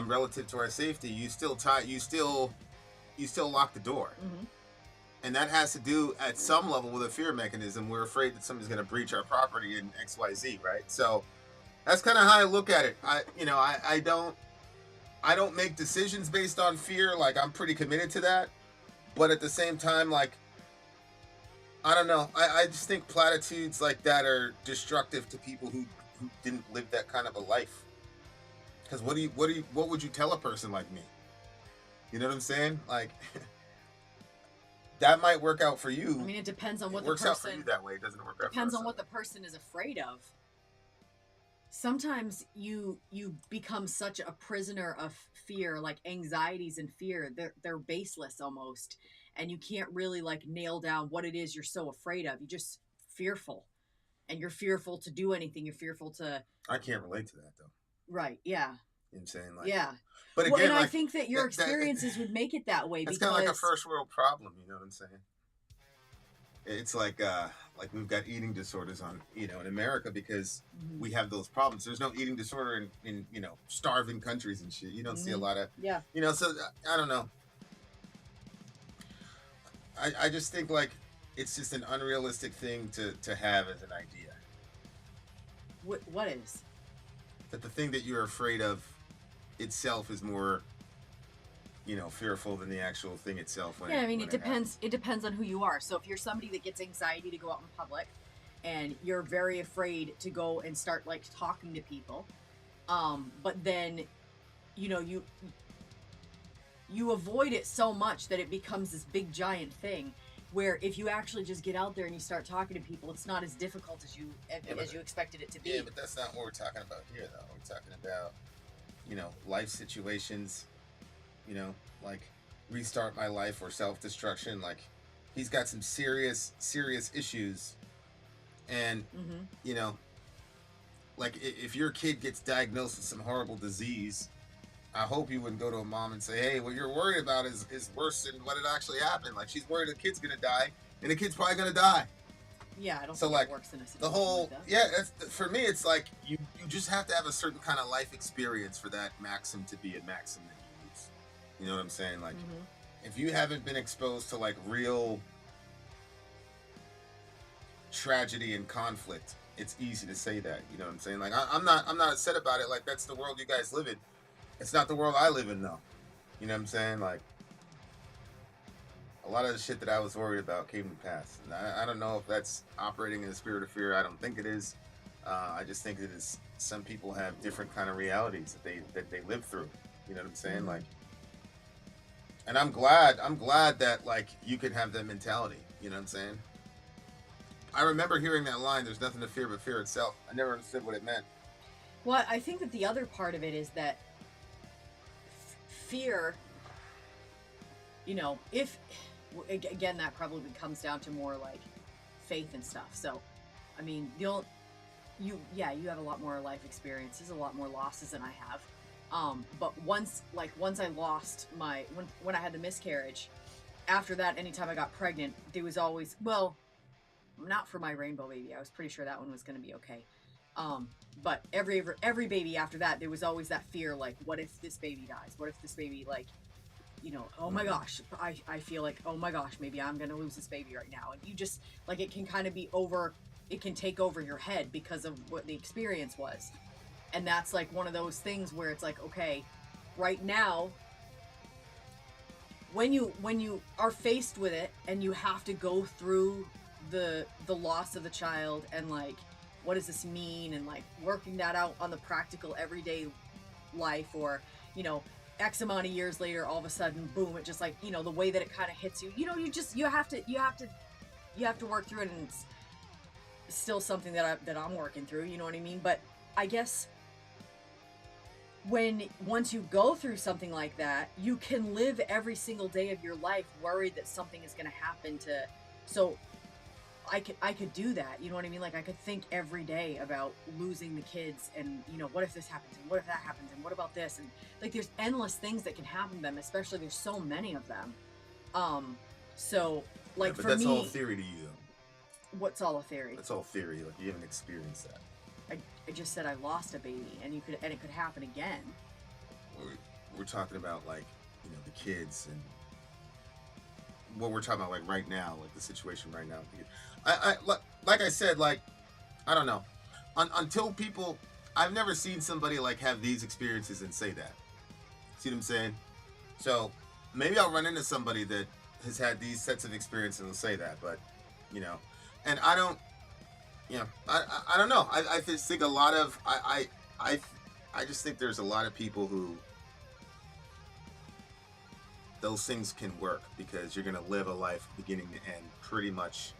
relative to our safety, you still lock the door. Mm-hmm. And that has to do at some level with a fear mechanism. We're afraid that somebody's going to breach our property in XYZ, right? So that's kind of how I look at it. I don't make decisions based on fear. Like, I'm pretty committed to that. But at the same time, like, I don't know. I just think platitudes like that are destructive to people who didn't live that kind of a life. Because what would you tell a person like me? You know what I'm saying? Like, that might work out for you. I mean, it depends on what it the person... works out for you that way. It doesn't work out for Depends us on what the person is afraid of. Sometimes you become such a prisoner of fear, like anxieties and fear. They're baseless almost. And you can't really, like, nail down what it is you're so afraid of. You're just fearful. And you're fearful to do anything. You're fearful to... I can't relate to that, though. Right, yeah. You know what I'm saying? Like, yeah. But again, well, and like, I think that your experiences would make it that way. It's because... kind of like a first world problem, you know what I'm saying? It's like we've got eating disorders in America because we have those problems. There's no eating disorder in starving countries and shit. You don't see a lot of... Yeah. So I don't know. I just think, like, it's just an unrealistic thing to have as an idea. What is? That the thing that you're afraid of itself is more, fearful than the actual thing itself. It depends. It depends on who you are. So if you're somebody that gets anxiety to go out in public, and you're very afraid to go and start, like, talking to people, but then, you avoid it so much that it becomes this big giant thing. Where if you actually just get out there and you start talking to people, it's not as difficult as you expected it to be. Yeah, but that's not what we're talking about here, though. We're talking about, life situations, like restart my life or self-destruction. Like, he's got some serious issues. And, like, if your kid gets diagnosed with some horrible disease, I hope you wouldn't go to a mom and say, hey, what you're worried about is worse than what it actually happened. Like, she's worried the kid's going to die, and the kid's probably going to die. Yeah, I don't think it works in a situation the whole, like that. Yeah, for me, it's like you just have to have a certain kind of life experience for that maxim to be a maxim that you use. You know what I'm saying? Like, if you haven't been exposed to, like, real tragedy and conflict, it's easy to say that. You know what I'm saying? Like, I'm not upset about it. Like, that's the world you guys live in. It's not the world I live in, though. You know what I'm saying? Like, a lot of the shit that I was worried about came to pass. And I don't know if that's operating in the spirit of fear. I don't think it is. I just think it is. Some people have different kind of realities that they live through. You know what I'm saying? Like, and I'm glad that, like, you can have that mentality. You know what I'm saying? I remember hearing that line, there's nothing to fear but fear itself. I never understood what it meant. Well, I think that the other part of it is that fear, if, again, that probably comes down to more, like, faith and stuff. So, I mean, you have a lot more life experiences, a lot more losses than I have. But once I lost when I had the miscarriage, after that, anytime I got pregnant, there was always, well, not for my rainbow baby. I was pretty sure that one was going to be okay. But every baby after that, there was always that fear, like, what if this baby dies? What if this baby, like, oh my gosh, I feel like, oh my gosh, maybe I'm going to lose this baby right now. And you just, like, it can kind of be it can take over your head because of what the experience was. And that's, like, one of those things where it's like, okay, right now, when you are faced with it and you have to go through the loss of the child and, like, what does this mean, and, like, working that out on the practical everyday life, or X amount of years later, all of a sudden, boom, it just, like, the way that it kind of hits you, you have to work through it, and it's still something that I'm working through, you know what I mean? But I guess once you go through something like that, you can live every single day of your life worried that something is going to happen so I could do that, you know what I mean? Like, I could think every day about losing the kids, and, what if this happens, and what if that happens, and what about this, and, like, there's endless things that can happen to them, especially there's so many of them. So Like but for that's me, all theory to you, though. what's all a theory? That's all theory. Like you haven't experienced that. I just said I lost a baby, and it could happen again. We're talking about like the kids and what we're talking about like right now, like the situation right now. Like I said, like I don't know. Until people, I've never seen somebody like have these experiences and say that. See what I'm saying? So maybe I'll run into somebody that has had these sets of experiences and will say that, but and I don't, I don't know. I just think a lot of I just think there's a lot of people who those things can work because you're gonna live a life beginning to end pretty much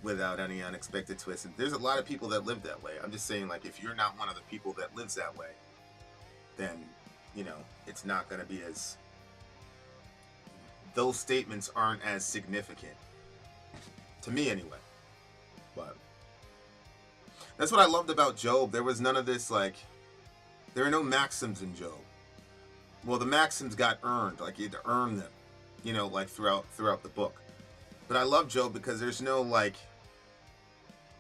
without any unexpected twists. And there's a lot of people that live that way. I'm just saying, like, if you're not one of the people that lives that way, then it's not gonna be as, those statements aren't as significant to me anyway. But that's what I loved about Job. There was none of this, like, there are no maxims in Job. Well, the maxims got earned, like you had to earn them, like throughout the book. But I love Job because there's no, like,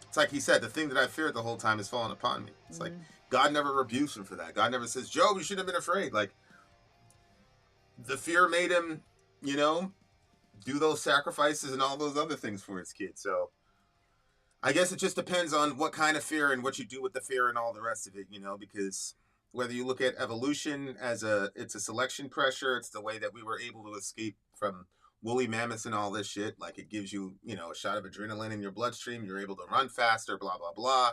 it's like he said, the thing that I feared the whole time is fallen upon me. It's like God never rebukes him for that. God never says, Job, you shouldn't have been afraid. Like, the fear made him, do those sacrifices and all those other things for his kids. So I guess it just depends on what kind of fear and what you do with the fear and all the rest of it, because whether you look at evolution as it's a selection pressure, it's the way that we were able to escape from woolly mammoths and all this shit. Like, it gives you, a shot of adrenaline in your bloodstream. You're able to run faster, blah, blah, blah.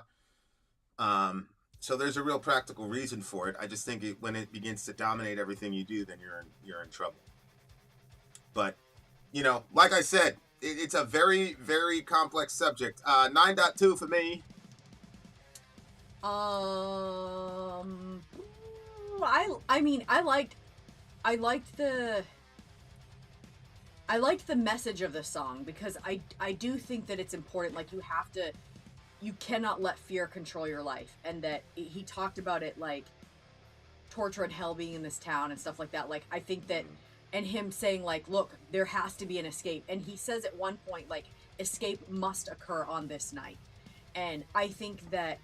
So there's a real practical reason for it. I just think when it begins to dominate everything you do, then you're in trouble. But, like I said, it's a very, very complex subject. 9.2 for me. I liked the message of the song because I do think that it's important. Like, you cannot let fear control your life, and that he talked about it, like torture and hell being in this town and stuff like that. Like, I think that, and him saying, like, look, there has to be an escape, and he says at one point, like, escape must occur on this night. And I think that,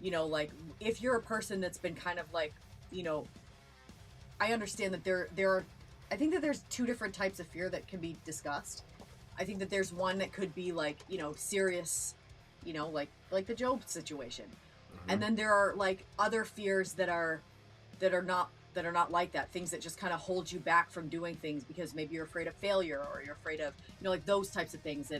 like, if you're a person that's been kind of like, I understand that there are, I think that there's two different types of fear that can be discussed. I think that there's one that could be like, serious, like the Job situation. Mm-hmm. And then there are like other fears that are not like that. Things that just kind of hold you back from doing things because maybe you're afraid of failure or you're afraid of, like those types of things.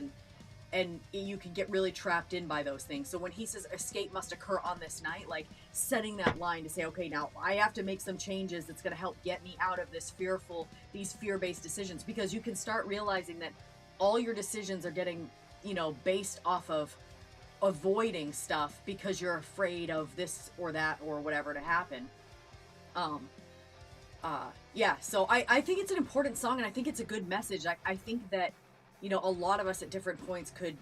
And you can get really trapped in by those things. So when he says escape must occur on this night, like setting that line to say, okay, now I have to make some changes that's going to help get me out of these fear-based decisions, because you can start realizing that all your decisions are getting, based off of avoiding stuff because you're afraid of this or that or whatever to happen. Yeah, so I think it's an important song, and I think it's a good message. I think that, a lot of us at different points could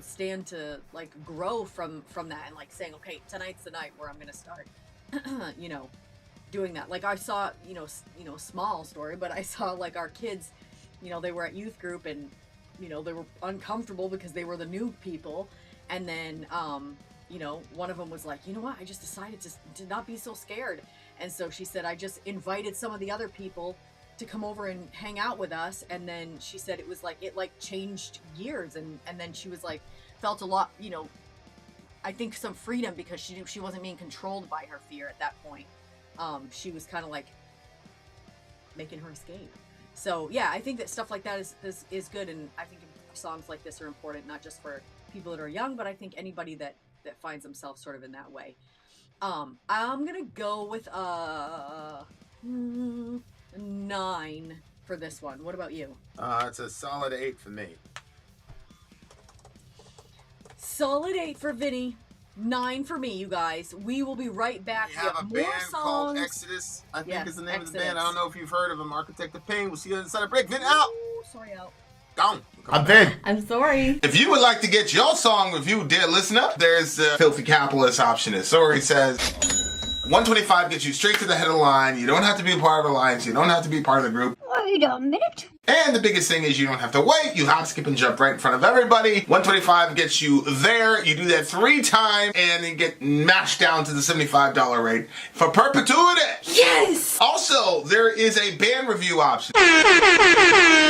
stand to like grow from that, and like saying, okay, tonight's the night where I'm gonna start, doing that. Like I saw, small story, but I saw like our kids, they were at youth group and, they were uncomfortable because they were the new people, and then, one of them was like, you know what, I just decided to not be so scared. And so she said, I just invited some of the other people to come over and hang out with us. And then she said it was like, it like changed gears. And then she was like, felt a lot, I think some freedom, because she wasn't being controlled by her fear at that point. She was kind of like making her escape. So yeah, I think that stuff like that is good. And I think songs like this are important, not just for people that are young, but I think anybody that finds themselves sort of in that way. I'm gonna go with 9 for this one. What about you? It's a solid 8 for me. Solid 8 for Vinny. 9 for me, you guys. We will be right back. We have a band called Exodus, I think is the name of the band. I don't know if you've heard of them. Architect of Pain. We'll see you on the side of break. Vin out. Sorry, out. Gone. I'm Vin. I'm sorry. If you would like to get your song reviewed, dear listener, there's the Filthy Capitalist option. As Sori says, $125 gets you straight to the head of the line. You don't have to be a part of the alliance. You don't have to be part of the group. Wait a minute. And the biggest thing is you don't have to wait. You hop, skip, and jump right in front of everybody. 125 gets you there. You do that 3 times, and you get mashed down to the $75 rate for perpetuity. Yes! Also, there is a band review option.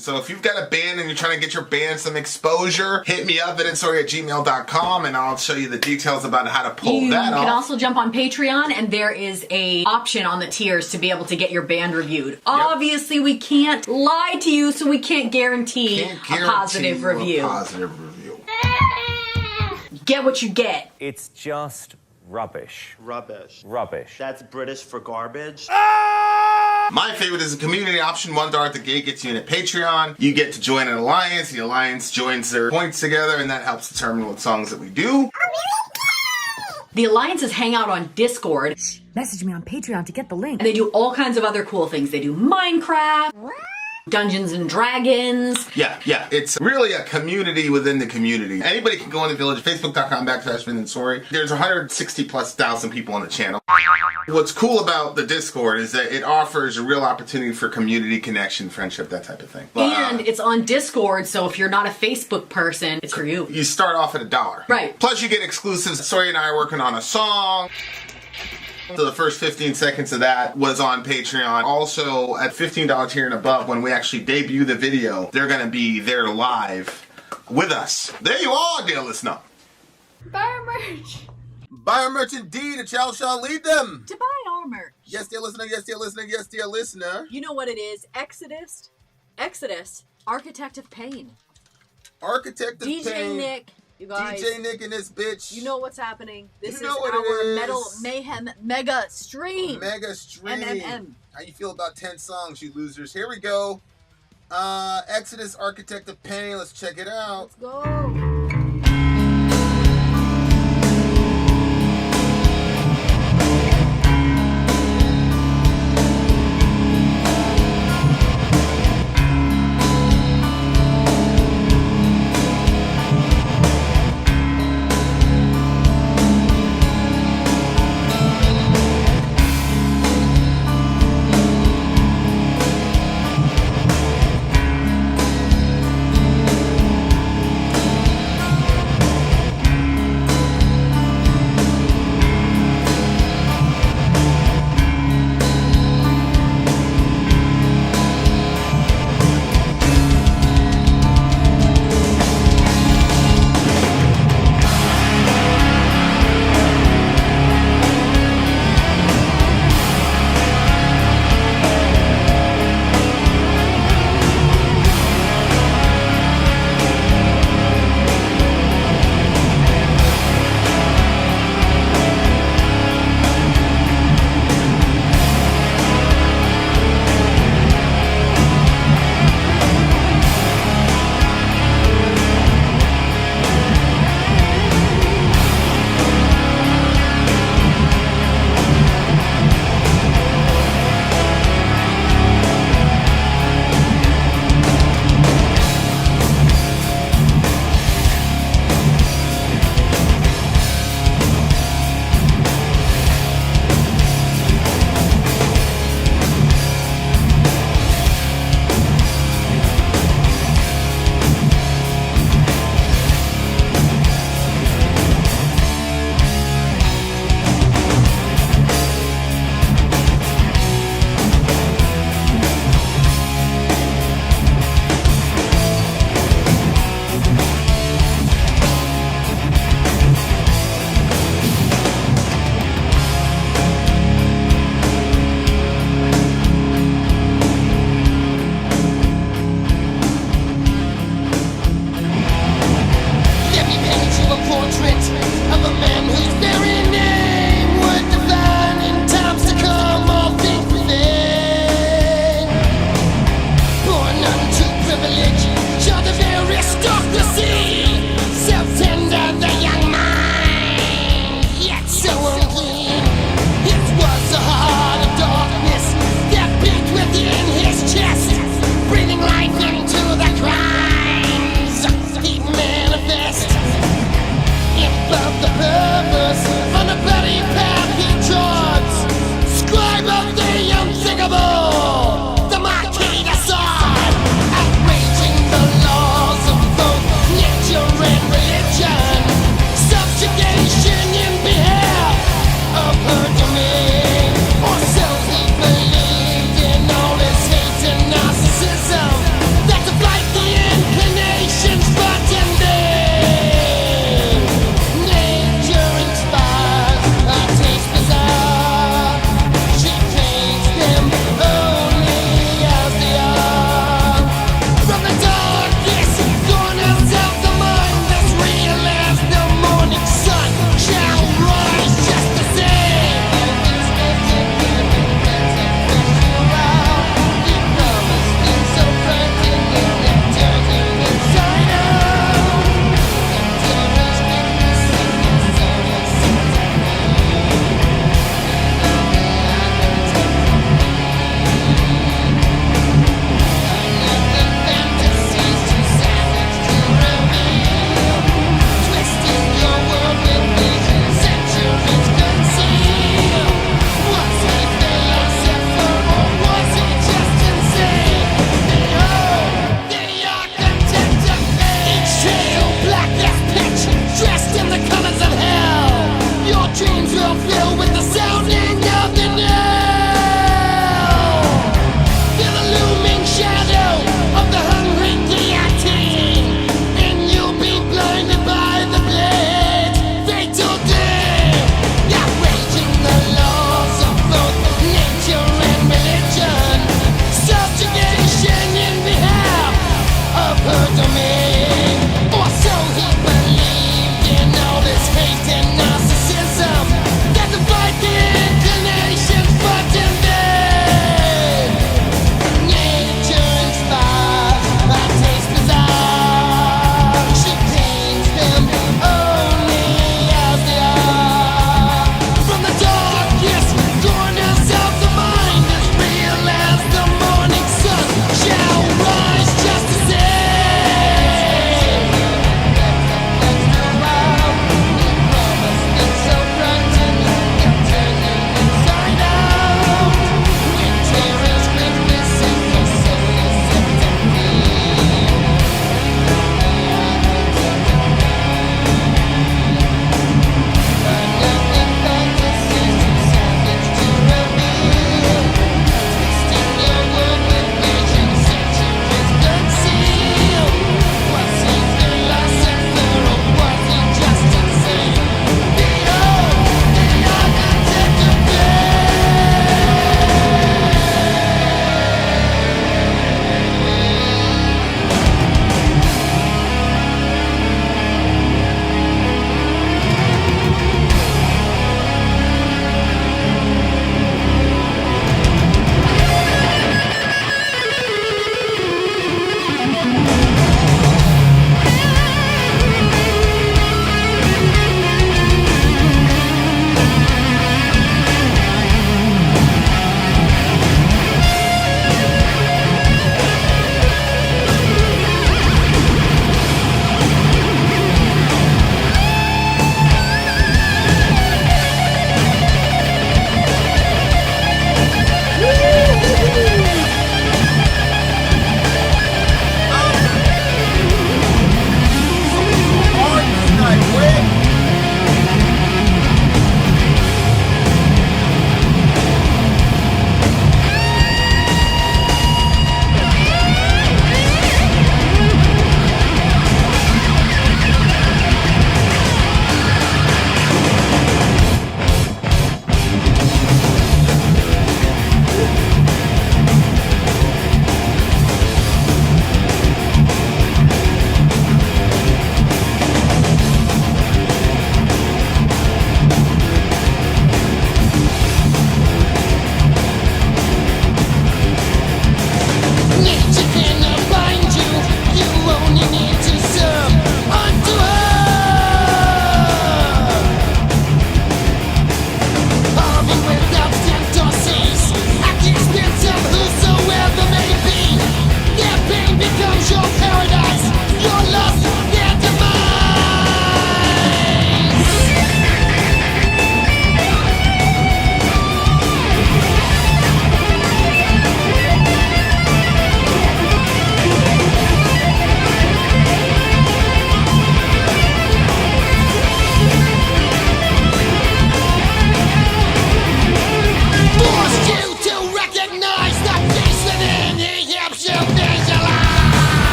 So if you've got a band and you're trying to get your band some exposure, hit me up at villageXchange@gmail.com, and I'll show you the details about how to pull that off. You can also jump on Patreon, and there is a option on the tiers to be able to get your band reviewed. Obviously, we can't lie to you, so we can't guarantee a positive review. Get what you get. It's just rubbish. Rubbish. Rubbish. That's British for garbage. My favorite is a community option. $1 at the gate gets you in at Patreon. You get to join an alliance. The alliance joins their points together, and that helps determine what songs that we do. The alliances hang out on Discord. Message me on Patreon to get the link. And they do all kinds of other cool things. They do Minecraft, Dungeons and Dragons. Yeah. It's really a community within the community. Anybody can go in the village, facebook.com/Vin and Sori. There's 160,000+ people on the channel. What's cool about the Discord is that it offers a real opportunity for community connection, friendship, that type of thing. And it's on Discord, so if you're not a Facebook person, it's for you. You start off at $1. Right. Plus you get exclusives. Sori and I are working on a song. So the first 15 seconds of that was on Patreon. Also, at $15 tier and above, when we actually debut the video, they're going to be there live with us. There you are, dear listener. Buy our merch. Buy our merch indeed, a child shall lead them. To buy our merch. Yes, dear listener, yes, dear listener, yes, dear listener. You know what it is. Exodus, Architect of Pain. Architect of Pain. DJ Nick. You guys, DJ Nick and this bitch. you know what's happening. This You know is what our it is. Metal Mayhem Mega Stream. Mega stream. MMM. How you feel about 10 songs, you losers? Here we go. Exodus, Architect of Pain. Let's check it out. Let's go.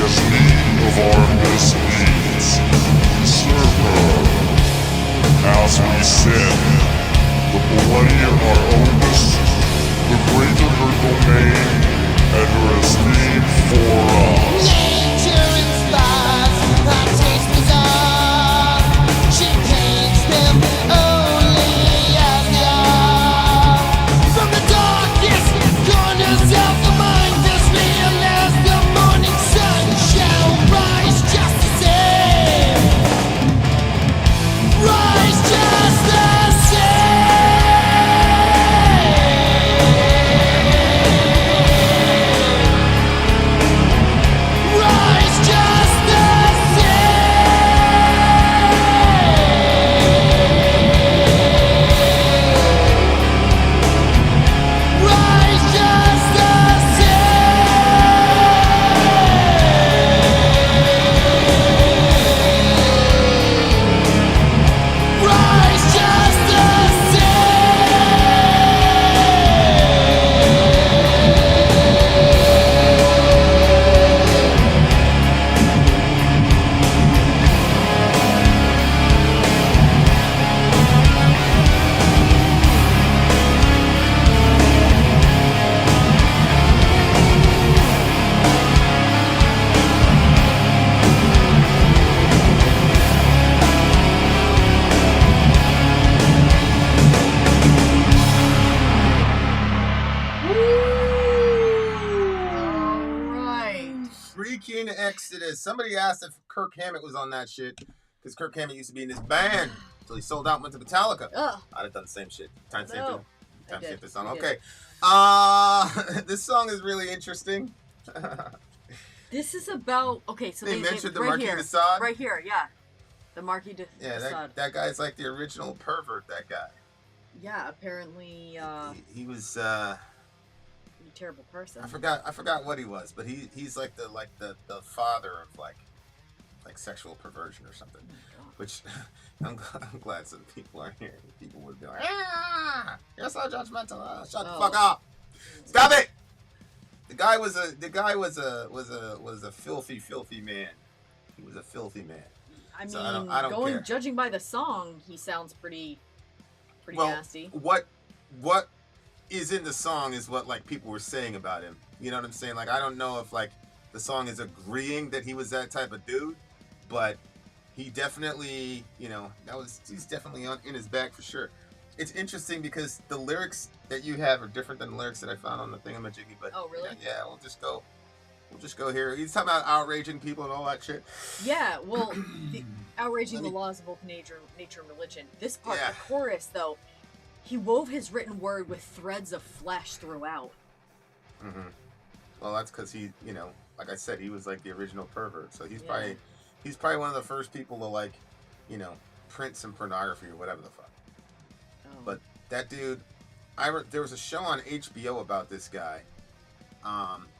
majesty of our misdeeds. Serve her. As we sin, the bloodier our onus, the greater her domain and her esteem for us. Nature inspires, our taste bizarre. She paints them only as they are. From the darkest corners of the mind, this real as the morning sun shall rise just the same. Rise just the same. Rise just the same. Rise just the same. Rise just the Alright. Freaking Exodus. Somebody asked if Kirk Hammett was on that shit, because Kirk Hammett used to be in this band until he sold out and went to Metallica. Ugh. I'd have done the same shit. Time stamp No. it. Time I stamp did. this song. I did. Okay. This song is really interesting. This is about so They mentioned the right Marquis here, de Sade? right here, yeah, the Marquis de Yeah, Sade. that guy's like the original pervert, that guy. Yeah, apparently, He was a terrible person. I forgot what he was, but he's like the father of like sexual perversion or something. Oh, Which I'm glad some people aren't here. People would be like, "Ah, you're so judgmental. Shut the fuck up. Stop it." The guy was a filthy man. He was a filthy man. I mean, So I don't care. judging by the song, he sounds pretty Well, nasty. what is in the song is what like people were saying about him. You know what I'm saying? Like I don't know if like the song is agreeing that he was that type of dude, but he definitely, he's definitely in his bag for sure. It's interesting because the lyrics that you have are different than the lyrics that I found on the thingamajiggy. But Oh, really? Yeah, we'll just go here. He's talking about outraging people and all that shit. Yeah, well, outraging the laws of both nature and religion. This part, Yeah. the chorus, though, he wove his written word with threads of flesh throughout. Mm-hmm. Well, that's because he, like I said, he was like the original pervert. So he's probably one of the first people to like, print some pornography or whatever the fuck. Oh. But that dude, there was a show on HBO about this guy,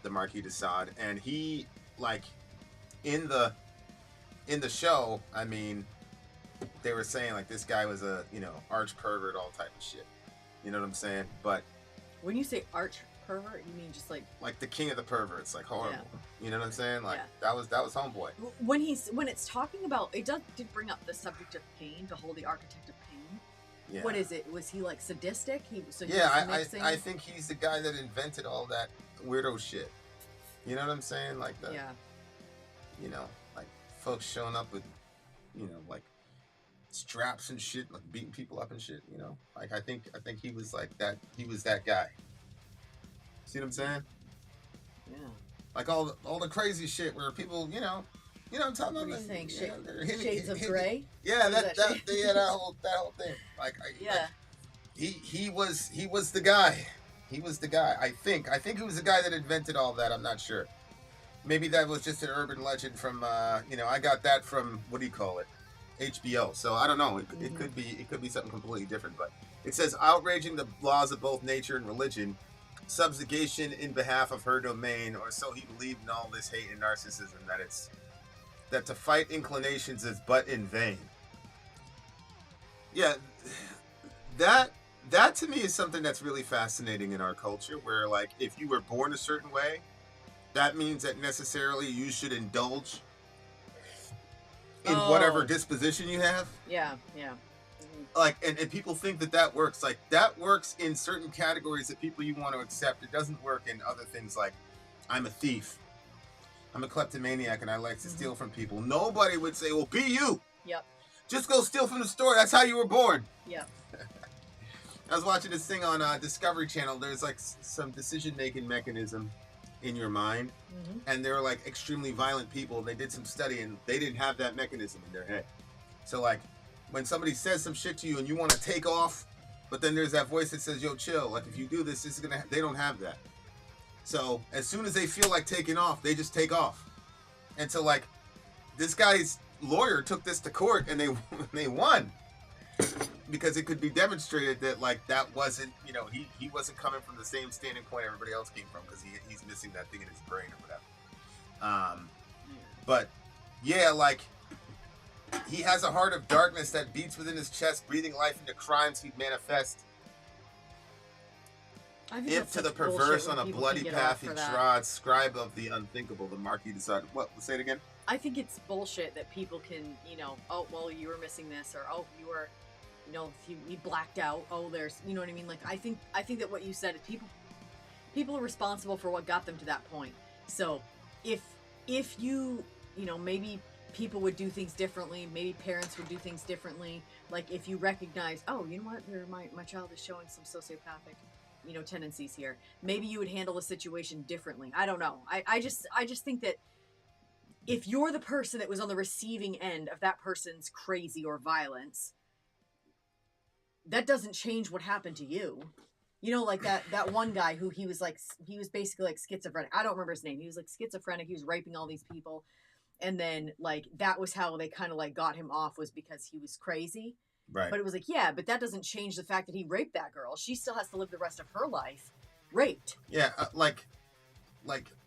the Marquis de Sade, and he like in the show, I mean, they were saying like this guy was a arch pervert, all type of shit. You know what I'm saying? But When you say arch pervert, you mean just like the king of the perverts, like horrible. Yeah. You know what I'm saying? Like Yeah. that was homeboy. when it's talking about it did bring up the subject of pain, behold the architect of pain. Yeah. What is it? Was he like sadistic? He was mixing? I think he's the guy that invented all that weirdo shit. You know what I'm saying? Like like folks showing up with, like straps and shit, like beating people up and shit. Like I think he was like that. He was that guy. See what I'm saying? Yeah. Like all the crazy shit where people, what I'm talking about? What do you think? they're hitting- Shades of hitting- Grey? Yeah, What that is that whole thing. Like, Yeah. he was the guy. He was the guy. I think he was the guy that invented all that. I'm not sure. Maybe that was just an urban legend from I got that from, what do you call it? HBO. So I don't know. It could be something completely different. But it says outraging the laws of both nature and religion, subjugation in behalf of her domain, or so he believed in all this hate and narcissism that to fight inclinations is but in vain. Yeah, that to me is something that's really fascinating in our culture, where like if you were born a certain way, that means that necessarily you should indulge in whatever disposition you have. Yeah. Like, and people think that works. Like, that works in certain categories that people you want to accept. It doesn't work in other things like, I'm a thief, I'm a kleptomaniac, and I like to steal from people. Nobody would say, well, be you. Yep. Just go steal from the store. That's how you were born. Yep. I was watching this thing on Discovery Channel. There's like some decision-making mechanism in your mind, and they're like extremely violent people. They did some study, and they didn't have that mechanism in their head. So like, when somebody says some shit to you and you want to take off, but then there's that voice that says, yo, chill. Like, if you do this, this is gonna. They don't have that. So as soon as they feel like taking off, they just take off. And so like, this guy's lawyer took this to court, and they won. Because it could be demonstrated that like that wasn't, you know, he wasn't coming from the same standing point everybody else came from, because he's missing that thing in his brain or whatever. But yeah, like, he has a heart of darkness that beats within his chest, breathing life into crimes he'd manifest. If to the perverse on a bloody path he trod, scribe of the unthinkable, the mark he decided. What? Say it again. I think it's bullshit that people can, you know, oh, well, you were missing this, or oh, you were, you know, he blacked out. Oh, there's, you know what I mean? Like, I think that what you said is people are responsible for what got them to that point. So if you know, maybe people would do things differently, maybe parents would do things differently. Like, if you recognize, oh, you know what, my child is showing some sociopathic, you know, tendencies here, maybe you would handle the situation differently. I don't know. I just think that if you're the person that was on the receiving end of that person's crazy or violence, that doesn't change what happened to you. You know, like that one guy who he was basically like schizophrenic. I don't remember his name. He was like schizophrenic. He was raping all these people. And then like, that was how they kind of like got him off, was because he was crazy. Right. But it was like, yeah, but that doesn't change the fact that he raped that girl. She still has to live the rest of her life raped. Yeah. Like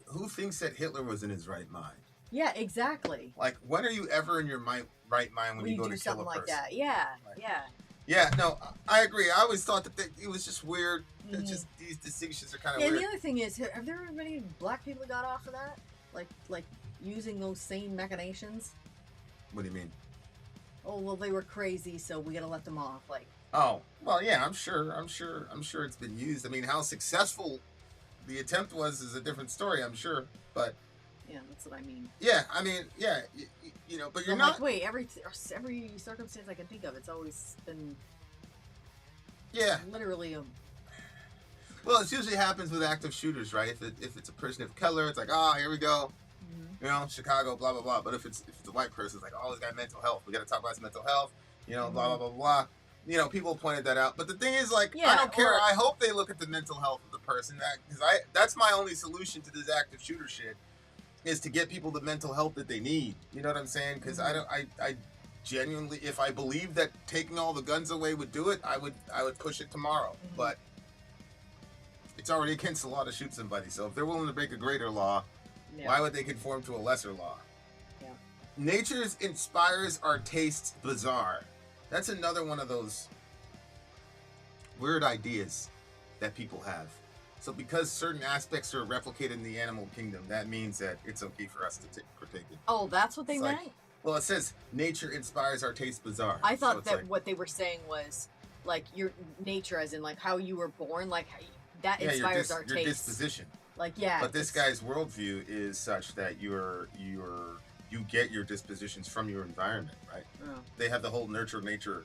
who thinks that Hitler was in his right mind? Yeah, exactly. Like, when are you ever in your right mind when you go to kill a person? Something like that. Yeah, like, yeah. Yeah, no, I agree. I always thought that it was just weird. It's just, these distinctions are kind of weird. And the other thing is, have there been any black people that got off of that? Like using those same machinations? What do you mean? Oh, well, they were crazy, so we gotta let them off. Like, oh, well, yeah, I'm sure it's been used. I mean, how successful the attempt was is a different story, I'm sure, but yeah, that's what I mean. Yeah, I mean, yeah, you know, but you're not. Like, wait, every circumstance I can think of, it's always been. Yeah. Literally a. Well, it usually happens with active shooters, right? If it's a person of color, it's like, oh, here we go. You know, Chicago, blah blah blah. But if it's a white person, it's like, oh, he's got mental health. We got to talk about his mental health. You know, blah blah blah blah. You know, people pointed that out. But the thing is, like, I don't care. I hope they look at the mental health of the person, because that's my only solution to this active shooter shit, is to get people the mental help that they need. You know what I'm saying? Because I genuinely, if I believe that taking all the guns away would do it, I would push it tomorrow. But it's already against the law to shoot somebody. So if they're willing to break a greater law, why would they conform to a lesser law? Yeah. Nature inspires our tastes bizarre. That's another one of those weird ideas that people have. So because certain aspects are replicated in the animal kingdom, that means that it's okay for us to partake in. Oh, that's what they meant? Like, well, it says nature inspires our taste bizarre. I thought that what they were saying was like your nature, as in like how you were born, like that inspires our taste. Your disposition. Like, yeah. But this guy's worldview is such that you get your dispositions from your environment, right? Oh. They have the whole nurture-nature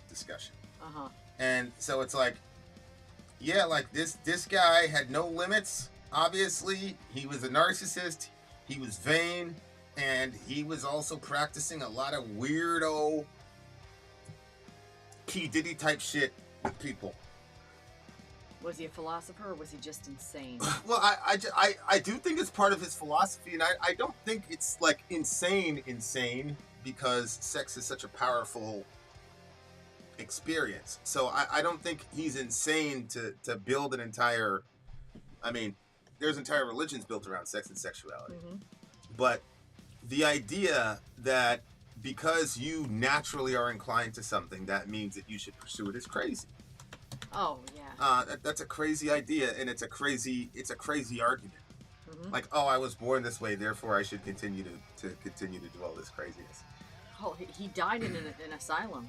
discussion. Uh-huh. And so it's like, yeah, like this guy had no limits, obviously. He was a narcissist, he was vain, and he was also practicing a lot of weirdo P. Diddy type shit with people. Was he a philosopher, or was he just insane? Well, I do think it's part of his philosophy, and I don't think it's like insane, because sex is such a powerful experience. So I don't think he's insane to build an entire, I mean, there's entire religions built around sex and sexuality. But the idea that because you naturally are inclined to something, that means that you should pursue it is crazy. Oh, yeah. That's a crazy idea, and it's a crazy argument. Like, oh, I was born this way, therefore I should continue to continue to do all this craziness. Oh, he died in an asylum.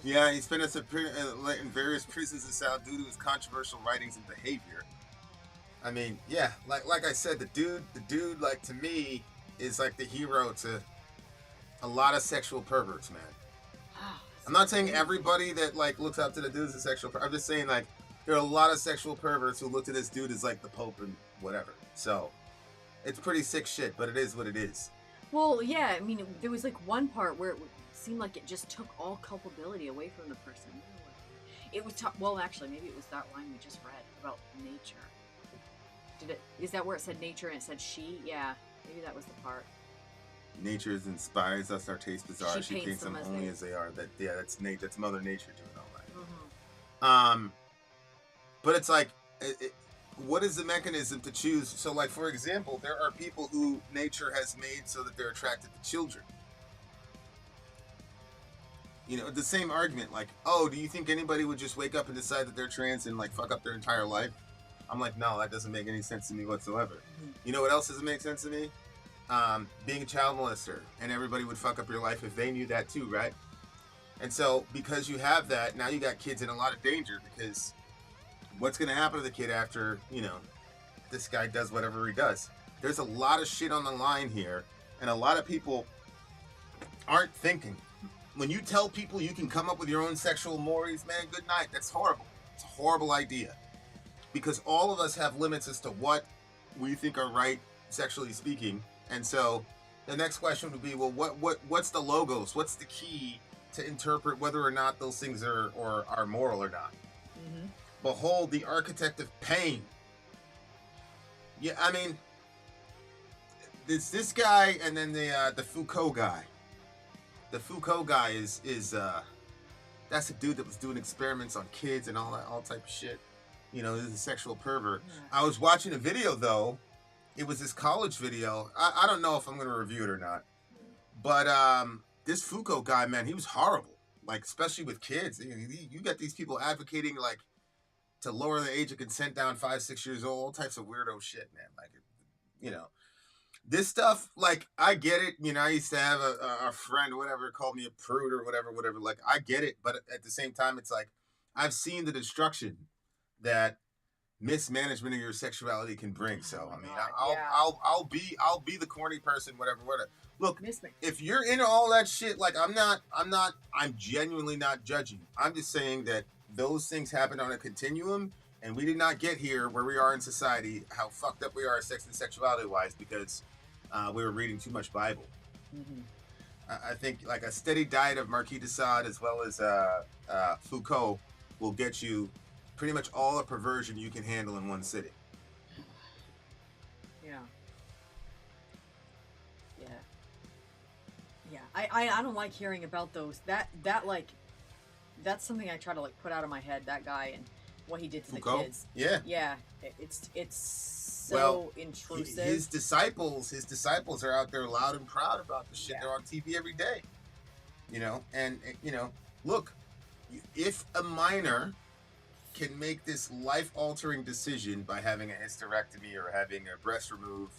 Yeah, he spent in various prisons in South due to his controversial writings and behavior. I mean, yeah, like I said, the dude, like, to me, is like the hero to a lot of sexual perverts, man. I'm not saying everybody that like looks up to the dude is a sexual pervert. I'm just saying, like, there are a lot of sexual perverts who look to this dude as like the Pope and whatever. So it's pretty sick shit, but it is what it is. Well, yeah, I mean, there was like one part where it seemed like it just took all culpability away from the person. It was well, actually, maybe it was that line we just read about nature. Is that where it said nature and it said she? Yeah, maybe that was the part. Nature inspires us, our taste bizarre. She paints them only as they are. That's Mother Nature doing all that. But it's like, what is the mechanism to choose? So, like, for example, there are people who nature has made so that they're attracted to children. You know, the same argument, like, oh, do you think anybody would just wake up and decide that they're trans and, like, fuck up their entire life? I'm like, no, that doesn't make any sense to me whatsoever. You know what else doesn't make sense to me? Being a child molester, and everybody would fuck up your life if they knew that too, right? And so, because you have that, now you got kids in a lot of danger, because what's going to happen to the kid after, you know, this guy does whatever he does? There's a lot of shit on the line here, and a lot of people aren't thinking. When you tell people you can come up with your own sexual mores, man, good night. That's horrible. It's a horrible idea. Because all of us have limits as to what we think are right, sexually speaking. And so the next question would be, well, what's the logos? What's the key to interpret whether or not those things are moral or not? Behold the architect of pain. Yeah, I mean, it's this guy, and then the Foucault guy. The Foucault guy is that's the dude that was doing experiments on kids and all type of shit. You know, this is a sexual pervert. I was watching a video though. It was this college video. I don't know if I'm going to review it or not. But this Foucault guy, man, he was horrible. Like, especially with kids. You got these people advocating, like, to lower the age of consent down 5-6 years old. All types of weirdo shit, man. Like, you know. This stuff, like, I get it. You know, I used to have a friend or whatever called me a prude or whatever. Like, I get it. But at the same time, it's like, I've seen the destruction that mismanagement of your sexuality can bring. So I mean, I'll be the corny person, whatever. Look, if you're into all that shit, like, I'm genuinely not judging. I'm just saying that those things happen on a continuum, and we did not get here where we are in society, how fucked up we are sex and sexuality wise, because we were reading too much Bible. I think like a steady diet of Marquis de Sade as well as Foucault will get you pretty much all the perversion you can handle in one sitting. Yeah. I don't like hearing about those. That like, that's something I try to like put out of my head. That guy and what he did to Foucault? the kids. Yeah. It's so intrusive. His disciples are out there loud and proud about the shit. They're on TV every day. You know, and you know, look, if a minor can make this life-altering decision by having a hysterectomy or having a breast removed,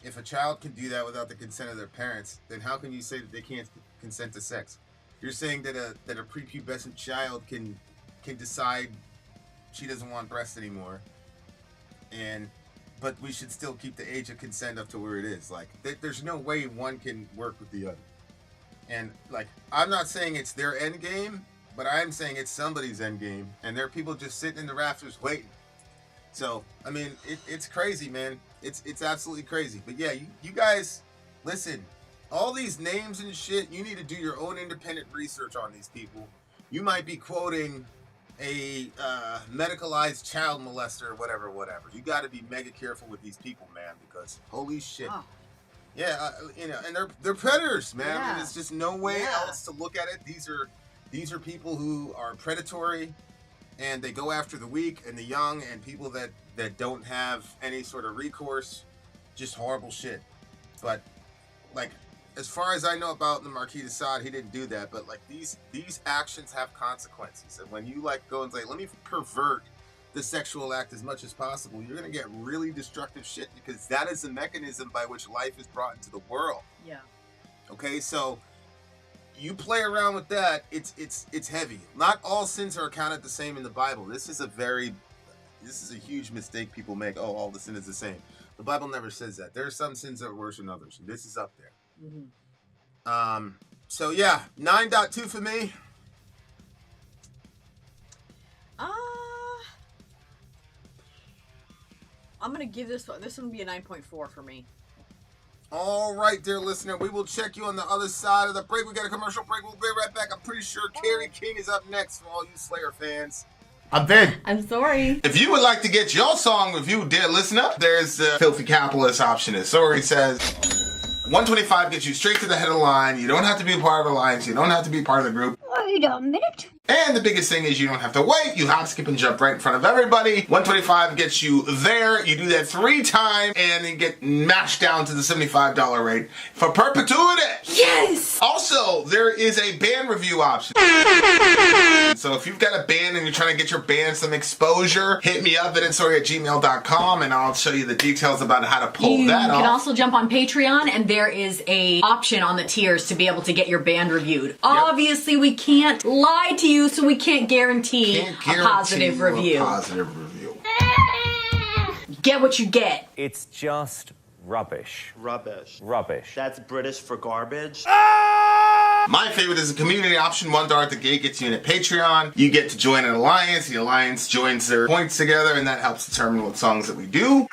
if a child can do that without the consent of their parents, then how can you say that they can't consent to sex? You're saying that a prepubescent child can decide she doesn't want breasts anymore, but we should still keep the age of consent up to where it is. Like, there's no way one can work with the other. And like, I'm not saying it's their end game, but I'm saying it's somebody's end game, and there are people just sitting in the rafters waiting. So, I mean, it's crazy, man. It's absolutely crazy. But yeah, you guys, listen, all these names and shit, you need to do your own independent research on these people. You might be quoting a medicalized child molester or whatever. You got to be mega careful with these people, man, because holy shit. Oh. Yeah, you know, and they're predators, man. Yeah. I mean, there's just no way else to look at it. These are people who are predatory, and they go after the weak and the young and people that don't have any sort of recourse. Just horrible shit. But like, as far as I know about the Marquis de Sade, he didn't do that. But like, these actions have consequences, and when you like go and say, let me pervert the sexual act as much as possible, you're going to get really destructive shit, because that is the mechanism by which life is brought into the world. Yeah. Okay, so you play around with that, it's heavy. Not all sins are accounted the same in the Bible. This is a huge mistake people make. Oh, all the sin is the same. The Bible never says that. There are some sins that are worse than others. This is up there. Mm-hmm. So yeah, 9.2 for me. I'm gonna give this one would be a 9.4 for me. All right, dear listener, we will check you on the other side of the break. We got a commercial break. We'll be right back. I'm pretty sure Carrie King is up next for all you Slayer fans. I'm Vin. I'm sorry. If you would like to get your song reviewed, dear listener, there's the Filthy Capitalist option. As Sori says, 125 gets you straight to the head of the line. You don't have to be a part of the alliance. You don't have to be part of the group. Wait a minute. And the biggest thing is you don't have to wait. You hop, skip, and jump right in front of everybody. 125 gets you there. You do that 3 times, and then get mashed down to the $75 rate for perpetuity. Yes! Also, there is a band review option. So if you've got a band and you're trying to get your band some exposure, hit me up at insori@gmail.com, and I'll show you the details about how to pull that off. You can also jump on Patreon, and there is a option on the tiers to be able to get your band reviewed. Obviously, we can't lie to you, so we can't guarantee a positive review. Get what you get. It's just rubbish. Rubbish. Rubbish. That's British for garbage. My favorite is the community option. $1 at the gate gets you in at Patreon. You get to join an alliance. The alliance joins their points together, and that helps determine what songs that we do.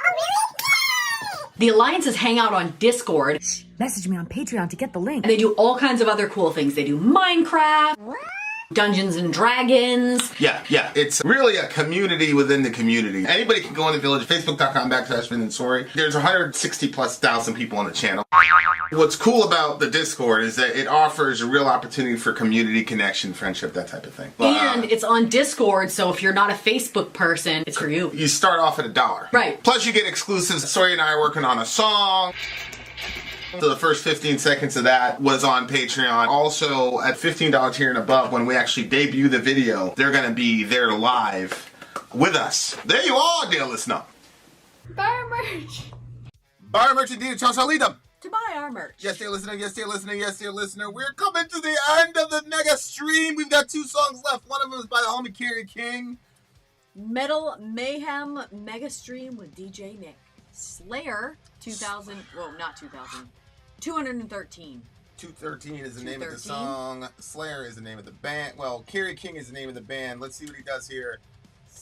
The alliances hang out on Discord. Message me on Patreon to get the link. And they do all kinds of other cool things. They do Minecraft, Dungeons and Dragons. Yeah. It's really a community within the community. Anybody can go in the village, facebook.com/Vin and Sori. There's 160,000+ people on the channel. What's cool about the Discord is that it offers a real opportunity for community connection, friendship, that type of thing. And it's on Discord, so if you're not a Facebook person, it's for you. You start off at $1. Right. Plus you get exclusives. Sori and I are working on a song. So the first 15 seconds of that was on Patreon. Also, at $15 tier and above, when we actually debut the video, they're going to be there live with us. There you are, dear listener. Buy our merch. Buy our merch indeed. Charles, I'll lead them. To buy our merch. Yes, dear listener. Yes, dear listener. Yes, dear listener. We're coming to the end of the mega stream. We've got 2 songs left. One of them is by the homie Carrie King. Metal Mayhem Mega Stream with DJ Nick. Slayer 2000. Well, not 2000. 213. 213 is the name of the song. Slayer is the name of the band. Well, Carrie King is the name of the band. Let's see what he does here.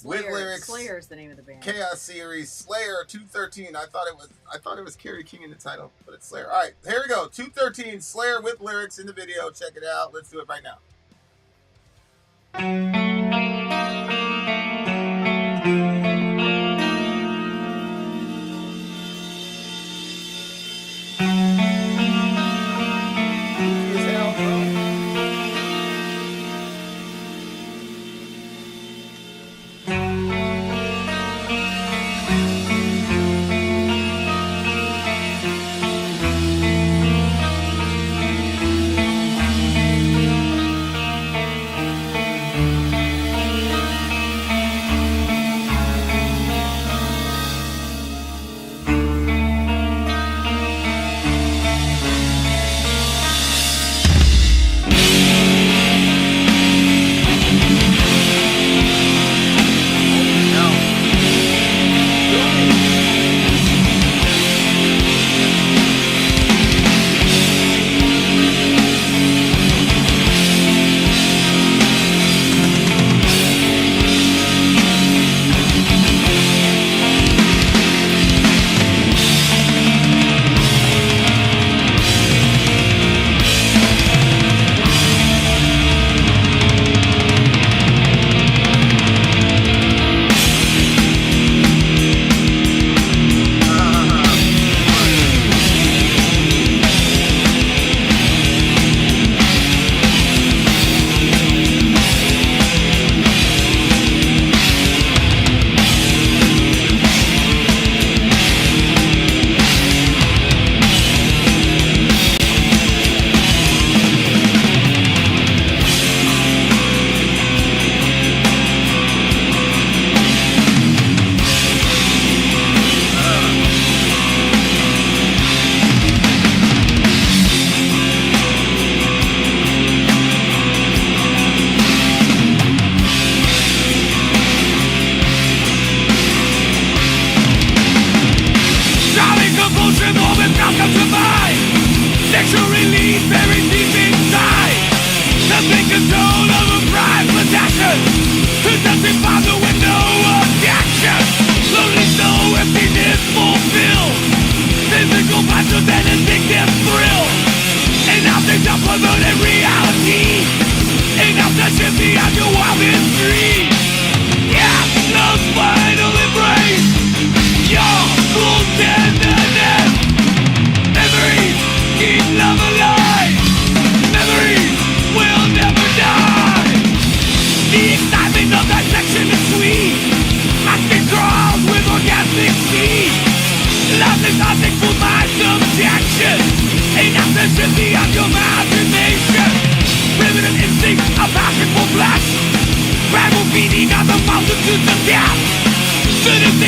With lyrics. Slayer is the name of the band. Chaos Series. Slayer 213. I thought it was Carrie King in the title, but it's Slayer. All right, here we go. 213 Slayer with lyrics in the video. Check it out. Let's do it right now.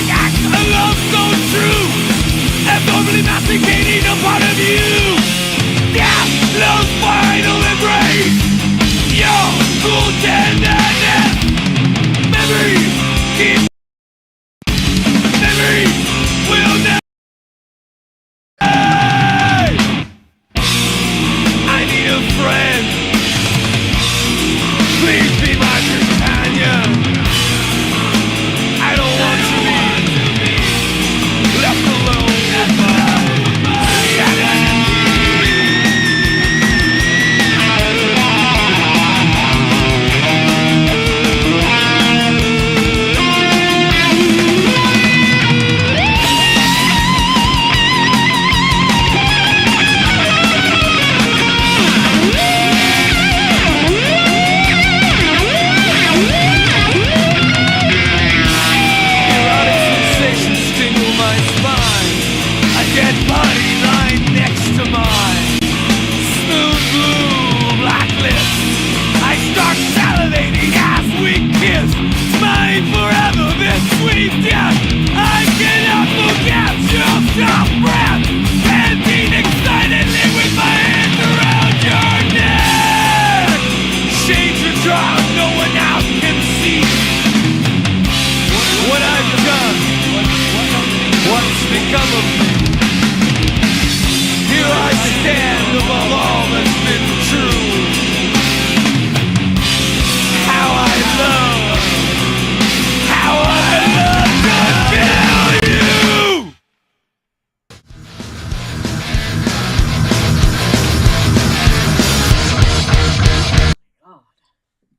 act a love so true, abnormally masticating a part of you. Yeah, love's final embrace, your cool tenderness. Memories keep. Memories will never. I need a friend. Please be my companion. I don't want to be left alone with my reality.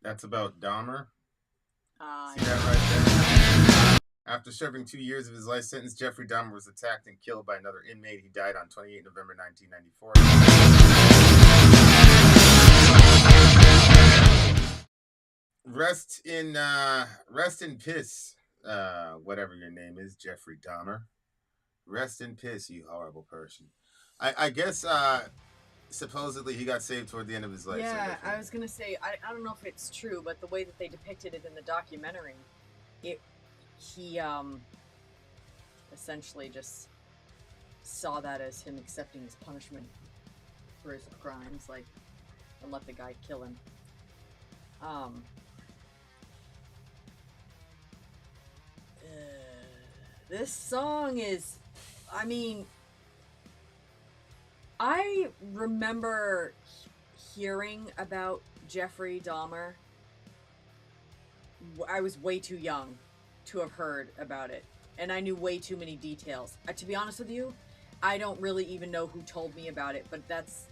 That's about Dahmer. See that right there? After serving 2 years of his life sentence, Jeffrey Dahmer was attacked and killed by another inmate. He died on 28 November 1994. Rest in piss, whatever your name is, Jeffrey Dahmer. Rest in piss, you horrible person. I guess supposedly he got saved toward the end of his life. Yeah, I was gonna say I don't know if it's true, but the way that they depicted it in the documentary, he essentially just saw that as him accepting his punishment for his crimes, like, and let the guy kill him. This song is, I mean, I remember hearing about Jeffrey Dahmer. I was way too young to have heard about it, and I knew way too many details. To be honest with you, I don't really even know who told me about it, but that's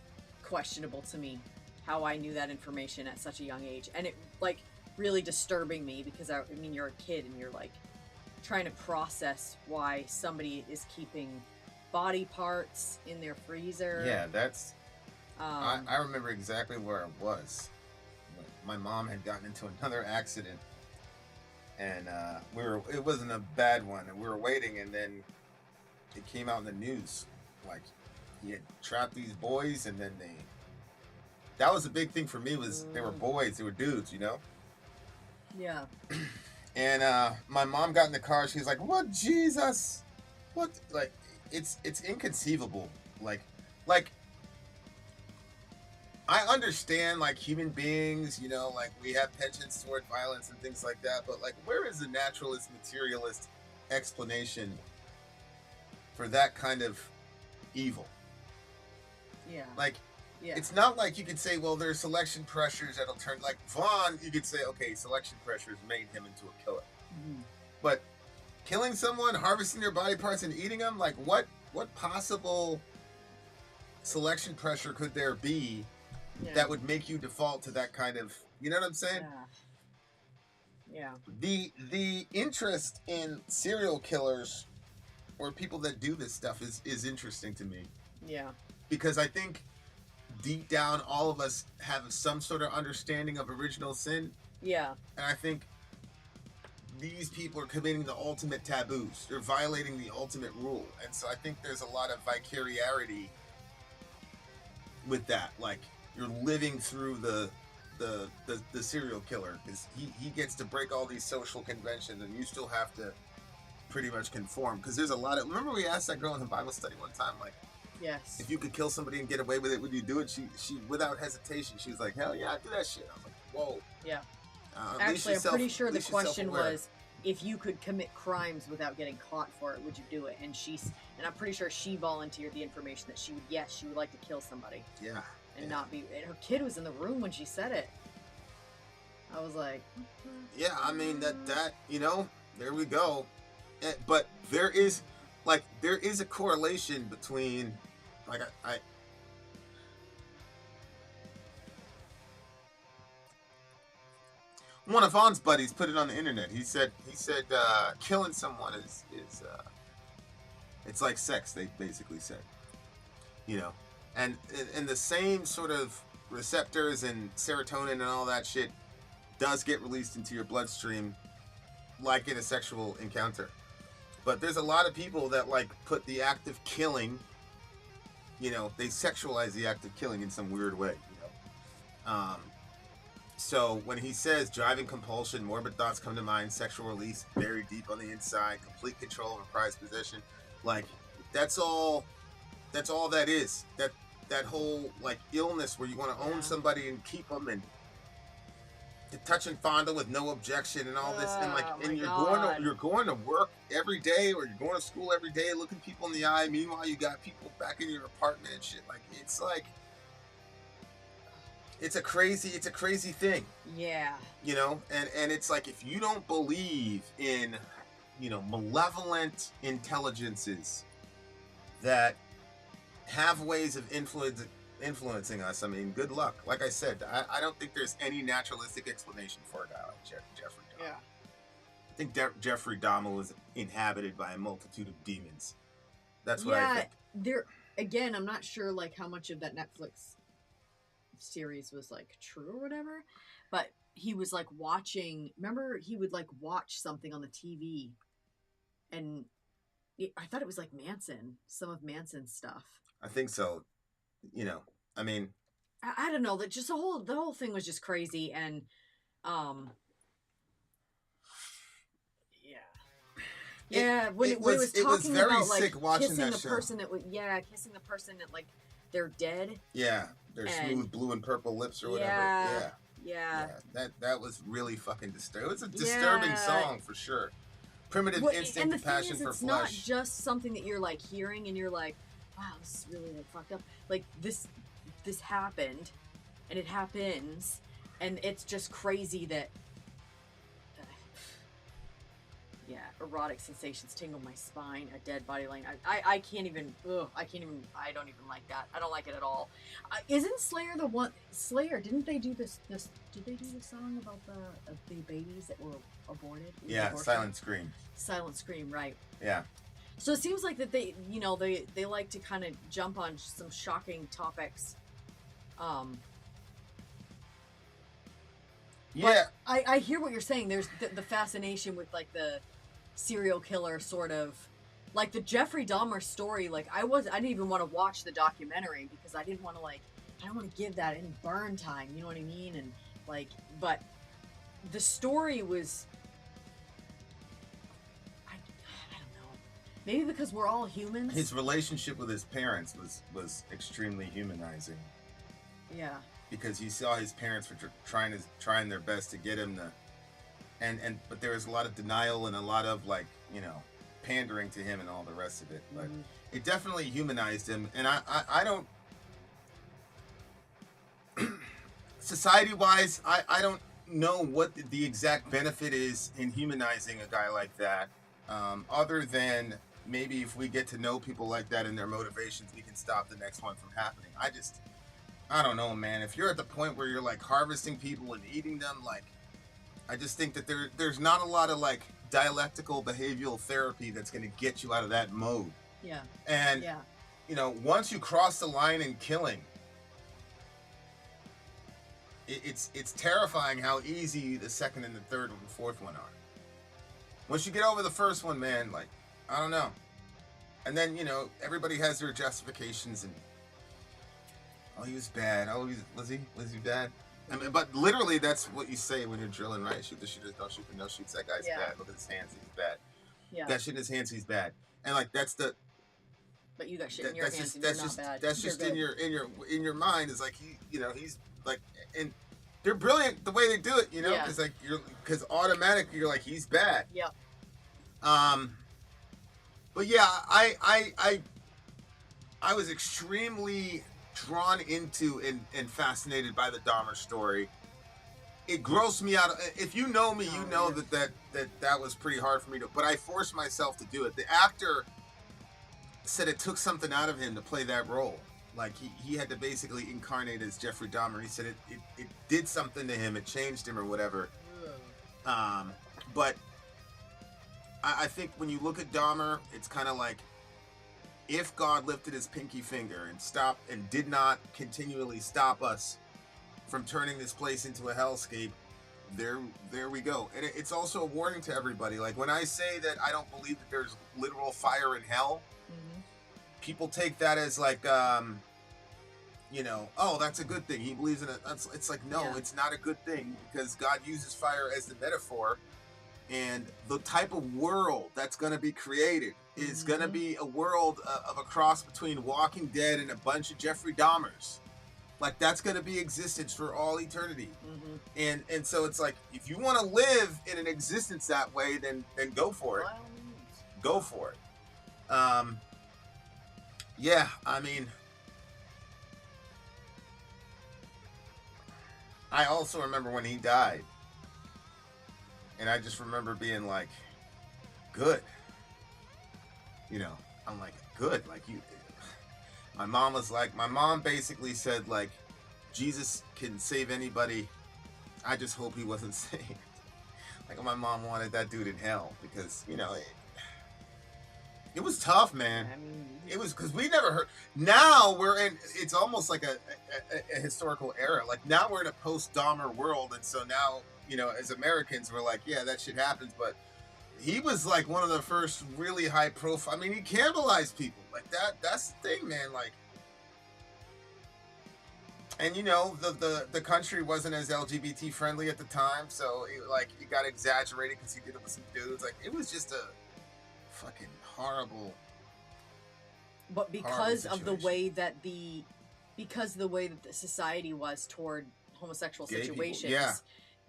questionable to me, how I knew that information at such a young age. And it, like, really disturbing me, because I mean, you're a kid and you're like trying to process why somebody is keeping body parts in their freezer. Yeah, that's I remember exactly where I was. My mom had gotten into another accident, and it wasn't a bad one, and we were waiting, and then it came out in the news, like, he had trapped these boys, and then that was a big thing for me, was they were boys, they were dudes, you know? Yeah. And my mom got in the car, she's like, what, Jesus? What? Like, it's inconceivable. Like, I understand, like, human beings, you know, like, we have penchants toward violence and things like that, but, like, where is the naturalist, materialist explanation for that kind of evil? Yeah. Like, yeah. It's not like you could say, well, there's selection pressures that'll turn, like, Vaughn, you could say, okay, selection pressures made him into a killer. Mm-hmm. But killing someone, harvesting their body parts and eating them, like, what possible selection pressure could there be that would make you default to that kind of, you know what I'm saying? Yeah. The interest in serial killers or people that do this stuff is interesting to me. Yeah. Because I think deep down all of us have some sort of understanding of original sin. Yeah. And I think these people are committing the ultimate taboos. They're violating the ultimate rule. And so I think there's a lot of vicariarity with that. Like, you're living through the serial killer, because he gets to break all these social conventions, and you still have to pretty much conform. Because there's a lot of... Remember we asked that girl in the Bible study one time, like, Yes. if you could kill somebody and get away with it, would you do it? She without hesitation, she was like, hell yeah, I'd do that shit. I was like, whoa. Yeah. Actually, I'm pretty sure the question was, if you could commit crimes without getting caught for it, would you do it? And I'm pretty sure she volunteered the information that she would like to kill somebody. Yeah. And not be... And her kid was in the room when she said it. I was like... Yeah, I mean, that you know, there we go. But there is a correlation between... Like, one of Vaughn's buddies put it on the internet. He said killing someone is it's like sex, they basically said. You know, and the same sort of receptors and serotonin and all that shit does get released into your bloodstream like in a sexual encounter. But there's a lot of people that like put the act of killing, you know, they sexualize the act of killing in some weird way, you know. So when he says driving compulsion, morbid thoughts come to mind, sexual release buried deep on the inside, complete control of a prized possession, like that's all that is. That whole like illness where you want to own somebody and keep them and to touch and fondle with no objection and all this, and like, and you're going to work every day, or you're going to school every day, looking people in the eye. Meanwhile, you got people back in your apartment and shit. Like it's a crazy thing. Yeah. You know, and it's like, if you don't believe in, you know, malevolent intelligences that have ways of influencing us, I mean, good luck. Like I said, I don't think there's any naturalistic explanation for a guy like Jeffrey Dahmer. Yeah. I think Jeffrey Dahmer was inhabited by a multitude of demons. That's what I think. Again, I'm not sure like how much of that Netflix series was like true or whatever, but he was like watching, remember he would like watch something on the TV, and I thought it was like some of Manson's stuff. I think so. You know, I mean, I don't know, that just the whole thing was just crazy. And when it was talking very about like sick watching kissing that the show. person kissing the person that like they're dead. Yeah, their smooth blue and purple lips or whatever. Yeah. That was really fucking disturbing. It was a disturbing song for sure. Primitive instinct and passion for it's flesh. Not just something that you're like hearing and you're like, wow, this is really like fucked up. Like this happened, and it happens, and it's just crazy that erotic sensations tingle my spine, a dead body laying. I can't even. I don't even like that. I don't like it at all. Isn't Slayer the one? Slayer, didn't they do this? Did they do the song about the babies that were aborted? Yeah, Silent Scream. Silent Scream, right? Yeah. So it seems like that they like to kind of jump on some shocking topics. Yeah. I hear what you're saying. There's the fascination with like the serial killer sort of, like the Jeffrey Dahmer story. Like I didn't even want to watch the documentary because I didn't want to give that any burn time. You know what I mean? And like, but the story was. Maybe because we're all humans. His relationship with his parents was extremely humanizing. Yeah. Because he saw his parents were trying their best to get him to, but there was a lot of denial and a lot of like, you know, pandering to him and all the rest of it. But it definitely humanized him, and I don't. Society-wise, I don't know what the exact benefit is in humanizing a guy like that, other than maybe if we get to know people like that and their motivations, we can stop the next one from happening. I don't know, man. If you're at the point where you're like harvesting people and eating them, like, I just think that there's not a lot of like dialectical behavioral therapy that's going to get you out of that mode. Yeah. And, you know, once you cross the line in killing, it's terrifying how easy the second and the third and the fourth one are. Once you get over the first one, man, like, I don't know. And then, you know, everybody has their justifications and, oh, he was bad. Oh, was he bad? I mean, but literally that's what you say when you're drilling, right? Shoot the shooters, don't shoot the no-shoots. That guy's bad. Look at his hands, he's bad. Yeah. Got shit in his hands, he's bad. And like that's the. But you got shit in your That's hands, just and that's you're just not bad. that's You're just good. in your mind is like he's like, and they're brilliant the way they do it, Yeah. because like because automatically you're like he's bad. Yep. But yeah, I was extremely drawn into and fascinated by the Dahmer story. It grossed me out. If you know me, you know that was pretty hard for me to. But I forced myself to do it. The actor said it took something out of him to play that role. Like he had to basically incarnate as Jeffrey Dahmer. He said it did something to him. It changed him or whatever. But I think when you look at Dahmer, it's kind of like if God lifted his pinky finger and stopped and did not continually stop us from turning this place into a hellscape, there we go. And it's also a warning to everybody. Like when I say that I don't believe that there's literal fire in hell, people take that as like, oh, that's a good thing. He believes in it. It's like, no, it's not a good thing because God uses fire as the metaphor. And the type of world that's going to be created is going to be a world of a cross between Walking Dead and a bunch of Jeffrey Dahmers. Like that's going to be existence for all eternity. And so it's like, if you want to live in an existence that way, then go for it. Go for it. Yeah, I mean, I also remember when he died. And I just remember being like, good. I'm like, good. Like my mom basically said like, Jesus can save anybody. I just hope he wasn't saved. Like my mom wanted that dude in hell because, it was tough, man. It was because we never heard. Now it's almost like a historical era. Like now we're in a post-Dahmer world. And so now, as Americans, we're like, yeah, that shit happens. But he was like one of the first really high profile. I mean, he cannibalized people like that. That's the thing, man. Like, and the country wasn't as LGBT friendly at the time. So it got exaggerated because he did it with some dudes. Like it was just a fucking horrible. But because of the way that the society was toward homosexual Gay situations, people, yeah.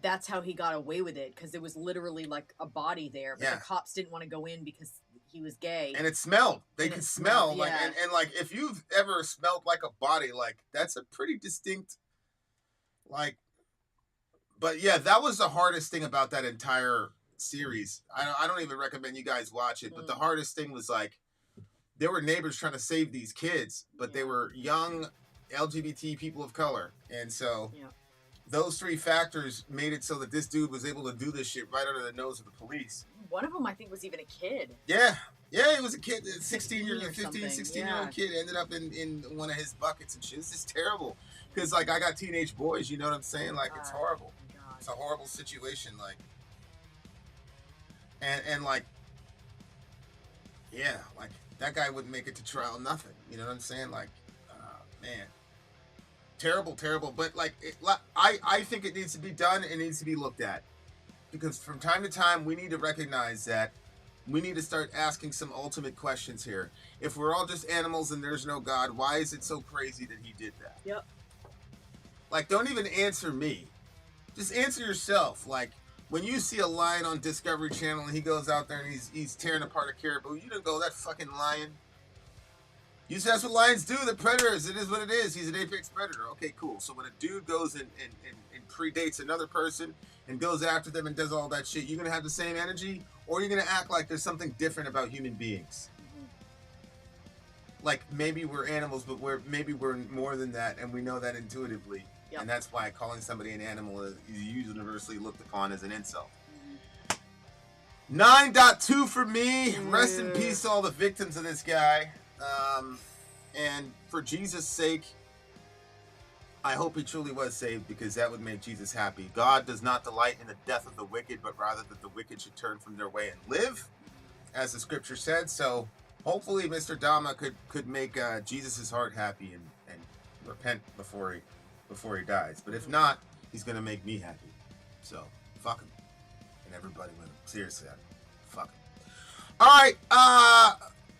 That's how he got away with it, because there was literally like a body there, but the cops didn't want to go in because he was gay. And it smelled. They could smell like, yeah. and like if you've ever smelled like a body, like that's a pretty distinct, like. But yeah, that was the hardest thing about that entire series. I don't even recommend you guys watch it, but the hardest thing was like, there were neighbors trying to save these kids, but they were young LGBT people of color, and so. Those three factors made it so that this dude was able to do this shit right under the nose of the police. One of them, I think, was even a kid. Yeah, he was a kid, 16-year-old, 15, 16-year-old kid ended up in one of his buckets and shit. This is terrible. Because, like, I got teenage boys, you know what I'm saying? Like, it's horrible. It's a horrible situation, like. And like, yeah, like, that guy wouldn't make it to trial, nothing. You know what I'm saying? Like, man. Terrible, but like I think it needs to be done. It needs to be looked at, because from time to time we need to recognize that we need to start asking some ultimate questions here. If we're all just animals and there's no God, why is it so crazy that he did that? Yep. Like, don't even answer me. Just answer yourself. Like, when you see a lion on Discovery Channel and he goes out there and he's tearing apart a caribou, you don't go, that fucking lion. You say that's what lions do. They're predators. It is what it is. He's an apex predator. Okay, cool. So when a dude goes and predates another person and goes after them and does all that shit, you're going to have the same energy? Or you're going to act like there's something different about human beings? Like, maybe we're animals, but maybe we're more than that, and we know that intuitively. Yep. And that's why calling somebody an animal is universally looked upon as an insult. 9.2 for me. Rest in peace to all the victims of this guy. And for Jesus' sake, I hope he truly was saved, because that would make Jesus happy. God does not delight in the death of the wicked, but rather that the wicked should turn from their way and live, as the scripture said. So hopefully Mr. Dahmer could make Jesus' heart happy and repent before he dies. But if not, he's going to make me happy. So fuck him. And everybody with him. Seriously, fuck him. All right.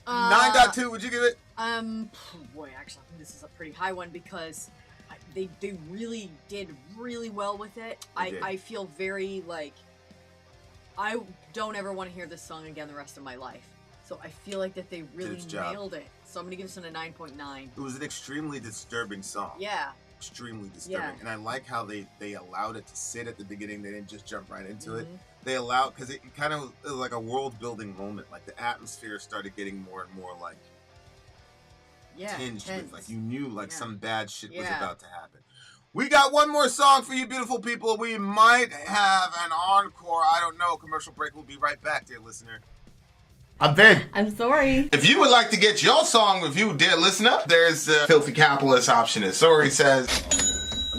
9.2. Would you give it? Boy, actually, I think this is a pretty high one because they really did really well with it. I feel very like I don't ever want to hear this song again the rest of my life. So I feel like that they really nailed it. So I'm gonna give this one a 9.9. It was an extremely disturbing song. Yeah. Extremely disturbing. Yeah. And I like how they allowed it to sit at the beginning. They didn't just jump right into it. They allowed, because it kind of was like a world building moment. Like the atmosphere started getting more and more like tinged with, like you knew like some bad shit was about to happen. We got one more song for you beautiful people. We might have an encore. I don't know. Commercial break. We'll be right back, dear listener. I'm Vin. I'm sorry. If you would like to get your song reviewed, dear listener, there's a filthy capitalist option. As Sori says,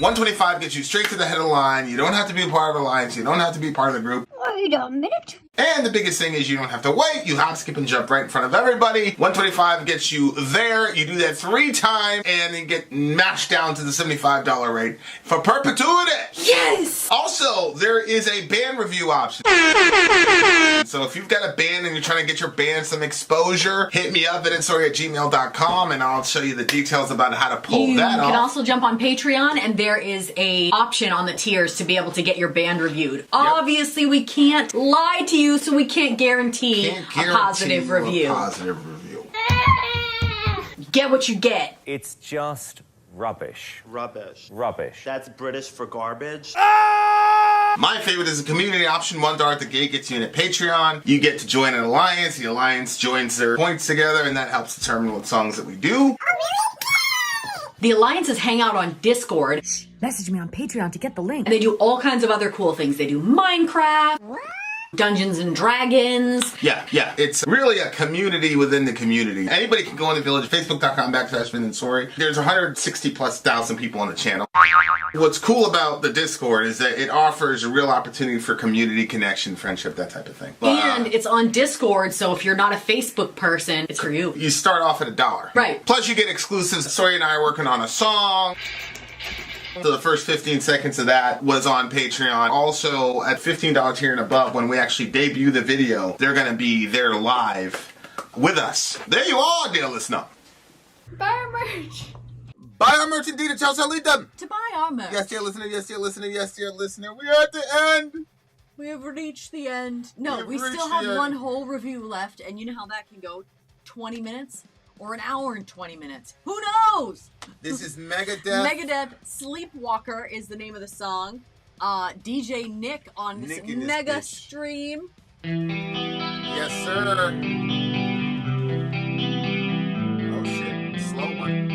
125 gets you straight to the head of the line. You don't have to be a part of the alliance. You don't have to be part of the group. Wait a minute. And the biggest thing is you don't have to wait. You hop, skip, and jump right in front of everybody. 125 gets you there. You do that 3 times, and then get mashed down to the $75 rate for perpetuity. Yes! Also, there is a band review option. So if you've got a band and you're trying to get your band some exposure, hit me up at villageXchange@gmail.com, and I'll show you the details about how to pull that off. You can also jump on Patreon, and there is a option on the tiers to be able to get your band reviewed. Obviously, we can't lie to you, so we can't guarantee a positive review. Get what you get. It's just rubbish. Rubbish. Rubbish. That's British for garbage. My favorite is a community option. $1 at the gate gets you in at Patreon. You get to join an alliance. The alliance joins their points together, and that helps determine what songs that we do. The alliances hang out on Discord. Message me on Patreon to get the link. And they do all kinds of other cool things. They do Minecraft, Dungeons and Dragons. Yeah. It's really a community within the community. Anybody can go in the village, facebook.com/Vin and Sori. There's 160,000+ people on the channel. What's cool about the Discord is that it offers a real opportunity for community connection, friendship, that type of thing. And it's on Discord, so if you're not a Facebook person, it's for you. You start off at $1. Right. Plus you get exclusives. Sori and I are working on a song. So the first 15 seconds of that was on Patreon. Also, at $15 tier and above, when we actually debut the video, they're going to be there live with us. There you are, dear listener. Buy our merch. Buy our merch indeed at Chalcelita. To buy our merch. Yes, dear listener. Yes, dear listener. Yes, dear listener. We are at the end. We have reached the end. No, we We've still reached have the one end. whole review left, and you know how that can go. 20 minutes or an hour and 20 minutes. Who knows? This is Megadeth. Megadeth Sleepwalker is the name of the song. DJ Nick on this Nick in this mega bitch. stream. Yes, sir. Oh, shit. Slow one.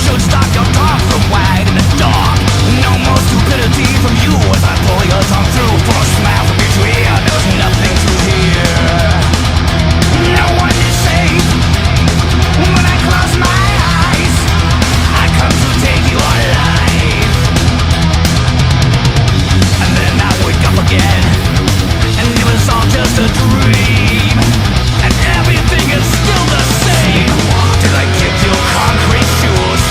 should stop your talk from wag in the dark. No more stupidity from you as I pull your tongue through. For a smile from each ear, there's nothing to hear. No one is safe when I close my eyes. I come to take you alive. And then I wake up again, and it was all just a dream. And everything is still the same. Did I give you concrete shoes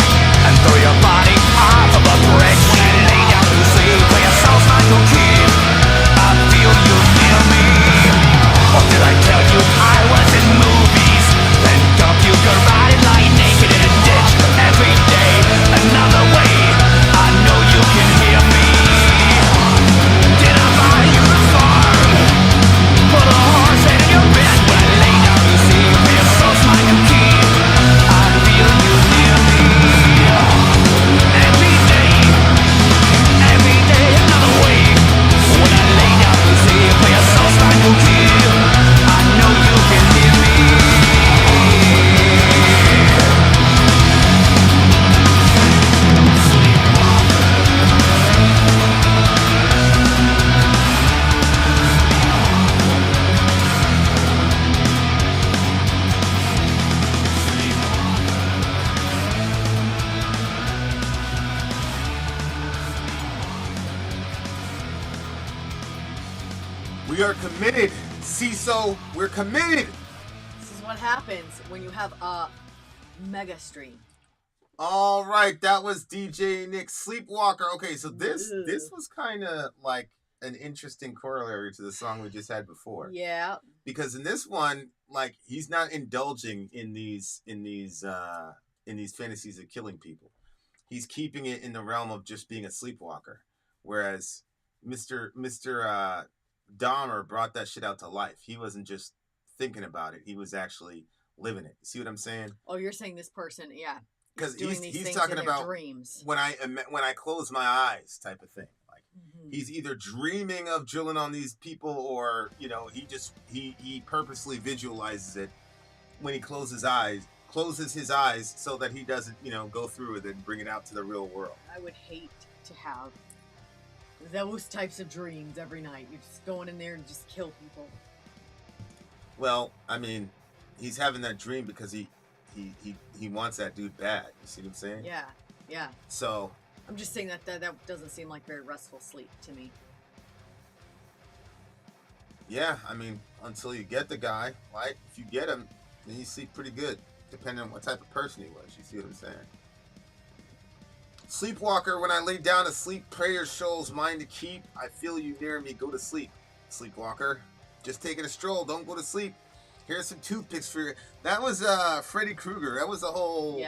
and throw your body off of a brick? When I lay down to sleep, where your soul's mine to keep, I feel you near me. Or did I tell you I was in movies and dump you good riding lying naked in a ditch every day? Another way, I know you can hear me. Did I buy you a farm? Put a horse in your bed when I lay down to sleep, where your soul's mine to keep, I feel you near me. Every day, another way. When I lay down to sleep, where your soul's mine to keep, I know you can hear me. We are committed. CISO, we're committed. This is what happens when you have a mega stream. All right, that was DJ Nick Sleepwalker. Okay, so this was kind of like an interesting corollary to the song we just had before. Yeah. Because in this one, like, he's not indulging in these fantasies of killing people. He's keeping it in the realm of just being a sleepwalker. Whereas Mr. Dahmer brought that shit out to life. He wasn't just thinking about it. He was actually living it. See what I'm saying? Oh, you're saying this person, yeah. Because he's things talking in about dreams. when I close my eyes type of thing. Like he's either dreaming of drilling on these people, or he purposely visualizes it when he closes his eyes so that he doesn't go through with it and bring it out to the real world. I would hate to have those types of dreams every night. You're just going in there and just kill people. Well, I mean, he's having that dream because he wants that dude bad. You see what I'm saying? Yeah. So I'm just saying that doesn't seem like very restful sleep to me. Yeah, I mean, until you get the guy, right? If you get him, then you sleep pretty good, depending on what type of person he was. You see what I'm saying? Sleepwalker, when I lay down to sleep, prayer shows mine to keep. I feel you near me, go to sleep. Sleepwalker, just taking a stroll, don't go to sleep. Here's some toothpicks for you. That was Freddy Krueger. That was the whole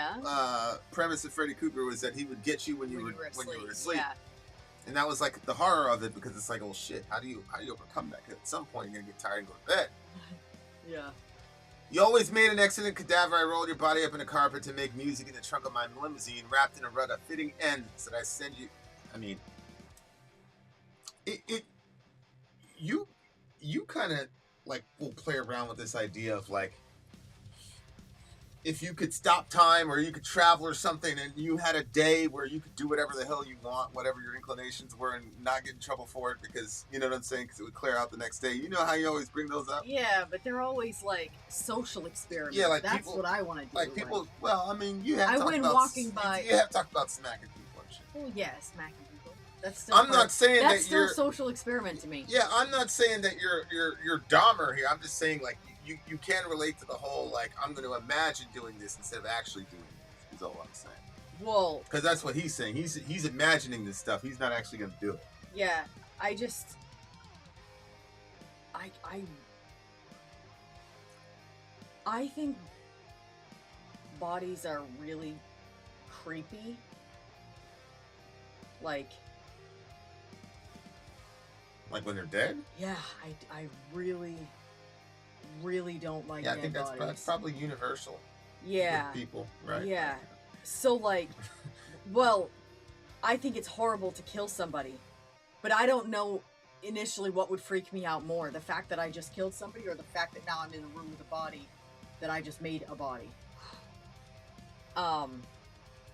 premise of Freddy Krueger, was that he would get you when you were asleep. Yeah. And that was like the horror of it, because it's like, oh shit, how do you overcome that? Because at some point you're gonna get tired and go to bed. Yeah. You always made an excellent cadaver. I rolled your body up in a carpet to make music in the trunk of my limousine, wrapped in a rug of fitting ends that I send you. I mean, you kind of like will play around with this idea of like, if you could stop time or you could travel or something, and you had a day where you could do whatever the hell you want, whatever your inclinations were, and not get in trouble for it, because you know what I'm saying, because it would clear out the next day. You know how you always bring those up? Yeah, but they're always like social experiments. Yeah, like that's people, what I want to do. Like people, well, I mean, you have I talked went about, walking by. You have talked about smacking people and shit. Oh yeah, smacking people. That's still. I'm not saying that that's you're still social experiment to me. Yeah, I'm not saying that you're Dahmer here. I'm just saying like you can relate to the whole like, I'm going to imagine doing this instead of actually doing this. Is all I'm saying. Whoa. Because that's what he's saying. He's imagining this stuff. He's not actually going to do it. Yeah, I think bodies are really creepy. Like when they're dead? Yeah, I really don't like dead bodies. I think that's probably universal. Yeah. With people, right? Yeah. So like, well, I think it's horrible to kill somebody, but I don't know initially what would freak me out more, the fact that I just killed somebody, or the fact that now I'm in a room with a body that I just made a body.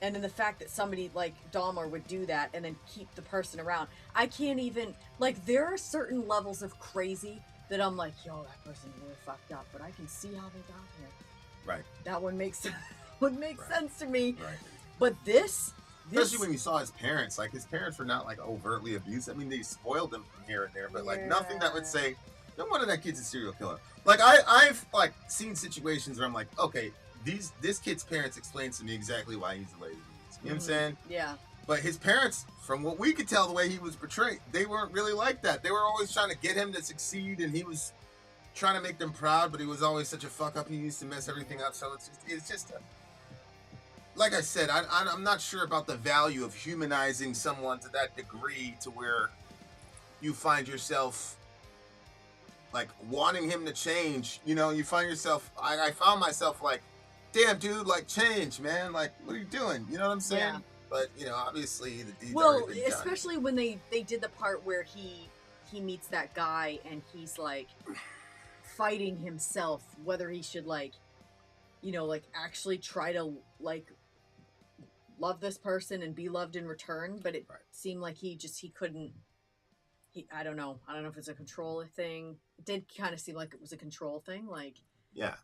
And then the fact that somebody like Dahmer would do that and then keep the person around. I can't even, like, there are certain levels of crazy that I'm like, yo, that person really fucked up, but I can see how they got here. Right. That one makes sense to me. Right. But this, especially when you saw his parents, like his parents were not like overtly abusive. I mean, they spoiled him from here and there, but like nothing that would say, no wonder that kid's a serial killer. Like I've like seen situations where I'm like, okay, this kid's parents explains to me exactly why he's the way he is. You know what I'm saying? Yeah. But his parents, from what we could tell, the way he was portrayed, they weren't really like that. They were always trying to get him to succeed, and he was trying to make them proud, but he was always such a fuck up, and he used to mess everything up. So it's just like I said, I'm not sure about the value of humanizing someone to that degree to where you find yourself like wanting him to change. You know, you find yourself, I found myself like, damn dude, like change, man. Like, what are you doing? You know what I'm saying? Yeah. But, you know, obviously the deed's well, already been done. especially when they did the part where he meets that guy and he's like fighting himself whether he should like, you know, like actually try to like love this person and be loved in return, but it seemed like he couldn't. I don't know if it's a control thing. It did kind of seem like it was a control thing, like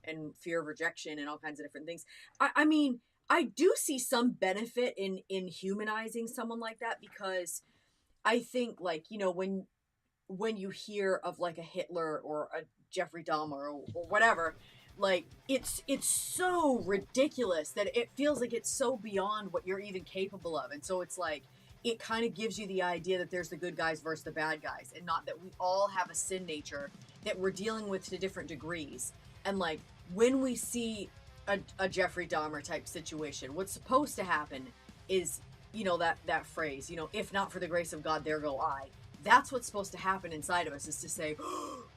and fear of rejection and all kinds of different things. I mean, I do see some benefit in humanizing someone like that, because I think, like, you know, when you hear of like a Hitler or a Jeffrey Dahmer or whatever, like it's so ridiculous that it feels like it's so beyond what you're even capable of. And so it's like, it kind of gives you the idea that there's the good guys versus the bad guys, and not that we all have a sin nature that we're dealing with to different degrees. And like when we see a Jeffrey Dahmer type situation, what's supposed to happen is, you know, that phrase, you know, if not for the grace of God, there go I. That's what's supposed to happen inside of us, is to say,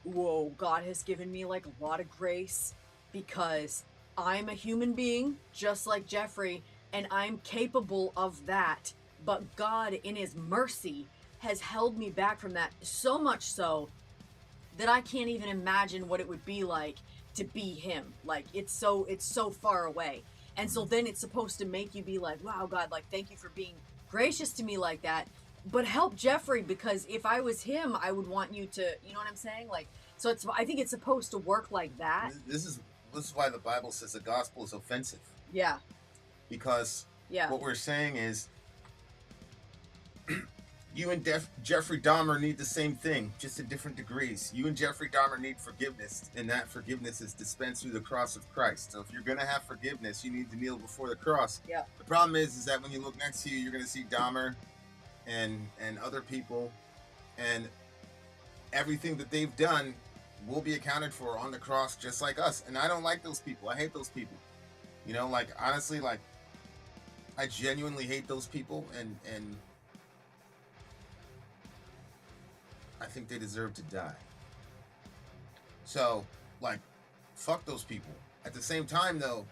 whoa, God has given me like a lot of grace because I'm a human being just like Jeffrey, and I'm capable of that. But God, in his mercy, has held me back from that, so much so that I can't even imagine what it would be like to be him. Like, it's so far away. And so then it's supposed to make you be like, wow, God, like, thank you for being gracious to me like that, but help Jeffrey, because if I was him, I would want you to, you know what I'm saying? Like, so I think it's supposed to work like that. This is why the Bible says the gospel is offensive. Yeah. Because what we're saying is, you and Jeffrey Dahmer need the same thing, just at different degrees. You and Jeffrey Dahmer need forgiveness, and that forgiveness is dispensed through the cross of Christ. So if you're going to have forgiveness, you need to kneel before the cross. Yeah. The problem is that when you look next to you, you're going to see Dahmer and other people, and everything that they've done will be accounted for on the cross, just like us. And I don't like those people. I hate those people. You know, like, honestly, like, I genuinely hate those people, and I think they deserve to die. So, like, fuck those people. At the same time, though,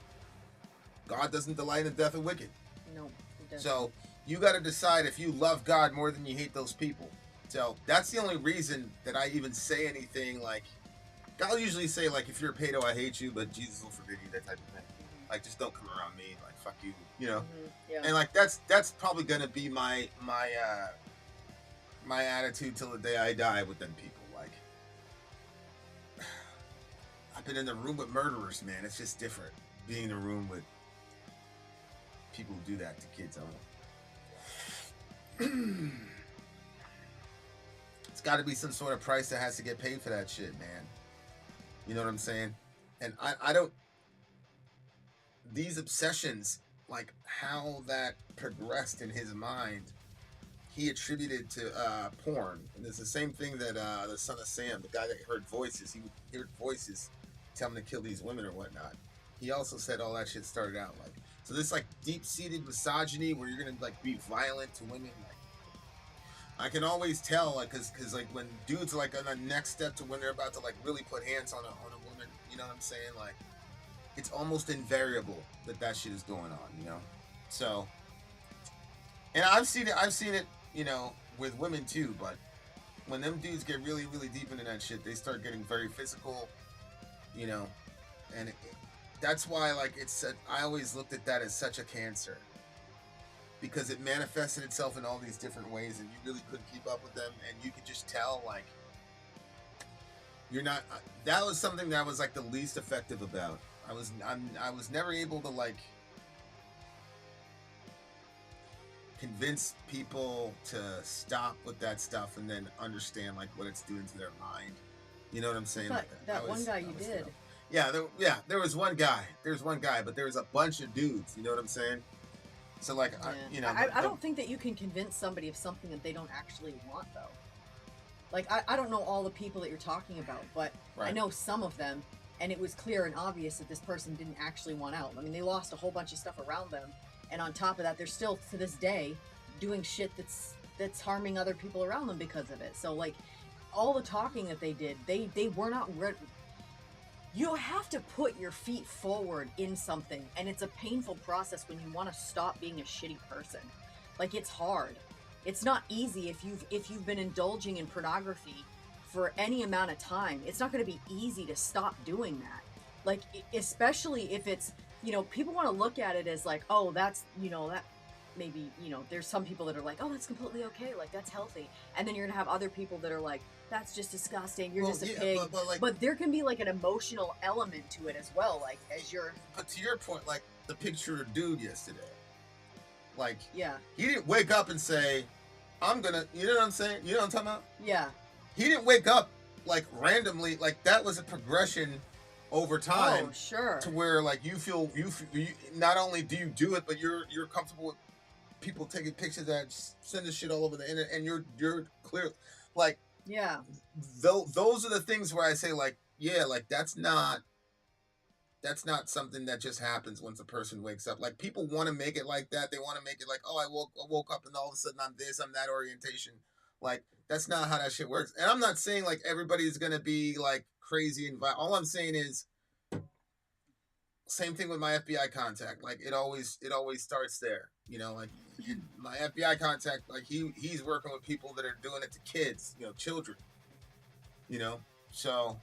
God doesn't delight in the death of wicked. No, he doesn't. So, you got to decide if you love God more than you hate those people. So, that's the only reason that I even say anything like, I'll usually say, like, if you're a pedo, I hate you, but Jesus will forgive you, that type of thing. Like, just don't come around me, like, fuck you, you know? Yeah. And, like, that's probably going to be my attitude till the day I die with them people. Like, I've been in the room with murderers, man. It's just different being in a room with people who do that to kids. I don't know. It's got to be some sort of price that has to get paid for that shit, man. You know what I'm saying? And I don't, these obsessions, like how that progressed in his mind, he attributed to porn. And it's the same thing that the son of Sam, the guy that heard voices, he would hear voices tell him to kill these women or whatnot. He also said all that shit started out like, so this like deep-seated misogyny where you're gonna like be violent to women. Like, I can always tell, like, cause like when dudes are like on the next step to when they're about to like really put hands on a woman, you know what I'm saying? Like, it's almost invariable that shit is going on, you know? So, and I've seen it, you know, with women too, but when them dudes get really, really deep into that shit, they start getting very physical, you know, and that's why, like, I always looked at that as such a cancer, because it manifested itself in all these different ways, and you really couldn't keep up with them, and you could just tell, like, you're not. That was something that I was like the least effective about. I was never able to like convince people to stop with that stuff and then understand like what it's doing to their mind. You know what I'm saying? That one guy you did. Tough. Yeah, there was one guy. There's one guy, but there was a bunch of dudes. You know what I'm saying? So like, yeah. I don't think that you can convince somebody of something that they don't actually want, though. Like, I don't know all the people that you're talking about, but I know some of them, and it was clear and obvious that this person didn't actually want out. I mean, they lost a whole bunch of stuff around them, and on top of that, they're still, to this day, doing shit that's harming other people around them because of it. So, like, all the talking that they did, they were not ready. You have to put your feet forward in something, and it's a painful process when you want to stop being a shitty person. Like, it's hard. It's not easy if you've been indulging in pornography for any amount of time. It's not going to be easy to stop doing that. Like, especially if it's, you know, people want to look at it as like, oh, that's, you know, that maybe, you know, there's some people that are like, oh, that's completely okay, like, that's healthy. And then you're going to have other people that are like, that's just disgusting, you're just a pig. But there can be like an emotional element to it as well, like, as you're... But to your point, like, the picture of dude yesterday. Like, yeah, he didn't wake up and say, I'm gonna, you know what I'm saying? You know what I'm talking about? Yeah. He didn't wake up, like, randomly. Like, that was a progression over time. Oh, sure. To where, like, you feel not only do you do it, but you're comfortable with people taking pictures that send this shit all over the internet, and you're clear, like, yeah. Those are the things where I say, like, yeah, like, that's not something that just happens once a person wakes up. Like, people want to make it like that. They want to make it like, oh, I woke up and all of a sudden I'm this, I'm that orientation. Like, that's not how that shit works. And I'm not saying like everybody's gonna be like crazy and all I'm saying is, same thing with my FBI contact. Like, it always starts there. You know, like, my FBI contact, like, he's working with people that are doing it to kids, you know, children. You know, so.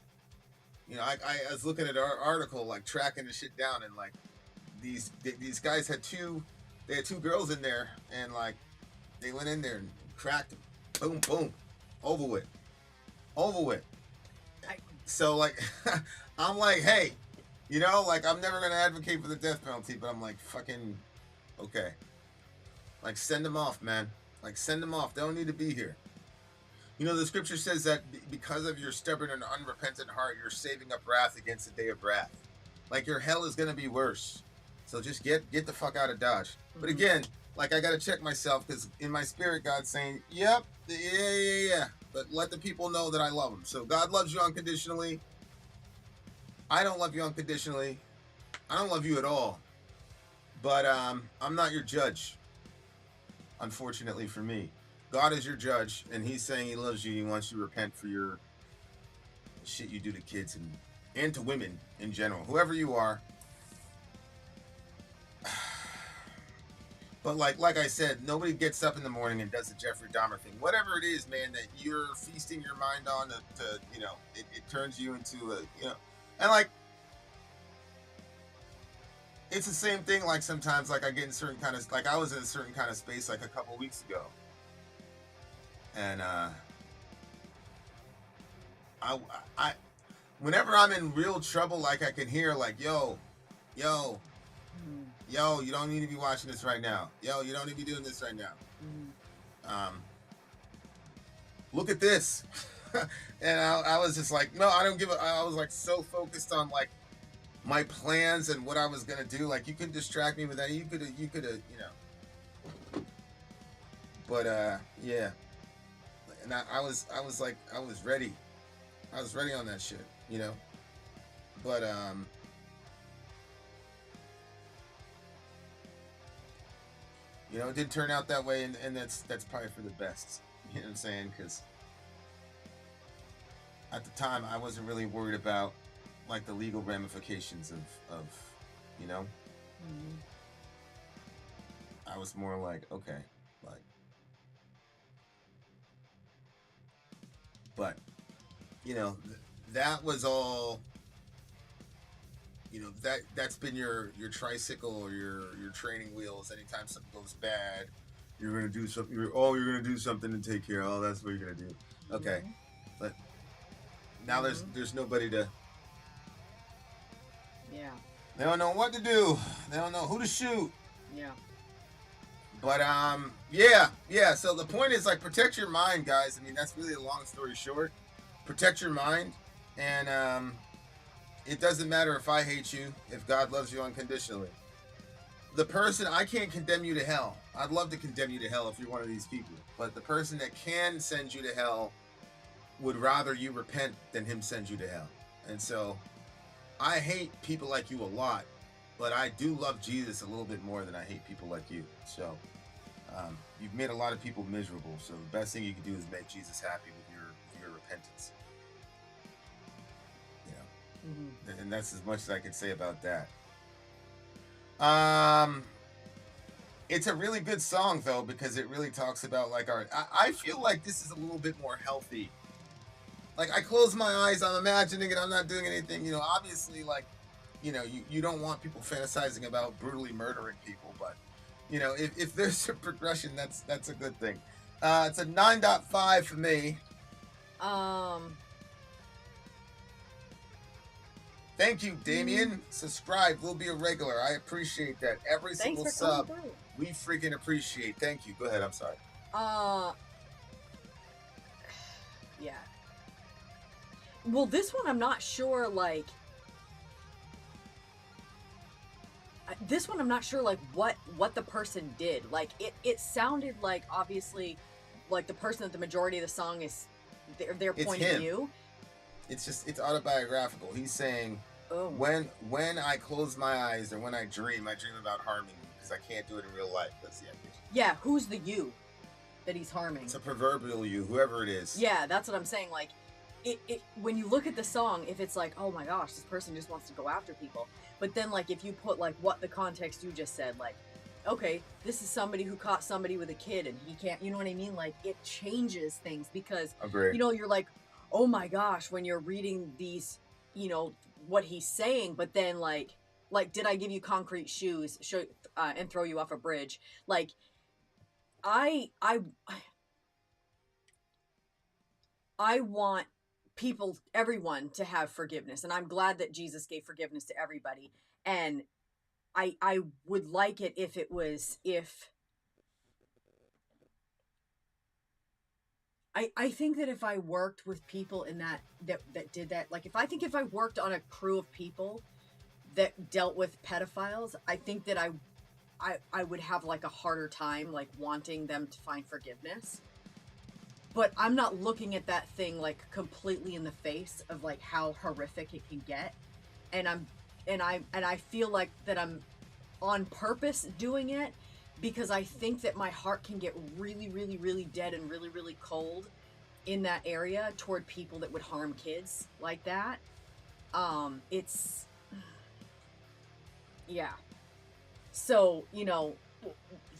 You know, I was looking at our article, like, tracking the shit down, and like these guys had two girls in there, and like they went in there and cracked them, boom, boom, over with. So like, I'm like, hey, you know, like, I'm never gonna advocate for the death penalty, but I'm like, fucking, okay, like, send them off, man, like, send them off. They don't need to be here. You know, the scripture says that because of your stubborn and unrepentant heart, you're saving up wrath against the day of wrath. Like, your hell is going to be worse. So just get the fuck out of Dodge. Mm-hmm. But again, like, I got to check myself, because in my spirit, God's saying, yep, yeah. But let the people know that I love them. So God loves you unconditionally. I don't love you unconditionally. I don't love you at all. But I'm not your judge, unfortunately for me. God is your judge, and he's saying he loves you. He wants you to repent for your shit you do to kids and to women in general, whoever you are. But like I said, nobody gets up in the morning and does the Jeffrey Dahmer thing. Whatever it is, man, that you're feasting your mind on, to you know, it turns you into a, you know, and like, it's the same thing. Like, sometimes, like, I get in certain kind of, like, I was in a certain kind of space like a couple weeks ago. And I whenever I'm in real trouble, like, I can hear, like, yo, you don't need to be watching this right now. Yo, you don't need to be doing this right now. Look at this. And I was just like, no, I don't give a, I was like so focused on like my plans and what I was gonna do. Like, you could distract me with that. You could have, you know. But yeah. And I was like, I was ready on that shit, you know. But you know, it did turn out that way, and that's probably for the best. You know what I'm saying? Because at the time, I wasn't really worried about like the legal ramifications of you know. Mm-hmm. I was more like, okay, like. But, you know, that was all you know, that's been your tricycle or your training wheels. Anytime something goes bad, you're gonna do something. You're gonna do something to take care of. Oh, that's what you're gonna do. Okay, but now there's nobody to. Yeah. They don't know what to do. They don't know who to shoot. Yeah. But yeah. So the point is, like, protect your mind, guys. I mean, that's really a long story short. Protect your mind, and it doesn't matter if I hate you, if God loves you unconditionally. The person, I can't condemn you to hell. I'd love to condemn you to hell if you're one of these people. But the person that can send you to hell would rather you repent than him send you to hell. And so I hate people like you a lot, but I do love Jesus a little bit more than I hate people like you. So you've made a lot of people miserable. So the best thing you can do is make Jesus happy with your repentance. You know, and that's as much as I can say about that. It's a really good song though, because it really talks about like I feel like this is a little bit more healthy. Like, I close my eyes, I'm imagining it, I'm not doing anything, you know, obviously, like, you know, you don't want people fantasizing about brutally murdering people, but, you know, if there's a progression, that's a good thing. It's a 9.5 for me. Thank you, Damien. Subscribe, we'll be a regular. I appreciate that. Every single sub, we freaking appreciate. Thank you. Go ahead, I'm sorry. Yeah. Well, this one I'm not sure, like... This one I'm not sure, like, what the person did. Like, it sounded like, obviously, like, the person that the majority of the song is their point of view. It's autobiographical. He's saying, when I close my eyes or when I dream about harming you, because I can't do it in real life. That's the idea. Yeah, who's the you that he's harming? It's a proverbial you, whoever it is. Yeah, that's what I'm saying. Like, when you look at the song, if it's like, oh my gosh, this person just wants to go after people. But then, like, if you put, like, what the context you just said, like, okay, this is somebody who caught somebody with a kid and he can't, you know what I mean? Like, it changes things because, you know, you're like, oh my gosh, when you're reading these, you know, what he's saying, but then, like, did I give you concrete shoes and throw you off a bridge? Like, I want everyone to have forgiveness, and I'm glad that Jesus gave forgiveness to everybody, and I would like it if I think that if I worked with people in that did that, like, if I worked on a crew of people that dealt with pedophiles, I think that I would have, like, a harder time, like, wanting them to find forgiveness. But I'm not looking at that thing, like, completely in the face of, like, how horrific it can get. And I feel like that I'm on purpose doing it because I think that my heart can get really, really, really dead and really, really cold in that area toward people that would harm kids like that. Yeah. So, you know,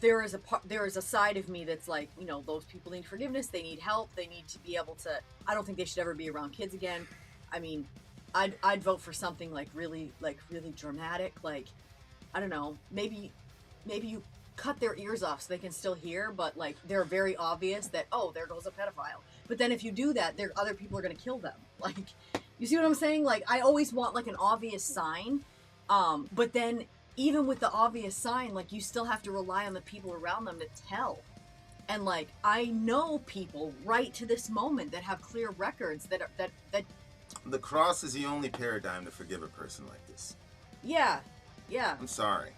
there is a side of me that's like, you know, those people need forgiveness, they need help, they need to be able to, I don't think they should ever be around kids again. I mean, I'd vote for something like really dramatic, like, I don't know, maybe you cut their ears off so they can still hear, but, like, they're very obvious that, oh, there goes a pedophile. But then if you do that, other people are going to kill them. Like, you see what I'm saying? Like, I always want, like, an obvious sign, but then even with the obvious sign, like, you still have to rely on the people around them to tell. And, like, I know people right to this moment that have clear records that The cross is the only paradigm to forgive a person like this. Yeah. I'm sorry.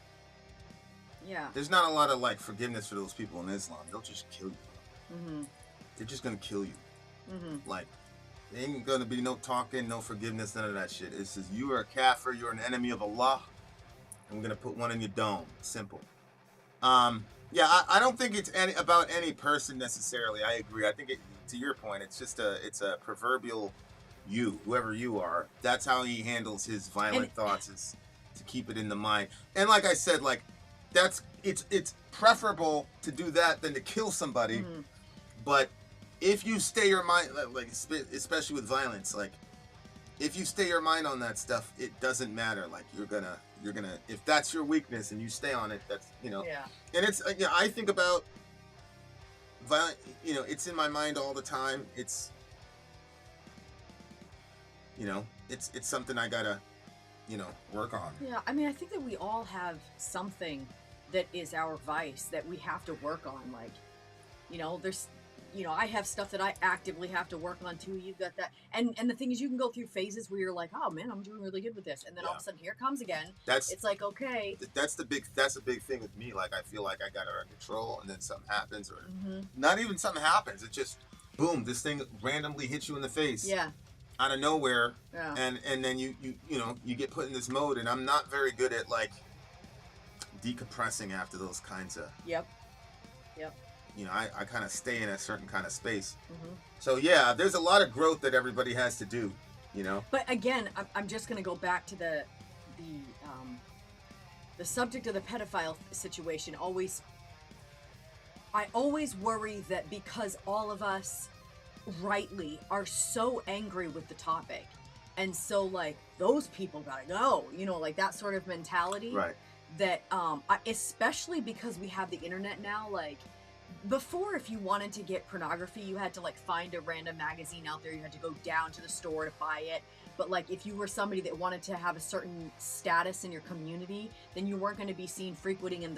Yeah. There's not a lot of, like, forgiveness for those people in Islam. They'll just kill you. They're just gonna kill you. Like, there ain't gonna be no talking, no forgiveness, none of that shit. It says you are a kafir, you're an enemy of Allah. I'm gonna put one in your dome. Simple. Yeah, I don't think it's about any person necessarily. I agree. I think to your point, it's just it's a proverbial you, whoever you are. That's how he handles his violent thoughts, is to keep it in the mind. And like I said, like, it's preferable to do that than to kill somebody. But if you stay your mind, like, especially with violence, like, if you stay your mind on that stuff, it doesn't matter. Like you're gonna, if that's your weakness and you stay on it, that's, you know. Yeah. And it's, you know, I think about violent, you know, it's in my mind all the time. It's, you know, it's something I gotta, you know, work on. Yeah, I mean, I think that we all have something that is our vice that we have to work on. Like, you know, there's, you know, I have stuff that I actively have to work on too. You've got that, and the thing is, you can go through phases where you're like, oh man, I'm doing really good with this, and then all of a sudden, here it comes again. It's like, okay, that's a big thing with me. Like I feel like I got it under control, and then something happens, or not even something happens. It just boom, this thing randomly hits you in the face. Yeah. Out of nowhere, yeah. and then you know, you get put in this mode, and I'm not very good at like decompressing after those kinds of. Yep. You know, I kind of stay in a certain kind of space. So yeah, there's a lot of growth that everybody has to do, you know. But again, I'm just gonna go back to the subject of the pedophile situation. I always worry that because all of us rightly are so angry with the topic, and so like those people gotta go, you know, like that sort of mentality. Right. That especially because we have the internet now, like. Before, if you wanted to get pornography, you had to like find a random magazine out there. You had to go down to the store to buy it. But like, if you were somebody that wanted to have a certain status in your community, then you weren't going to be seen frequenting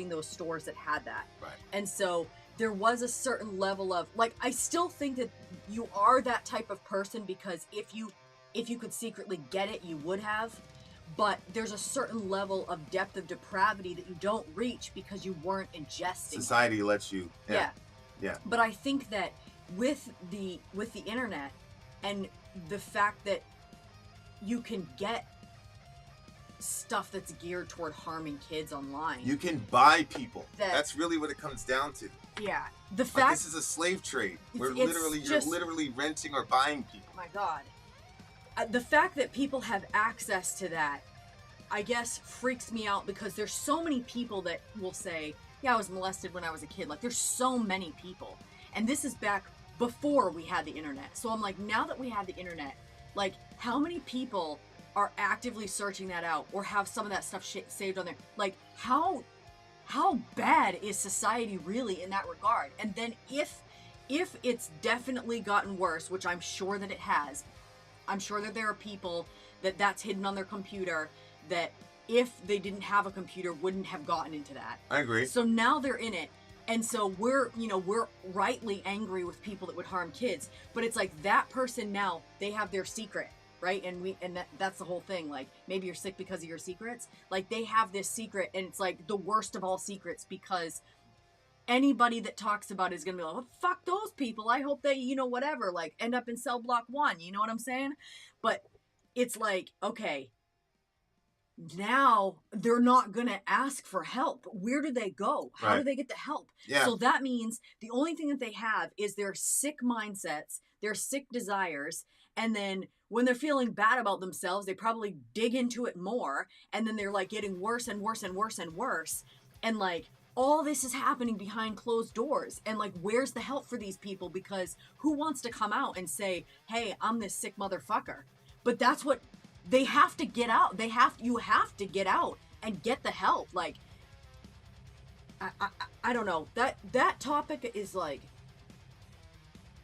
those stores that had that. Right. And so there was a certain level of like, I still think that you are that type of person because if you could secretly get it, you would have. But there's a certain level of depth of depravity that you don't reach because you weren't ingesting. Society lets you. Yeah. Yeah. But I think that with the internet and the fact that you can get stuff that's geared toward harming kids online. You can buy people. That's really what it comes down to. Yeah. The fact like, this is a slave trade. You're literally renting or buying people. My God. The fact that people have access to that, I guess, freaks me out because there's so many people that will say, yeah, I was molested when I was a kid. Like, there's so many people. And this is back before we had the internet. So I'm like, now that we have the internet, like, how many people are actively searching that out or have some of that stuff saved on there? Like, how bad is society really in that regard? And then if it's definitely gotten worse, which I'm sure that it has, I'm sure that there are people that's hidden on their computer that if they didn't have a computer wouldn't have gotten into that. I agree. So now they're in it. And so we're rightly angry with people that would harm kids, but it's like that person now, they have their secret, right? And that's the whole thing. Like maybe you're sick because of your secrets. Like they have this secret and it's like the worst of all secrets because anybody that talks about it is going to be like, well, fuck those people. I hope they, you know, whatever, like end up in cell block 1. You know what I'm saying? But it's like, okay, now they're not going to ask for help. Where do they go? How do they get the help? Yeah. So that means the only thing that they have is their sick mindsets, their sick desires. And then when they're feeling bad about themselves, they probably dig into it more. And then they're like getting worse and worse and worse and worse. And like, all this is happening behind closed doors. And like, where's the help for these people? Because who wants to come out and say, hey, I'm this sick motherfucker? But that's what they have to get out. You have to get out and get the help. Like, I don't know. That topic is like,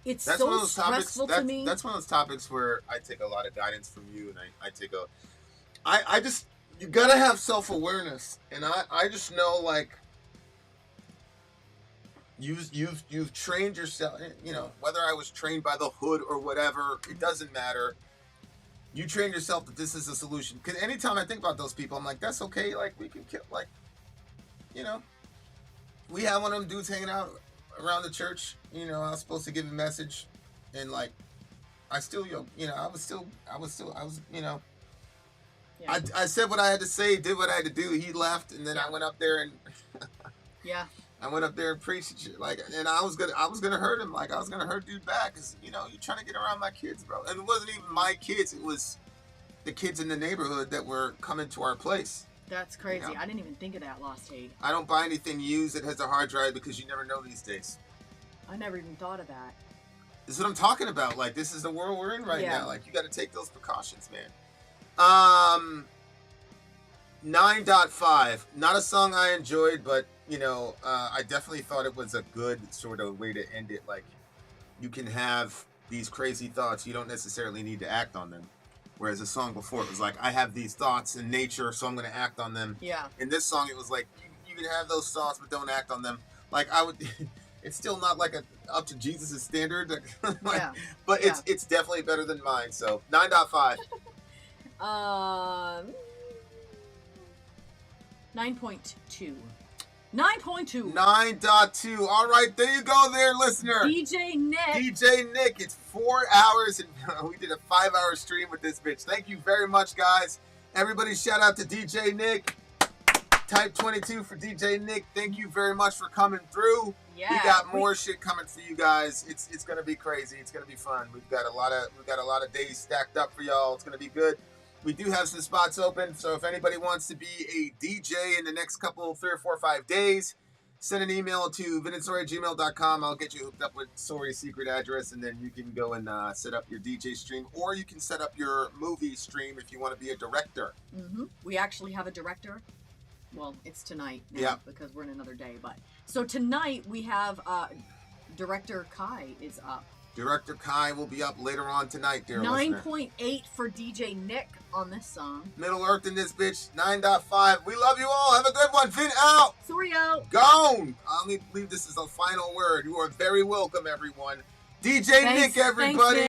it's that's so stressful to me. That's one of those topics where I take a lot of guidance from you, and I just, you gotta have self-awareness. And I just know, like, You've trained yourself, you know, whether I was trained by the hood or whatever, it doesn't matter. You train yourself that this is a solution. Because anytime I think about those people, I'm like, that's okay. Like, we can kill, like, you know, we had one of them dudes hanging out around the church. You know, I was supposed to give a message, and like, I still, you know, I was, you know, yeah. I said what I had to say, did what I had to do. He left, and then I went up there and yeah. I went up there and preached it, like, and I was gonna hurt him, like I was gonna hurt dude back, cause you know you're trying to get around my kids, bro. And it wasn't even my kids; it was the kids in the neighborhood that were coming to our place. That's crazy. You know? I didn't even think of that, Lost Hate. I don't buy anything used that has a hard drive because you never know these days. I never even thought of that. This is what I'm talking about. Like, this is the world we're in right Yeah. now. Like, you got to take those precautions, man. 9.5. Not a song I enjoyed, but, you know, I definitely thought it was a good sort of way to end it. Like, you can have these crazy thoughts. You don't necessarily need to act on them. Whereas the song before, it was like, I have these thoughts in nature, so I'm going to act on them. Yeah. In this song, it was like, you can have those thoughts, but don't act on them. Like, I would... It's still not like up to Jesus' standard. Like, Yeah. But it's definitely better than mine. So, 9.5. 9.2. 9.2. 9.2. All right, there you go there, listener. DJ Nick. It's 4 hours, and we did a 5-hour stream with this bitch. Thank you very much, guys. Everybody shout out to DJ Nick. Type 22 for DJ Nick. Thank you very much for coming through. Yeah. We got more shit coming for you guys. It's gonna be crazy. It's gonna be fun. We've got a lot of days stacked up for y'all. It's gonna be good. We do have some spots open, so if anybody wants to be a DJ in the next couple, 3 or 4 or 5 days, send an email to vinandsori@gmail.com. I'll get you hooked up with Sori's secret address, and then you can go and set up your DJ stream, or you can set up your movie stream if you want to be a director. Mm-hmm. We actually have a director. Well, it's tonight now Yeah. because we're in another day. But so tonight we have Director Kai is up. Director Kai will be up later on tonight, dear listener. 9.8 for DJ Nick on this song. Middle Earth in this bitch. 9.5. We love you all. Have a good one. Vin out. Sori out. Gone. I'll leave this as a final word. You are very welcome, everyone. DJ Thanks, Nick, everybody. Vin.